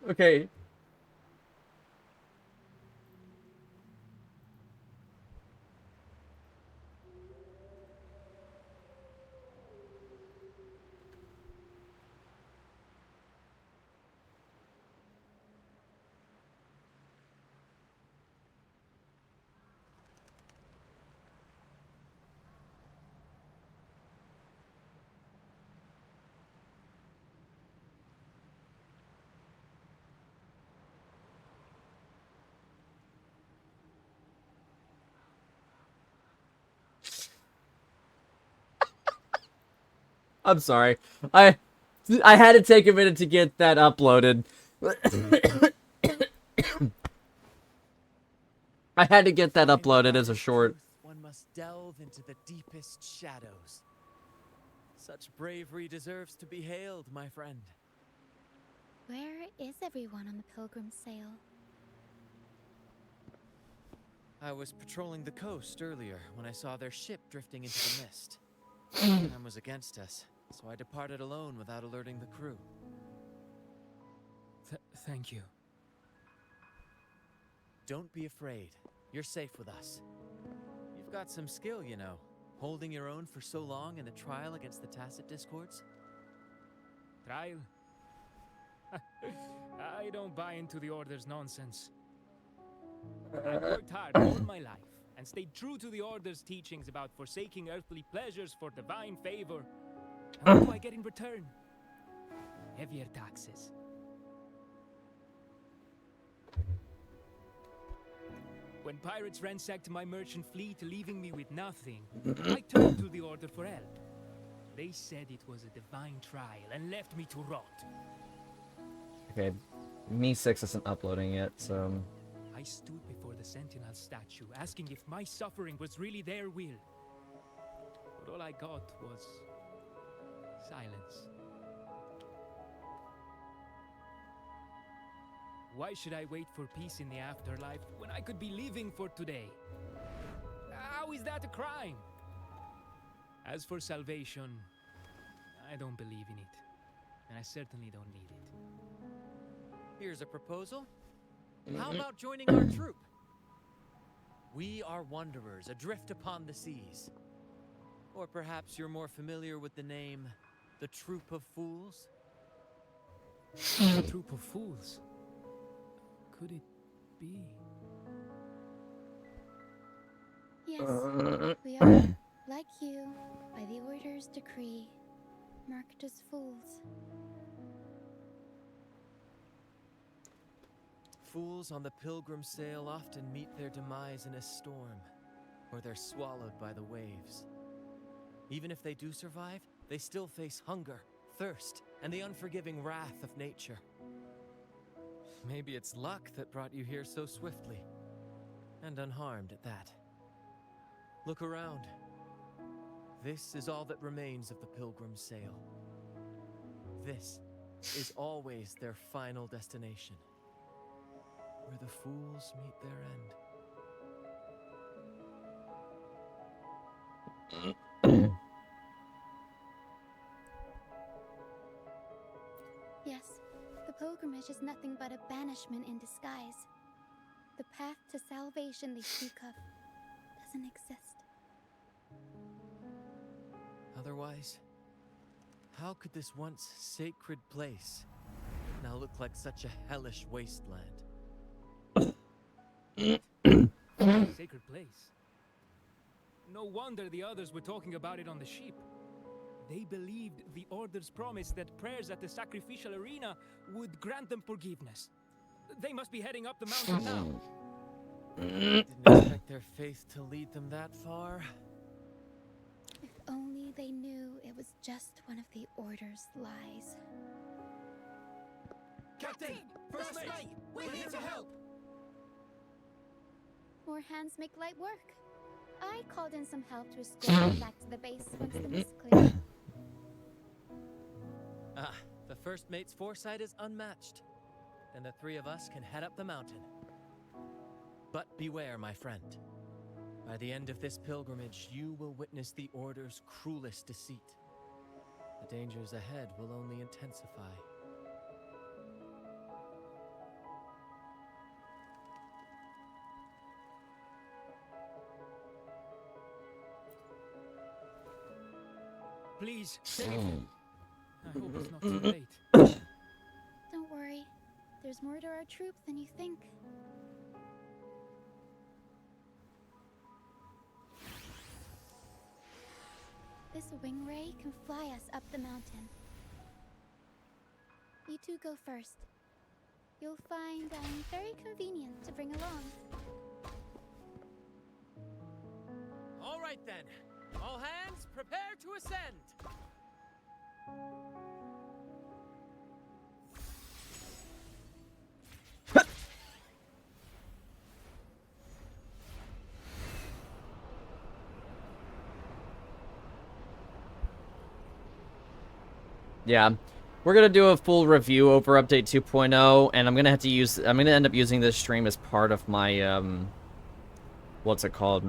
Okay. I'm sorry. I had to take a minute to get that uploaded. I had to get that uploaded as a short. One must delve into the deepest shadows. Such bravery deserves to be hailed, my friend. Where is everyone on the Pilgrim Sail? I was patrolling the coast earlier when I saw their ship drifting into the mist. Time was against us, so I departed alone without alerting the crew. Thank you. Don't be afraid. You're safe with us. You've got some skill, you know, holding your own for so long in a trial against the Tacit Discords. Trial? I don't buy into the Order's nonsense. I've worked hard all my life and stayed true to the Order's teachings about forsaking earthly pleasures for divine favor. And what do I get in return? Heavier taxes. When pirates ransacked my merchant fleet, leaving me with nothing, I turned to the Order for help. They said it was a divine trial and left me to rot. Okay, Me 6 isn't uploading yet, so... I stood before the Sentinel statue, asking if my suffering was really their will. But all I got was... silence. Why should I wait for peace in the afterlife when I could be living for today? How is that a crime? As for salvation, I don't believe in it. And I certainly don't need it. Here's a proposal. How about joining our troop? We are wanderers adrift upon the seas. Or perhaps you're more familiar with the name, the Troop of Fools? The Troop of Fools? Could it be? Yes, we are, like you, by the Order's decree, marked as fools. Fools on the Pilgrim Sail often meet their demise in a storm, or they're swallowed by the waves. Even if they do survive, they still face hunger, thirst, and the unforgiving wrath of nature. Maybe it's luck that brought you here so swiftly, and unharmed at that. Look around. This is all that remains of the Pilgrim Sail. This is always their final destination, where the fools meet their end. Yes, the pilgrimage is nothing but a banishment in disguise. The path to salvation they speak of doesn't exist. Otherwise, how could this once sacred place now look like such a hellish wasteland? Sacred place? No wonder the others were talking about it on the ship. They believed the Order's promise that prayers at the sacrificial arena would grant them forgiveness. They must be heading up the mountain now. Didn't expect their faith to lead them that far. If only they knew it was just one of the Order's lies. Captain! First mate! We're here to help! More hands make light work. I called in some help to escort them back to the base once the mist cleared. Ah, the first mate's foresight is unmatched. Then the three of us can head up the mountain. But beware, my friend. By the end of this pilgrimage, you will witness the Order's cruelest deceit. The dangers ahead will only intensify. Please, save him. I hope it's not too late. Don't worry. There's more to our troop than you think. This wing ray can fly us up the mountain. You two go first. You'll find very convenient to bring along. All right then. All hands, prepare to ascend. Yeah, we're gonna do a full review over update 2.0, and I'm gonna end up using this stream as part of my what's it called?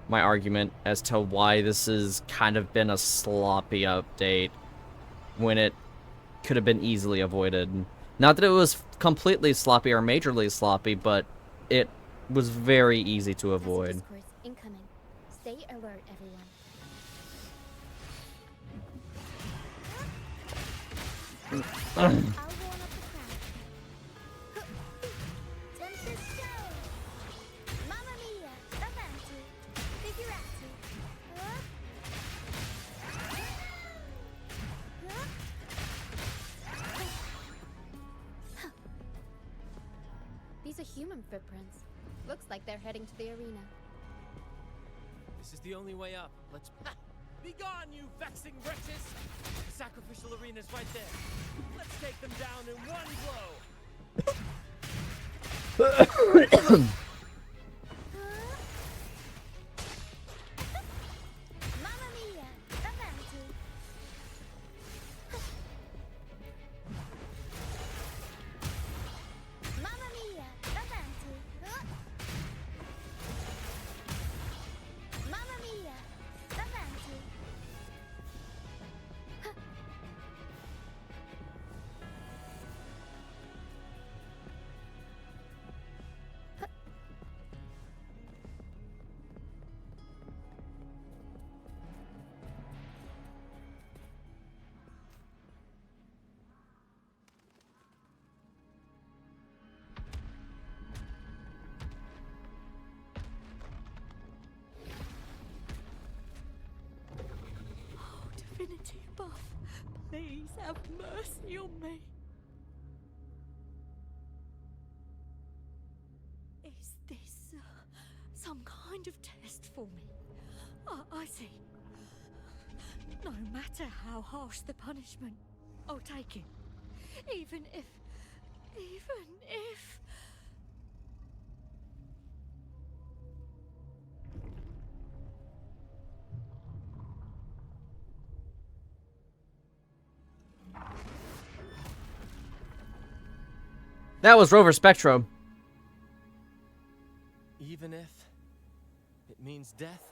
My argument as to why this has kind of been a sloppy update when it could have been easily avoided. Not that it was completely sloppy or majorly sloppy, but it was very easy to avoid. Discourse incoming. Stay alert, everyone. I'll warm up the crowd. Tempest show. Mamma mia, avanti, figurati. These are human footprints. Looks like they're heading to the arena. This is the only way up. Let's... Ha! Be gone, you vexing wretches! The sacrificial arena's right there. Let's take them down in one blow! Mamma mia, avanti. Mamma mia, avanti. Mamma mia, avanti. Oh, divinity above, please have mercy on me. Is this some kind of test for me? I see. No matter how harsh the punishment, I'll take it. Even if... That was Rover Spectrum. Even if it means death?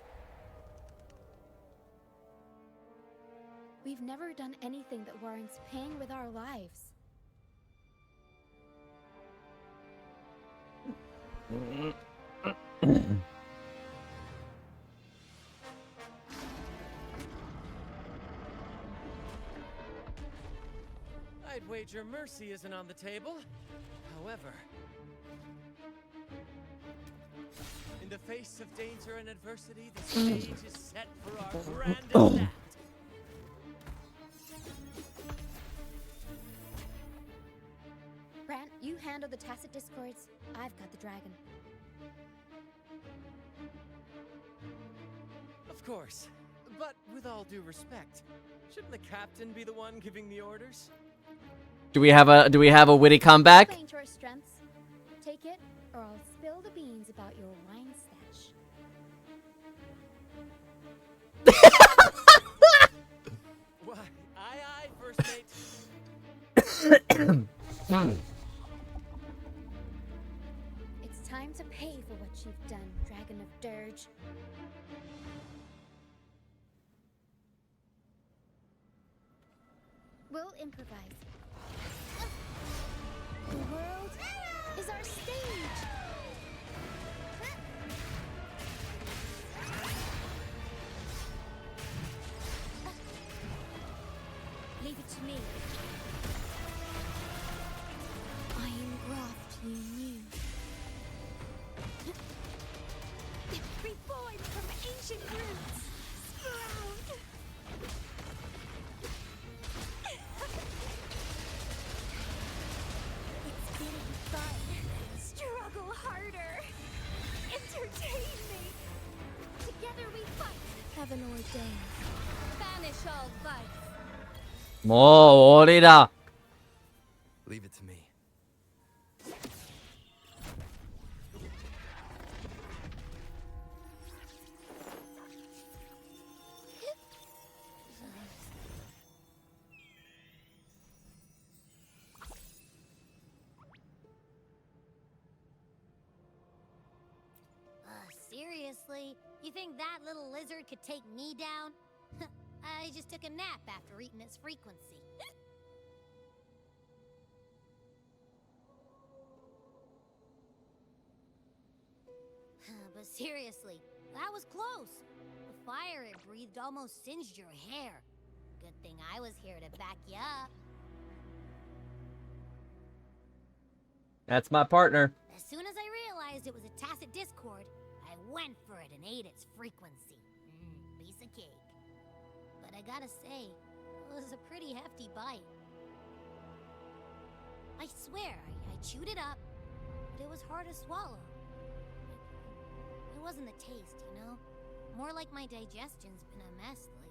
We've never done anything that warrants paying with our lives. I'd wager mercy isn't on the table. However, in the face of danger and adversity, the stage is set for our grandest act. Brant, you handle the tacit discords. I've got the dragon. Of course, but with all due respect, shouldn't the captain be the one giving the orders? Do we have a witty comeback? Playing to our strengths. Take it, or I'll spill the beans about your wine stash. Why, aye, first mate. It's time to pay for what you've done, Dragon of Dirge. We'll improvise. The world is our stage! Leave it to me. Iron graft you knew. Reborn from ancient roots! Sprout! It's getting fun. Struggle harder. Entertain me. Together we fight. Heaven ordained. Finish all vice. もう終わりだ。 Leave it to me. Seriously? You think that little lizard could take me down? I just took a nap after eating its frequency. But seriously, that was close. The fire it breathed almost singed your hair. Good thing I was here to back you up. That's my partner. As soon as I realized it was a tacit discord, I went for it and ate its frequency. Piece of cake. But I gotta say, it was a pretty hefty bite. I swear, I chewed it up, but it was hard to swallow. It wasn't the taste, you know? More like my digestion's been a mess lately.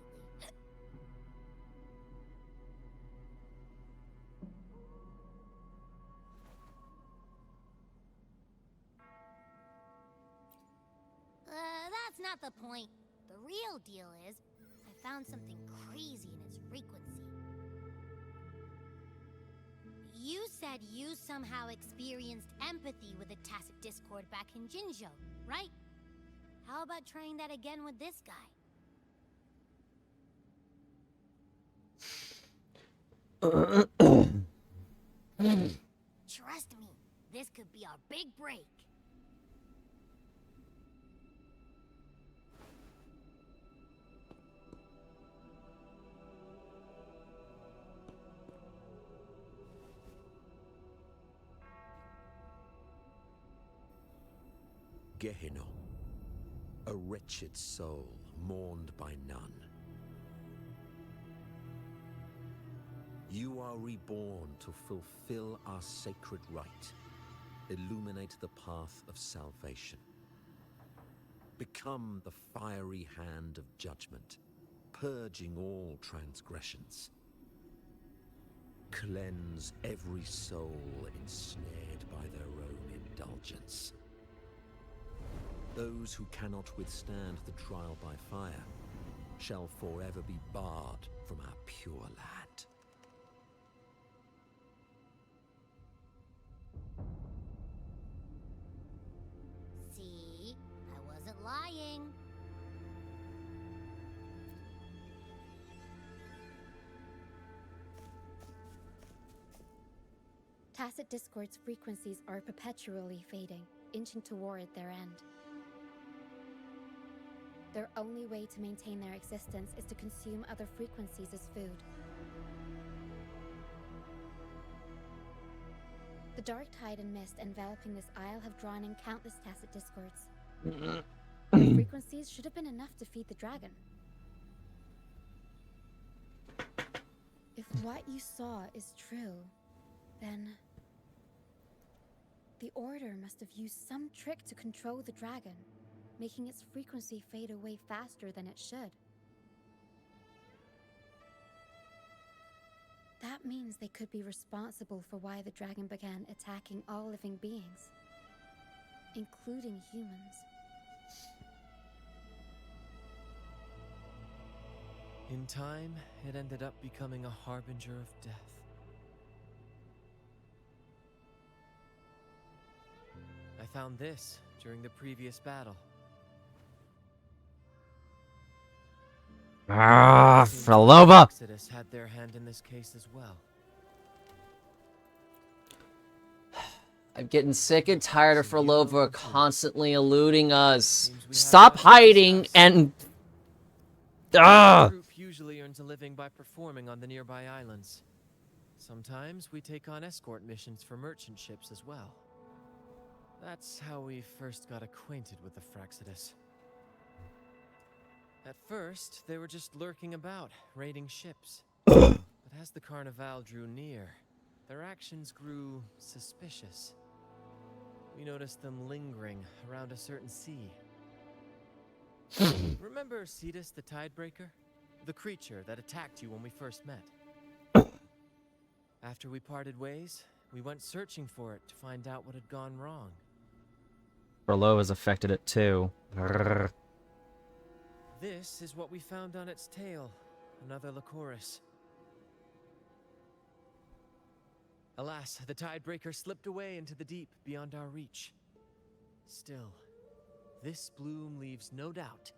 That's not the point. The real deal is, I found something crazy in its frequency. You said you somehow experienced empathy with the tacit discord back in Jinzhou, right? How about trying that again with this guy? Trust me, this could be our big break. Gehenna, a wretched soul mourned by none. You are reborn to fulfill our sacred rite, illuminate the path of salvation. Become the fiery hand of judgment, purging all transgressions. Cleanse every soul ensnared by their own indulgence. Those who cannot withstand the trial by fire shall forever be barred from our pure land. See? I wasn't lying. Tacit Discord's frequencies are perpetually fading, inching toward their end. Their only way to maintain their existence is to consume other frequencies as food. The dark tide and mist enveloping this isle have drawn in countless Tacit Discords. The frequencies should have been enough to feed the dragon. If what you saw is true, then the Order must have used some trick to control the dragon, making its frequency fade away faster than it should. That means they could be responsible for why the dragon began attacking all living beings, including humans. In time, it ended up becoming a harbinger of death. I found this during the previous battle. Frolova! Exodus had their hand in this case as well. I'm getting sick and tired of Frolova constantly eluding us. Stop hiding and... The group usually earns a living by performing on the nearby islands. Sometimes we take on escort missions for merchant ships as well. That's how we first got acquainted with the Fraxidus. At first, they were just lurking about, raiding ships. But as the Carnival drew near, their actions grew suspicious. We noticed them lingering around a certain sea. Remember Cetus the Tidebreaker? The creature that attacked you when we first met. After we parted ways, we went searching for it to find out what had gone wrong. Berlo has affected it too. Grrr. This is what we found on its tail. Another Lycoris. Alas, the Tidebreaker slipped away into the deep beyond our reach. Still, this bloom leaves no doubt.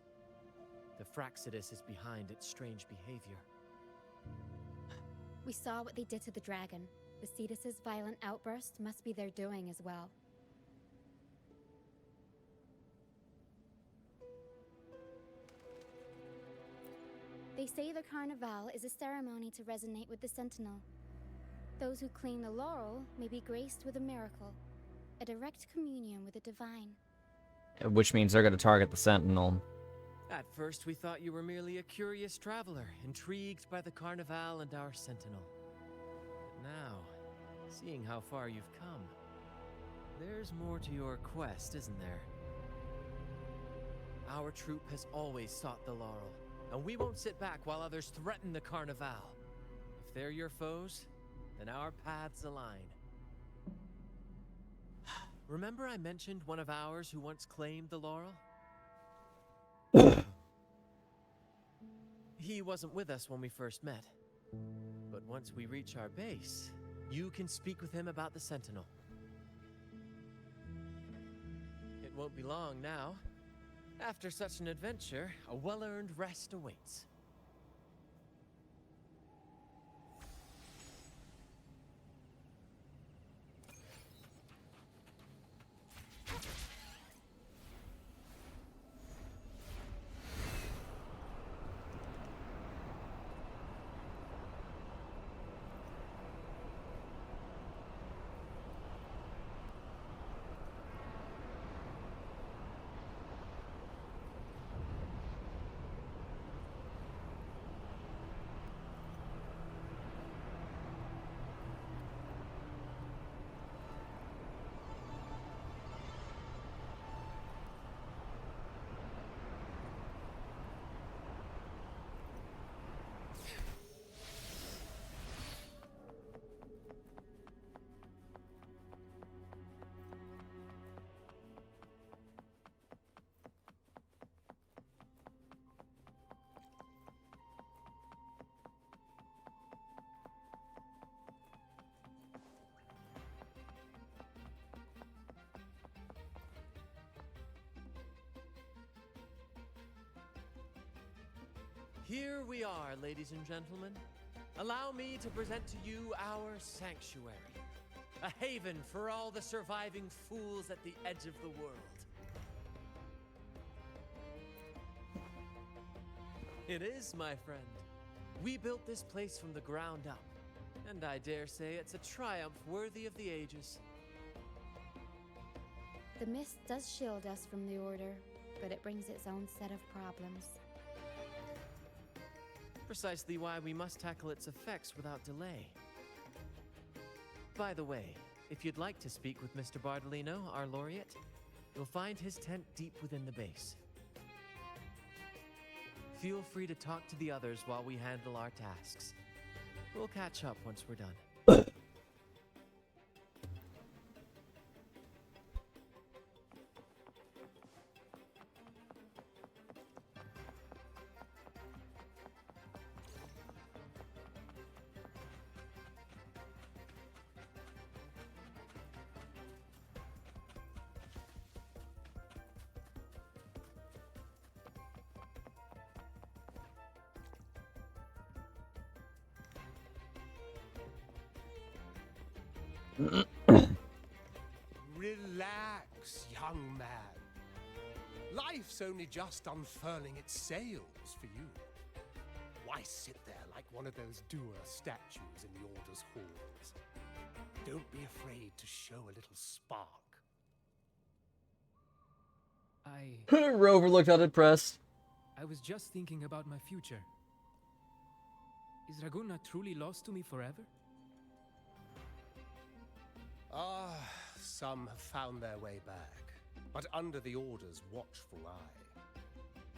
The Fraxidus is behind its strange behavior. We saw what they did to the dragon. The Cetus's violent outburst must be their doing as well. They say the Carnival is a ceremony to resonate with the Sentinel. Those who claim the laurel may be graced with a miracle, a direct communion with the divine. Which means they're going to target the Sentinel. At first, we thought you were merely a curious traveler, intrigued by the Carnival and our Sentinel. But now, seeing how far you've come, there's more to your quest, isn't there? Our troop has always sought the laurel, and we won't sit back while others threaten the Carnival. If they're your foes, then our paths align. Remember I mentioned one of ours who once claimed the laurel? He wasn't with us when we first met. But once we reach our base, you can speak with him about the Sentinel. It won't be long now. After such an adventure, a well-earned rest awaits. Here we are, ladies and gentlemen. Allow me to present to you our sanctuary. A haven for all the surviving fools at the edge of the world. It is, my friend. We built this place from the ground up, and I dare say it's a triumph worthy of the ages. The mist does shield us from the Order, but it brings its own set of problems. Precisely why we must tackle its effects without delay. By the way, if you'd like to speak with Mr. Bardolino, our laureate, you'll find his tent deep within the base. Feel free to talk to the others while we handle our tasks. We'll catch up once we're done. Relax, young man. Life's only just unfurling its sails for you. Why sit there like one of those dour statues in the Order's halls? Don't be afraid to show a little spark. Rover looked unimpressed. I was just thinking about my future. Is Raguna truly lost to me forever? Some have found their way back, but under the Order's watchful eye.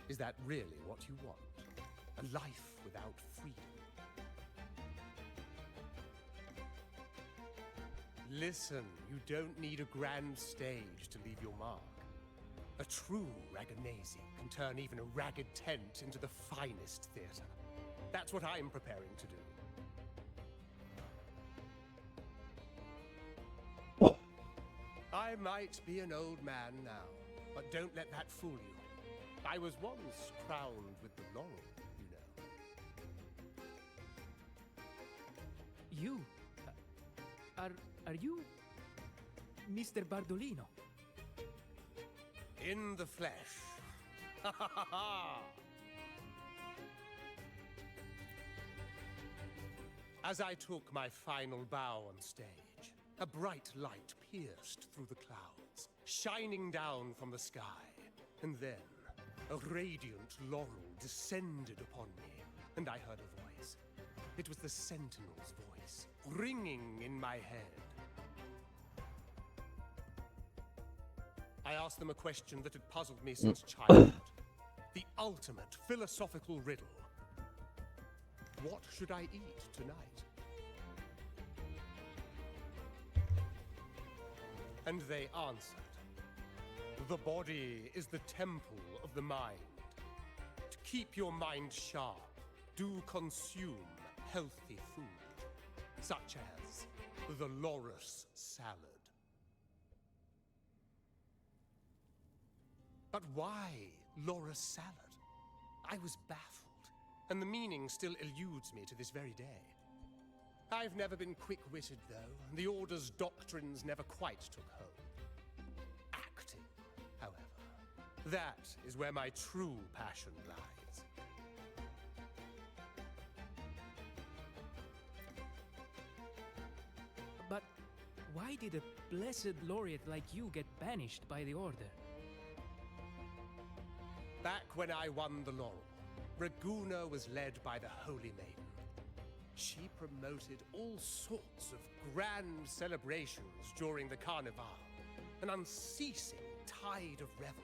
Is that really what you want? a life without freedom. Listen, you don't need a grand stage to leave your mark. A true Ragonese can turn even a ragged tent into the finest theater. That's what I'm preparing to do. I might be an old man now, but don't let that fool you. I was once crowned with the laurel, you know. You? Are you Mr. Bardolino? In the flesh. Ha ha ha ha! As I took my final bow on stage, a bright light pierced through the clouds, shining down from the sky. And then, a radiant laurel descended upon me, and I heard a voice. It was the Sentinel's voice, ringing in my head. I asked them a question that had puzzled me since childhood. The ultimate philosophical riddle. What should I eat tonight? And they answered. The body is the temple of the mind. To keep your mind sharp, do consume healthy food, such as the loris salad. But why loris salad? I was baffled, and the meaning still eludes me to this very day. I've never been quick-witted, though. The Order's doctrines never quite took hold. Acting, however, that is where my true passion lies. But why did a blessed laureate like you get banished by the Order? Back when I won the laurel, Raguna was led by the Holy Maiden. She promoted all sorts of grand celebrations during the Carnival, an unceasing tide of revelry.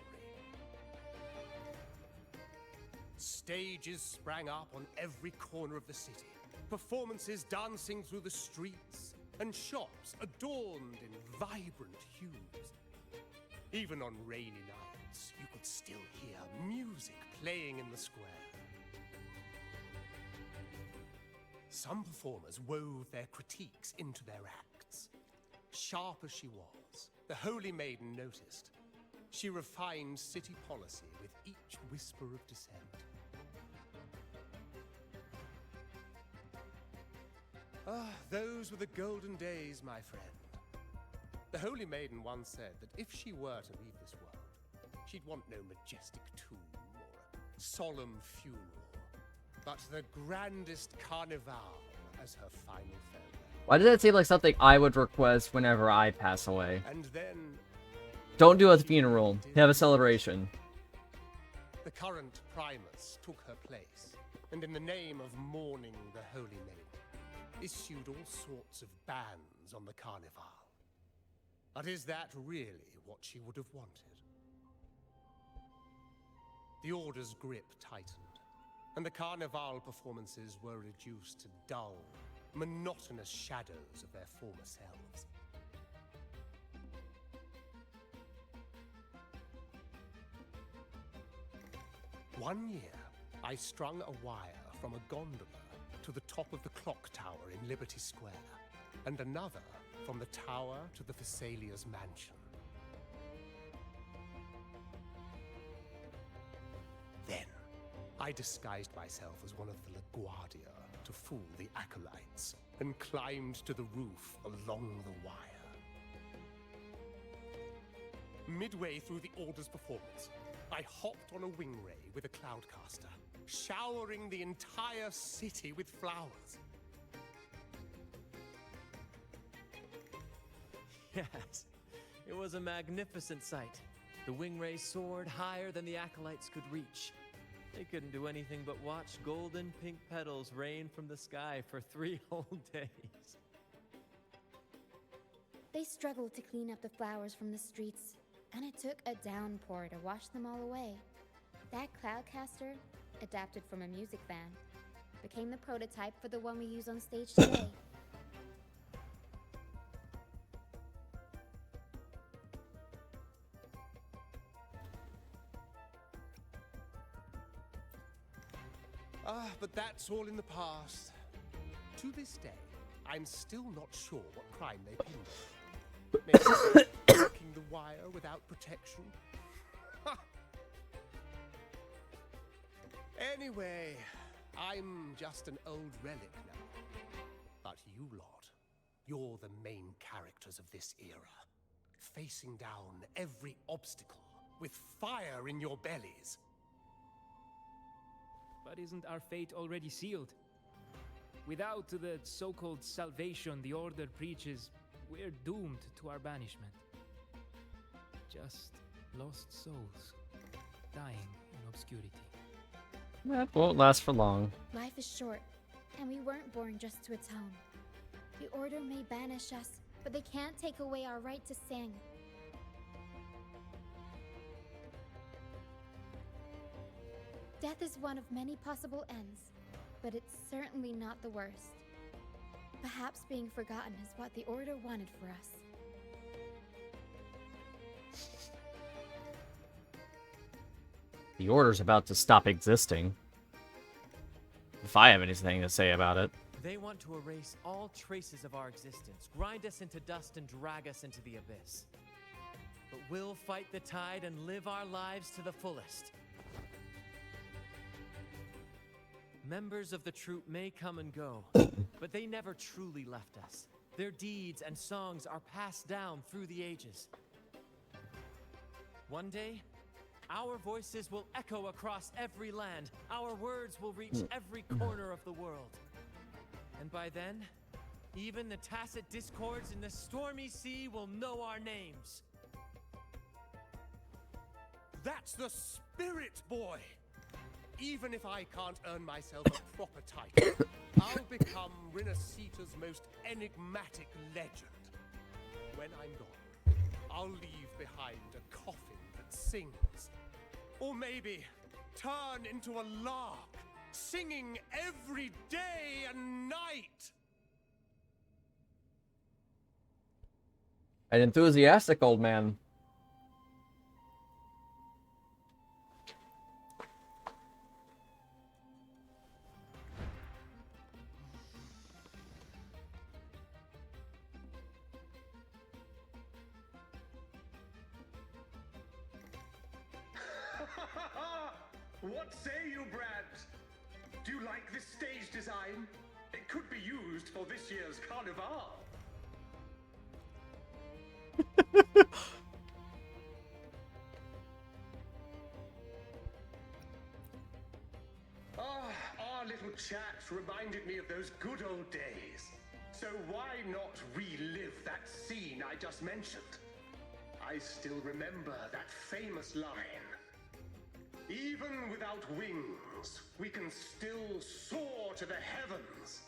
Stages sprang up on every corner of the city, performances dancing through the streets, and shops adorned in vibrant hues. Even on rainy nights, you could still hear music playing in the square. Some performers wove their critiques into their acts. Sharp as she was, the Holy Maiden noticed. She refined city policy with each whisper of dissent. Ah, those were the golden days, my friend. The Holy Maiden once said that if she were to leave this world, she'd want no majestic tomb or a solemn funeral, but the grandest carnival as her final farewell. Why does that seem like something I would request whenever I pass away? And then... Don't do a funeral. Have a celebration. The current Primus took her place, and in the name of mourning the Holy Maiden, issued all sorts of bans on the carnival. But is that really what she would have wanted? The Order's grip tightened, and the carnival performances were reduced to dull, monotonous shadows of their former selves. One year, I strung a wire from a gondola to the top of the clock tower in Liberty Square, and another from the tower to the Thessalia's mansion. Then, I disguised myself as one of the LaGuardia to fool the acolytes, and climbed to the roof along the wire. Midway through the Order's performance, I hopped on a wing ray with a cloudcaster, showering the entire city with flowers. Yes, it was a magnificent sight. The wingray soared higher than the acolytes could reach. They couldn't do anything but watch golden pink petals rain from the sky for 3 whole days. They struggled to clean up the flowers from the streets, and it took a downpour to wash them all away. That cloudcaster adapted from a music band. Became the prototype for the one we use on stage today. But that's all in the past. To this day, I'm still not sure what crime they pinned on. Maybe breaking the wire without protection. Anyway, I'm just an old relic now. But you lot, you're the main characters of this era. Facing down every obstacle with fire in your bellies. But isn't our fate already sealed? Without the so-called salvation the Order preaches, we're doomed to our banishment. Just lost souls, dying in obscurity. That won't last for long. Life is short, and we weren't born just to atone. The Order may banish us, but they can't take away our right to sing. Death is one of many possible ends, but it's certainly not the worst. Perhaps being forgotten is what the Order wanted for us. The Order's about to stop existing. If I have anything to say about it. They want to erase all traces of our existence, grind us into dust and drag us into the abyss. But we'll fight the tide and live our lives to the fullest. Members of the troupe may come and go, but they never truly left us. Their deeds and songs are passed down through the ages. One day, our voices will echo across every land. Our words will reach every corner of the world. And by then, even the tacit discords in the stormy sea will know our names. That's the spirit, boy! Even if I can't earn myself a proper title, I'll become Rinasita's most enigmatic legend. When I'm gone, I'll leave behind a coffin that sings. Or maybe turn into a lark, singing every day and night. An enthusiastic old man. What say you, Brad? Do you like this stage design? It could be used for this year's carnival. Our little chat reminded me of those good old days. So why not relive that scene I just mentioned? I still remember that famous line. Even without wings, we can still soar to the heavens.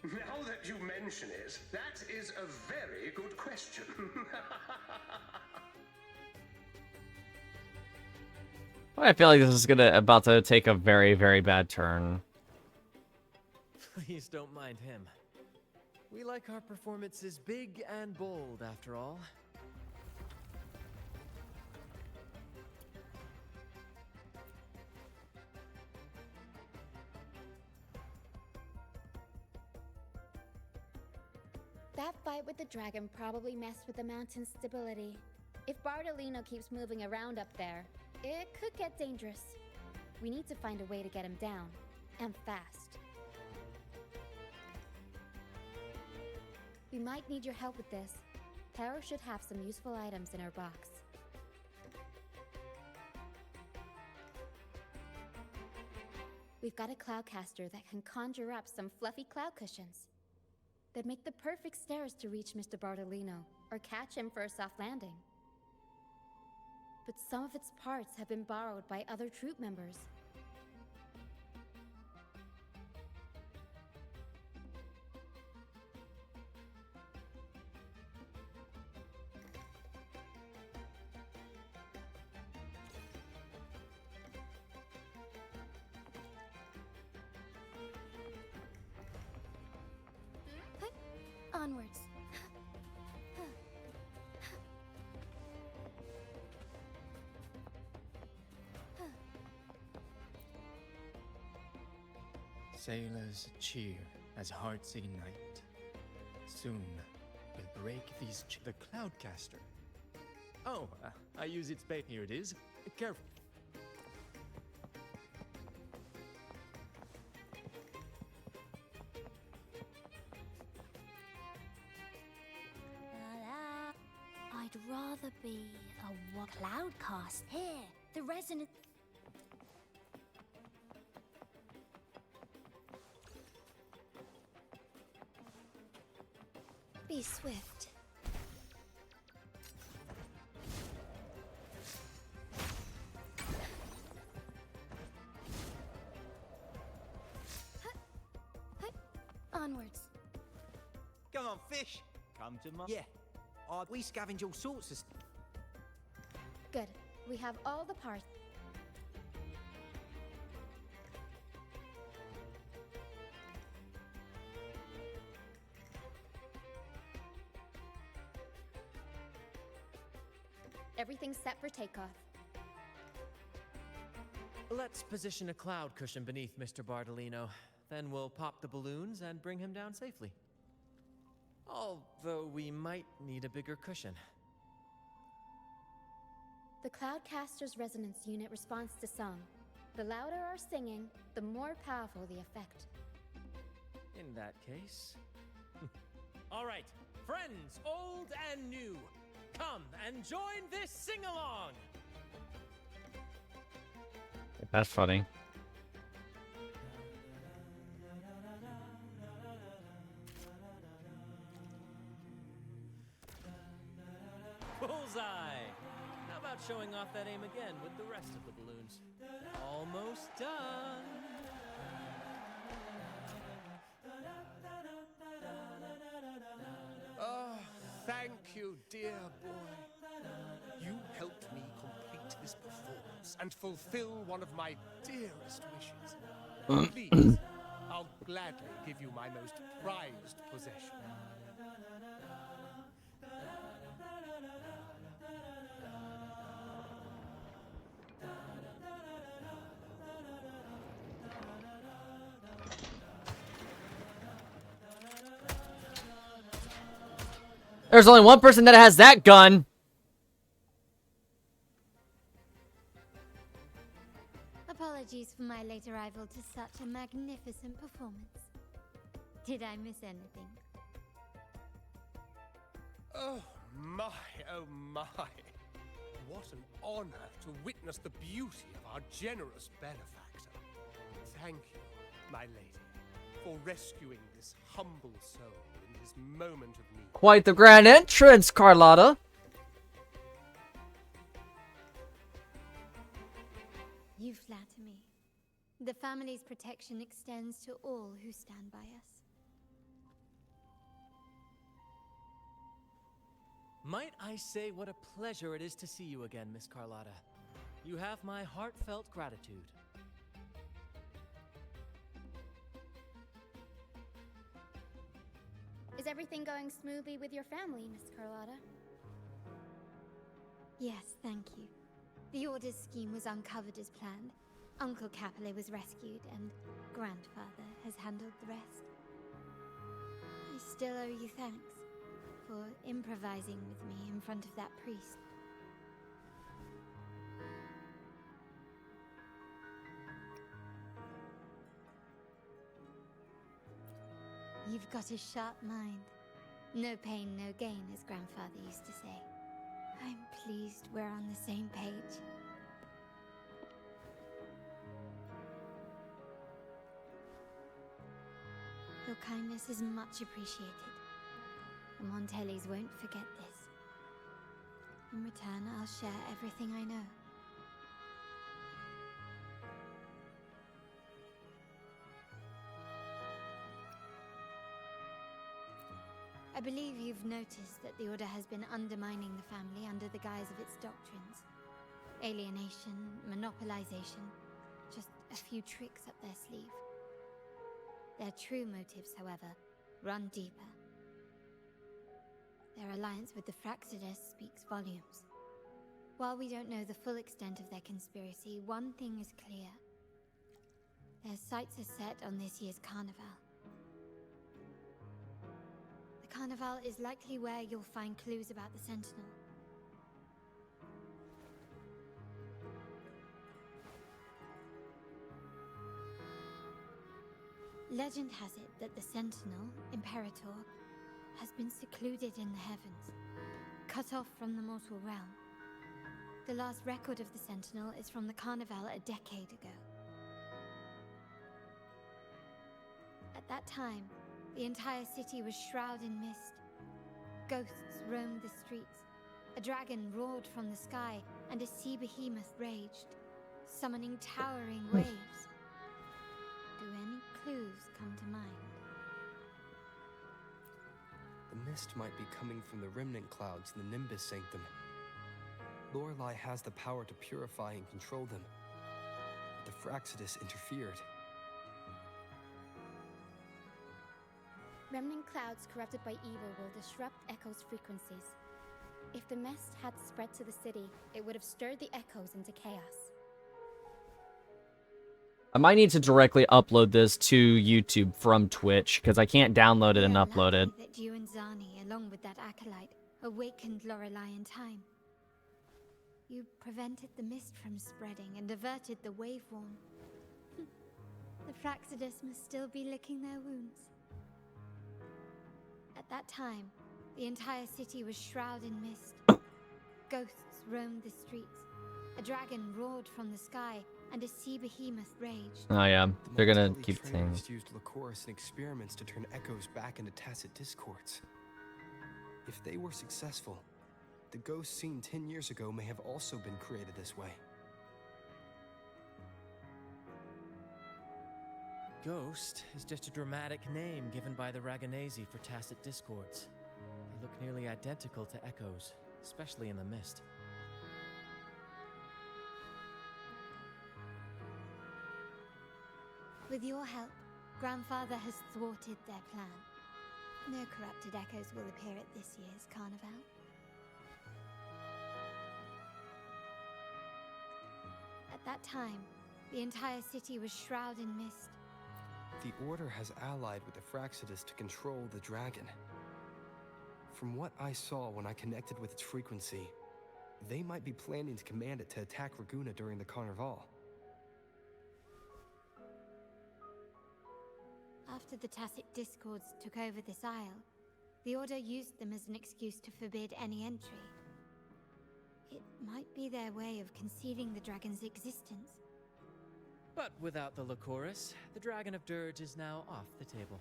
Now that you mention it, that is a very good question. I feel like this is about to take a very, very bad turn. Please don't mind him. We like our performances big and bold, after all. That fight with the dragon probably messed with the mountain's stability. If Bartolino keeps moving around up there, it could get dangerous. We need to find a way to get him down, and fast. We might need your help with this. Taro should have some useful items in her box. We've got a cloudcaster that can conjure up some fluffy cloud cushions. They'd make the perfect stairs to reach Mr. Bartolino, or catch him for a soft landing. But some of its parts have been borrowed by other troop members. Onwards. Sailors cheer as hearts ignite. Soon we'll break these the Cloudcaster. Oh, I use its bait. Here it is. Careful. I'd rather be a cloudcast. Here, the resonant. Be swift. Onwards. Come on, fish. Come to my... Yeah. We scavenge all sorts of... Good. We have all the parts. Everything's set for takeoff. Let's position a cloud cushion beneath Mr. Bardolino. Then we'll pop the balloons and bring him down safely. Although we might need a bigger cushion. The Cloudcaster's resonance unit responds to song. The louder our singing, the more powerful the effect. In that case... All right, friends, old and new, come and join this sing-along! That's funny. Bullseye! How about showing off that aim again with the rest of the balloons? Almost done! Oh, thank you, dear boy. You helped me complete this performance and fulfill one of my dearest wishes. Please, I'll gladly give you my most prized possession. There's only one person that has that gun. Apologies for my late arrival to such a magnificent performance. Did I miss anything? Oh my, oh my. What an honor to witness the beauty of our generous benefactor. Thank you, my lady, for rescuing this humble soul in his moment of need. Quite the grand entrance, Carlotta. You flatter me. The family's protection extends to all who stand by us. Might I say what a pleasure it is to see you again, Miss Carlotta. You have my heartfelt gratitude. Is everything going smoothly with your family, Miss Carlotta? Yes, thank you. The Order's scheme was uncovered as planned. Uncle Capulet was rescued, and Grandfather has handled the rest. I still owe you thanks for improvising with me in front of that priest. You've got a sharp mind. No pain, no gain, as Grandfather used to say. I'm pleased we're on the same page. Your kindness is much appreciated. The Montellis won't forget this. In return, I'll share everything I know. I believe you've noticed that the Order has been undermining the family under the guise of its doctrines. Alienation, monopolization, just a few tricks up their sleeve. Their true motives, however, run deeper. Their alliance with the Fraxidus speaks volumes. While we don't know the full extent of their conspiracy, one thing is clear. Their sights are set on this year's carnival. The carnival is likely where you'll find clues about the Sentinel. Legend has it that the Sentinel, Imperator, has been secluded in the heavens, cut off from the mortal realm. The last record of the Sentinel is from the Carnival a decade ago. At that time, the entire city was shrouded in mist. Ghosts roamed the streets. A dragon roared from the sky, and a sea behemoth raged, summoning towering waves. Do any clues come to mind? The mist might be coming from the remnant clouds in the Nimbus Sanctum. Lorelei has the power to purify and control them, but the Fraxidus interfered. Remnant clouds corrupted by evil will disrupt Echo's frequencies. If the mist had spread to the city, it would have stirred the Echoes into chaos. I might need to directly upload this to YouTube from Twitch, because I can't download it and upload it. That you and Zani, along with that acolyte, awakened Lorelei in time. You prevented the mist from spreading and averted the wave worn. The Fraxidus must still be licking their wounds. At that time, the entire city was shrouded in mist. Ghosts roamed the streets. A dragon roared from the sky, and a sea behemoth raged. Oh yeah, they're gonna Montelli keep saying. trainers used Lycoris in experiments to turn echoes back into tacit discords. If they were successful, the ghosts seen 10 years ago may have also been created this way. Ghost is just a dramatic name given by the Raganesi for tacit discords. They look nearly identical to echoes, especially in the mist. With your help, Grandfather has thwarted their plan. No corrupted echoes will appear at this year's carnival. At that time, the entire city was shrouded in mist. The Order has allied with the Fraxidus to control the dragon. From what I saw when I connected with its frequency, they might be planning to command it to attack Raguna during the Carnival. After the Tacit Discords took over this isle, the Order used them as an excuse to forbid any entry. It might be their way of concealing the dragon's existence. But without the Lycoris, the Dragon of Dirge is now off the table.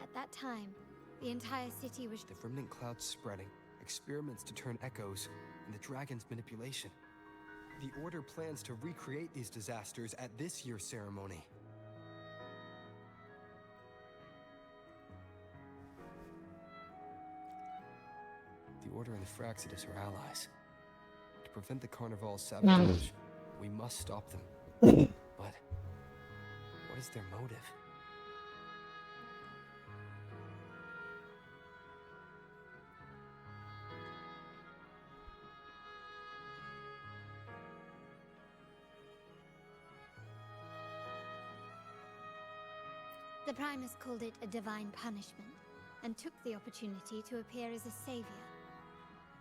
At that time, the entire city was... The remnant clouds spreading, experiments to turn echoes, and the dragon's manipulation. The Order plans to recreate these disasters at this year's ceremony. The Order and the Fraxidus are allies. To prevent the Carnival's sabotage, we must stop them. But what is their motive? The Primus called it a divine punishment, and took the opportunity to appear as a savior.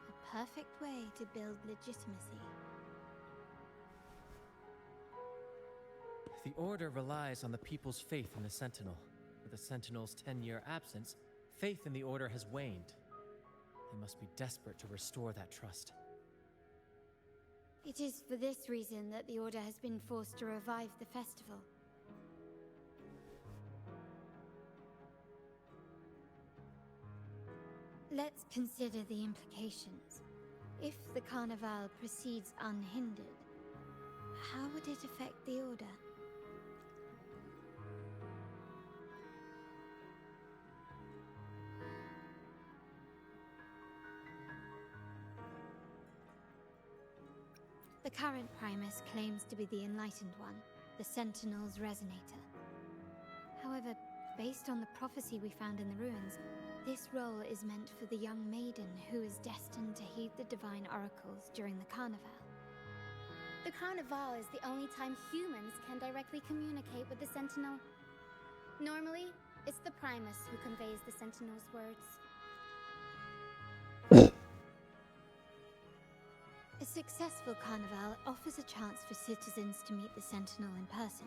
A perfect way to build legitimacy. The Order relies on the people's faith in the Sentinel. With the Sentinel's 10-year absence, faith in the Order has waned. They must be desperate to restore that trust. It is for this reason that the Order has been forced to revive the festival. Let's consider the implications. If the Carnival proceeds unhindered, how would it affect the Order? The current Primus claims to be the Enlightened One, the Sentinel's Resonator. Based on the prophecy we found in the ruins, this role is meant for the young maiden who is destined to heed the divine oracles during the carnival. The Carnival is the only time humans can directly communicate with the Sentinel. Normally, it's the Primus who conveys the Sentinel's words. A successful carnival offers a chance for citizens to meet the Sentinel in person.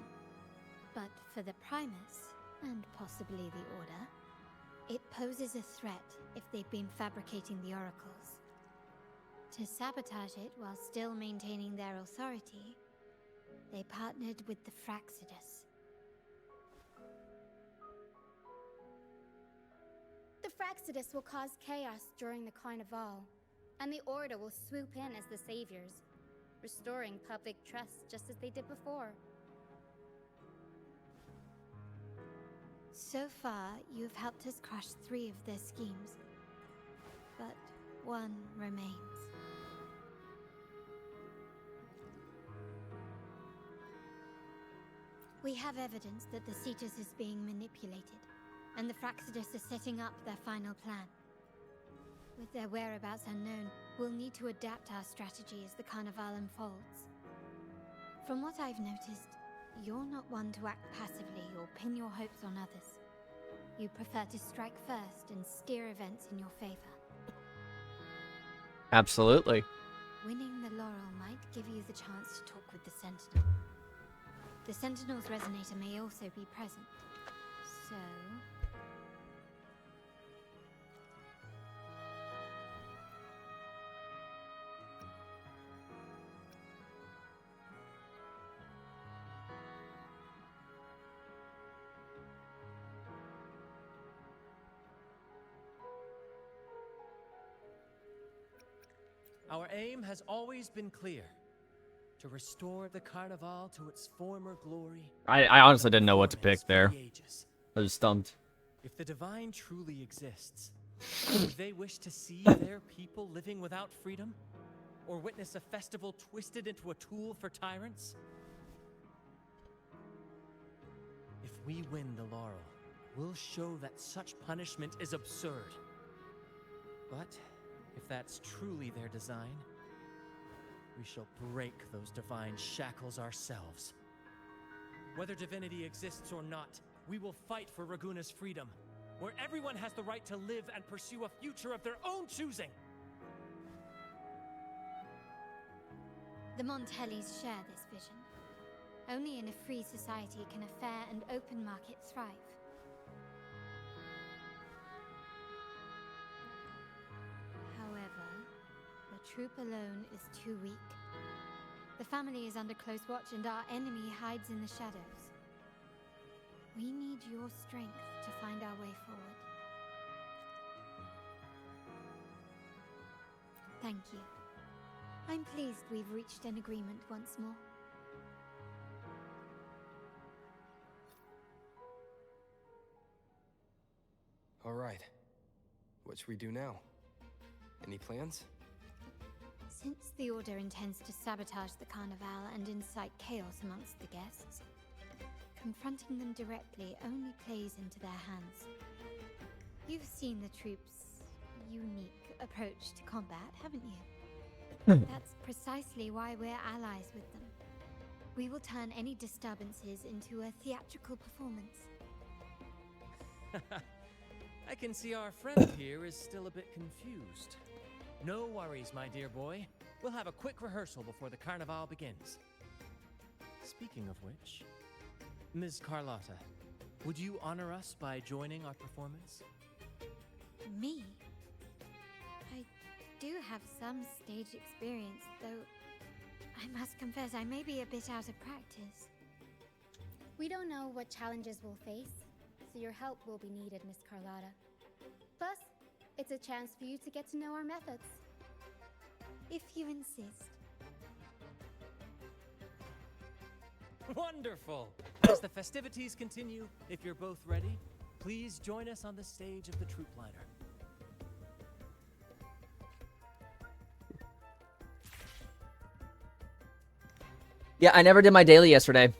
But for the Primus, and possibly the Order, it poses a threat if they've been fabricating the oracles. To sabotage it while still maintaining their authority, they partnered with the Fraxidus. The Fraxidus will cause chaos during the Carnival, and the Order will swoop in as the saviors, restoring public trust just as they did before. So far, you have helped us crush 3 of their schemes, but one remains. We have evidence that the Cetus is being manipulated, and the Fraxidus are setting up their final plan. With their whereabouts unknown, we'll need to adapt our strategy as the Carnival unfolds. From what I've noticed, you're not one to act passively or pin your hopes on others. You prefer to strike first and steer events in your favor. Absolutely. Winning the laurel might give you the chance to talk with the Sentinel. The Sentinel's resonator may also be present, so... Our aim has always been clear. To restore the Carnival to its former glory. I honestly didn't know what to pick there. I was stumped. If the divine truly exists, would they wish to see their people living without freedom? Or witness a festival twisted into a tool for tyrants? If we win the laurel, we'll show that such punishment is absurd. But if that's truly their design, we shall break those divine shackles ourselves. Whether divinity exists or not, we will fight for Raguna's freedom, where everyone has the right to live and pursue a future of their own choosing. The Montellis share this vision. Only in a free society can a fair and open market thrive. However, the troop alone is too weak. The family is under close watch and our enemy hides in the shadows. We need your strength to find our way forward. Thank you. I'm pleased we've reached an agreement once more. All right. What should we do now? Any plans? Since the Order intends to sabotage the Carnival and incite chaos amongst the guests, confronting them directly only plays into their hands. You've seen the troops' unique approach to combat, haven't you? That's precisely why we're allies with them. We will turn any disturbances into a theatrical performance. I can see our friend here is still a bit confused. No worries, my dear boy. We'll have a quick rehearsal before the Carnival begins. Speaking of which, Ms. Carlotta, would you honor us by joining our performance? Me? I do have some stage experience, though I must confess I may be a bit out of practice. We don't know what challenges we'll face, so your help will be needed, Miss Carlotta. Plus, it's a chance for you to get to know our methods. If you insist. Wonderful! As the festivities continue, if you're both ready, please join us on the stage of the troop liner. Yeah, I never did my daily yesterday.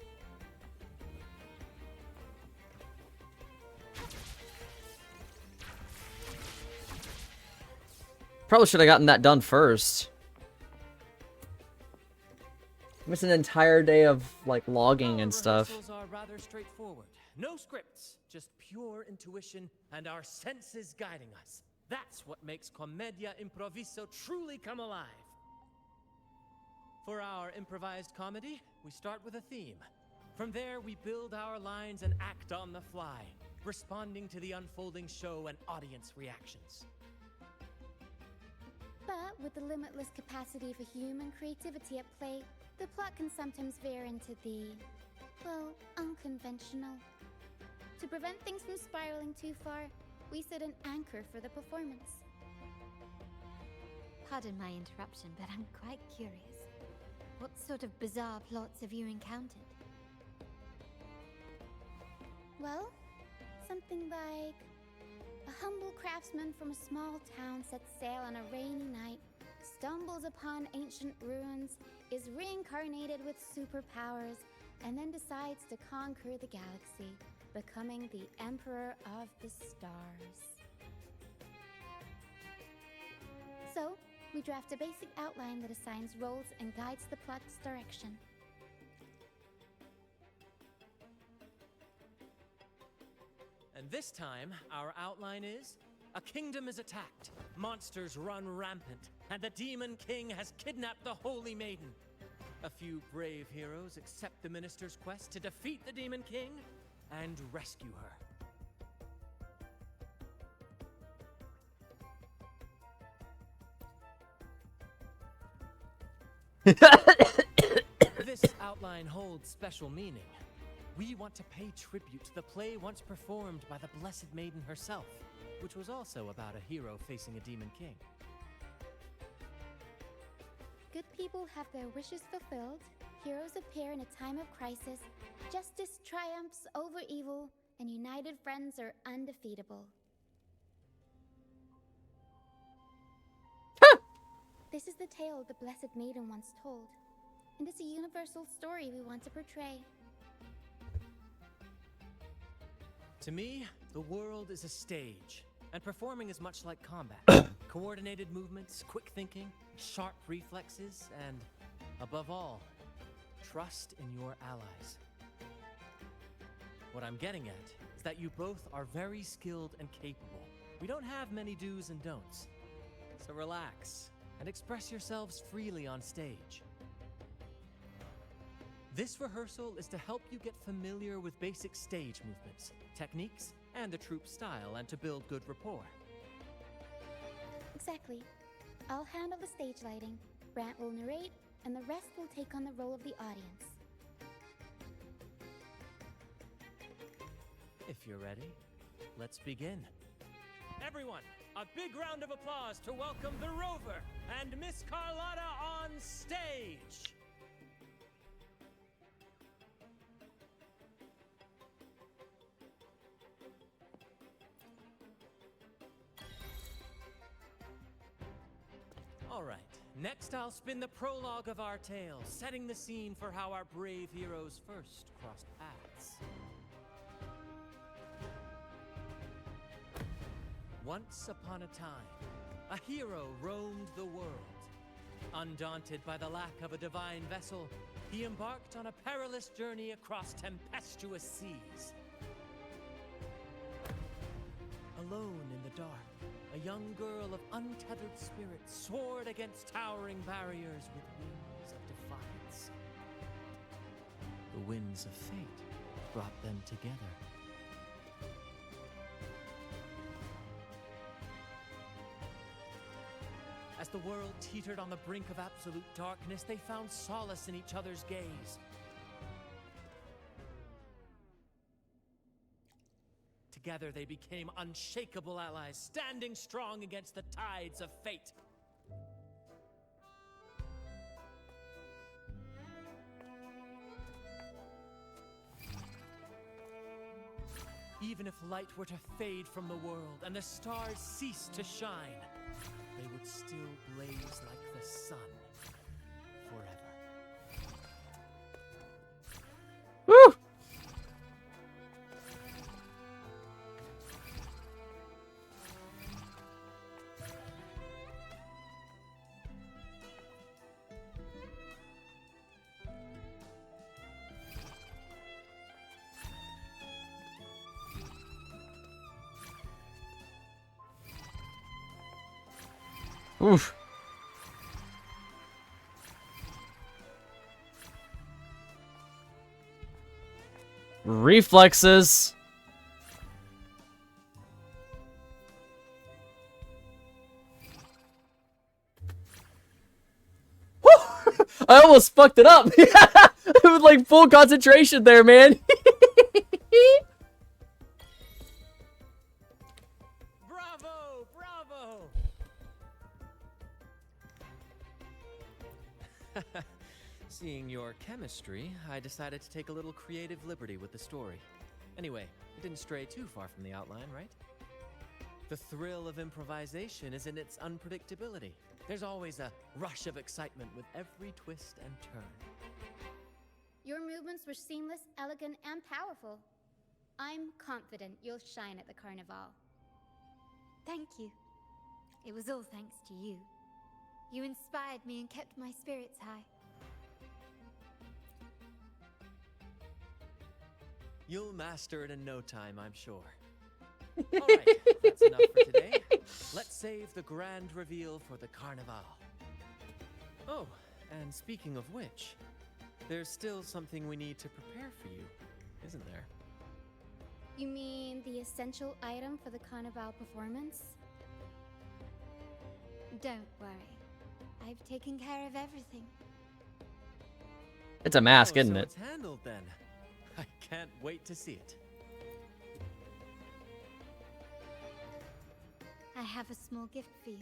probably should have gotten that done first. Missed an entire day of like logging and stuff. Rehearsals are rather straightforward. No scripts, just pure intuition and our senses guiding us. That's what makes Commedia Improviso truly come alive. For our improvised comedy, we start with a theme. From there, we build our lines and act on the fly, responding to the unfolding show and audience reactions. But with the limitless capacity for human creativity at play, the plot can sometimes veer into the, well, unconventional. To prevent things from spiraling too far, we set an anchor for the performance. Pardon my interruption, but I'm quite curious. What sort of bizarre plots have you encountered? Well, something like a humble craftsman from a small town sets sail on a rainy night, stumbles upon ancient ruins, is reincarnated with superpowers, and then decides to conquer the galaxy, becoming the Emperor of the Stars. So, we draft a basic outline that assigns roles and guides the plot's direction. And this time, our outline is: a kingdom is attacked, monsters run rampant, and the Demon King has kidnapped the Holy Maiden. A few brave heroes accept the minister's quest to defeat the Demon King and rescue her. This outline holds special meaning. We want to pay tribute to the play once performed by the Blessed Maiden herself, which was also about a hero facing a Demon King. Good people have their wishes fulfilled, heroes appear in a time of crisis, justice triumphs over evil, and united friends are undefeatable. This is the tale the Blessed Maiden once told, and it's a universal story we want to portray. To me, the world is a stage, and performing is much like combat. Coordinated movements, quick thinking, sharp reflexes, and, above all, trust in your allies. What I'm getting at is that you both are very skilled and capable. We don't have many do's and don'ts, so relax and express yourselves freely on stage. This rehearsal is to help you get familiar with basic stage movements, techniques, and the troupe style, and to build good rapport. Exactly. I'll handle the stage lighting, Brant will narrate, and the rest will take on the role of the audience. If you're ready, let's begin. Everyone, a big round of applause to welcome the Rover and Miss Carlotta on stage! All right, next I'll spin the prologue of our tale, setting the scene for how our brave heroes first crossed paths. Once upon a time, a hero roamed the world. Undaunted by the lack of a divine vessel, he embarked on a perilous journey across tempestuous seas. Alone in the dark, a young girl of untethered spirit soared against towering barriers with wings of defiance. The winds of fate brought them together. As the world teetered on the brink of absolute darkness, they found solace in each other's gaze. Together they became unshakable allies, standing strong against the tides of fate. Even if light were to fade from the world and the stars cease to shine, they would still blaze like the sun forever. Woo! Oof. Reflexes. I almost fucked it up. It was like full concentration there, man. Bravo! Bravo! Seeing your chemistry, I decided to take a little creative liberty with the story. Anyway, it didn't stray too far from the outline, right? The thrill of improvisation is in its unpredictability. There's always a rush of excitement with every twist and turn. Your movements were seamless, elegant, and powerful. I'm confident you'll shine at the carnival. Thank you. It was all thanks to you. You inspired me and kept my spirits high. You'll master it in no time, I'm sure. Alright, that's enough for today. Let's save the grand reveal for the carnival. Oh, and speaking of which, there's still something we need to prepare for you, isn't there? You mean the essential item for the carnival performance? Don't worry. I've taken care of everything. It's a mask, Oh, isn't so it? It's handled then. I can't wait to see it. I have a small gift for you.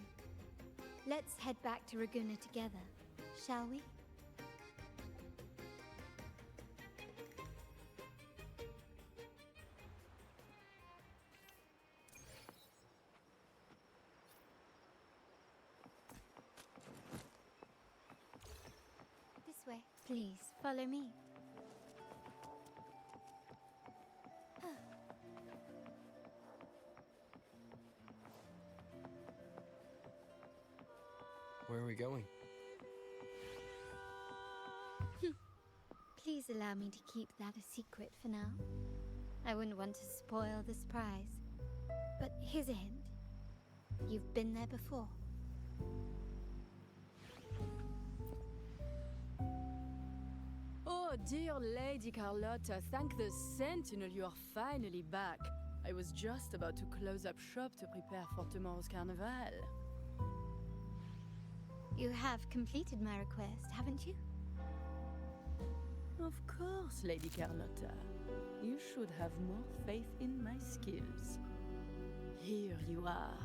Let's head back to Raguna together, shall we? This way. Please, follow me. Where are we going? Please allow me to keep that a secret for now. I wouldn't want to spoil the surprise. But here's a hint. You've been there before. Oh, dear Lady Carlotta, thank the Sentinel you are finally back. I was just about to close up shop to prepare for tomorrow's carnival. You have completed my request, haven't you? Of course, Lady Carlotta. You should have more faith in my skills. Here you are.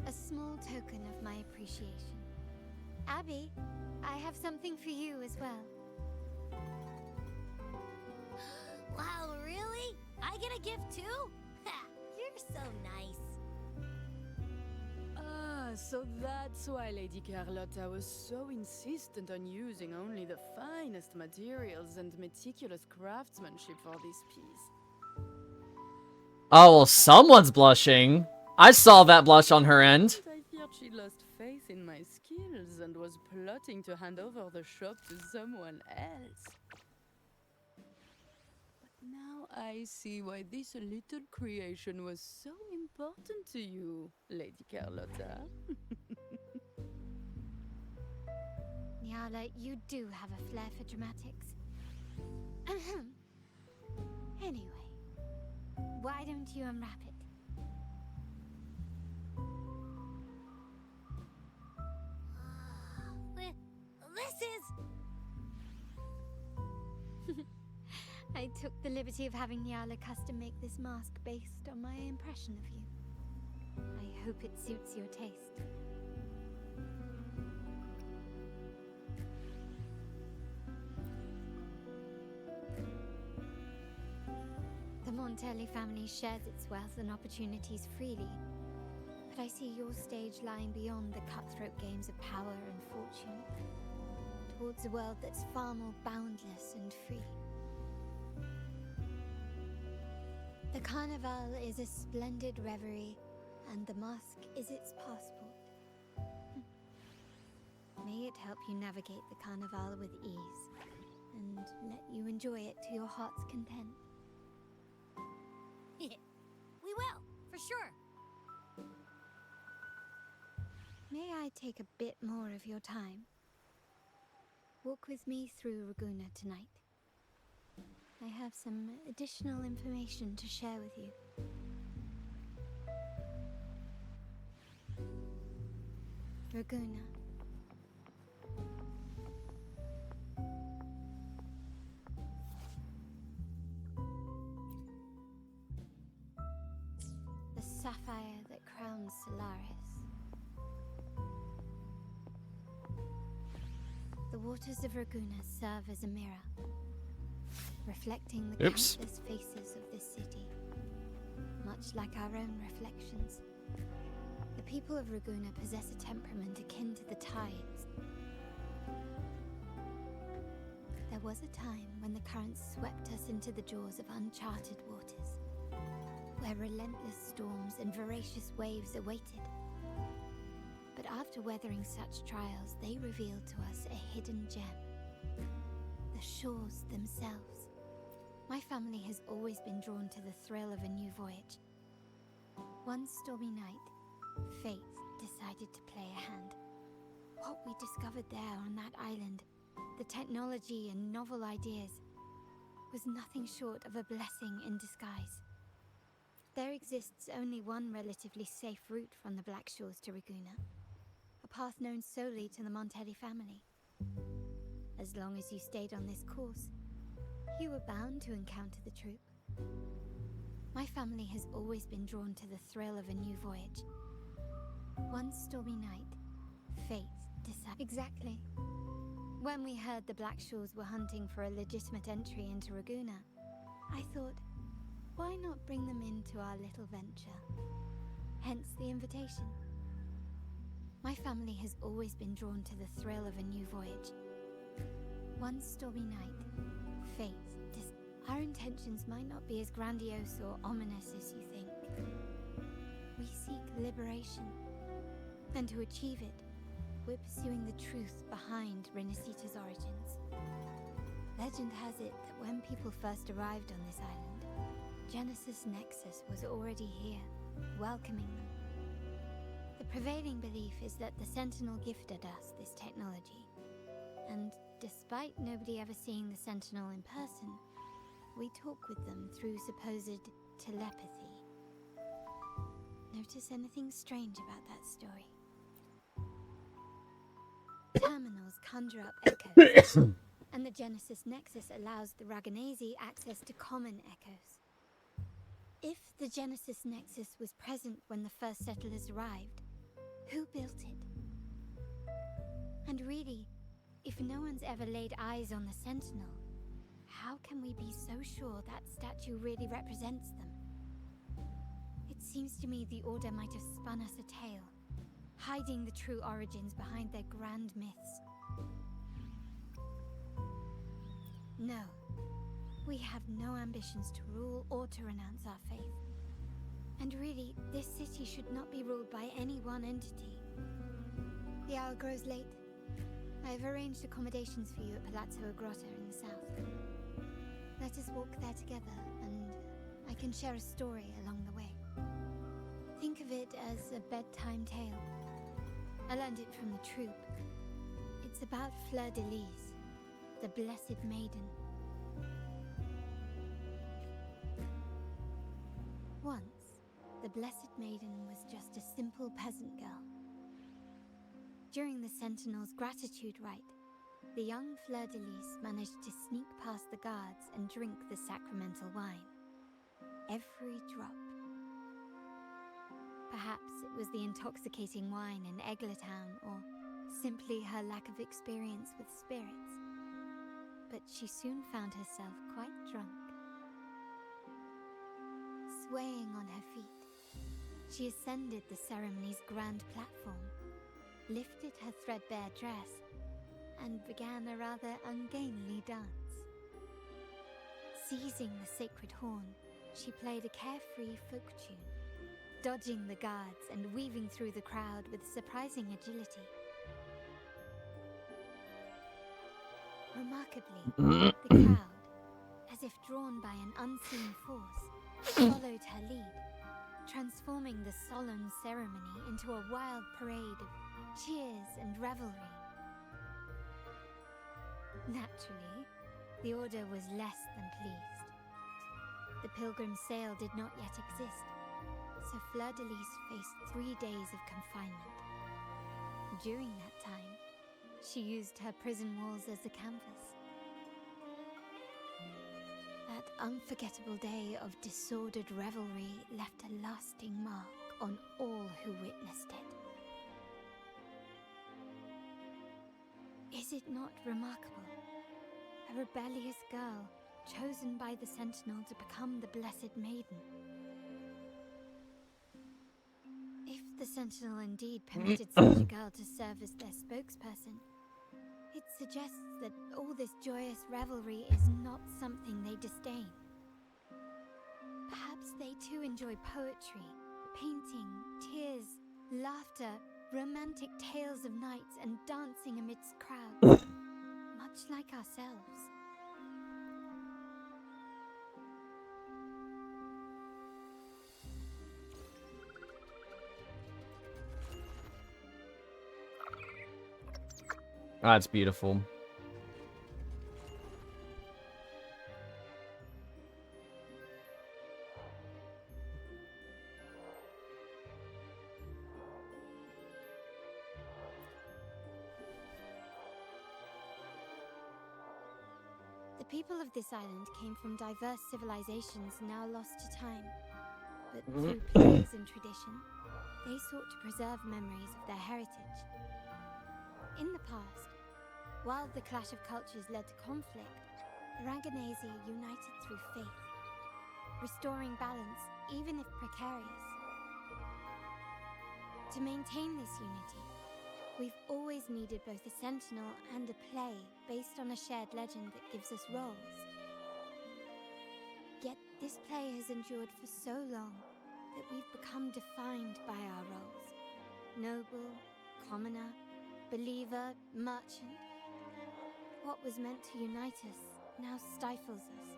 A small token of my appreciation. Abby, I have something for you as well. Wow, really? I get a gift too? Ha! You're so nice. Ah, so that's why Lady Carlotta was so insistent on using only the finest materials and meticulous craftsmanship for this piece. Oh, well, someone's blushing. I saw that blush on her end. But I feared she lost faith in my skills and was plotting to hand over the shop to someone else. But now I see why this little creation was so important to you, Lady Carlotta. Nyala, you do have a flair for dramatics. Anyway, why don't you unwrap it? This is... I took the liberty of having Nyala custom make this mask based on my impression of you. I hope it suits your taste. The Montelli family shares its wealth and opportunities freely, but I see your stage lying beyond the cutthroat games of power and fortune, towards a world that's far more boundless and free. The carnival is a splendid reverie, and the mask is its passport. May it help you navigate the carnival with ease, and let you enjoy it to your heart's content. We will, for sure. May I take a bit more of your time? Walk with me through Raguna tonight. I have some additional information to share with you. Raguna. The sapphire that crowns Solaris. The waters of Raguna serve as a mirror, reflecting the Oops. countless faces of this city, much like our own reflections. The people of Raguna possess a temperament akin to the tides. There was a time when the currents swept us into the jaws of uncharted waters, where relentless storms and voracious waves awaited. But after weathering such trials, they revealed to us a hidden gem. The shores themselves. My family has always been drawn to the thrill of a new voyage. One stormy night, fate decided to play a hand. What we discovered there on that island, the technology and novel ideas, was nothing short of a blessing in disguise. There exists only one relatively safe route from the Black Shores to Raguna, a path known solely to the Montelli family. As long as you stayed on this course, you were bound to encounter the troop. My family has always been drawn to the thrill of a new voyage. One stormy night, fate decided. Exactly. When we heard the Black Shores were hunting for a legitimate entry into Raguna, I thought, why not bring them into our little venture? Hence the invitation. My family has always been drawn to the thrill of a new voyage. One stormy night, fate Our intentions might not be as grandiose or ominous as you think. We seek liberation, and to achieve it, we're pursuing the truth behind Renacita's origins. Legend has it that when people first arrived on this island, Genesis Nexus was already here, welcoming them. The prevailing belief is that the Sentinel gifted us this technology, and despite nobody ever seeing the Sentinel in person, we talk with them through supposed telepathy. Notice anything strange about that story? Terminals conjure up echoes, and the Genesis Nexus allows the Raganesi access to common echoes. If the Genesis Nexus was present when the first settlers arrived, who built it? And really, if no one's ever laid eyes on the Sentinel, how can we be so sure that statue really represents them? It seems to me the Order might have spun us a tale, hiding the true origins behind their grand myths. No, we have no ambitions to rule or to renounce our faith. And really, this city should not be ruled by any one entity. The hour grows late. I have arranged accommodations for you at Palazzo Grotta in the south. Let us walk there together, and I can share a story along the way. Think of it as a bedtime tale. I learned it from the troop. It's about Fleur de Lis, the Blessed Maiden. Once, the Blessed Maiden was just a simple peasant girl. During the Sentinel's gratitude rite, the young Fleur de Lis managed to sneak past the guards and drink the sacramental wine. Every drop. Perhaps it was the intoxicating wine in Eglatown, or simply her lack of experience with spirits. But she soon found herself quite drunk. Swaying on her feet, she ascended the ceremony's grand platform, lifted her threadbare dress, and began a rather ungainly dance. Seizing the sacred horn, she played a carefree folk tune, dodging the guards and weaving through the crowd with surprising agility. Remarkably, the crowd, as if drawn by an unseen force, followed her lead, transforming the solemn ceremony into a wild parade of cheers and revelry. Naturally, the Order was less than pleased. The Pilgrim's Sale did not yet exist, so Fleur-de-Lis faced 3 days of confinement. During that time, she used her prison walls as a canvas. That unforgettable day of disordered revelry left a lasting mark on all who witnessed it. Is it not remarkable? A rebellious girl chosen by the Sentinel to become the Blessed Maiden. If the Sentinel indeed permitted such a girl to serve as their spokesperson, it suggests that all this joyous revelry is not something they disdain. Perhaps they too enjoy poetry, painting, tears, laughter, romantic tales of knights, and dancing amidst crowds, much like ourselves. That's beautiful. The people of this island came from diverse civilizations now lost to time, but through plays and tradition, they sought to preserve memories of their heritage. In the past, while the clash of cultures led to conflict, the Ranganaisi united through faith, restoring balance even if precarious. To maintain this unity, we've always needed both a sentinel and a play based on a shared legend that gives us roles. Yet this play has endured for so long that we've become defined by our roles. Noble, commoner, believer, merchant. What was meant to unite us now stifles us.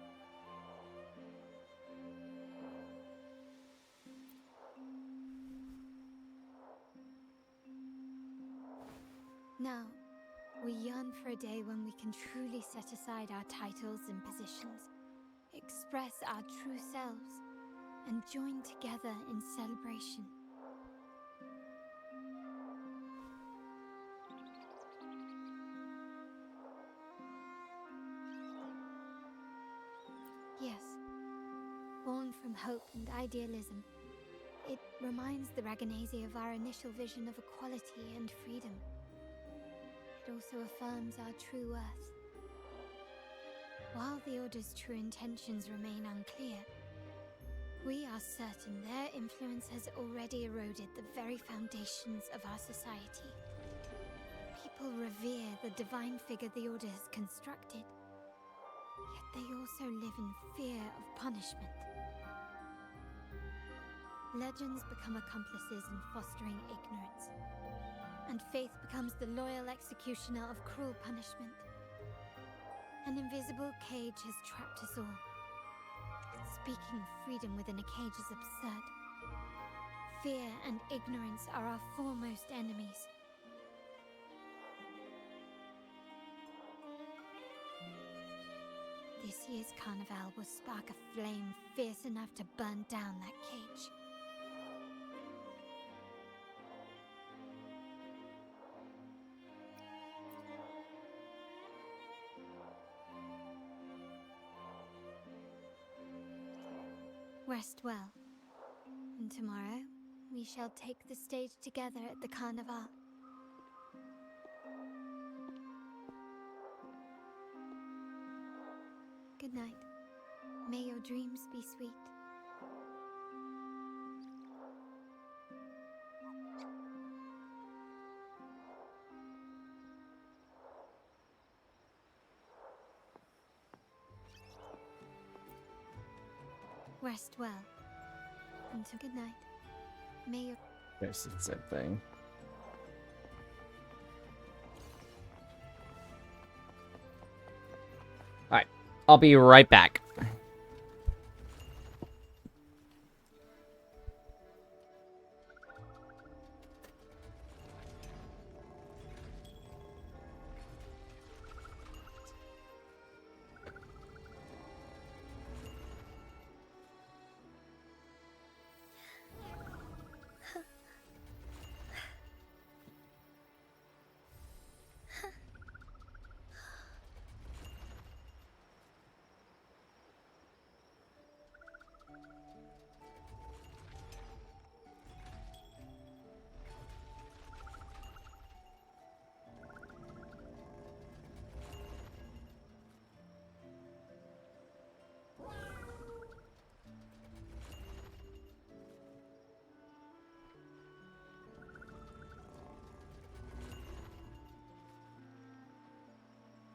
Now, we yearn for a day when we can truly set aside our titles and positions, express our true selves, and join together in celebration. Yes, born from hope and idealism, it reminds the Ranganaisi of our initial vision of equality and freedom. It also affirms our true worth. While the Order's true intentions remain unclear, we are certain their influence has already eroded the very foundations of our society. People revere the divine figure the Order has constructed, yet they also live in fear of punishment. Legends become accomplices in fostering ignorance, and faith becomes the loyal executioner of cruel punishment. An invisible cage has trapped us all. Speaking of freedom within a cage is absurd. Fear and ignorance are our foremost enemies. This year's carnival will spark a flame fierce enough to burn down that cage. Rest well, and tomorrow we shall take the stage together at the carnival. Good night. May your dreams be sweet. Rest well. Until good night. May your... It's the same thing. Alright, I'll be right back.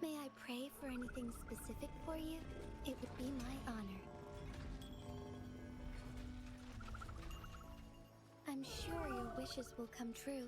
May I pray for anything specific for you? It would be my honor. I'm sure your wishes will come true.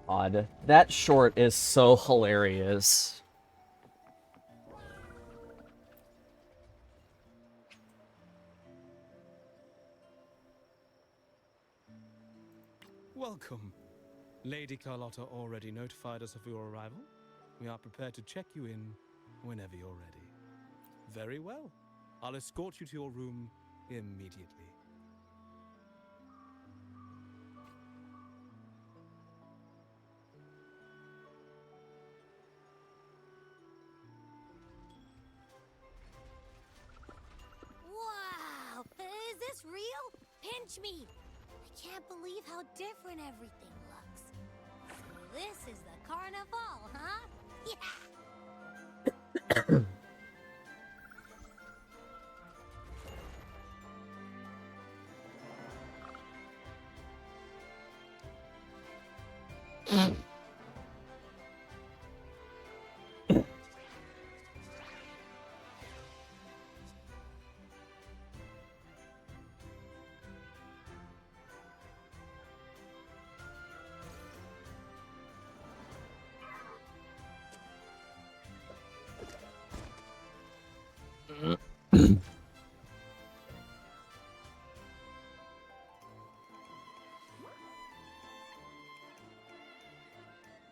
God, that short is so hilarious. Welcome. Lady Carlotta already notified us of your arrival. We are prepared to check you in whenever you're ready. Very well. I'll escort you to your room immediately. Wow! Is this real? Pinch me! I can't believe how different everything looks. So this is the carnival, huh? Yeah!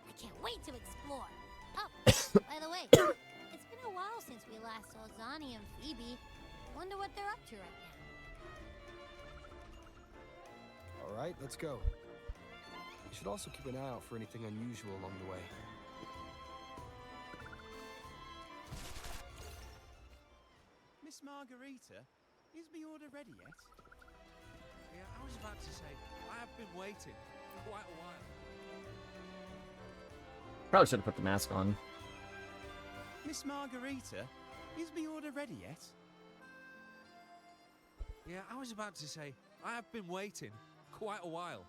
I can't wait to explore. Oh, by the way, it's been a while since we last saw Zani and Phoebe. Wonder what they're up to right now. All right, let's go. You should also keep an eye out for anything unusual along the way. Miss Margarita, is my order ready yet? Yeah, I was about to say, I have been waiting for quite a while. Probably should have put the mask on. Miss Margarita, is my order ready yet? Yeah, I was about to say, I have been waiting quite a while.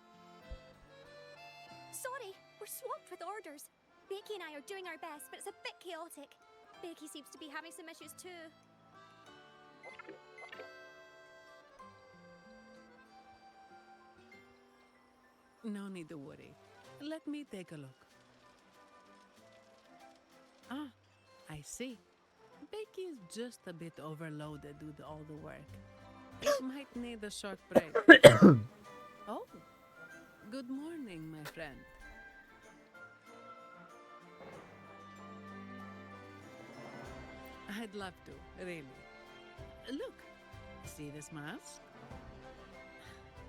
Sorry, we're swamped with orders. Becky and I are doing our best, but it's a bit chaotic. Becky seems to be having some issues too. No need to worry. Let me take a look. Ah, I see. Becky is just a bit overloaded with all the work. It might need a short break. Oh, good morning, my friend. I'd love to, really. Look, see this mask?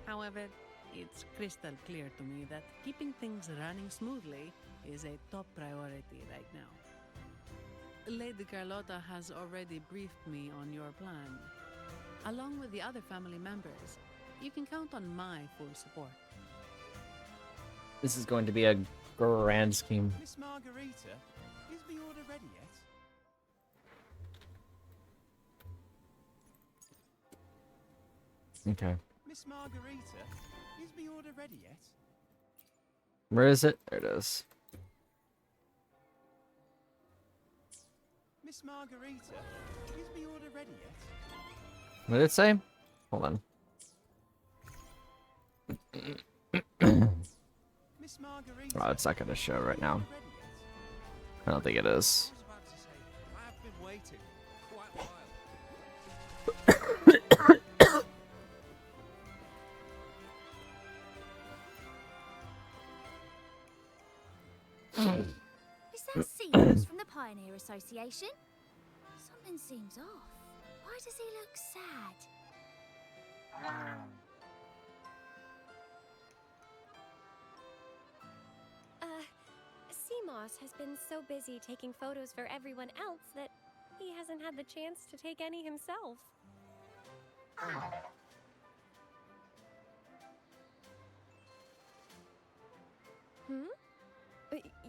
However, it's crystal clear to me that keeping things running smoothly is a top priority right now. Lady Carlotta has already briefed me on your plan. Along with the other family members, you can count on my full support. This is going to be a grand scheme. Miss Margarita, is my order ready yet? Okay. Miss Margarita, is the order ready yet? Where is it? There it is. Miss Margarita, is the order ready yet? What did it say? Hold on. Miss Margarita. Oh, it's not gonna show right now. I don't think it is. I've been waiting quite a while. Is that Seamus from the Pioneer Association? Something seems off. Why does he look sad? Seamoss has been so busy taking photos for everyone else that he hasn't had the chance to take any himself.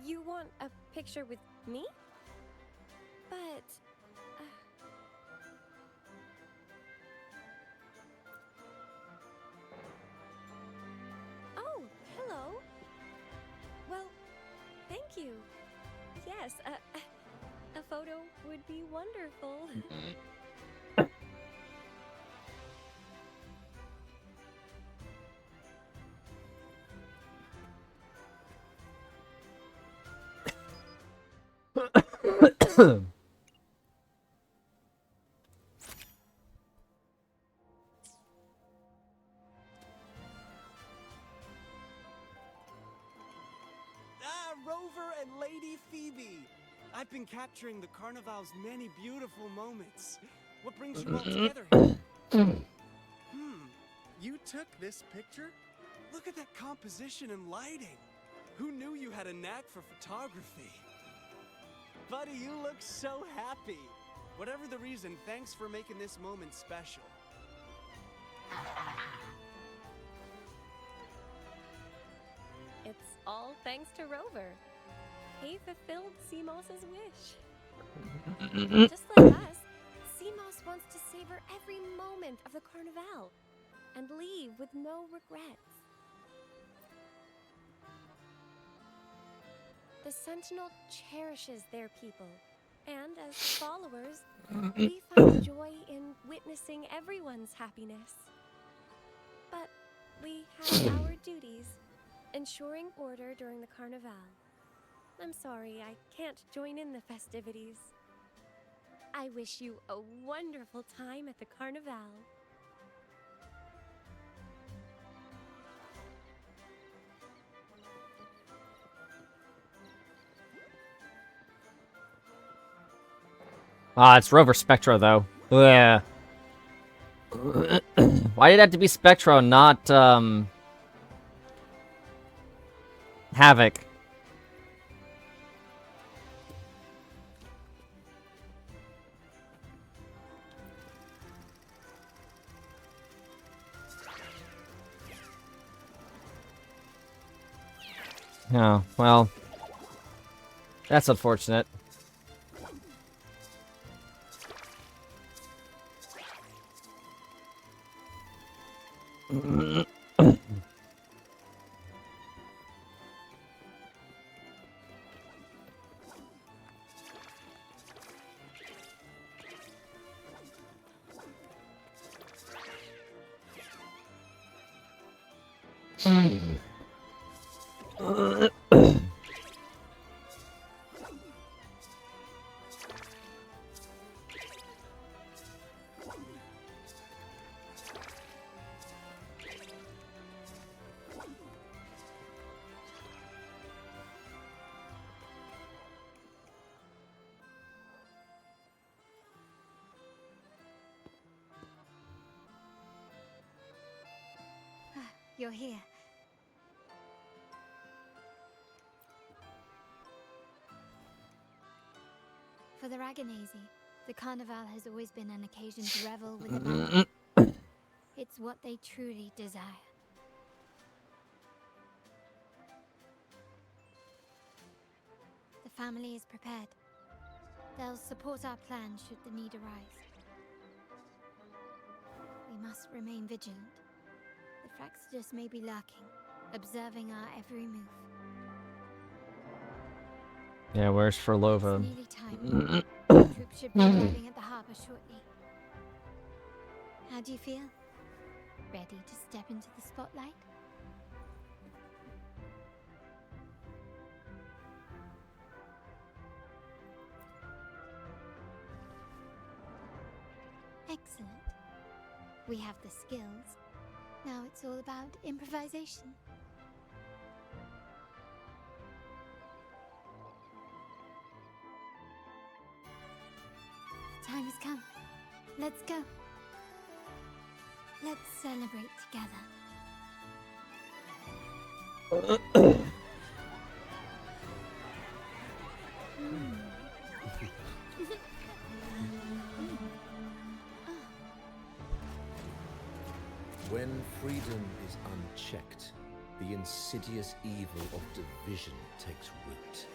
You want a picture with me? But... Oh, hello. Well, thank you. Yes, a photo would be wonderful. Rover and Lady Phoebe. I've been capturing the Carnival's many beautiful moments. What brings you all together here? You took this picture? Look at that composition and lighting. Who knew you had a knack for photography? Buddy, you look so happy. Whatever the reason, thanks for making this moment special. It's all thanks to Rover. He fulfilled Seamoss's wish. Just like us, Seamoss wants to savor every moment of the Carnival and leave with no regrets. The Sentinel cherishes their people, and as followers, we find joy in witnessing everyone's happiness. But we have our duties, ensuring order during the Carnival. I'm sorry, I can't join in the festivities. I wish you a wonderful time at the Carnival. Ah, it's Rover Spectro, though. Yeah. Why did it have to be Spectro, not, Havoc? Oh, well. That's unfortunate. You're here. For the Raganese, the Carnival has always been an occasion to revel with the band. It's what they truly desire. The family is prepared. They'll support our plan should the need arise. We must remain vigilant. The Fraxidus may be lurking, observing our every move. Yeah, where's Furlova? It's nearly time. Troops should be arriving at the harbor shortly. How do you feel? Ready to step into the spotlight? Excellent. We have the skills. Now it's all about improvisation. The time has come. Let's go. Let's celebrate together. When freedom is unchecked, the insidious evil of division takes root.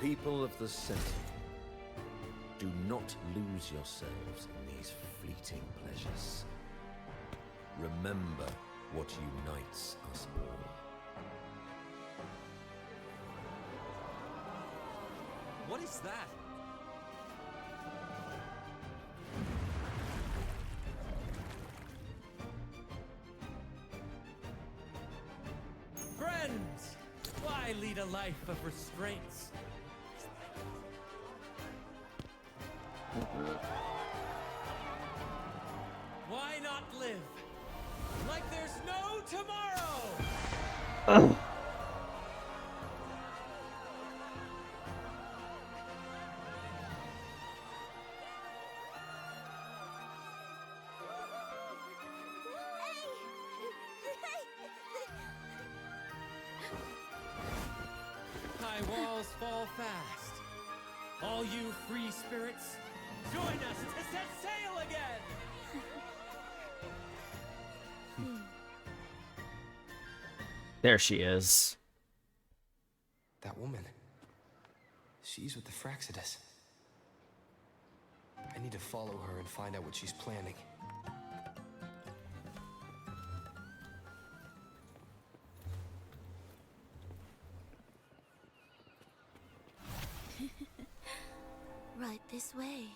People of the Sentinel, do not lose yourselves in these fleeting pleasures. Remember what unites us all. What is that? Friends! Why lead a life of restraints? Why not live like there's no tomorrow? High walls fall fast. All you free spirits, join us to set sail again! There she is. That woman. She's with the Fraxidus. I need to follow her and find out what she's planning. Right this way.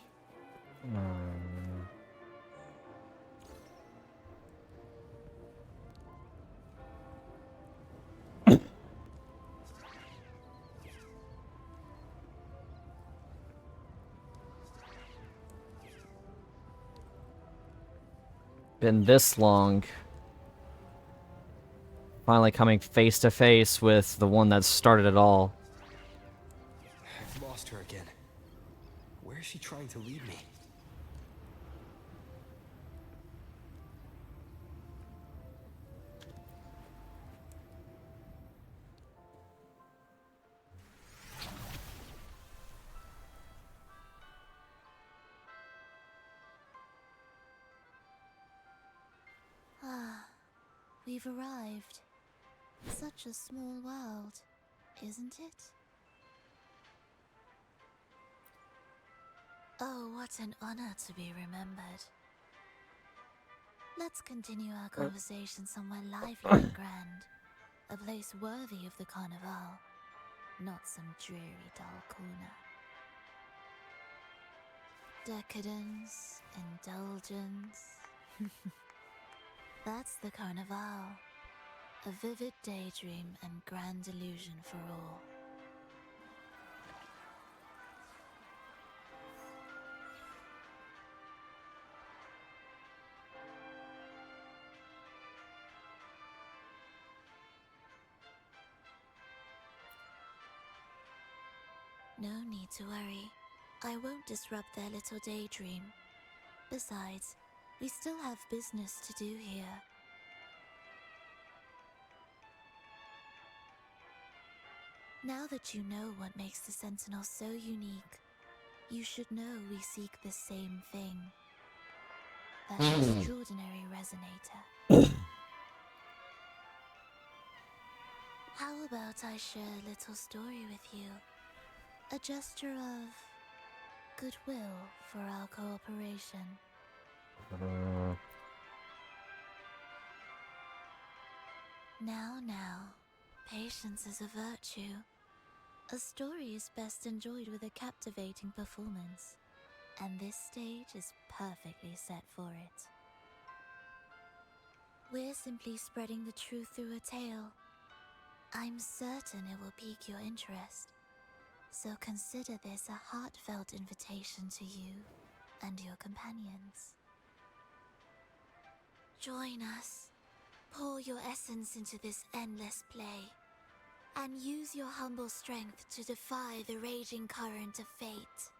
Been this long. Finally coming face to face with the one that started it all. I've lost her again. Where is she trying to lead me? Ah, we've arrived. Such a small world, isn't it? Oh, what an honor to be remembered. Let's continue our conversation somewhere lively and grand. A place worthy of the Carnival, not some dreary dull corner. Decadence, indulgence. That's the Carnival. A vivid daydream and grand illusion for all. No need to worry. I won't disrupt their little daydream. Besides, we still have business to do here. Now that you know what makes the Sentinel so unique, you should know we seek the same thing. That extraordinary resonator. How about I share a little story with you? A gesture of goodwill for our cooperation. Now, patience is a virtue. A story is best enjoyed with a captivating performance, and this stage is perfectly set for it. We're simply spreading the truth through a tale. I'm certain it will pique your interest, so consider this a heartfelt invitation to you and your companions. Join us. Pour your essence into this endless play, and use your humble strength to defy the raging current of fate.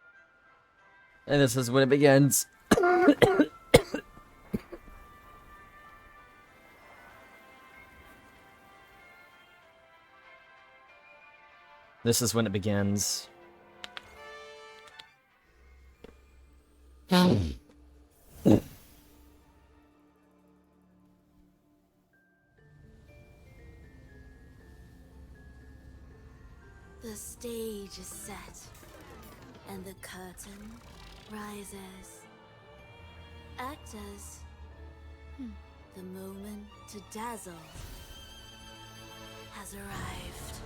And this is when it begins. This is when it begins. The stage is set, and the curtain rises. Actors, the moment to dazzle has arrived.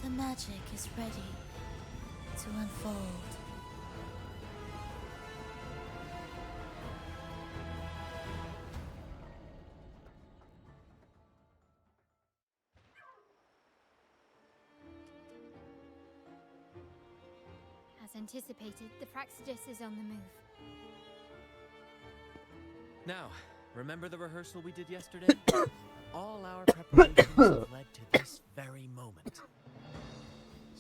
The magic is ready to unfold. As anticipated, the Fractsidus is on the move. Now, remember the rehearsal we did yesterday? All our preparations have led to this very moment.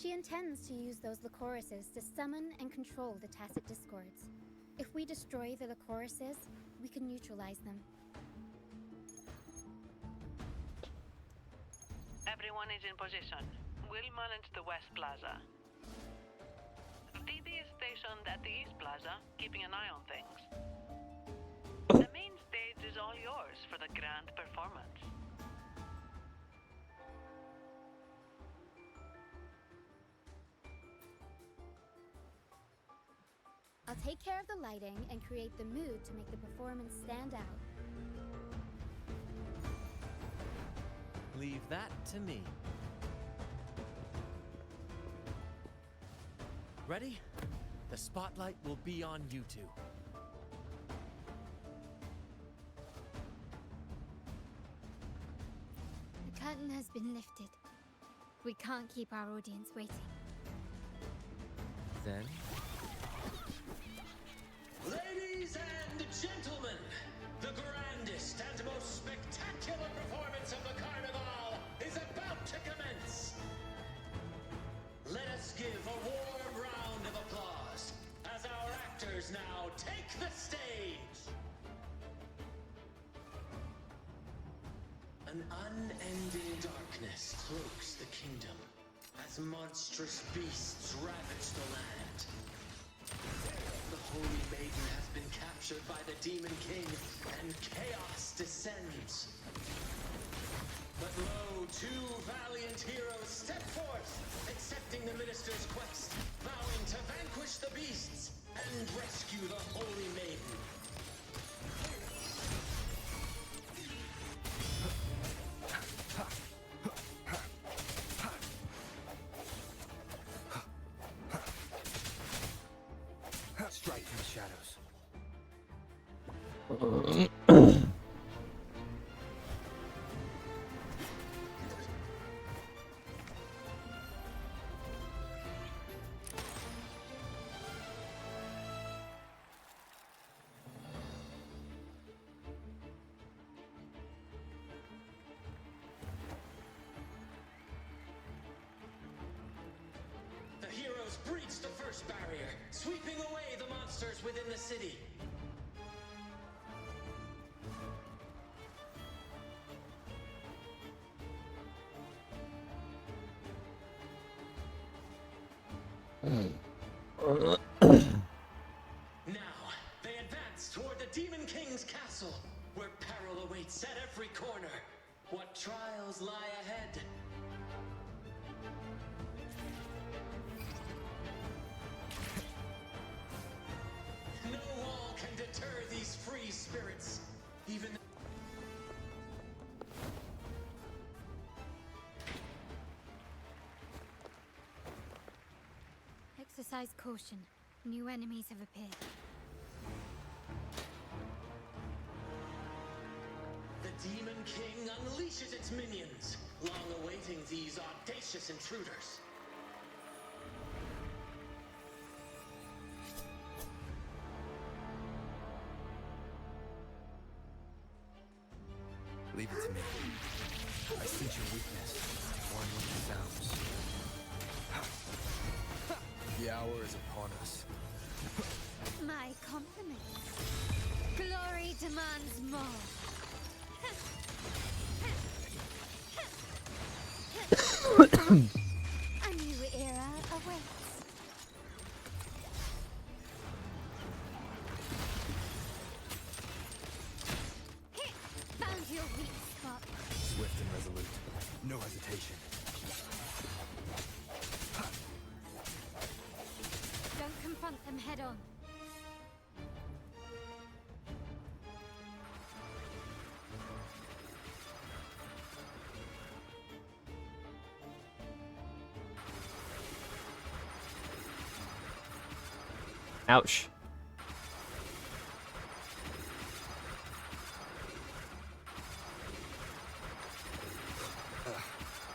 She intends to use those Lycorises to summon and control the Tacit Discords. If we destroy the Lycorises, we can neutralize them. Everyone is in position. We'll manage the West Plaza. Phoebe is stationed at the East Plaza, keeping an eye on things. The main stage is all yours for the grand performance. I'll take care of the lighting and create the mood to make the performance stand out. Leave that to me. Ready? The spotlight will be on you two. The curtain has been lifted. We can't keep our audience waiting. Then, Ladies and gentlemen, the grandest and most spectacular performance of the Carnival is about to commence. Let us give a warm round of applause as our actors now take the stage. An unending darkness cloaks the kingdom as monstrous beasts ravage the land. The Holy Maiden has been captured by the Demon King, and chaos descends. But lo, two valiant heroes step forth, accepting the Minister's quest, vowing to vanquish the beasts and rescue the Holy Maiden. Strike from the shadows. The heroes breach the first barrier, sweeping away the monsters within the city. Now, they advance toward the Demon King's castle, where peril awaits at every corner. What trials lie ahead? No wall can deter these free spirits, even Exercise caution. New enemies have appeared. The Demon King unleashes its minions, long awaiting these audacious intruders. Leave it to me. I sense your weakness. One with the sounds. The hour is upon us. My compliments. Glory demands more. A new era awaits. Found your weak spot. Swift and resolute. No hesitation. Don't confront them head on. Ouch.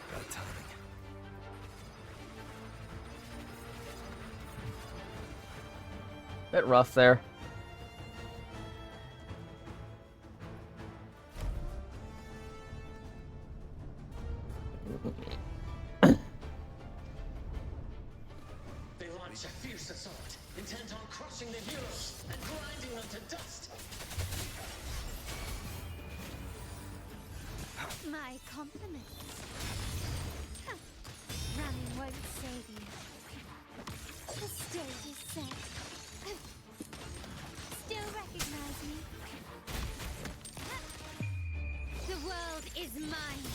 Bad timing. Bit rough there. They launch a fierce assault, intent on crushing the heroes and grinding them to dust. My compliments. Running won't save you. The stage is set. Still recognize me? The world is mine.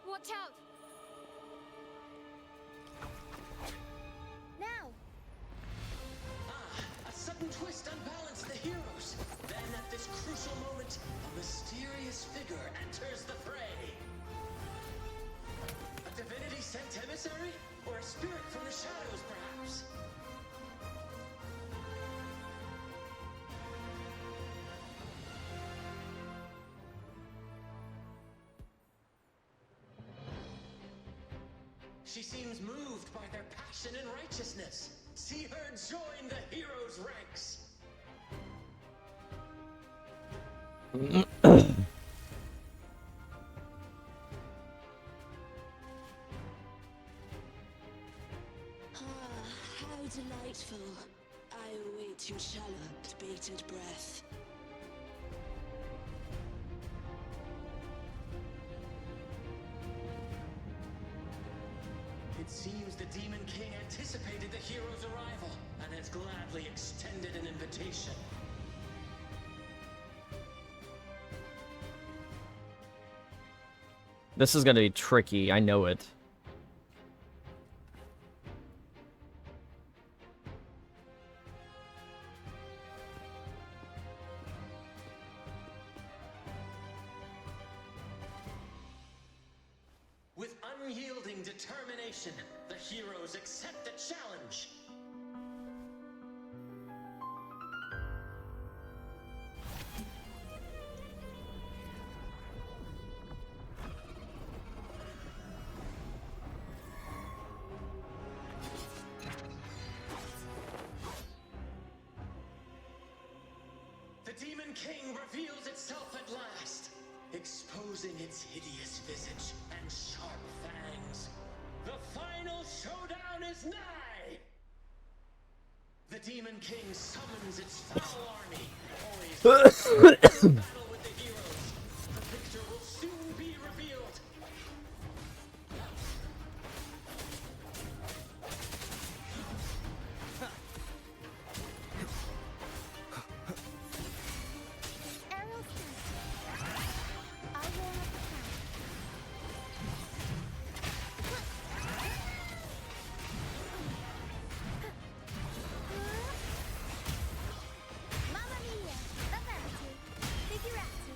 Watch out! Now! A sudden twist unbalanced the heroes. Then at this crucial moment, a mysterious figure enters the fray. A divinity sent emissary? Or a spirit from the shadows, perhaps? She seems moved by their passion and righteousness. See her join the heroes' ranks. How delightful. I await your challenge, bated breath. It seems the Demon King anticipated the hero's arrival and has gladly extended an invitation. This is gonna be tricky, I know it. With unyielding determination, the heroes accept the challenge. The Demon King reveals itself at last, exposing its hideous visage and sharp fangs. The final showdown is nigh! The Demon King summons its foul army, poised to battle with the heroes. The victor will soon be revealed. Aerial stance. I warm up the camp. Mamma mia! Avanti! Figurati!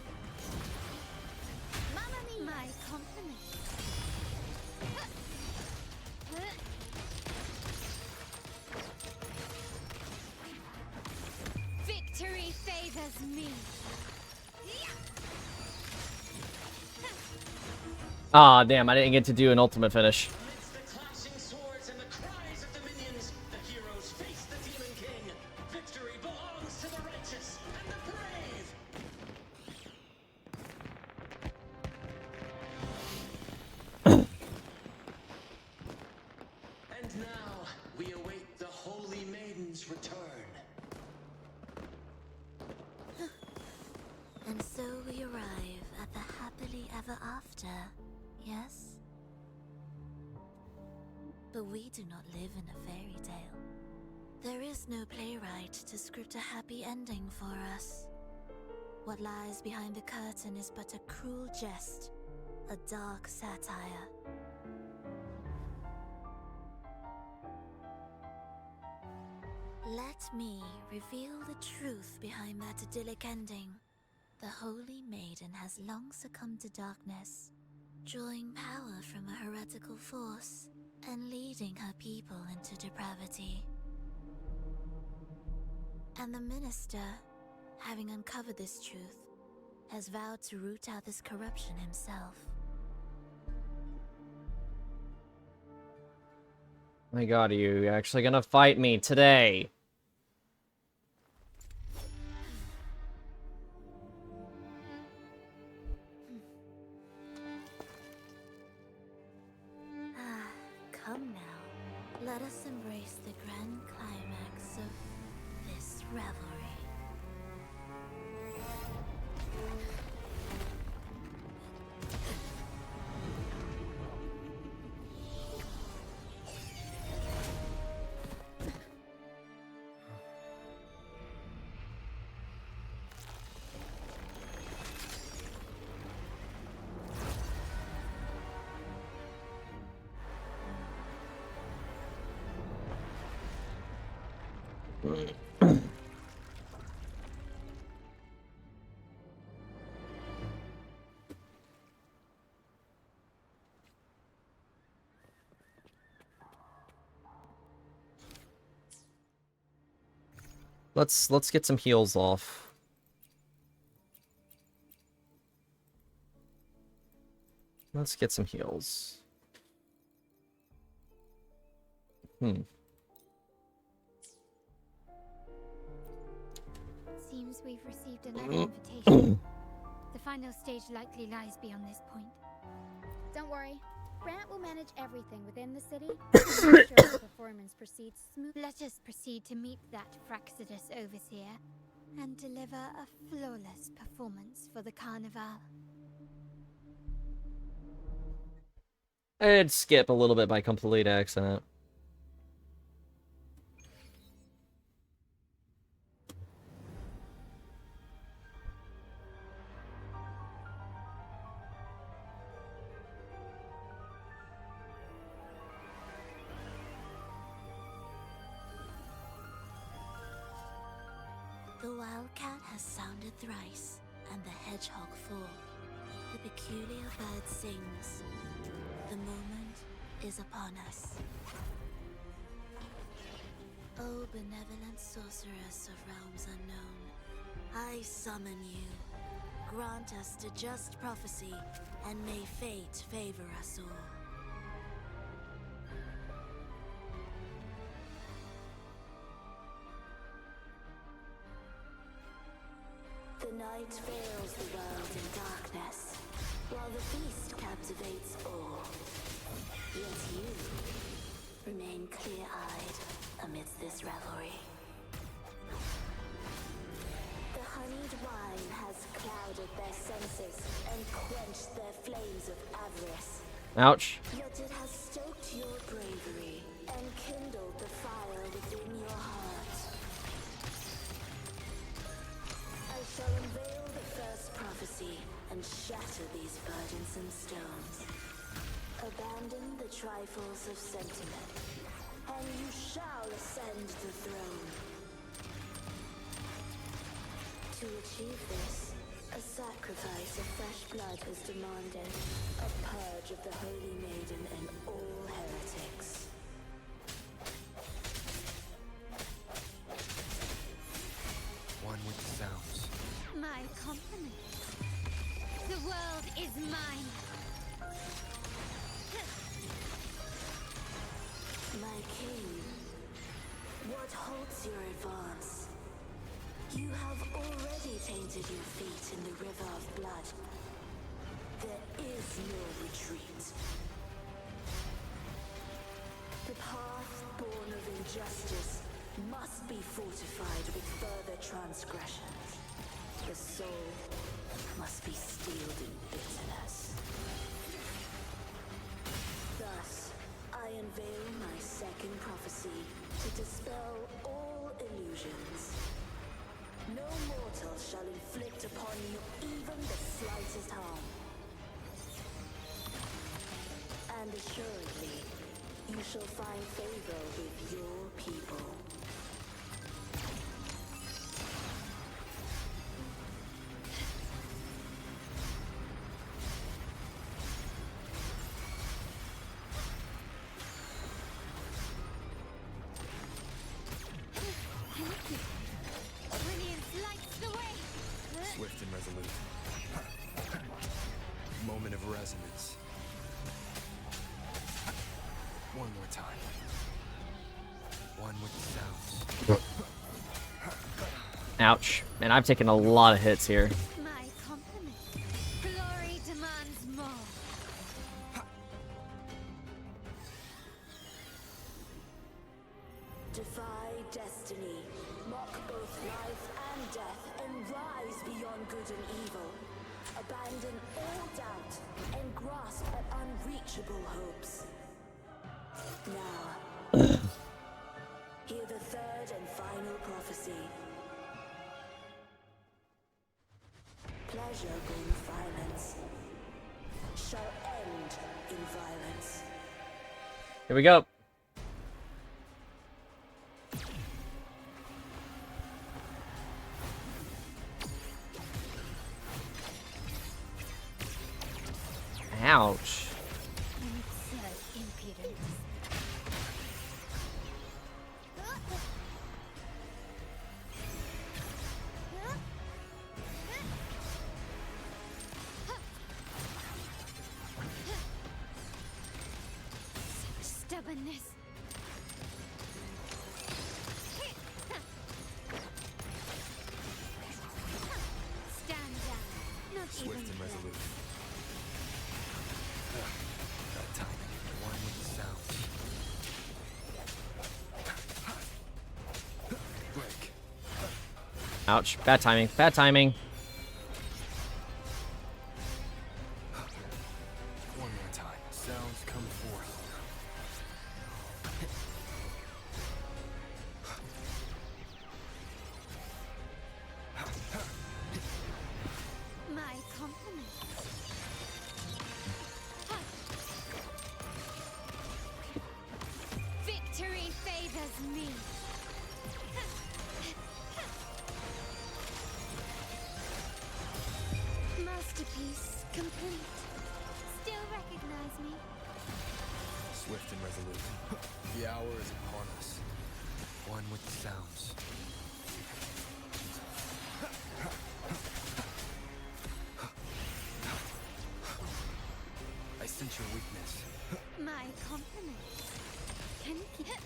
Mamma mia! My compliments. Victory favors me. Ah, damn, I didn't get to do an ultimate finish. Amidst the clashing swords and the cries of the minions, the heroes face the Demon King. Victory belongs to the righteous and the brave! And now, we await the Holy Maiden's return. And so we arrive at the happily ever after, yes? But we do not live in a fairy tale. There is no playwright to script a happy ending for us. What lies behind the curtain is but a cruel jest, a dark satire. Let me reveal the truth behind that idyllic ending. The Holy Maiden has long succumbed to darkness, drawing power from a heretical force and leading her people into depravity. And the minister, having uncovered this truth, has vowed to root out this corruption himself. My god, are you actually gonna fight me today? Come now, let us embrace the grand climax of this revelry. Let's get some heals off. Let's get some heals. Seems we've received another invitation. The final stage likely lies beyond this point. Don't worry. Grant will manage everything within the city to make sure the performance proceeds smoothly. Let us proceed to meet that Fraxidus overseer and deliver a flawless performance for the carnival. I did skip a little bit by complete accident. The wildcat has sounded thrice, and the hedgehog four. The peculiar bird sings. The moment is upon us. O benevolent sorceress of realms unknown, I summon you. Grant us the just prophecy, and may fate favor us all. The night veils the world in darkness, while the feast captivates all. Yet you remain clear-eyed amidst this revelry. The honeyed wine has clouded their senses and quenched their flames of avarice. Ouch. Yet it has stoked your bravery and kindled the fire within your heart. I shall unveil the first prophecy and shatter these burdensome stones. Abandon the trifles of sentiment, and you shall ascend the throne. To achieve this, a sacrifice of fresh blood is demanded, a purge of the Holy Maiden and all heretics. One with the sounds. My compliments. The world is mine. My king, what halts your advance? You have already tainted your feet in the river of blood. There is no retreat. The path born of injustice must be fortified with further transgressions. The soul must be steeled in bitterness. Thus, I unveil my second prophecy to dispel all illusions. No mortal shall inflict upon you even the slightest harm. And assuredly, you shall find favor with your people. Brilliance lights the way. Swift and resolute. Moment of resonance. One more time. One with the sounds. Ouch. Man, I've taken a lot of hits here. My compliment. Glory demands more. Defy destiny, mock both life and death, and rise beyond good and evil. Abandon all doubt and grasp at unreachable hopes. Now, hear the third and final prophecy. Pleasure born violence shall end in violence. Here we go. Ouch. Absurd impudence. Stubbornness. Stand down. Not Swift even and close. resolute. That time. One with the sounds. Break. Ouch. Bad timing. Bad timing. One more time. Sounds come forth. My compliment. Victory favors me. Masterpiece complete. Still recognize me? Swift and resolute. The hour is upon us. One with the sounds. I sense your weakness. My compliment. Can you keep it?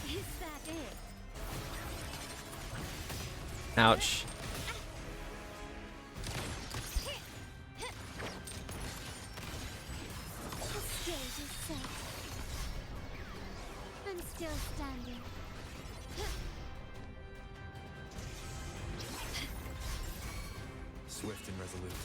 Is that it? Ouch. Still standing. Swift and resolute.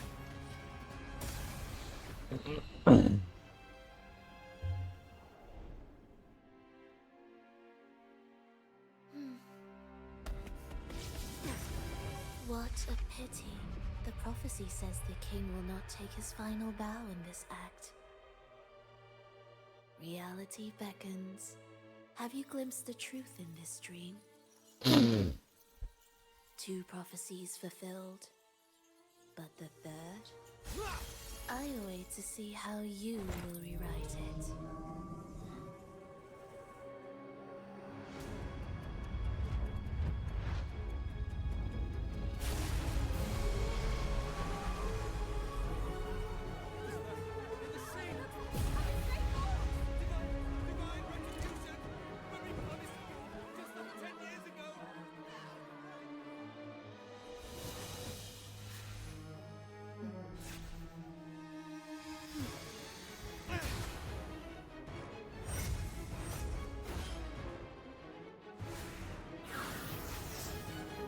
What a pity. The prophecy says the king will not take his final bow in this act. Reality beckons. Have you glimpsed the truth in this dream? 2 prophecies fulfilled. But the third? I await to see how you will rewrite it.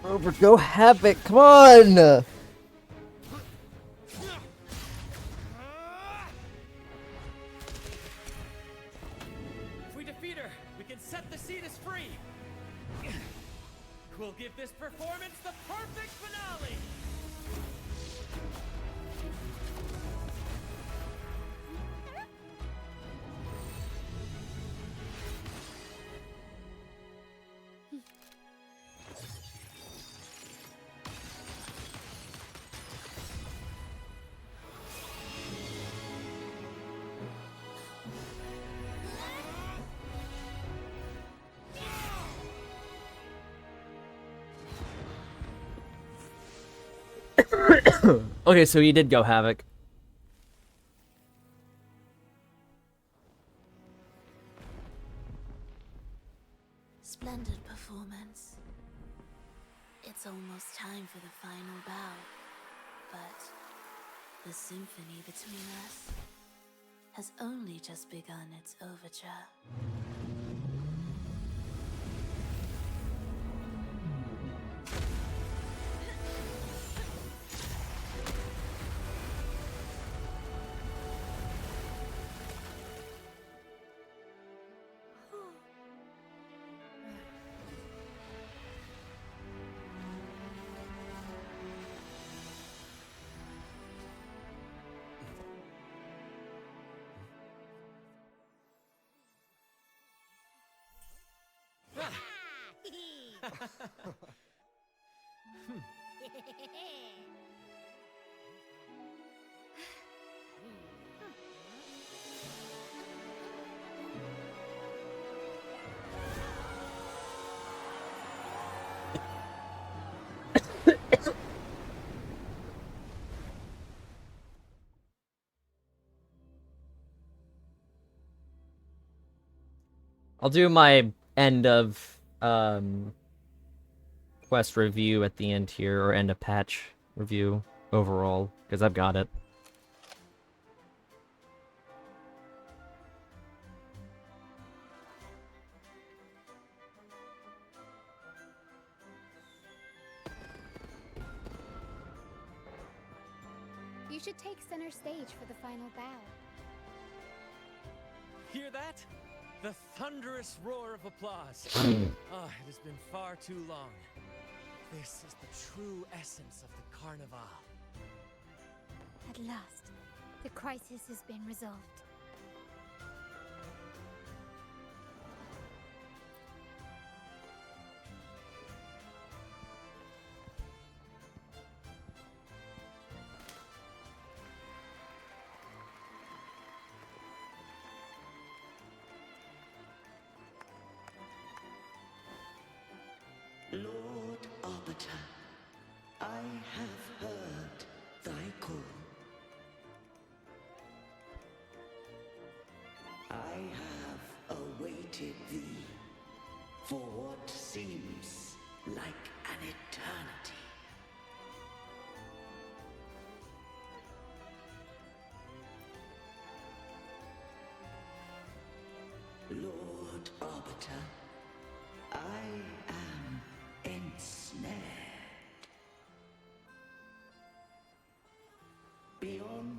Robert, go Havoc, come on! If we defeat her, we can set the Cetus free. We'll give this performance the perfect finale. Okay, so he did go Havoc. Splendid performance. It's almost time for the final bow, but the symphony between us has only just begun its overture. I'll do my end of quest review at the end here, or end of patch review overall, because I've got it. You should take center stage for the final bow. Hear that? The thunderous roar of applause. Ah, it has been far too long. This is the true essence of the Carnival. At last, the crisis has been resolved. Lord Arbiter, I have heard thy call. I have awaited thee for what seems like an eternity. Lord Arbiter,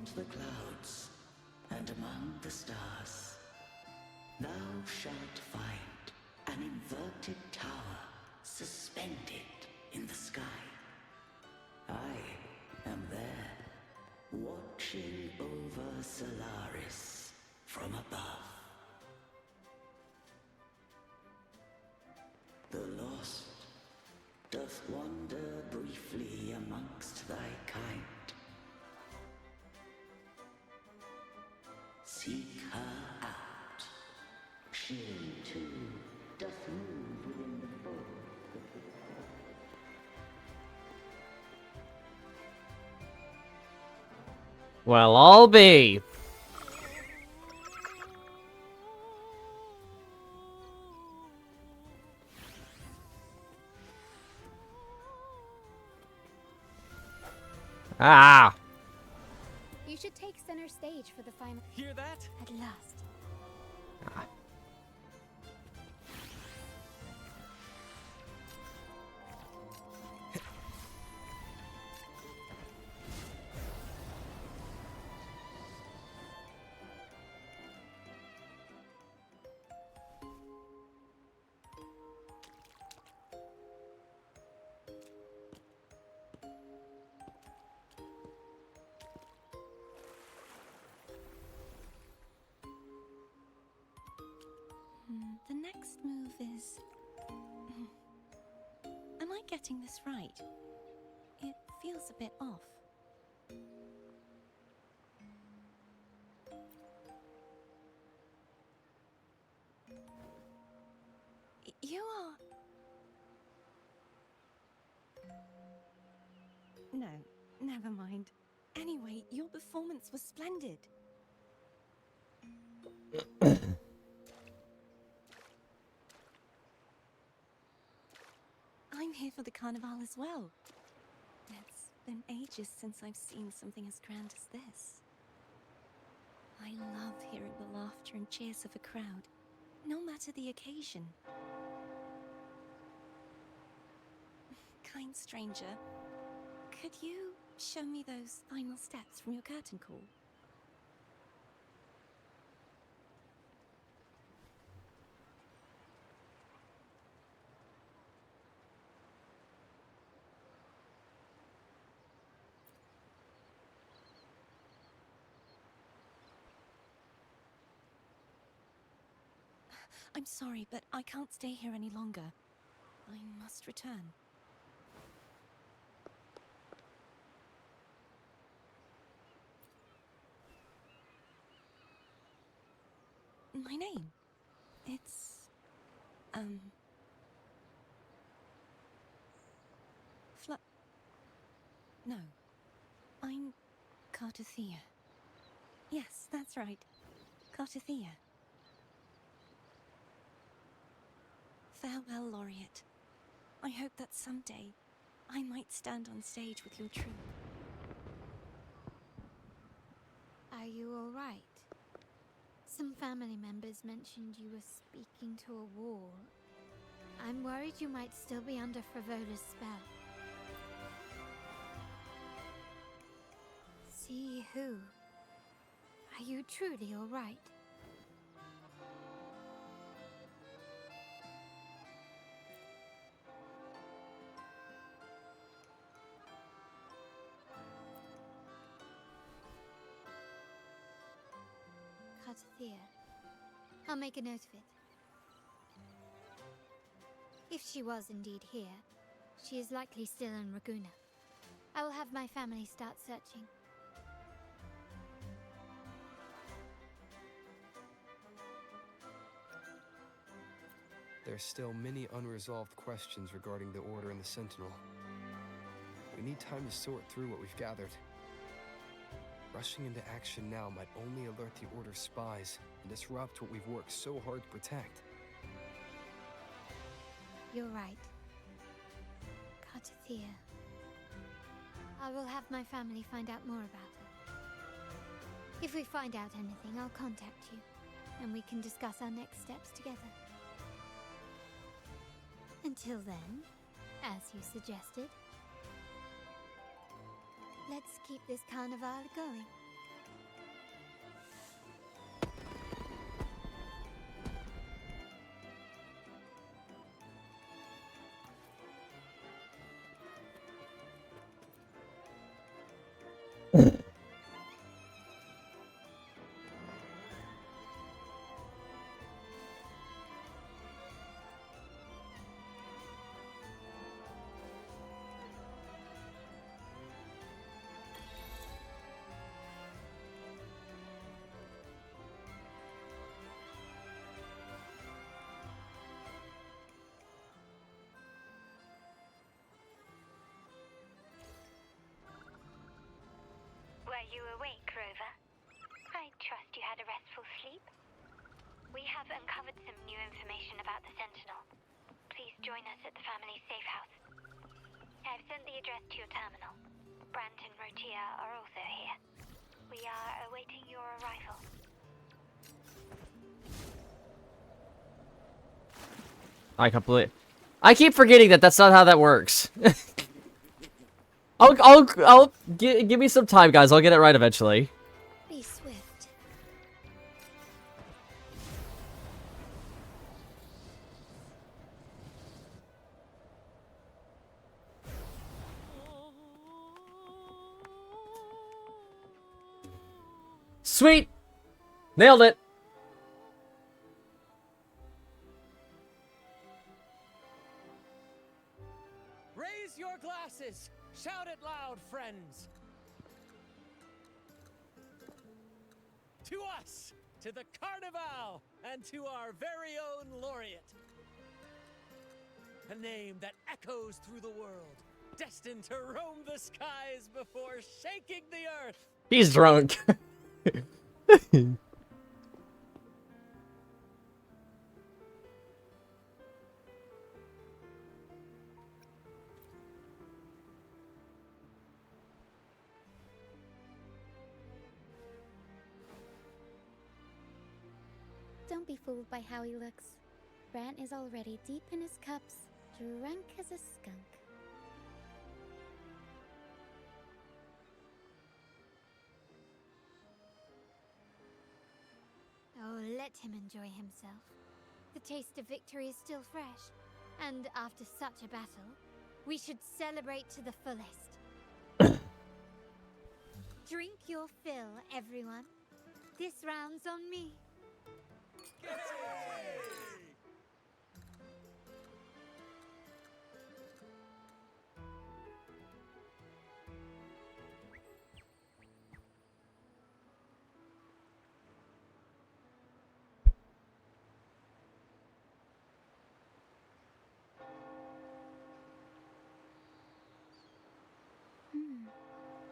beyond the clouds and among the stars, thou shalt find an inverted tower suspended in the sky. I am there, watching over Solaris from above. The lost doth wander briefly amongst thy kind. Seek her out. She too doth move within the fold. Well, I'll be. Ah! You should take center stage for the final. Hear that? At last. The next move is... Am I getting this right? It feels a bit off. You are... No, never mind. Anyway, your performance was splendid. I'm here for the carnival as well. It's been ages since I've seen something as grand as this. I love hearing the laughter and cheers of a crowd, no matter the occasion. Kind stranger, could you show me those final steps from your curtain call? I'm sorry, but I can't stay here any longer. I must return. My name? It's... No. I'm Cartothea. Yes, that's right. Cartothea. Farewell, Laureate. I hope that someday I might stand on stage with your troupe. Are you all right? Some family members mentioned you were speaking to a wall. I'm worried you might still be under Frivola's spell. See who? Are you truly all right? Cartothea. I'll make a note of it. If she was indeed here, she is likely still in Raguna. I will have my family start searching. There's still many unresolved questions regarding the Order and the Sentinel. We need time to sort through what we've gathered. Rushing into action now might only alert the Order's spies and disrupt what we've worked so hard to protect. You're right. Cartothea. I will have my family find out more about her. If we find out anything, I'll contact you, and we can discuss our next steps together. Until then, as you suggested, let's keep this carnival going. have uncovered some new information about the Sentinel. Please join us at the family safe house. I've sent the address to your terminal. Brant and Rotia are also here. We are awaiting your arrival. I keep forgetting that that's not how that works. Give me some time, guys. I'll get it right eventually. Be swift. Sweet! Nailed it! Raise your glasses! Shout it loud, friends! To us! To the Carnival! And to our very own laureate! A name that echoes through the world, destined to roam the skies before shaking the earth! He's drunk. Don't be fooled by how he looks. Brant is already deep in his cups, drunk as a skunk. Oh, let him enjoy himself. The taste of victory is still fresh, and after such a battle, we should celebrate to the fullest. Drink your fill, everyone. This round's on me.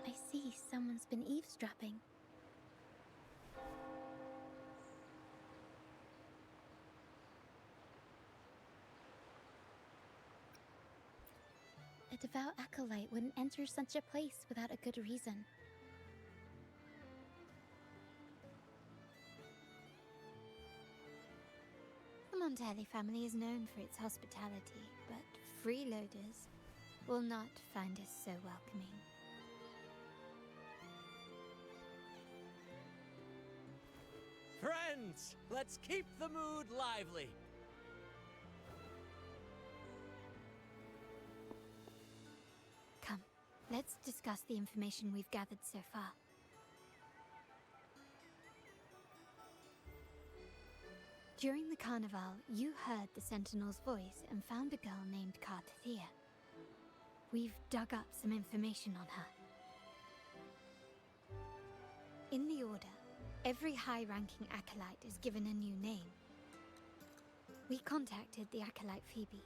I see someone's been eavesdropping. A devout acolyte wouldn't enter such a place without a good reason. The Montelli family is known for its hospitality, but freeloaders will not find us so welcoming. Friends, let's keep the mood lively. Come, let's discuss the information we've gathered so far. During the carnival, you heard the Sentinel's voice and found a girl named Cartathea. We've dug up some information on her. In the Order, every high-ranking acolyte is given a new name. We contacted the acolyte Phoebe.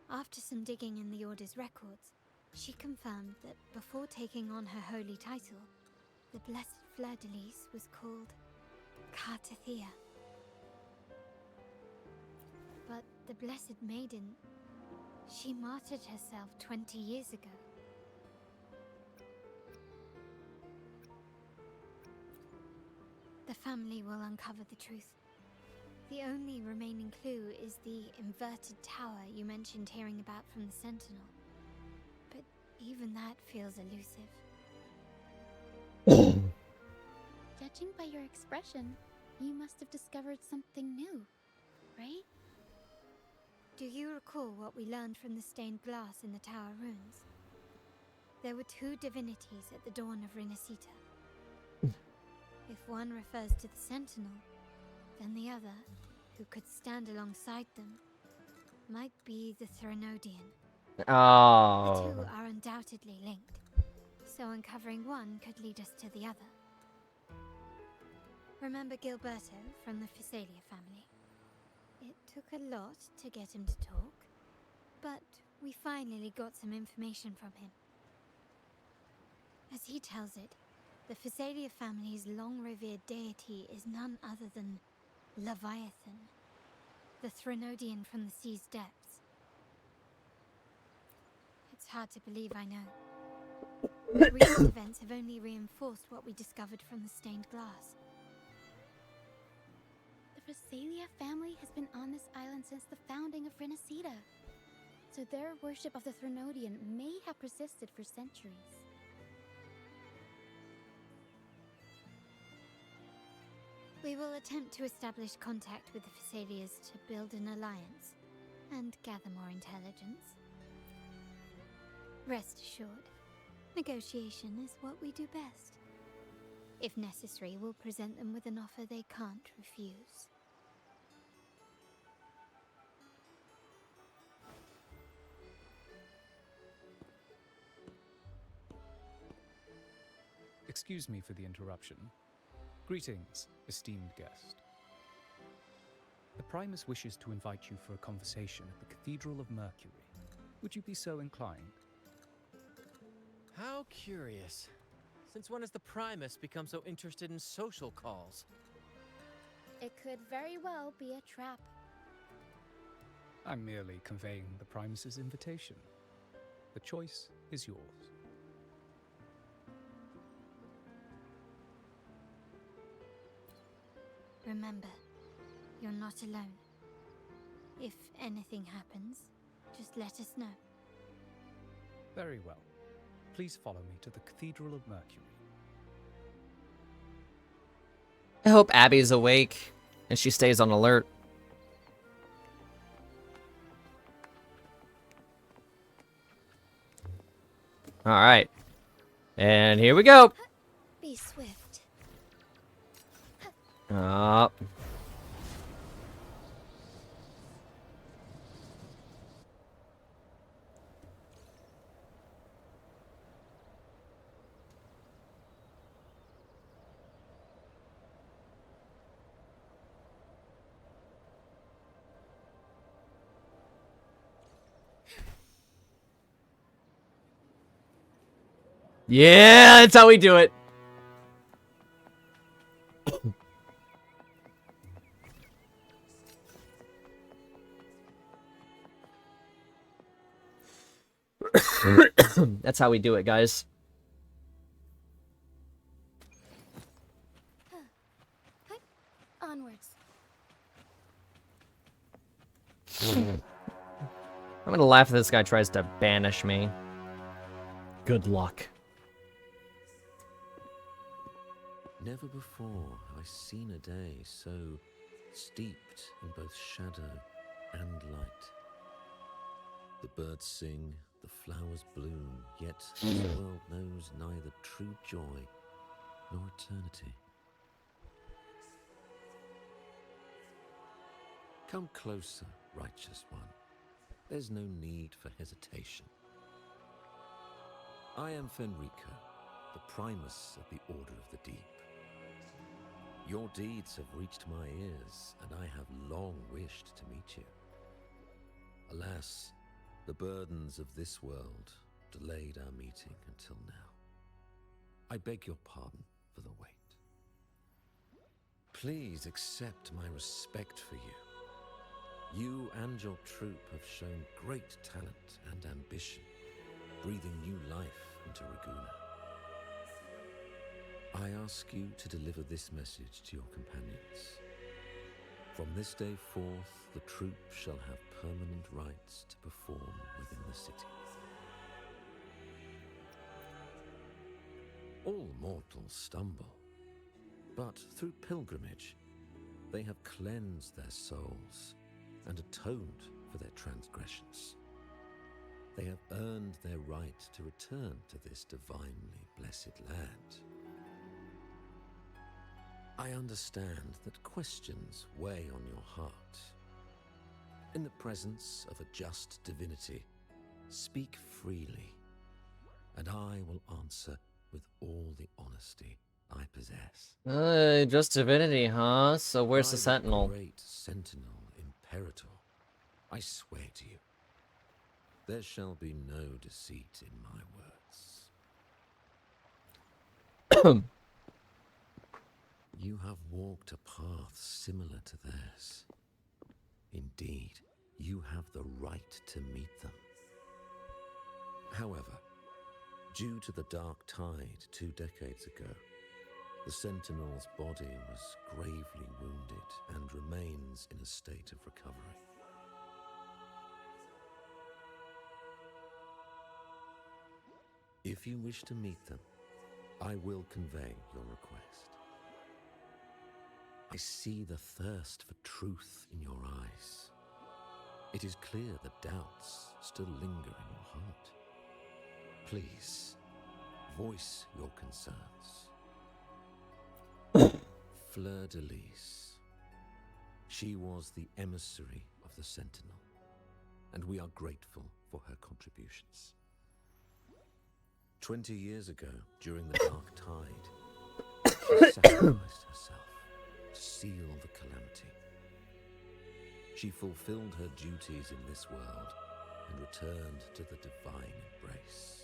After some digging in the Order's records, she confirmed that before taking on her holy title, the Blessed Fleur-de-Lis was called Cartathea. But the Blessed Maiden, she martyred herself 20 years ago. The family will uncover the truth. The only remaining clue is the inverted tower you mentioned hearing about from the Sentinel. But even that feels elusive. Judging by your expression, you must have discovered something new, right? Do you recall what we learned from the stained glass in the tower runes? There were two divinities at the dawn of Renacita. If one refers to the Sentinel, then the other, who could stand alongside them, might be the Threnodian. Oh. The two are undoubtedly linked, so uncovering one could lead us to the other. Remember Gilberto from the Physalia family? It took a lot to get him to talk, but we finally got some information from him. As he tells it, the Physalia family's long-revered deity is none other than Leviathan. The Threnodian from the sea's depths. It's hard to believe, I know. Recent events have only reinforced what we discovered from the stained glass. The Phasalia family has been on this island since the founding of Renacida. So their worship of the Threnodian may have persisted for centuries. We will attempt to establish contact with the Phasalias to build an alliance and gather more intelligence. Rest assured, negotiation is what we do best. If necessary, we'll present them with an offer they can't refuse. Excuse me for the interruption. Greetings, esteemed guest. The Primus wishes to invite you for a conversation at the Cathedral of Mercury. Would you be so inclined? How curious. Since when has the Primus become so interested in social calls? It could very well be a trap. I'm merely conveying the Primus's invitation. The choice is yours. Remember, you're not alone. If anything happens, just let us know. Very well. Please follow me to the Cathedral of Mercury. I hope Abby's awake and she stays on alert. Alright. And here we go. Be swift. Up. Yeah, that's how we do it. That's how we do it, guys. Onwards. I'm gonna laugh if this guy tries to banish me. Good luck. Never before have I seen a day so steeped in both shadow and light. The birds sing, the flowers bloom, yet this world knows neither true joy nor eternity. Come closer, righteous one. There's no need for hesitation. I am Fenrico, the Primus of the Order of the Deep. Your deeds have reached my ears, and I have long wished to meet you. Alas, the burdens of this world delayed our meeting until now. I beg your pardon for the wait. Please accept my respect for you. You and your troop have shown great talent and ambition, breathing new life into Raguna. I ask you to deliver this message to your companions. From this day forth, the troop shall have permanent rights to perform within the city. All mortals stumble, but through pilgrimage, they have cleansed their souls and atoned for their transgressions. They have earned their right to return to this divinely blessed land. I understand that questions weigh on your heart. In the presence of a just divinity, speak freely, and I will answer with all the honesty I possess. Just divinity, huh? So where's the Sentinel? Great Sentinel Imperator, I swear to you, there shall be no deceit in my words. You have walked a path similar to theirs. Indeed, you have the right to meet them. However, due to the Dark Tide 2 decades ago, the Sentinel's body was gravely wounded and remains in a state of recovery. If you wish to meet them, I will convey your request. I see the thirst for truth in your eyes. It is clear that doubts still linger in your heart. Please, voice your concerns. Fleur-de-Lis. She was the emissary of the Sentinel, and we are grateful for her contributions. 20 years ago, during the Dark Tide, she sacrificed herself to seal the calamity. She fulfilled her duties in this world and returned to the divine embrace.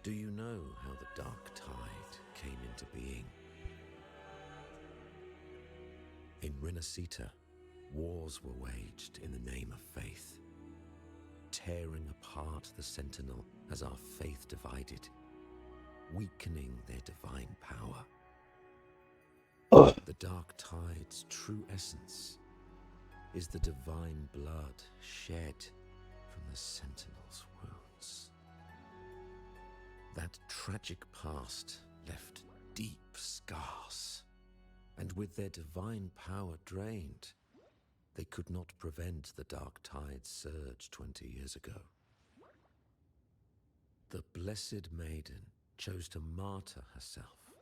Do you know how the Dark Tide came into being? In Rinascita, wars were waged in the name of faith, tearing apart the Sentinel as our faith divided, weakening their divine power. The Dark Tide's true essence is the divine blood shed from the Sentinel's wounds. That tragic past left deep scars, and with their divine power drained, they could not prevent the Dark Tide's surge 20 years ago. The Blessed Maiden chose to martyr herself.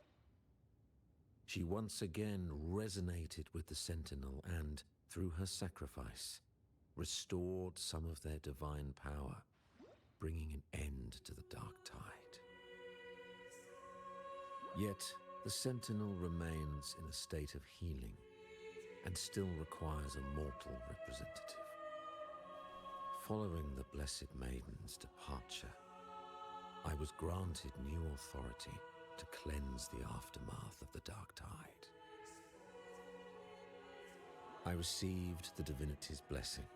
She once again resonated with the Sentinel and, through her sacrifice, restored some of their divine power, bringing an end to the Dark Tide. Yet, the Sentinel remains in a state of healing and still requires a mortal representative. Following the Blessed Maiden's departure, I was granted new authority to cleanse the aftermath of the Dark Tide. I received the divinity's blessing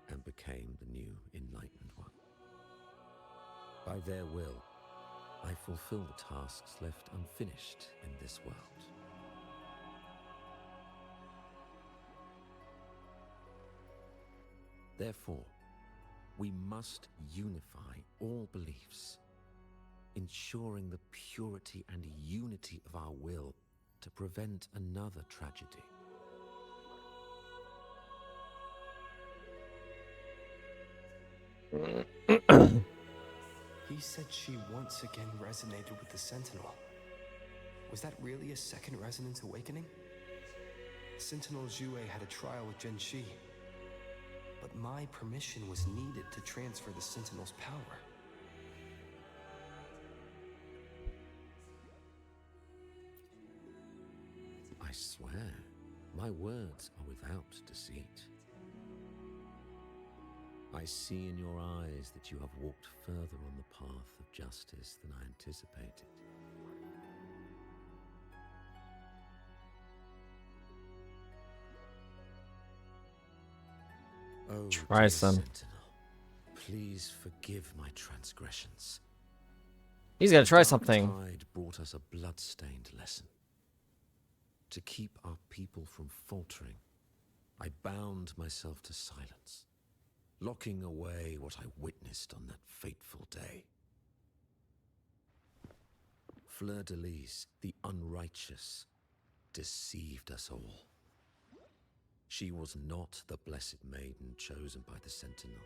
and became the new Enlightened One. By their will, I fulfill the tasks left unfinished in this world. Therefore, we must unify all beliefs, ensuring the purity and unity of our will to prevent another tragedy. He said she once again resonated with the Sentinel. Was that really a second resonance awakening? Sentinel Jue had a trial with Genshi, but my permission was needed to transfer the Sentinel's power. I swear, my words are without deceit. I see in your eyes that you have walked further on the path of justice than I anticipated. Oh, Try dear some. Sentinel, please forgive my transgressions. He's gotta The try Dark something. Tide brought us a blood-stained lesson. To keep our people from faltering, I bound myself to silence, locking away what I witnessed on that fateful day. Fleur-de-Lis, the unrighteous, deceived us all. She was not the Blessed Maiden chosen by the Sentinel.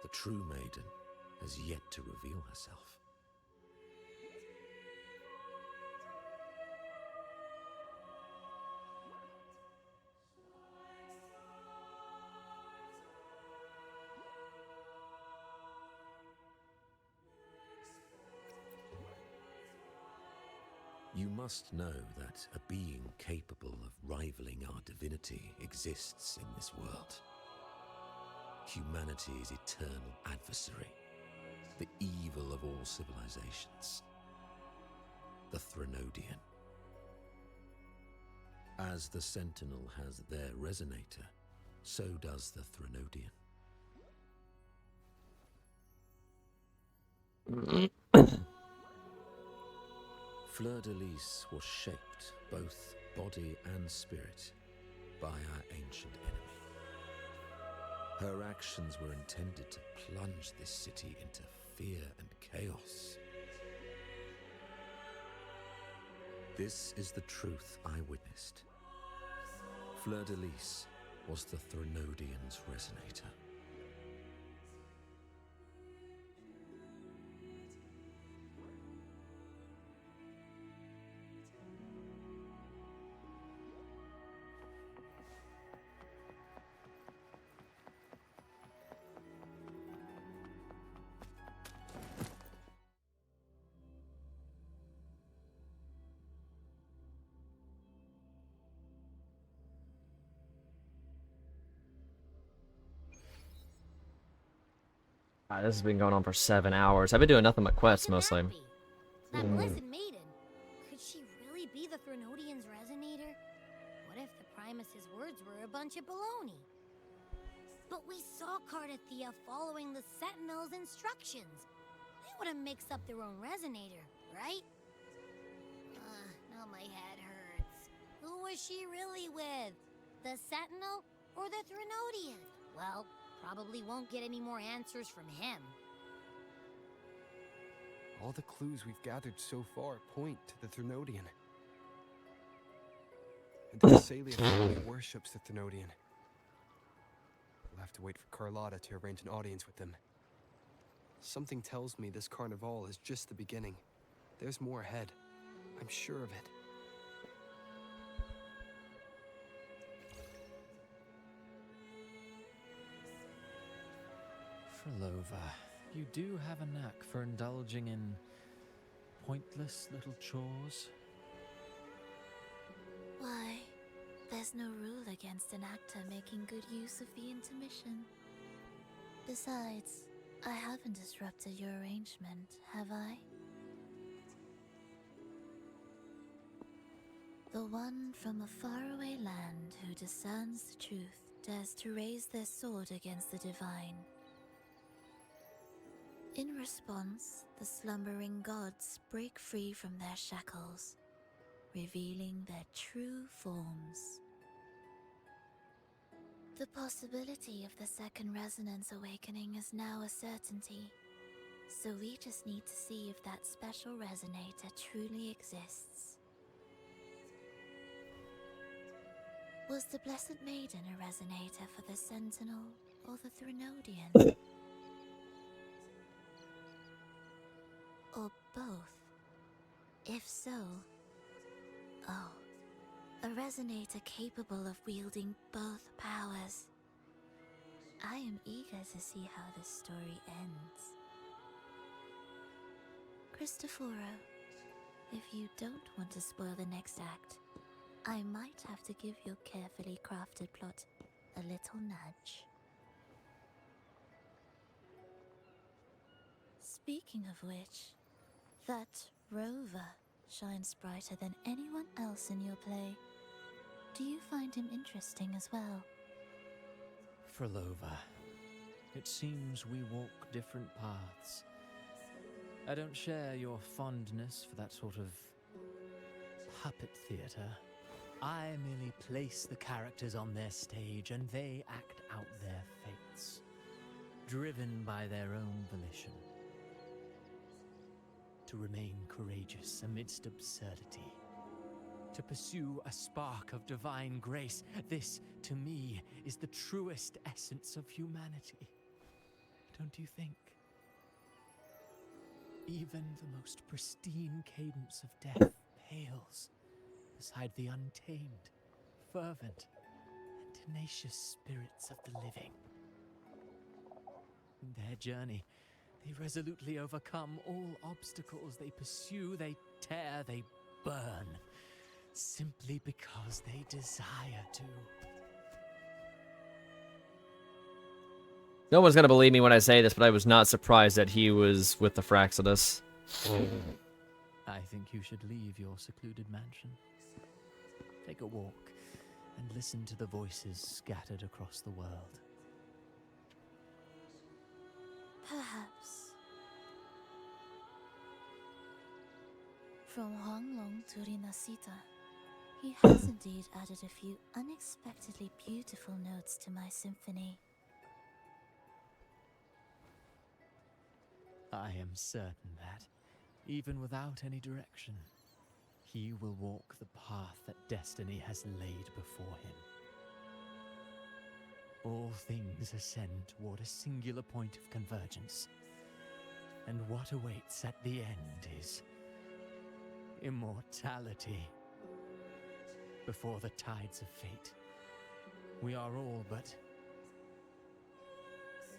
The true maiden has yet to reveal herself. You must know that a being capable of rivaling our divinity exists in this world. Humanity's eternal adversary. the evil of all civilizations, the Threnodian. As the Sentinel has their resonator, so does the Threnodian. Fleur-de-Lis was shaped, both body and spirit, by our ancient enemy. Her actions were intended to plunge this city into fear and chaos. This is the truth I witnessed. Fleur-de-Lis was the Threnodian's resonator. This has been going on for 7 hours. I've been doing nothing but quests mostly. That blessed maiden, could she really be the Threnodian's resonator? What if the Primus's words were a bunch of baloney? But we saw Cardathea following the Sentinel's instructions. They wouldn't mix up their own resonator, right? Now my head hurts. Who was she really with? The Sentinel or the Threnodian? Well, probably won't get any more answers from him. All the clues we've gathered so far point to the Threnodian. And the Thessalia family worships the Threnodian. We'll have to wait for Carlotta to arrange an audience with them. Something tells me this Carnival is just the beginning. There's more ahead. I'm sure of it. Frolova, you do have a knack for indulging in pointless little chores. Why, there's no rule against an actor making good use of the intermission. Besides, I haven't disrupted your arrangement, have I? The one from a faraway land who discerns the truth dares to raise their sword against the divine. In response, the slumbering gods break free from their shackles, revealing their true forms. The possibility of the second resonance awakening is now a certainty, so we just need to see if that special resonator truly exists. Was the Blessed Maiden a resonator for the Sentinel or the Threnodian? Or both? If so, oh, a resonator capable of wielding both powers. I am eager to see how this story ends. Cristoforo, if you don't want to spoil the next act, I might have to give your carefully crafted plot a little nudge. Speaking of which, that rover shines brighter than anyone else in your play. Do you find him interesting as well? Frolova, it seems we walk different paths. I don't share your fondness for that sort of puppet theater. I merely place the characters on their stage and they act out their fates, driven by their own volition. To remain courageous amidst absurdity. To pursue a spark of divine grace. This, to me, is the truest essence of humanity. Don't you think? Even the most pristine cadence of death pales beside the untamed, fervent, and tenacious spirits of the living. In their journey, they resolutely overcome all obstacles. They pursue, they tear, they burn, simply because they desire to. No one's gonna believe me when I say this, but I was not surprised that he was with the Fraxidus. I think you should leave your secluded mansion. Take a walk and listen to the voices scattered across the world. Perhaps. From Huanglong to Rinasita, he has indeed added a few unexpectedly beautiful notes to my symphony. I am certain that, even without any direction, he will walk the path that destiny has laid before him. All things ascend toward a singular point of convergence, and what awaits at the end is immortality. Before the tides of fate, we are all but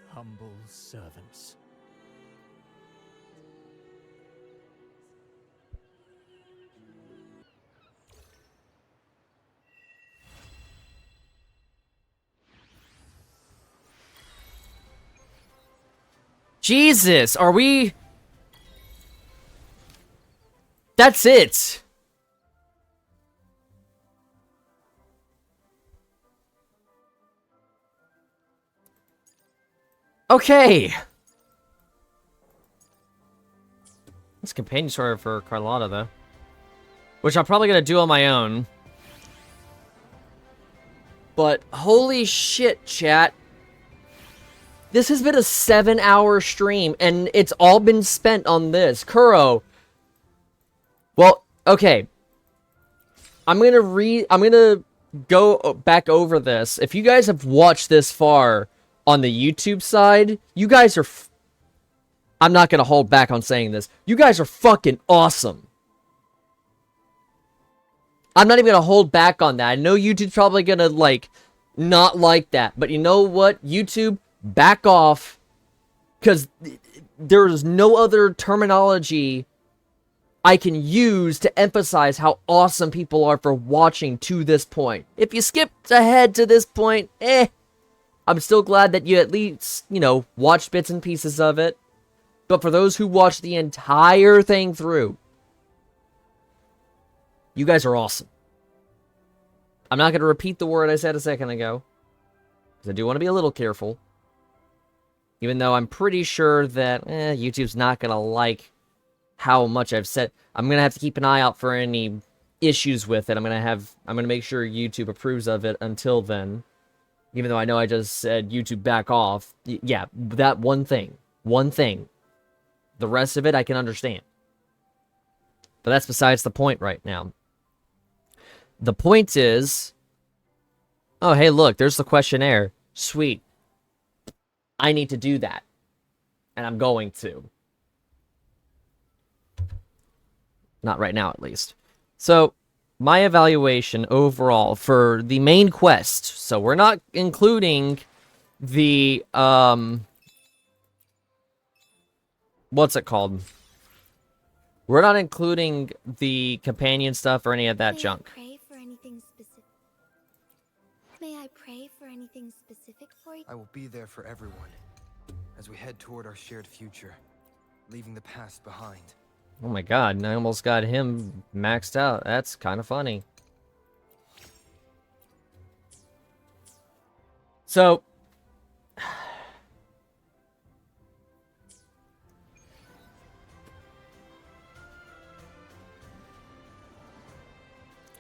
humble servants. Jesus, are we... That's it! Okay! That's companion story for Carlotta, though. Which I'm probably gonna do on my own. But, holy shit, chat. This has been a 7-hour stream, and it's all been spent on this. Kuro. Well, okay. I'm gonna go back over this. If you guys have watched this far on the YouTube side, you guys are... I'm not gonna hold back on saying this. You guys are fucking awesome. I'm not even gonna hold back on that. I know YouTube's probably gonna, like, not like that. But you know what? YouTube... back off, because there is no other terminology I can use to emphasize how awesome people are for watching to this point. If you skipped ahead to this point, I'm still glad that you at least, you know, watched bits and pieces of it. But for those who watched the entire thing through, you guys are awesome. I'm not going to repeat the word I said a second ago, because I do want to be a little careful. Even though I'm pretty sure that YouTube's not going to like how much I've said. I'm going to have to keep an eye out for any issues with it. I'm going to make sure YouTube approves of it until then. Even though I know I just said YouTube back off. Yeah, that one thing. One thing. The rest of it I can understand. But that's besides the point right now. The point is... Oh, hey, look, there's the questionnaire. Sweet. I need to do that. And I'm going to. Not right now, at least. So, my evaluation overall for the main quest. So, we're not including the, what's it called? We're not including the companion stuff or any of that junk. Pray for anything specific. May I pray for anything specific for you? I will be there for everyone as we head toward our shared future, leaving the past behind. Oh my god, and I almost got him maxed out. That's kind of funny. So...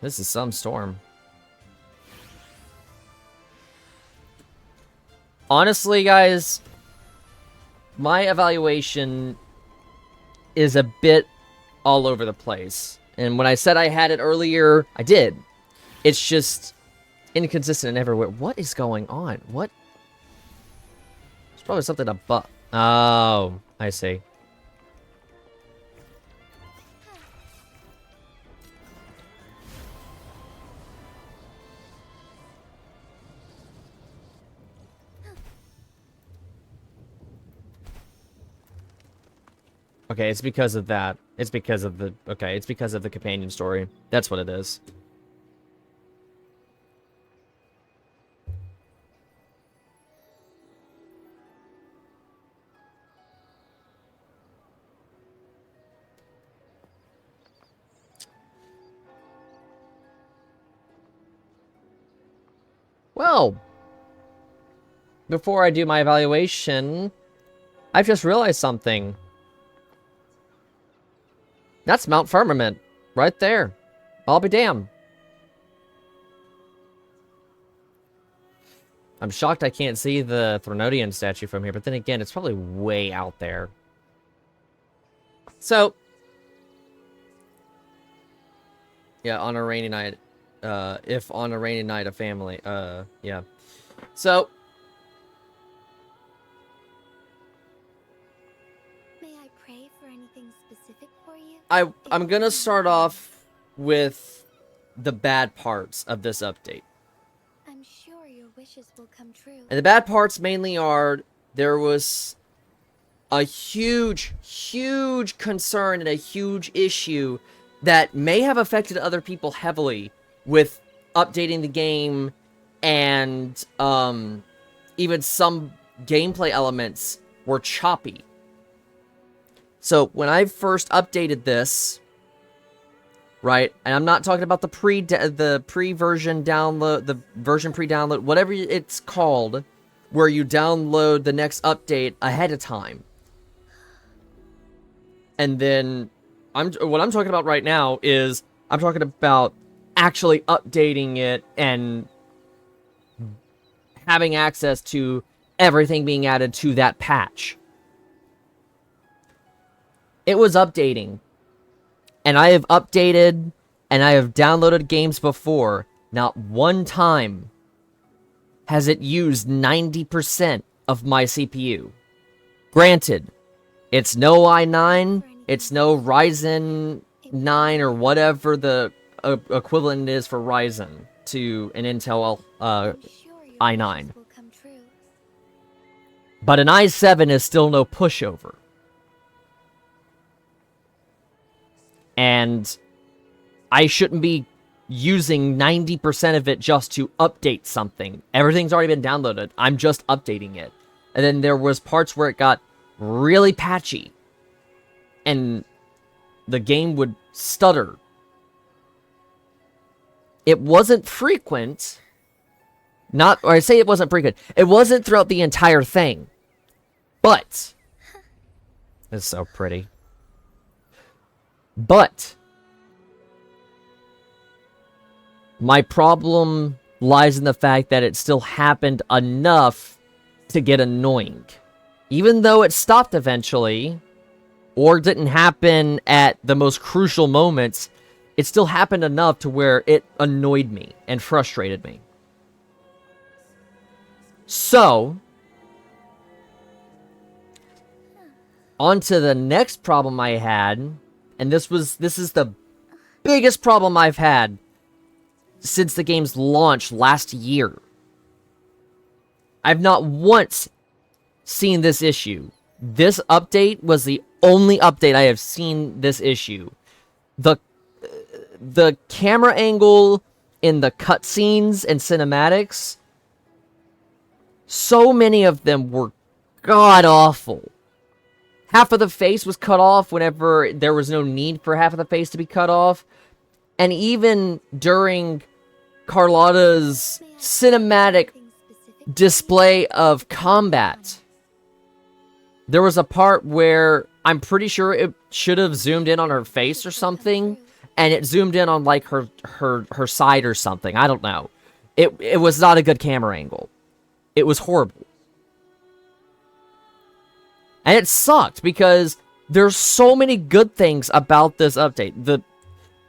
This is some storm. Honestly, guys, my evaluation is a bit all over the place. And when I said I had it earlier, I did. It's just inconsistent and everywhere. What is going on? What? It's probably something above. Oh, I see. Okay, it's because of that. It's because of the... Okay, it's because of the companion story. That's what it is. Well, before I do my evaluation, I've just realized something. That's Mount Firmament, right there. I'll be damned. I'm shocked I can't see the Threnodian statue from here, but then again, it's probably way out there. So, yeah, on a rainy night, if on a rainy night a family, yeah. So, May I pray for anything specific for you? I'm gonna start off with the bad parts of this update. I'm sure your wishes will come true. And the bad parts mainly are there was a huge, huge concern and a huge issue that may have affected other people heavily with updating the game, and even some gameplay elements were choppy. So when I first updated this, right, and I'm not talking about the pre-version download, the version pre-download, whatever it's called, where you download the next update ahead of time. And then what I'm talking about right now is I'm talking about actually updating it and having access to everything being added to that patch. It was updating. And I have updated and I have downloaded games before. Not one time has it used 90% of my CPU. Granted, it's no i9, it's no Ryzen 9 or whatever the equivalent is for Ryzen to an Intel i9. But an i7 is still no pushover. And I shouldn't be using 90% of it just to update something. Everything's already been downloaded. I'm just updating it. And then there was parts where it got really patchy. And the game would stutter. It wasn't frequent. Or I say it wasn't frequent. It wasn't throughout the entire thing. But it's so pretty. But my problem lies in the fact that it still happened enough to get annoying. Even though it stopped eventually, or didn't happen at the most crucial moments, it still happened enough to where it annoyed me and frustrated me. So, on to the next problem I had, and this is the biggest problem I've had since the game's launch last year. I've not once seen this issue. This update was the only update I have seen this issue. The camera angle in the cutscenes and cinematics, so many of them were god-awful. Half of the face was cut off whenever there was no need for half of the face to be cut off. And even during Carlotta's cinematic display of combat, there was a part where I'm pretty sure it should have zoomed in on her face or something, and it zoomed in on like her side or something. I don't know. It was not a good camera angle. It was horrible. And it sucked because there's so many good things about this update.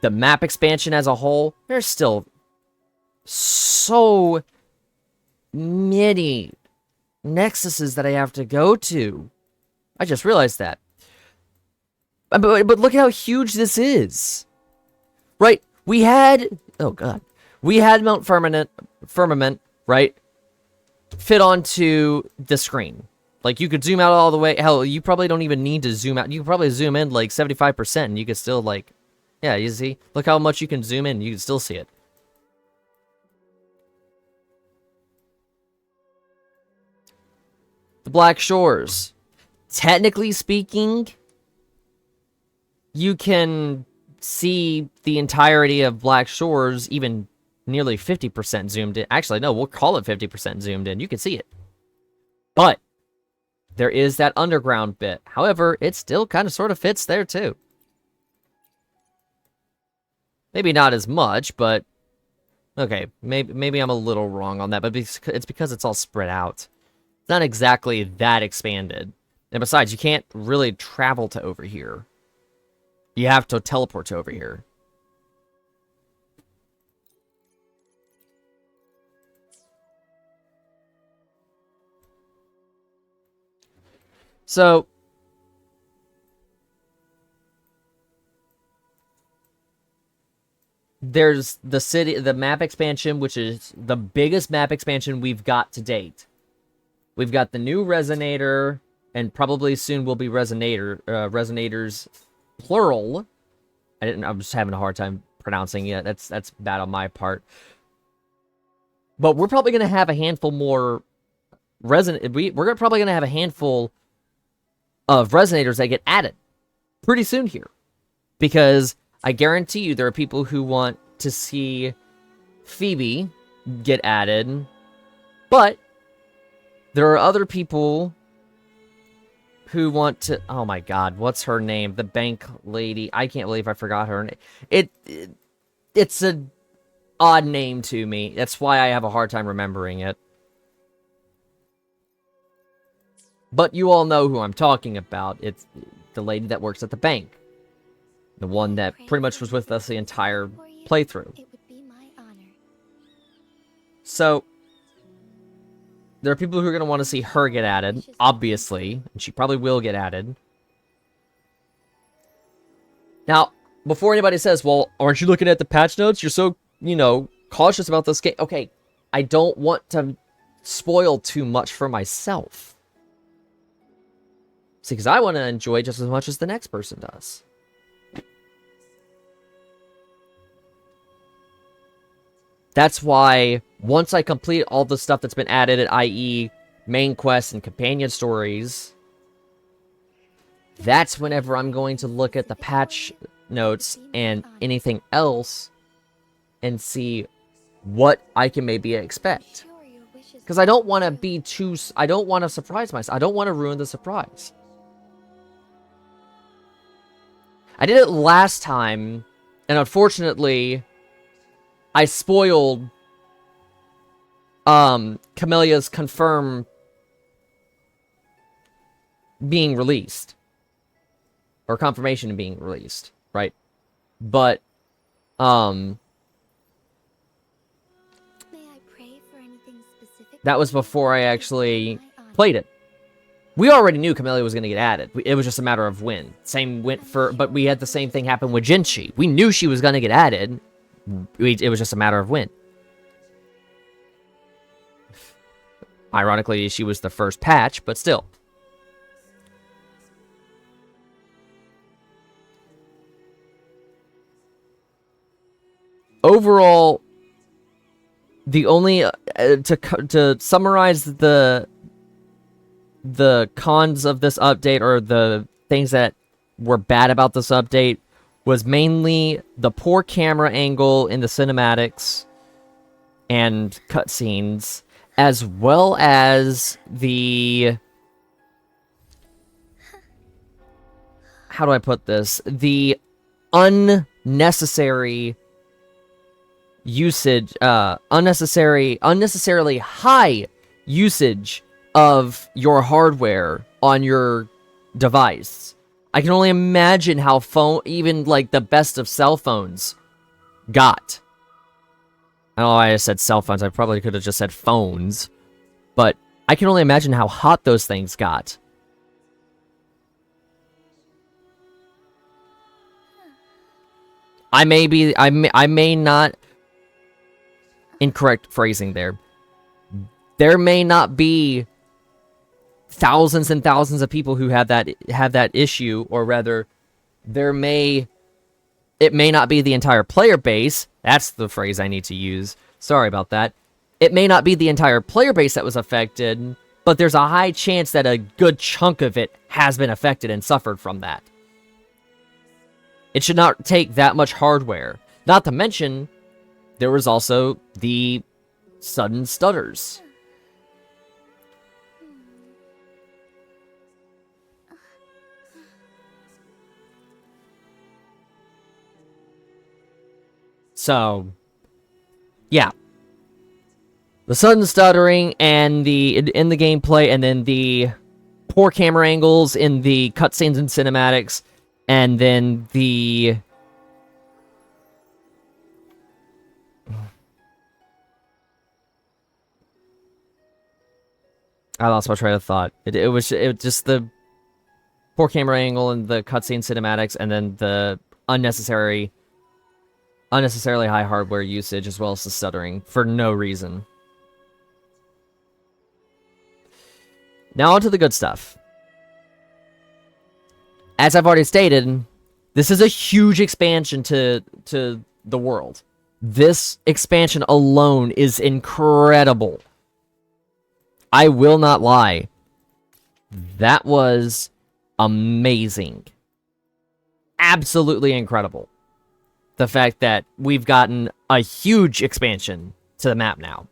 The map expansion as a whole, there's still so many nexuses that I have to go to. I just realized that. But look at how huge this is. Right? We had... Oh, God. We had Mount Firmament, right? Fit onto the screen. Like, you could zoom out all the way. Hell, you probably don't even need to zoom out. You could probably zoom in, like, 75%, and you could still, like... Yeah, you see? Look how much you can zoom in, and you can still see it. The Black Shores. Technically speaking, you can see the entirety of Black Shores even nearly 50% zoomed in. Actually, no, we'll call it 50% zoomed in. You can see it. But there is that underground bit. However, it still kind of sort of fits there too. Maybe not as much, but okay, maybe I'm a little wrong on that, but it's because it's all spread out. It's not exactly that expanded. And besides, you can't really travel to over here. You have to teleport to over here. So, there's the map expansion, which is the biggest map expansion we've got to date. We've got the new Resonator, and probably soon will be Resonators, plural. I'm just having a hard time pronouncing it. That's bad on my part. But we're probably going to have a handful more we're probably going to have a handful of Resonators that get added pretty soon here. Because I guarantee you there are people who want to see Phoebe get added. But there are other people who want to... Oh my god, what's her name? The bank lady. I can't believe I forgot her name. It's an odd name to me. That's why I have a hard time remembering it. But you all know who I'm talking about. It's the lady that works at the bank. The one that pretty much was with us the entire playthrough. So, there are people who are going to want to see her get added, obviously. And she probably will get added. Now, before anybody says, well, aren't you looking at the patch notes? You're so, cautious about this game. Okay, I don't want to spoil too much for myself. See, because I want to enjoy just as much as the next person does. That's why, once I complete all the stuff that's been added, i.e. main quests and companion stories, that's whenever I'm going to look at the patch notes and anything else and see what I can maybe expect. Because I don't want to I don't want to surprise myself. I don't want to ruin the surprise. I did it last time, and unfortunately, I spoiled Camellia's confirm being released. Or confirmation being released, right? But, that was before I actually played it. We already knew Camellia was going to get added. It was just a matter of when. Same went for, but we had the same thing happen with Jinchi. We knew she was going to get added. It was just a matter of when. Ironically, she was the first patch, but still. Overall, the only to summarize the cons of this update, or the things that were bad about this update, was mainly the poor camera angle in the cinematics and cutscenes, as well as the... How do I put this? The unnecessary usage, unnecessarily high usage of your hardware on your device. I can only imagine how even like the best of cell phones got. I don't know why I said cell phones. I probably could have just said phones. But I can only imagine how hot those things got. I may not... Incorrect phrasing there. There may not be thousands and thousands of people who have that issue, or rather, it may not be the entire player base. That's the phrase I need to use. Sorry about that. It may not be the entire player base that was affected, but there's a high chance that a good chunk of it has been affected and suffered from that. It should not take that much hardware. Not to mention, there was also the sudden stutters. So, yeah. The sudden stuttering and in the gameplay, and then the poor camera angles in the cutscenes and cinematics, and then the... I lost my train of thought. It was just the poor camera angle and the cutscene cinematics, and then the unnecessarily high hardware usage, as well as the stuttering for no reason. Now on to the good stuff. As I've already stated, this is a huge expansion to the world. This expansion alone is incredible. I will not lie. That was amazing. Absolutely incredible. The fact that we've gotten a huge expansion to the map now.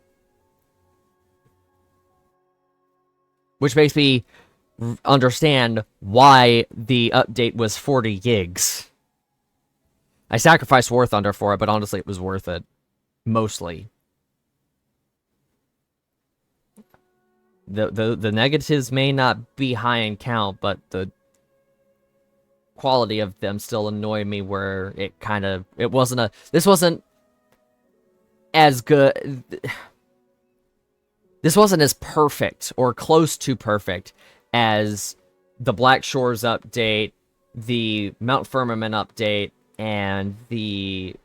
Which makes me understand why the update was 40 gigs. I sacrificed War Thunder for it, but honestly it was worth it. Mostly. The negatives may not be high in count, but the quality of them still annoy me where this wasn't as good. This wasn't as perfect or close to perfect as the Black Shores update, the Mount Firmament update, and the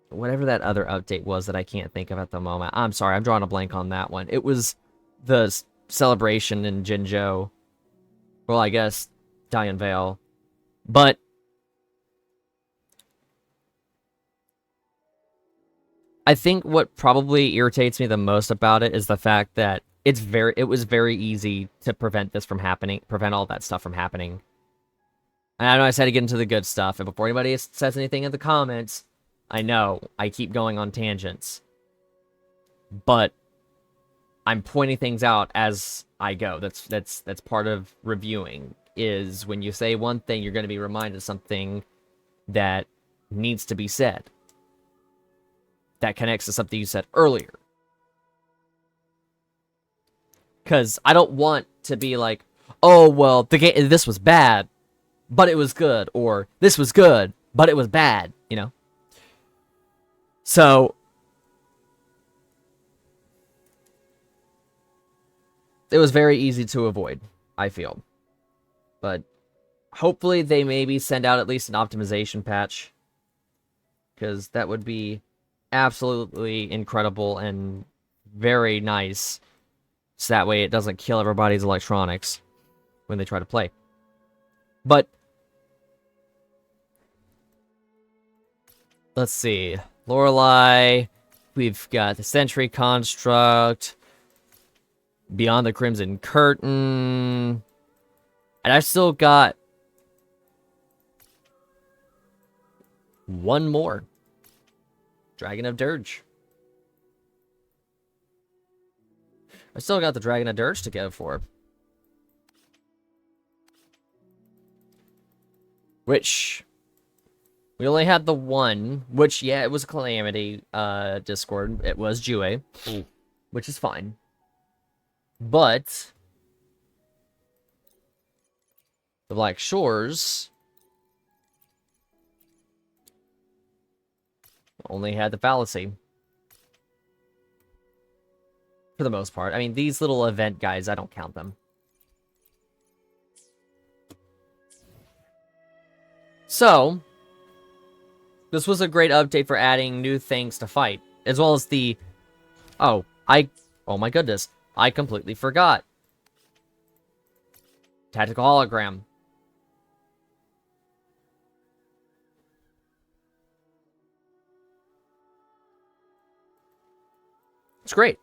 whatever that other update was that I can't think of at the moment. I'm sorry, I'm drawing a blank on that one. It was the celebration in Jinzhou. Well, I guess Dian Vale. But I think what probably irritates me the most about it is the fact that it was very easy to prevent all that stuff from happening. And I know I said to get into the good stuff, and before anybody says anything in the comments, I know I keep going on tangents. But I'm pointing things out as I go. That's part of reviewing, is when you say one thing, you're going to be reminded of something that needs to be said. That connects to something you said earlier. Because I don't want to be like, oh, well, this was bad, but it was good. Or, this was good, but it was bad, you know? So, it was very easy to avoid, I feel. But, hopefully they maybe send out at least an optimization patch. Because that would be absolutely incredible and very nice. So that way it doesn't kill everybody's electronics when they try to play. But let's see. Lorelei, we've got the Sentry Construct, Beyond the Crimson Curtain, and I've still got one more. Dragon of Dirge. I still got the Dragon of Dirge to go for. Which, we only had the one, which, yeah, it was a Calamity Discord. It was Jue, which is fine. But the Black Shores only had the Fallacy. For the most part. I mean, these little event guys, I don't count them. So, this was a great update for adding new things to fight. As well as the... Oh my goodness. I completely forgot. Tactical Hologram. It's great.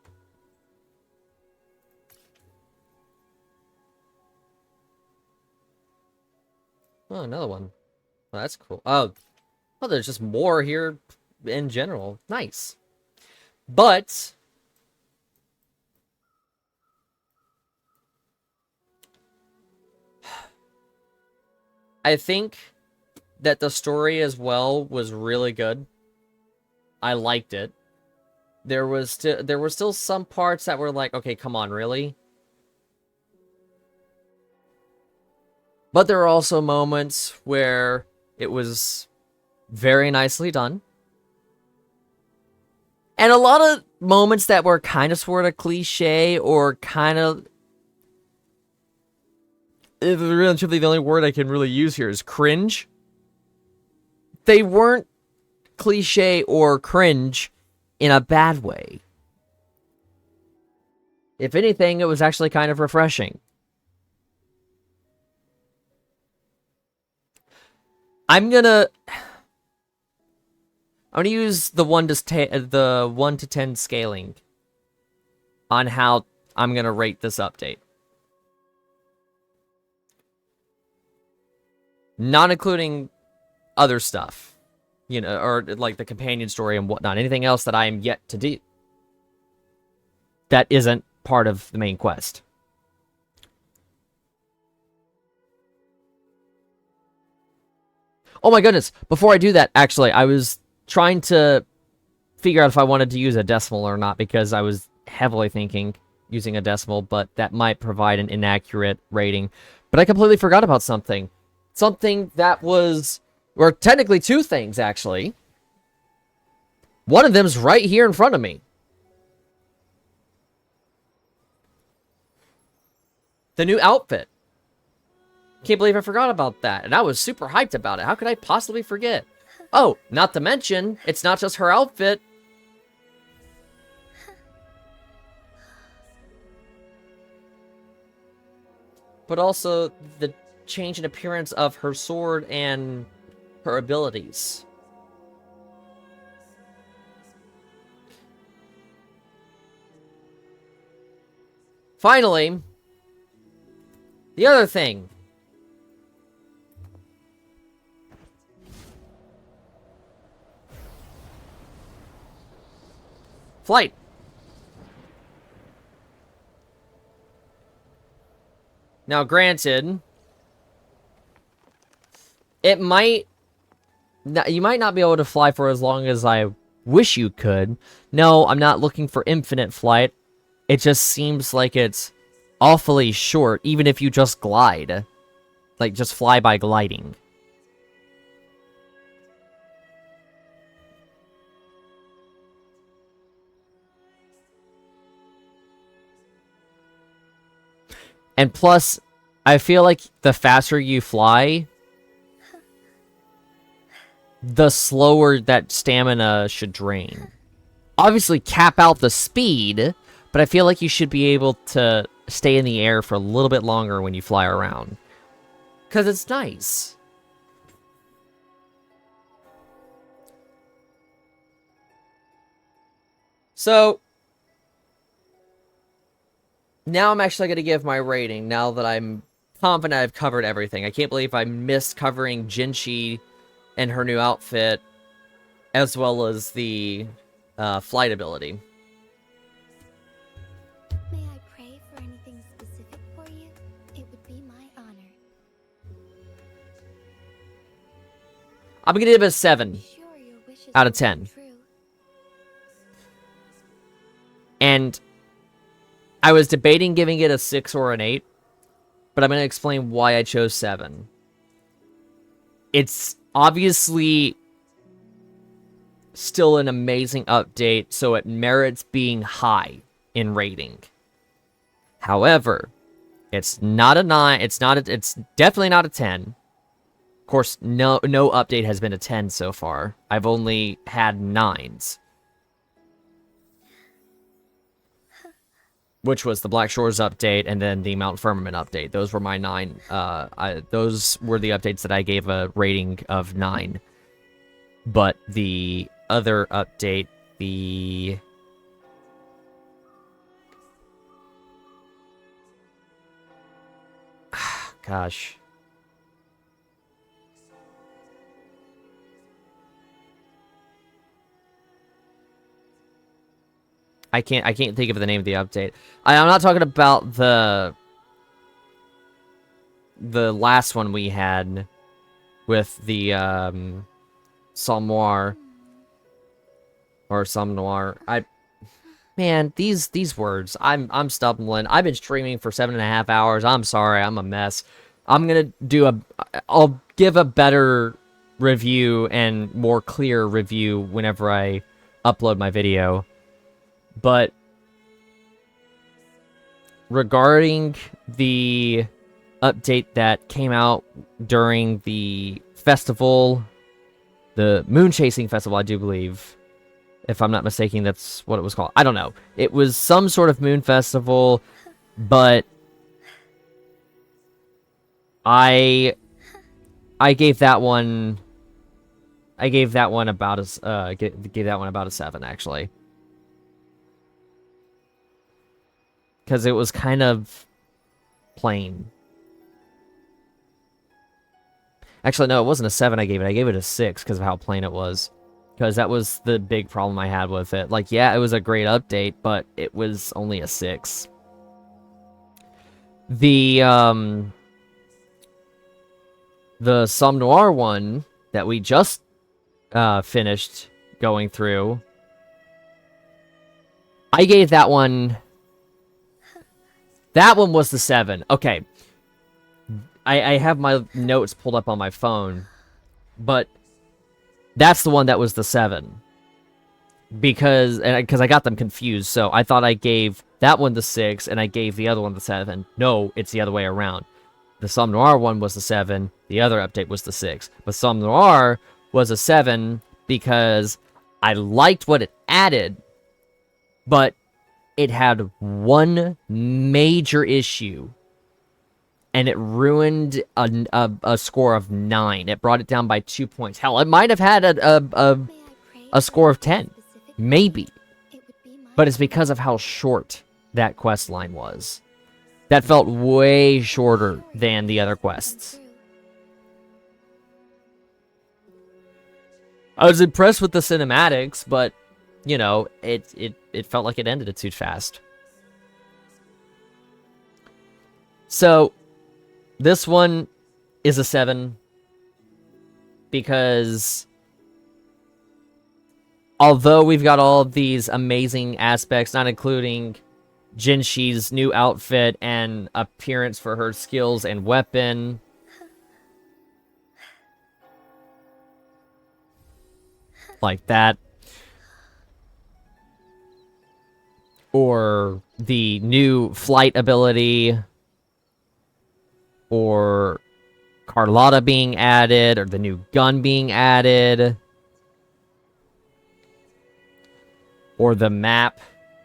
Oh, another one. Oh, that's cool. Oh, there's just more here. in general. Nice. But I think that the story as well was really good. I liked it. There were still some parts that were like, okay, come on, really? But there are also moments where it was very nicely done. And a lot of moments that were kind of sort of cliche or kind of... Really, truly, the only word I can really use here is cringe. They weren't cliche or cringe in a bad way. If anything, it was actually kind of refreshing. I'm gonna use the 1 to 10 scaling on how I'm gonna rate this update. Not including other stuff, you know, or like the companion story and whatnot. Anything else that I am yet to do that isn't part of the main quest. Oh my goodness, before I do that, actually, I was trying to figure out if I wanted to use a decimal or not, because I was heavily thinking using a decimal, but that might provide an inaccurate rating. But I completely forgot about something. Something that was... or technically two things, actually. One of them's right here in front of me. The new outfit. Can't believe I forgot about that. And I was super hyped about it. How could I possibly forget? Oh, not to mention, it's not just her outfit. But also the change in appearance of her sword and her abilities. Finally, the other thing. Flight. Now, granted, it might... you might not be able to fly for as long as I wish you could. No, I'm not looking for infinite flight. It just seems like it's awfully short, even if you just glide. Like, just fly by gliding. And plus, I feel like the faster you fly, the slower that stamina should drain. Obviously, cap out the speed, but I feel like you should be able to stay in the air for a little bit longer when you fly around. Because it's nice. So, now I'm actually going to give my rating, now that I'm confident I've covered everything. I can't believe I missed covering Jinchi and her new outfit, as well as the flight ability. May I pray for anything specific for you? It would be my honor. I'm going to give it a 7 out of 10. And I was debating giving it a 6 or an 8, but I'm going to explain why I chose 7. It's obviously still an amazing update, so it merits being high in rating. However, it's not a 9, it's definitely not a 10. Of course, no update has been a 10 so far. I've only had 9s. Which was the Black Shores update and then the Mount Firmament update. Those were my 9. Those were the updates that I gave a rating of 9. But the other update, the... gosh. I can't think of the name of the update. I'm not talking about the last one we had with the Somme Noir or Somme Noir. Man, these words. I'm stumbling. I've been streaming for 7.5 hours. I'm sorry, I'm a mess. I'll give a better review and more clear review whenever I upload my video. But regarding the update that came out during the festival, the Moon Chasing Festival, I do believe. If I'm not mistaken, that's what it was called. I don't know. It was some sort of moon festival, but I gave that one about a 7 actually. Cuz it was kind of plain. Actually, no, it wasn't a 7 I gave it. I gave it a 6 because of how plain it was. Because that was the big problem I had with it. Like, yeah, it was a great update, but it was only a 6. The Somme Noir one that we just finished going through, I gave that one... That one was the 7. Okay. I have my notes pulled up on my phone, but that's the one that was the 7. Because I got them confused, so I thought I gave that one the 6, and I gave the other one the 7. No, it's the other way around. The Somme Noir one was the 7, the other update was the 6. But Somme Noir was a 7 because I liked what it added, but it had one major issue, and it ruined a score of 9. It brought it down by 2 points. Hell, it might have had a score of 10. Maybe. But it's because of how short that quest line was. That felt way shorter than the other quests. I was impressed with the cinematics, but, you know, it felt like it ended too fast. So, this one is a 7 because although we've got all of these amazing aspects, not including Jinshi's new outfit and appearance for her skills and weapon, like that, or the new flight ability, or Carlotta being added, or the new gun being added, or the map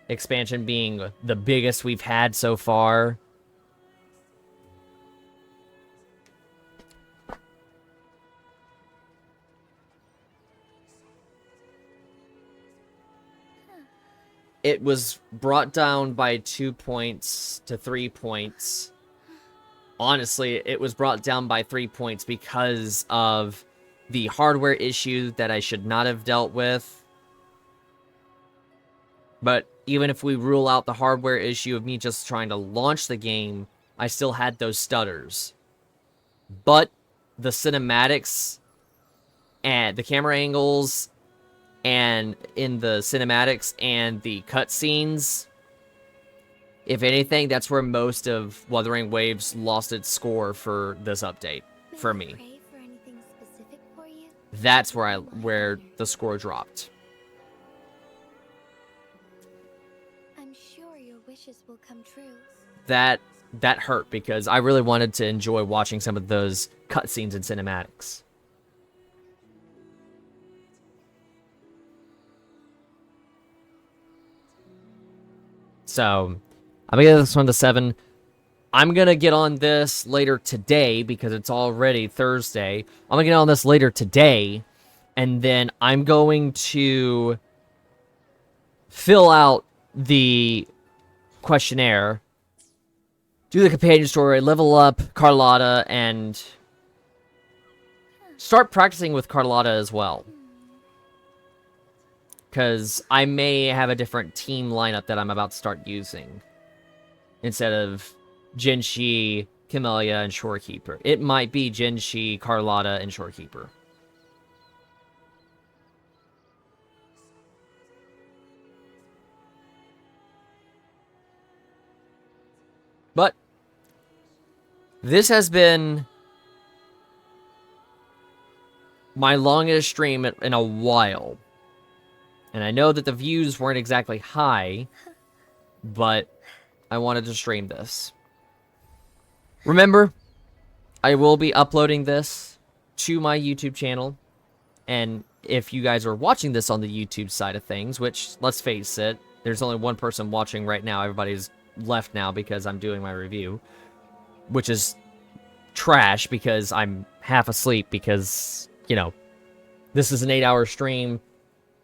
expansion being the biggest we've had so far. It was brought down by 2 points to 3 points. Honestly, it was brought down by 3 points because of the hardware issue that I should not have dealt with. But even if we rule out the hardware issue of me just trying to launch the game, I still had those stutters. But the cinematics and the camera angles and in the cinematics and the cutscenes, if anything, that's where most of Wuthering Waves lost its score for this update, for me. That's where the score dropped. I'm sure your wishes will come true. That hurt because I really wanted to enjoy watching some of those cutscenes and cinematics. So, I'm gonna give this one to 7. I'm gonna get on this later today because it's already Thursday. I'm gonna get on this later today, and then I'm going to fill out the questionnaire, do the companion story, level up Carlotta, and start practicing with Carlotta as well. because I may have a different team lineup that I'm about to start using. Instead of Jinshi, Camellia, and Shorekeeper. It might be Jinshi, Carlotta, and Shorekeeper. But this has been my longest stream in a while. And I know that the views weren't exactly high, but I wanted to stream this. Remember, I will be uploading this to my YouTube channel. And if you guys are watching this on the YouTube side of things, which, let's face it, there's only one person watching right now. Everybody's left now because I'm doing my review. Which is trash because I'm half asleep because, you know, this is an 8-hour stream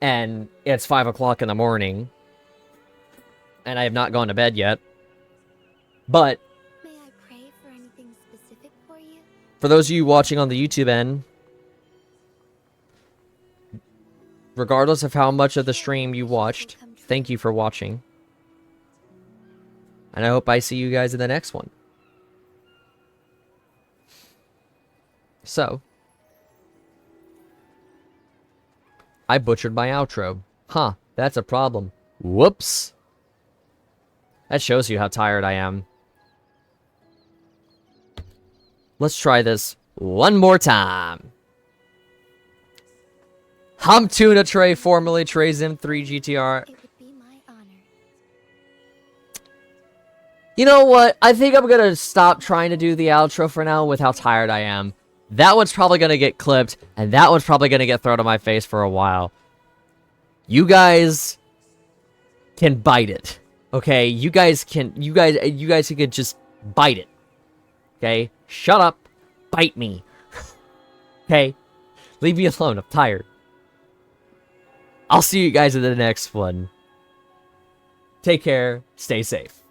and it's 5 o'clock in the morning. And I have not gone to bed yet. But May I pray for anything specific for you? for those of you watching on the YouTube end, regardless of how much of the stream you watched, thank you for watching. And I hope I see you guys in the next one. So, I butchered my outro. Huh, that's a problem. Whoops. That shows you how tired I am. Let's try this one more time. I'm Tuna Trey, formerly Trey Zim 3 GTR. You know what? I think I'm gonna stop trying to do the outro for now with how tired I am. That one's probably gonna get clipped, and that one's probably gonna get thrown in my face for a while. You guys can bite it. Okay? You guys can just bite it. Okay? Shut up. Bite me. Okay? Leave me alone. I'm tired. I'll see you guys in the next one. Take care. Stay safe.